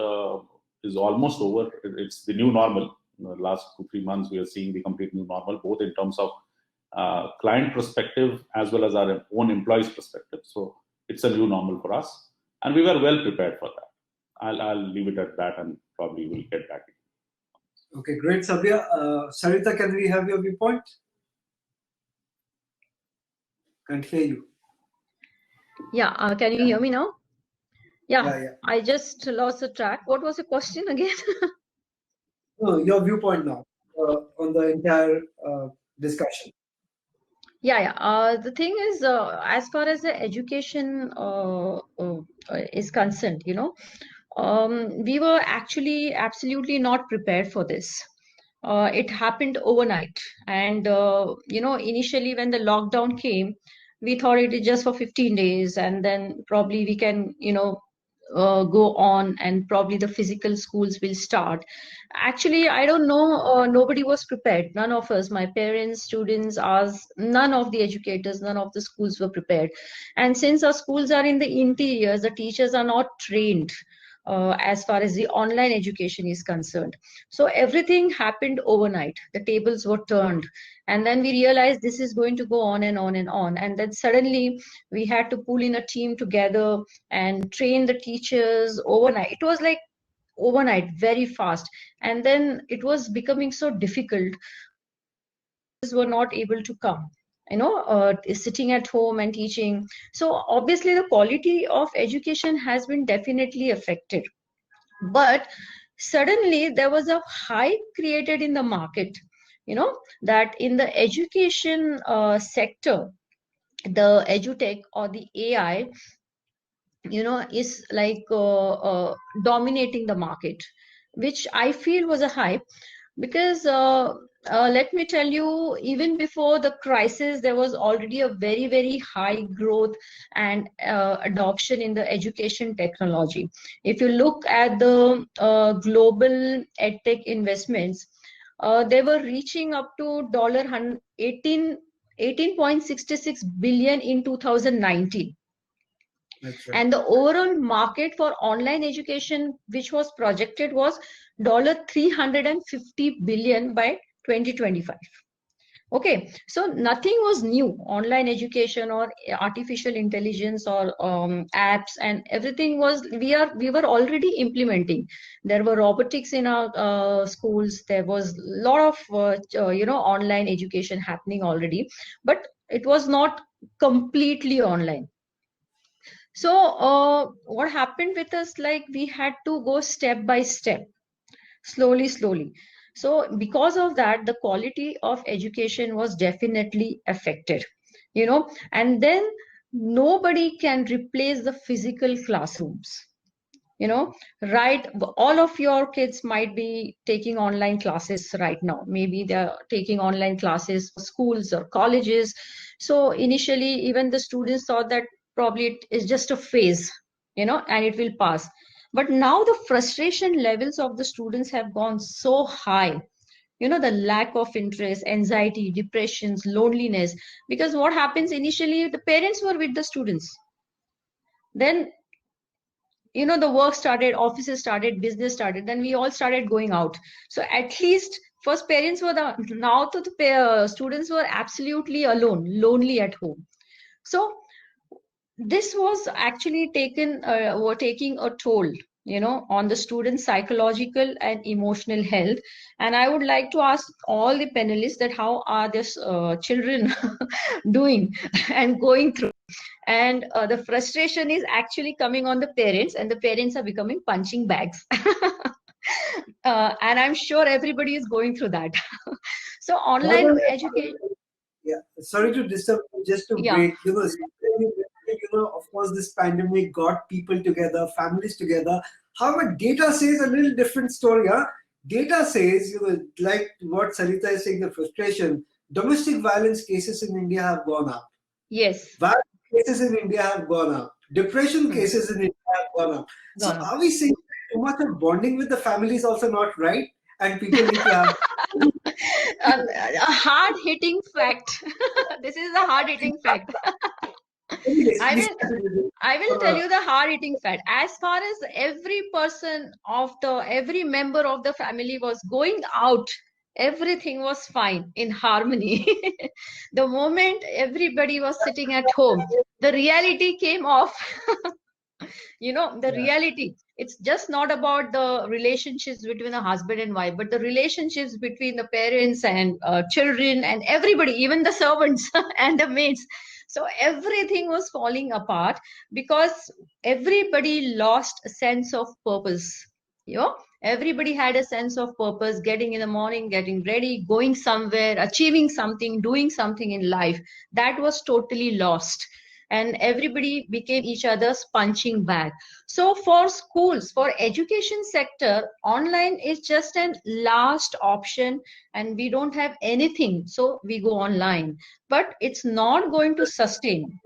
is almost over. It's the new normal. In the last 2-3 months, we are seeing the complete new normal, both in terms of client perspective as well as our own employees' perspective. So it's a new normal for us, and we were well prepared for that. I'll leave it at that, and probably we'll get back. Okay, great, Sabya. Sarita, can we have your viewpoint? Can't hear you. Yeah, can you hear me now? Yeah. I just lost the track. What was the question again? No, your viewpoint now on the entire discussion. The thing is, as far as the education is concerned, we were actually absolutely not prepared for this. It happened overnight. And, initially when the lockdown came, we thought it is just for 15 days and then probably we can, go on and probably the physical schools will start. Actually, I don't know, nobody was prepared. None of us, my parents, students, us, none of the educators, none of the schools were prepared. And since our schools are in the interiors, the teachers are not trained as far as the online education is concerned. So everything happened overnight. The tables were turned. And then we realized this is going to go on and on and on. And then suddenly we had to pull in a team together and train the teachers overnight. It was like overnight, very fast. And then it was becoming so difficult. Were not able to come, sitting at home and teaching. So obviously the quality of education has been definitely affected. But suddenly there was a hype created in the market, that in the education sector, the edutech or the AI, is like dominating the market, which I feel was a hype. Because let me tell you, even before the crisis, there was already a very, very high growth and adoption in the education technology. If you look at the global edtech investments, they were reaching up to $18.66 billion in 2019. That's right. And the overall market for online education, which was projected, was $350 billion by 2025. Okay, so nothing was new. Online education or artificial intelligence or apps and everything was we were already implementing. There were robotics in our schools. There was a lot of online education happening already, but it was not completely online. So what happened with us, like we had to go step by step, slowly. So because of that, the quality of education was definitely affected, and then nobody can replace the physical classrooms, right? All of your kids might be taking online classes right now. Maybe they're taking online classes for schools or colleges. So initially, even the students thought that probably it is just a phase, and it will pass. But now the frustration levels of the students have gone so high, the lack of interest, anxiety, depressions, loneliness. Because what happens initially, the parents were with the students. Then the work started, offices started, business started, then we all started going out. So at least first parents were the, now to the students were absolutely alone, lonely at home. So this was actually taking a toll, on the students' psychological and emotional health. And I would like to ask all the panelists that how are these children doing and going through. And the frustration is actually coming on the parents, and the parents are becoming punching bags. And I'm sure everybody is going through that. So online education. Yeah, sorry to disturb you, just to Yeah. break. Of course, this pandemic got people together, families together. However, data says a little different story. Huh? Data says, like what Sarita is saying, the frustration. Domestic violence cases in India have gone up. Yes. Violence cases in India have gone up. Depression cases in India have gone up. So are we saying too much of bonding with the family is also not right? And people need to have A hard-hitting fact. This is a hard-hitting fact. I will tell you the hard-hitting fact. As far as every member of the family was going out, everything was fine, in harmony. The moment everybody was sitting at home, the reality came off. The reality, it's just not about the relationships between a husband and wife, but the relationships between the parents and children and everybody, even the servants and the maids. So everything was falling apart because everybody lost a sense of purpose. Everybody had a sense of purpose, getting in the morning, getting ready, going somewhere, achieving something, doing something in life. That was totally lost, and everybody became each other's punching bag. So for schools, for education sector, online is just an last option, and we don't have anything, so we go online, but it's not going to sustain.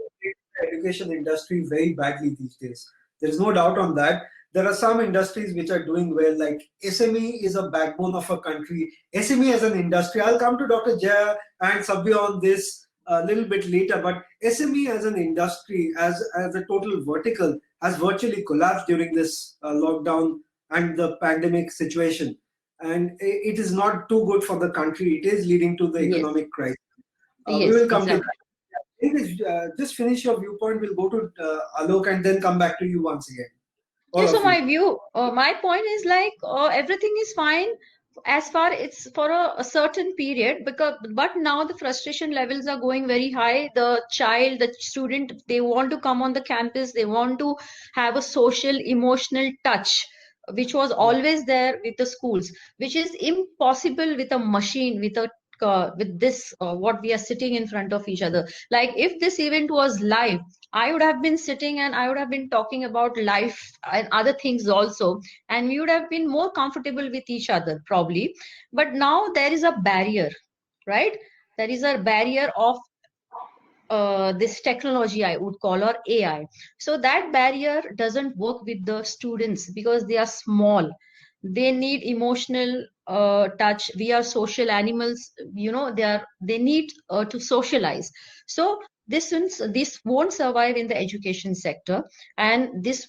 Education industry very badly these days. There is no doubt on that. There are some industries which are doing well, like SME is a backbone of a country. SME as an industry, I'll come to Dr. Jaya and Sabya on this a little bit later, but SME as an industry, as a total vertical, has virtually collapsed during this lockdown and the pandemic situation. And it is not too good for the country. It is leading to the economic crisis. We will come to that. Just finish your viewpoint. We'll go to Alok and then come back to you once again. So my point is like everything is fine as far it's for a certain period, but now the frustration levels are going very high. The student, they want to come on the campus, they want to have a social emotional touch, which was always there with the schools, which is impossible with a machine, with this what we are sitting in front of each other. Like if this event was live, I would have been sitting and I would have been talking about life and other things also, and we would have been more comfortable with each other probably. But now there is a barrier, right? There is a barrier of this technology, I would call, or AI. So that barrier doesn't work with the students because they are small. They need emotional touch. We are social animals, they need to socialize. So this won't survive in the education sector, and this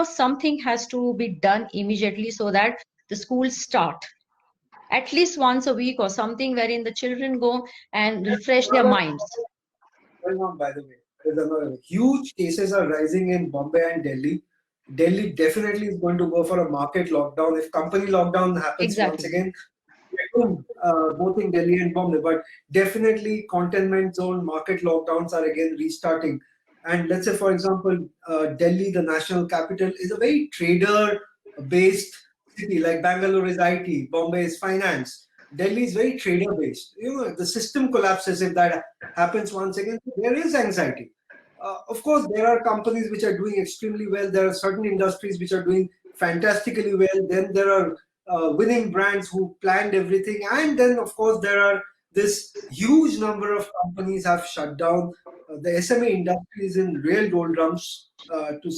something has to be done immediately so that the schools start. at least once a week or something, wherein the children go and refresh their minds. Going on, by the way, huge cases are rising in Bombay and Delhi. Delhi definitely is going to go for a market lockdown. If company lockdown happens once again, both in Delhi and Bombay, but definitely containment zone market lockdowns are again restarting. And let's say, for example, Delhi, the national capital, is a very trader-based city. Like Bangalore is IT, Bombay is finance. Delhi is very trader-based. If the system collapses, if that happens once again, there is anxiety. Of course, there are companies which are doing extremely well. There are certain industries which are doing fantastically well. Then there are winning brands who planned everything, and then of course there are this huge number of companies have shut down. The SME industry is in real doldrums, to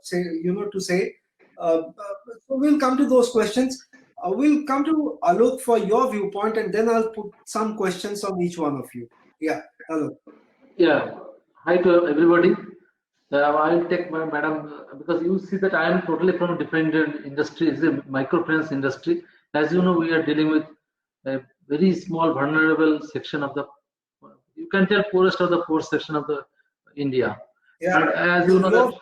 say. So we'll come to those questions. We'll come to Alok for your viewpoint, and then I'll put some questions on each one of you. Yeah, Alok. Yeah, hi to everybody. I'll take my madam because you see that I am totally from a different industry. It's a microfinance industry. As you know, we are dealing with a very small, vulnerable section of the. You can tell poorest of the poor section of the India. Yeah. And as you know that.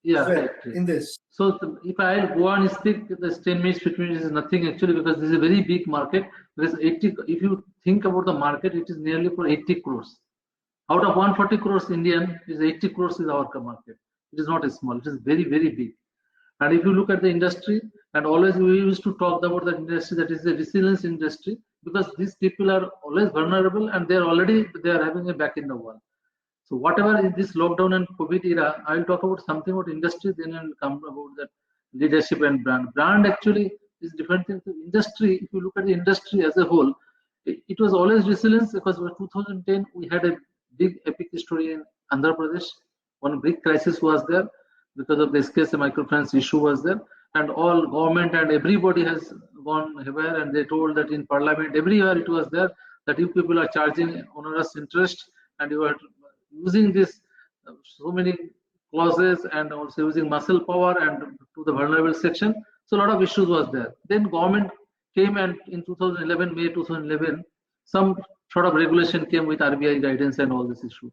Yeah, well, in this. So if I go and speak, the 10 minutes, 15 minutes is nothing actually, because this is a very big market. Because 80, if you think about the market, it is nearly for 80 crores. Out of 140 crores Indian, is 80 crores is our market. It is not a small, it is very, very big. And if you look at the industry, and always we used to talk about the industry that is a resilience industry, because these people are always vulnerable and they are having a back in the wall. So whatever in this lockdown and COVID era, I will talk about something about industry, then I will come about that leadership and brand. Brand actually is different thing to industry. If you look at the industry as a whole, it was always resilience, because in 2010 we had a big epic story in Andhra Pradesh. One big crisis was there because of the SKS microfinance issue was there, and all government and everybody has gone haywire, and they told that in parliament everywhere it was there that you people are charging onerous interest and you are using this so many clauses and also using muscle power and to the vulnerable section. So a lot of issues was there. Then government came, and in 2011, May 2011, some sort of regulation came with RBI guidance and all this issue.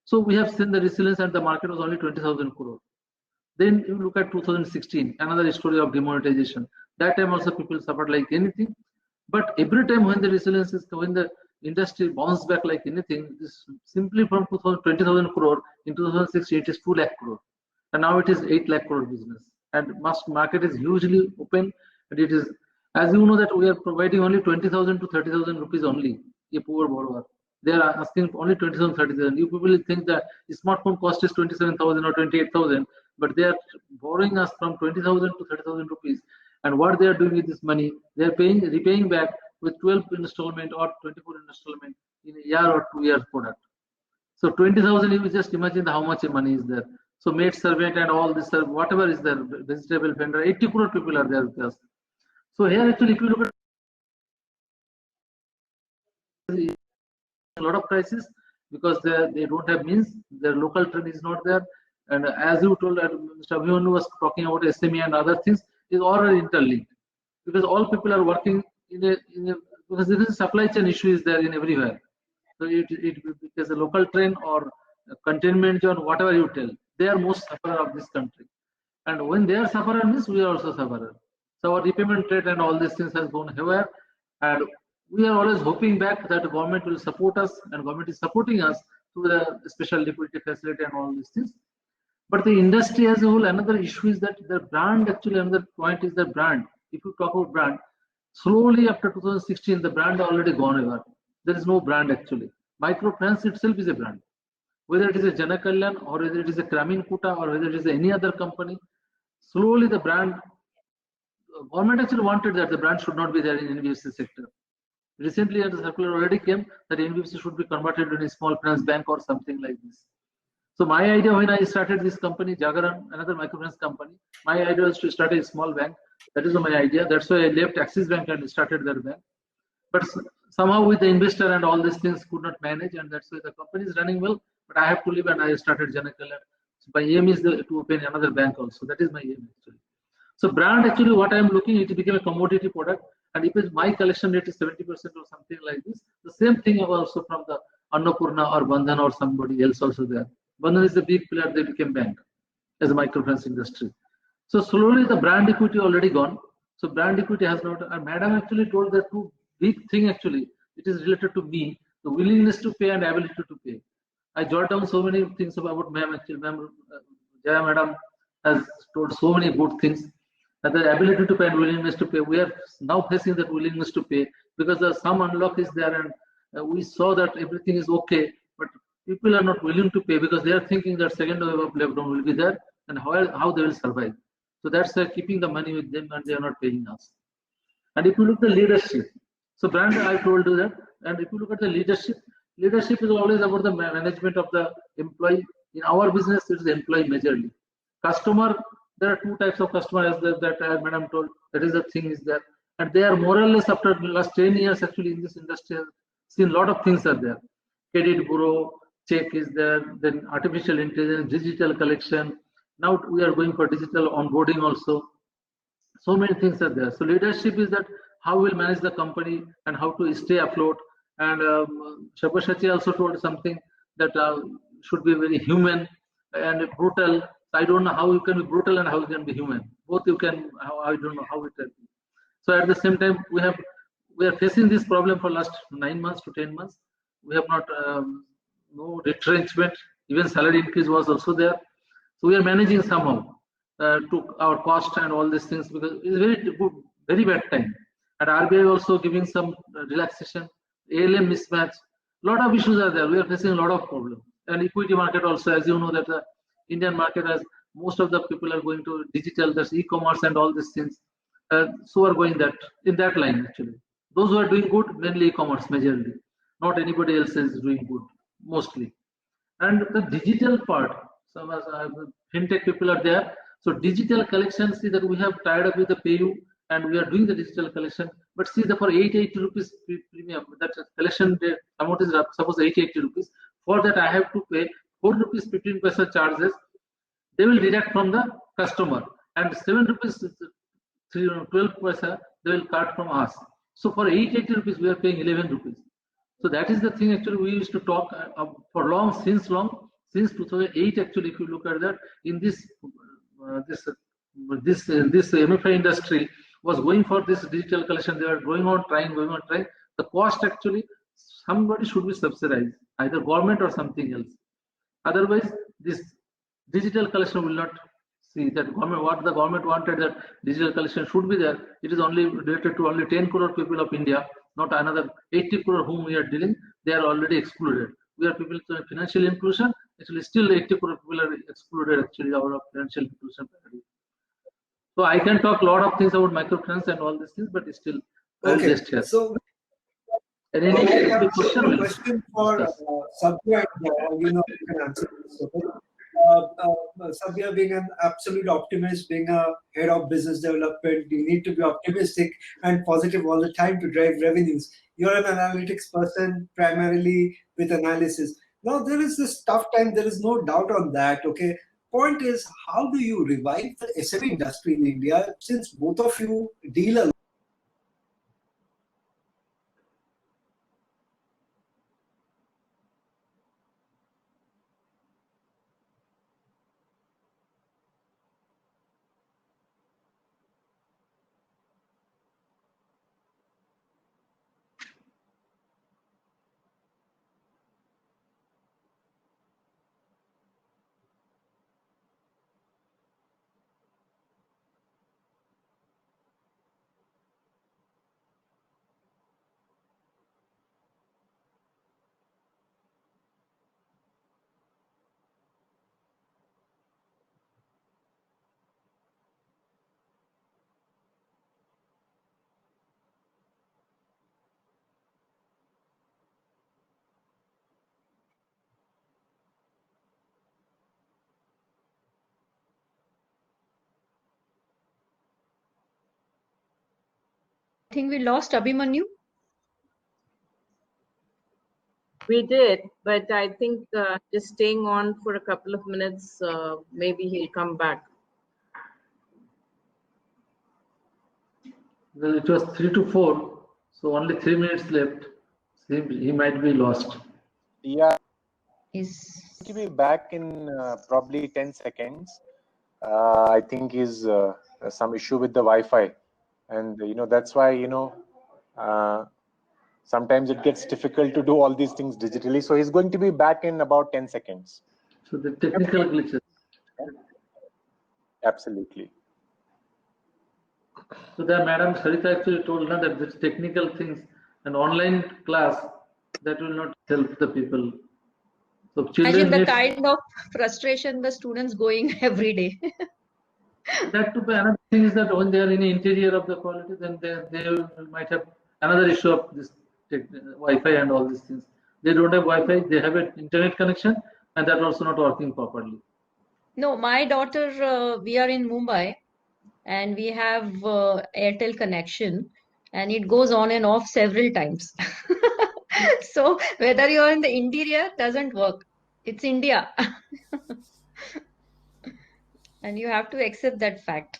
So we have seen the resilience, and the market was only 20,000 crore. Then you look at 2016, another story of demonetization. That time also people suffered like anything. But every time when the resilience is, when the industry bounced back like anything, this simply from 20,000 crore in 2016 it is 2 lakh crore, and now it is 8 lakh crore business. And market is hugely open, and it is, as you know, that we are providing only 20,000 to 30,000 rupees only. A poor borrower, they are asking only 20,000, 30,000. You people think that smartphone cost is 27,000 or 28,000, but they are borrowing us from 20,000 to 30,000 rupees. And what they are doing with this money, they are repaying back with 12 installment or 24 installment in a year or 2 years product. So 20,000, you just imagine how much money is there. So maid servant and all this, whatever is there, vegetable vendor, 80 crore people are there with us. So here actually, if you look at a lot of crisis, because they don't have means, their local train is not there. And as you told, Mr. Abhimanyu was talking about SME and other things, is all interlinked, because all people are working because there is a supply chain issue is there in everywhere. So because a local train or containment zone, whatever you tell, they are most sufferer of this country. And when they are sufferer means we are also sufferer. So our repayment rate and all these things has gone haywire, and we are always hoping back that the government will support us, and government is supporting us through the special liquidity facility and all these things. But the industry as a whole, another issue is that the brand, actually another point is the brand. If you talk about brand, slowly after 2016, the brand already gone over. There is no brand actually. Microfinance itself is a brand. Whether it is a Janakalyan or whether it is a Kramin Kuta or whether it is any other company, slowly the brand, government actually wanted that the brand should not be there in NBFC sector. Recently, the circular already came that NBFC should be converted into a small finance bank or something like this. So my idea when I started this company, Jagaran, another microfinance company, my idea was to start a small bank. That is my idea. That's why I left Axis Bank and started their bank. But somehow with the investor and all these things could not manage, and that's why the company is running well. But I have to leave, and I started Janakalyan. So my aim is to open another bank also. That is my aim actually. So brand actually, what I am looking, it became a commodity product. And if my collection rate is 70% or something like this, the same thing also from the Annapurna or Bandhan or somebody else also there. Bandhan is a big player, they became bank as a microfinance industry. So slowly the brand equity already gone. So brand equity has not, madam actually told that two big thing actually, it is related to me, the willingness to pay and ability to pay. I jot down so many things about ma'am actually, ma'am, Jaya madam has told so many good things. And the ability to pay and willingness to pay, we are now facing that willingness to pay because some unlock is there and we saw that everything is okay, but people are not willing to pay because they are thinking that second wave of lockdown will be there and how they will survive. So that's keeping the money with them and they are not paying us. And if you look at the leadership, so brand, I told you that, and if you look at the leadership is always about the management of the employee. In our business, it is the employee majorly. Customer, there are two types of customers that madam told, that is the thing is there. And they are more or less after the last 10 years actually in this industry, seen a lot of things are there. Credit bureau, check is there, then artificial intelligence, digital collection. Now we are going for digital onboarding also. So many things are there. So leadership is that how we'll manage the company and how to stay afloat. And Shabashachi also told something that should be very human and brutal. I don't know how you can be brutal and how you can be human. Both you can. I don't know how it can be. So at the same time, we are facing this problem for last 9 months to 10 months. We have not no retrenchment. Even salary increase was also there. So we are managing somehow to our cost and all these things because it's very good, very bad time. And RBI also giving some relaxation, ALM mismatch. Lot of issues are there. We are facing a lot of problems. And equity market also, as you know, that the Indian market has most of the people are going to digital, that's e-commerce and all these things. So are going that in that line actually. Those who are doing good, mainly e-commerce majorly. Not anybody else is doing good, mostly. And the digital part, some fintech people are there. So digital collection, see that we have tied up with the PayU and we are doing the digital collection. But see that for 880 rupees premium, that collection amount is suppose 880 rupees. For that I have to pay 4 rupees 15 paisa charges. They will deduct from the customer and 7 rupees 12 paisa they will cut from us. So for 880 rupees we are paying 11 rupees. So that is the thing actually we used to talk for long, since 2008 actually. If you look at that, in this MFI industry was going for this digital collection, they are going on trying. The cost actually somebody should be subsidized, either government or something else. Otherwise, this digital collection will not see that government. What the government wanted that digital collection should be there. It is only related to only 10 crore people of India. Not another 80 crore whom we are dealing, they are already excluded. We are people to financial inclusion, actually still 80 crore people are excluded actually out of financial inclusion. So I can talk a lot of things about microfinance and all these things, but still I'll just here. So and I any have question, a question for Sabya, you can answer this. Sabya, being an absolute optimist, being a head of business development, you need to be optimistic and positive all the time to drive revenues. You're an analytics person, primarily with analysis. Now there is this tough time, there is no doubt on that, okay? Point is, how do you revive the SME industry in India, since both of you deal a lot? I think we lost Abhimanyu. We did, but I think just staying on for a couple of minutes, maybe he'll come back. Well, it was 3 to 4, so only 3 minutes left. He might be lost. Yeah, He's to be back in probably 10 seconds. I think is some issue with the Wi-Fi, and that's why sometimes it gets difficult to do all these things digitally. So he's going to be back in about 10 seconds. So the technical glitches. Absolutely. So the Madam Sarita actually told us that this technical things and online class that will not help the people. So children imagine the needs kind of frustration the students going every day. that to be another thing is that when they are in the interior of the quality, then they might have another issue of this Wi-Fi and all these things. They don't have Wi-Fi, they have an internet connection, and that also not working properly. No, my daughter, we are in Mumbai and we have Airtel connection and it goes on and off several times. So whether you're in the interior, doesn't work. It's India. And you have to accept that fact.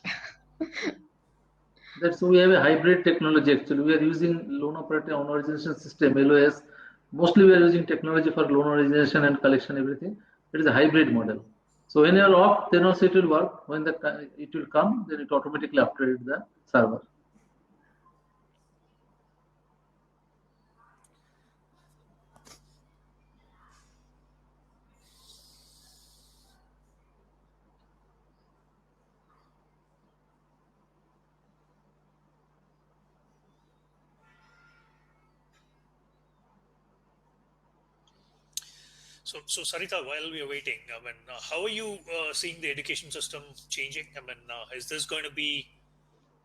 That's why we have a hybrid technology actually. We are using loan operator origination system, LOS. Mostly we are using technology for loan origination and collection, everything. It is a hybrid model. So when you are off, then also it will work. When it will come, then it automatically upgrade the server. So Sarita, while we are waiting, I mean, how are you seeing the education system changing? I mean, is this going to be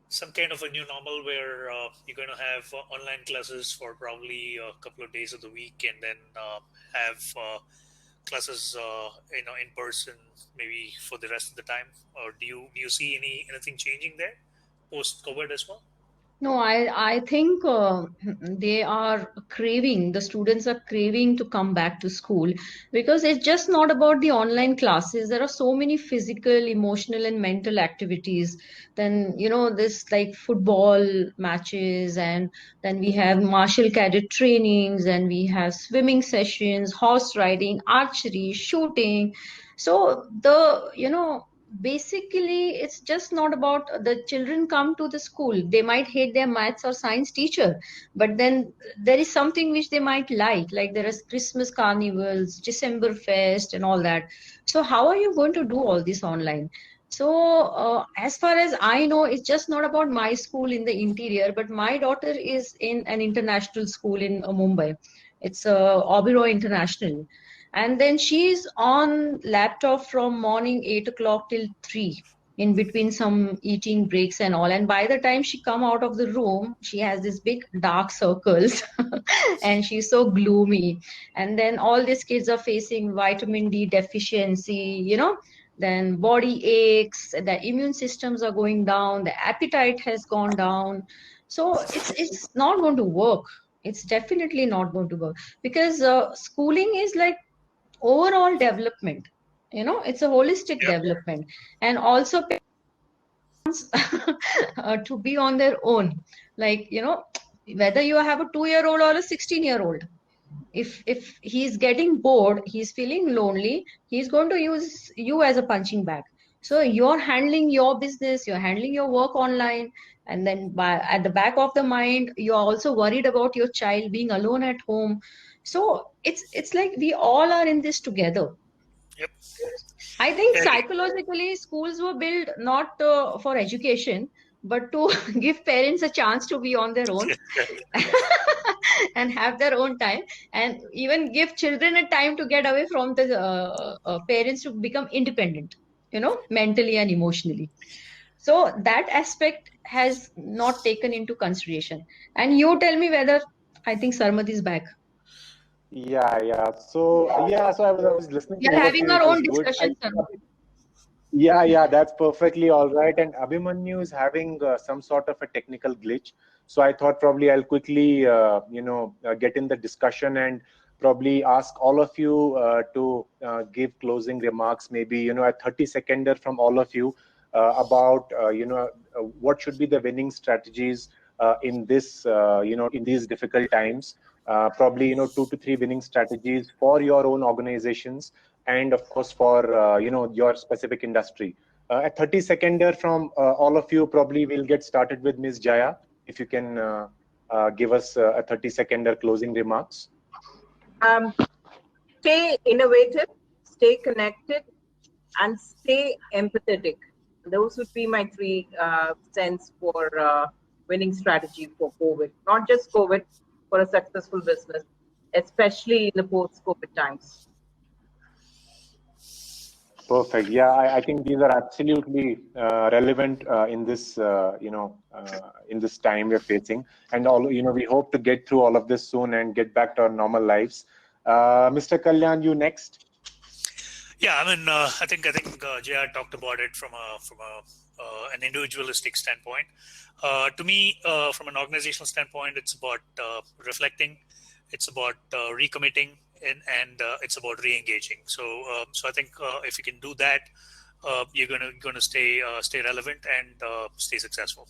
some kind of a new normal where you're going to have online classes for probably a couple of days of the week, and then have classes, in person, maybe for the rest of the time? Or do you see anything changing there post COVID as well? No, I think they are craving, the students are craving to come back to school because it's just not about the online classes. There are so many physical, emotional, and mental activities. Then, this like football matches, and then we have martial cadet trainings, and we have swimming sessions, horse riding, archery, shooting. So basically it's just not about the children come to the school, they might hate their maths or science teacher, but then there is something which they might like there is Christmas carnivals, December fest and all that. So how are you going to do all this online? So as far as I know, it's just not about my school in the interior, but my daughter is in an international school in Mumbai. It's Oberoi International, and then she's on laptop from morning 8 o'clock till 3, in between some eating breaks and all. And by the time she come out of the room, she has this big dark circles and she's so gloomy. And then all these kids are facing vitamin D deficiency, then body aches, the immune systems are going down, the appetite has gone down. So it's not going to work. It's definitely not going to work because schooling is like overall development. It's a holistic development, and also parents to be on their own, like whether you have a 2-year-old or a 16-year-old, if he's getting bored, he's feeling lonely, he's going to use you as a punching bag. So you're handling your business, you're handling your work online, and then at the back of the mind, you're also worried about your child being alone at home. So it's like we all are in this together. Yep. I think psychologically schools were built not for education, but to give parents a chance to be on their own and have their own time, and even give children a time to get away from the parents to become independent, mentally and emotionally. So that aspect has not taken into consideration. And you tell me whether, I think Sarmad is back. Yeah. So I was listening We to are all of having you. our It was own good. discussion, Sarmad. Yeah, that's perfectly all right. And Abhimanyu is having some sort of a technical glitch. So I thought probably I'll quickly, get in the discussion and probably ask all of you to give closing remarks, maybe, a 30-seconder from all of you about, what should be the winning strategies in this, in these difficult times. Probably 2 to 3 winning strategies for your own organizations, and of course for your specific industry. A 30-seconder from all of you. Probably we'll get started with Ms. Jaya. If you can give us a 30-seconder closing remarks. Stay innovative, stay connected, and stay empathetic. Those would be my 3 cents for winning strategy for COVID. Not just COVID, for a successful business, especially in the post-COVID times. Perfect. Yeah, I think these are absolutely relevant in this, in this time we're facing. And all, we hope to get through all of this soon and get back to our normal lives. Mr. Kalyan, you next. Yeah, I mean, I think Jaya talked about it from an individualistic standpoint. To me, from an organizational standpoint, it's about reflecting, it's about recommitting, and it's about re-engaging. So I think if you can do that, you're gonna stay relevant and stay successful.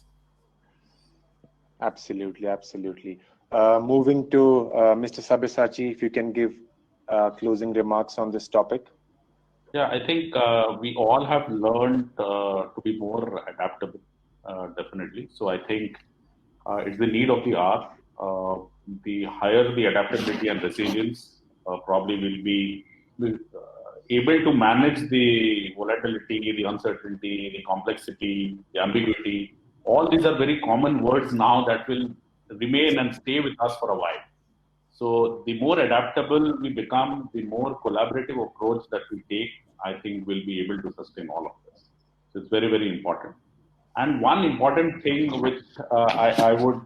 Absolutely, absolutely. Moving to Mr. Sabyasachi, if you can give closing remarks on this topic. Yeah, I think we all have learned to be more adaptable, definitely. So I think it's the need of the hour. The higher the adaptability and resilience, probably will be able to manage the volatility, the uncertainty, the complexity, the ambiguity. All these are very common words now that will remain and stay with us for a while. So the more adaptable we become, the more collaborative approach that we take, I think we'll be able to sustain all of this. So it's very, very important. And one important thing which I would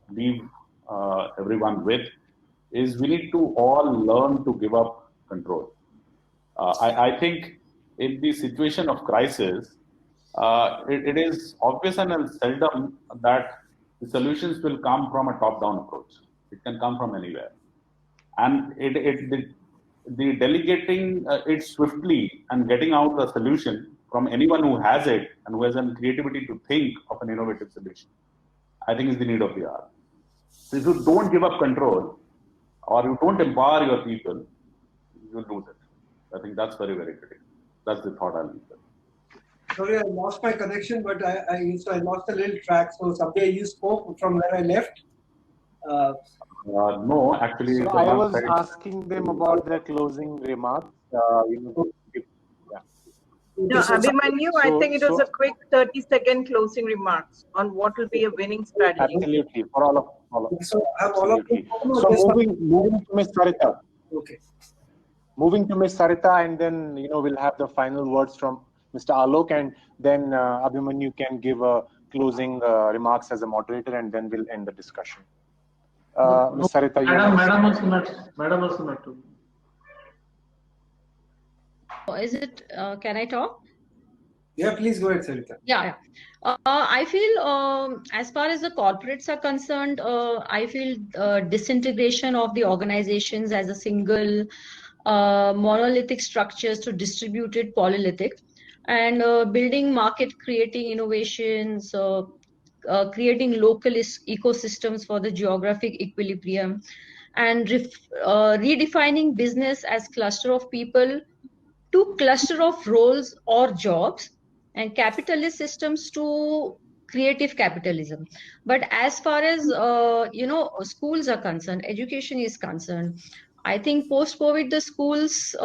leave everyone with is we need to all learn to give up control. I think in the situation of crisis, it is obvious and seldom that the solutions will come from a top-down approach. It can come from anywhere. And the delegating it swiftly and getting out the solution from anyone who has it and who has the creativity to think of an innovative solution, I think is the need of the hour. So if you don't give up control or you don't empower your people, you lose it. I think that's very, very critical. That's the thought I'll leave with. Sorry, I lost my connection, but I lost a little track. So Sabya, you spoke from where I left. No, actually. So I was asking them about their closing remarks. No, Abhimanyu, I think it was a quick 30-second closing remarks on what will be a winning strategy. Absolutely, for all of So have all of you. So moving to Ms. Sarita. Okay. Moving to Ms. Sarita, and then we'll have the final words from Mr. Alok, and then Abhimanyu can give a closing remarks as a moderator, and then we'll end the discussion. Ms. Sarita, Madam also not. Is it, can I talk? Yeah, please go ahead, Sarita. Yeah. I feel as far as the corporates are concerned, I feel disintegration of the organizations as a single monolithic structures to distributed polyolithic, and building market creating innovations, creating local ecosystems for the geographic equilibrium, and redefining business as cluster of people to cluster of roles or jobs, and capitalist systems to creative capitalism. But as far as schools are concerned, education is concerned, I think post-COVID the schools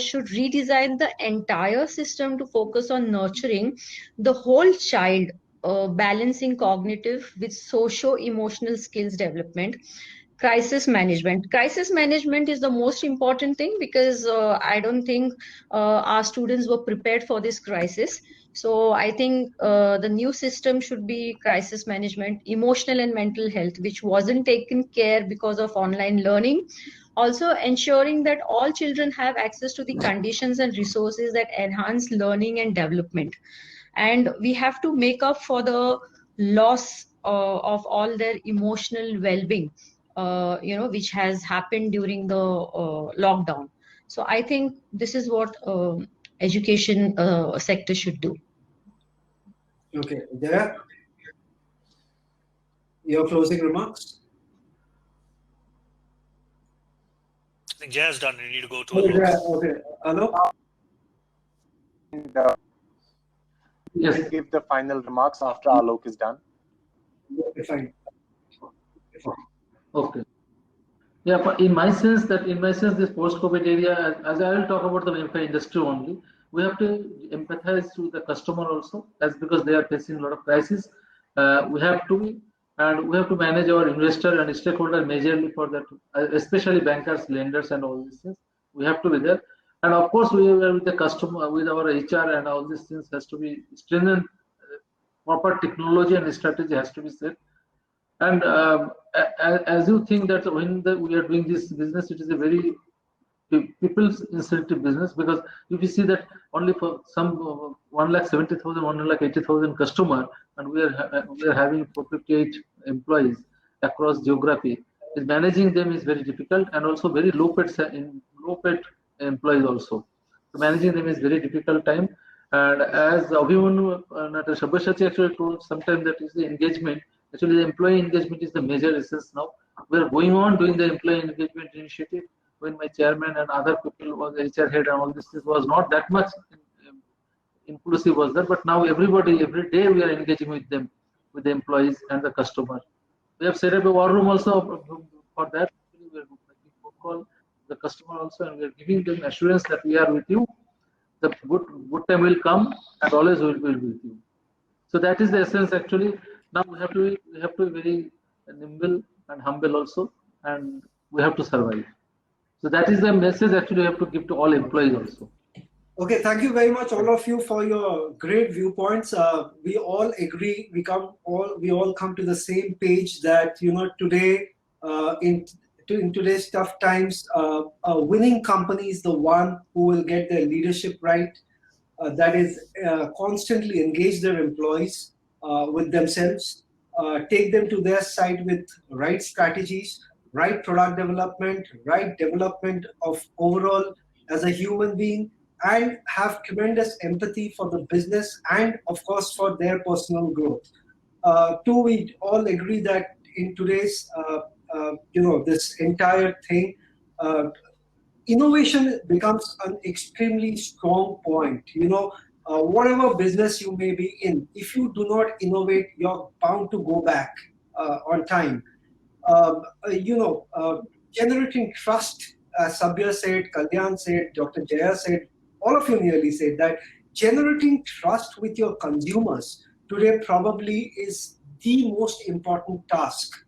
should redesign the entire system to focus on nurturing the whole child, balancing cognitive with socio-emotional skills development. Crisis management is the most important thing, because I don't think our students were prepared for this crisis. So I think the new system should be crisis management, emotional and mental health, which wasn't taken care because of online learning. Also ensuring that all children have access to the conditions and resources that enhance learning and development. And we have to make up for the loss of all their emotional well-being, which has happened during the lockdown. So I think this is what education sector should do. Okay, Jaya? your closing remarks? I think Jay's done. You need to go to Okay, Alok. okay. Hello? And Yes. we'll give the final remarks after Alok is done. Okay, fine. Okay. Yeah, but in my sense, this post-COVID area, as I will talk about the welfare industry only, we have to empathize with the customer also, as because they are facing a lot of crisis. We have to manage our investor and stakeholder majorly for that, especially bankers, lenders, and all these things. We have to be there, and of course, we are with the customer, with our HR, and all these things has to be strengthened. Proper technology and strategy has to be set. And as you think that when we are doing this business, it is a very people's incentive business, because if you see that only for some 1,70,000, 1,80,000 customer, and we are having 458 employees across geography, is managing them is very difficult, and also very low paid employees also. So managing them is very difficult time. And as Abhimanyu Sabyasachi actually told sometime, that is the engagement. Actually, the employee engagement is the major essence now. We are going on doing the employee engagement initiative. When my chairman and other people was HR head and all this was not that much inclusive was there, but now every day we are engaging with them, with the employees and the customer. We have set up a war room also for that. We are making phone call the customer also, and we are giving them assurance that we are with you. The good time will come, and always we will be with you. So that is the essence actually. Now we have to be very nimble and humble also, and we have to survive. So that is the message actually we have to give to all employees also. Okay, thank you very much, all of you, for your great viewpoints. We all agree. We all come to the same page that today, in today's tough times, a winning company is the one who will get their leadership right. That is, constantly engage their employees with themselves, take them to their side with right strategies, right product development, right development of overall as a human being, and have tremendous empathy for the business and, of course, for their personal growth. Two, we all agree that in today's, this entire thing, innovation becomes an extremely strong point. Whatever business you may be in, if you do not innovate, you're bound to go back on time. Generating trust, as Sabya said, Kalyan said, Dr. Jaya said, all of you nearly said that generating trust with your consumers today probably is the most important task.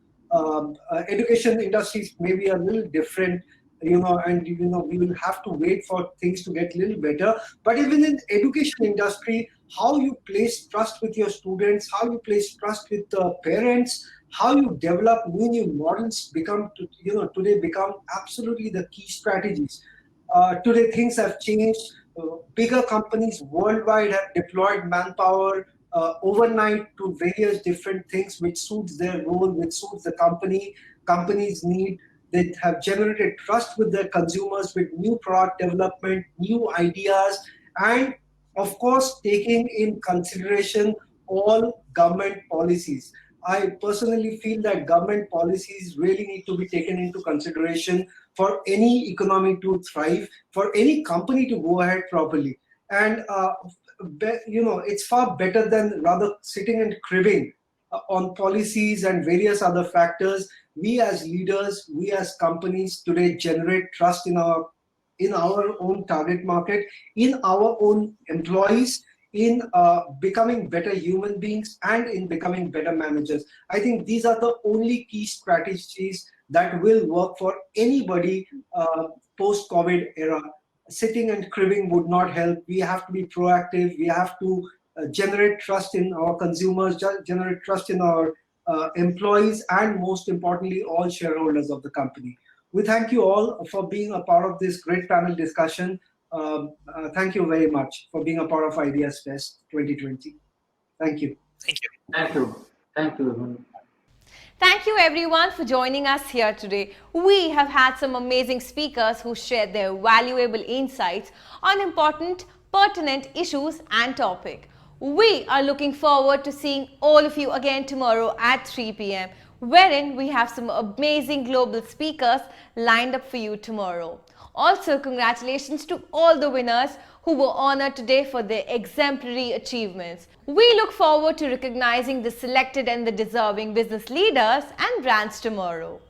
Education industries may be a little different, and we will have to wait for things to get a little better. But even in education industry, how you place trust with your students, how you place trust with the parents, how you develop new models today become absolutely the key strategies. Today things have changed. Bigger companies worldwide have deployed manpower overnight to various different things which suits their role, which suits the company's need. They have generated trust with their consumers with new product development, new ideas, and of course taking in consideration all government policies. I personally feel that government policies really need to be taken into consideration for any economy to thrive, for any company to go ahead properly. And it's far better than rather sitting and cribbing on policies and various other factors. We as leaders, we as companies today generate trust in our own target market, in our own employees, in becoming better human beings, and in becoming better managers. I think these are the only key strategies that will work for anybody post-COVID era. Sitting and cribbing would not help. We have to be proactive. We have to generate trust in our consumers, generate trust in our employees, and most importantly, all shareholders of the company. We thank you all for being a part of this great panel discussion. Thank you very much for being a part of Ideas Fest 2020. Thank you. Thank you. Thank you. Thank you. Thank you everyone for joining us here today. We have had some amazing speakers who shared their valuable insights on important, pertinent issues and topic. We are looking forward to seeing all of you again tomorrow at 3 p.m. wherein we have some amazing global speakers lined up for you tomorrow. Also, congratulations to all the winners who were honored today for their exemplary achievements. We look forward to recognizing the selected and the deserving business leaders and brands tomorrow.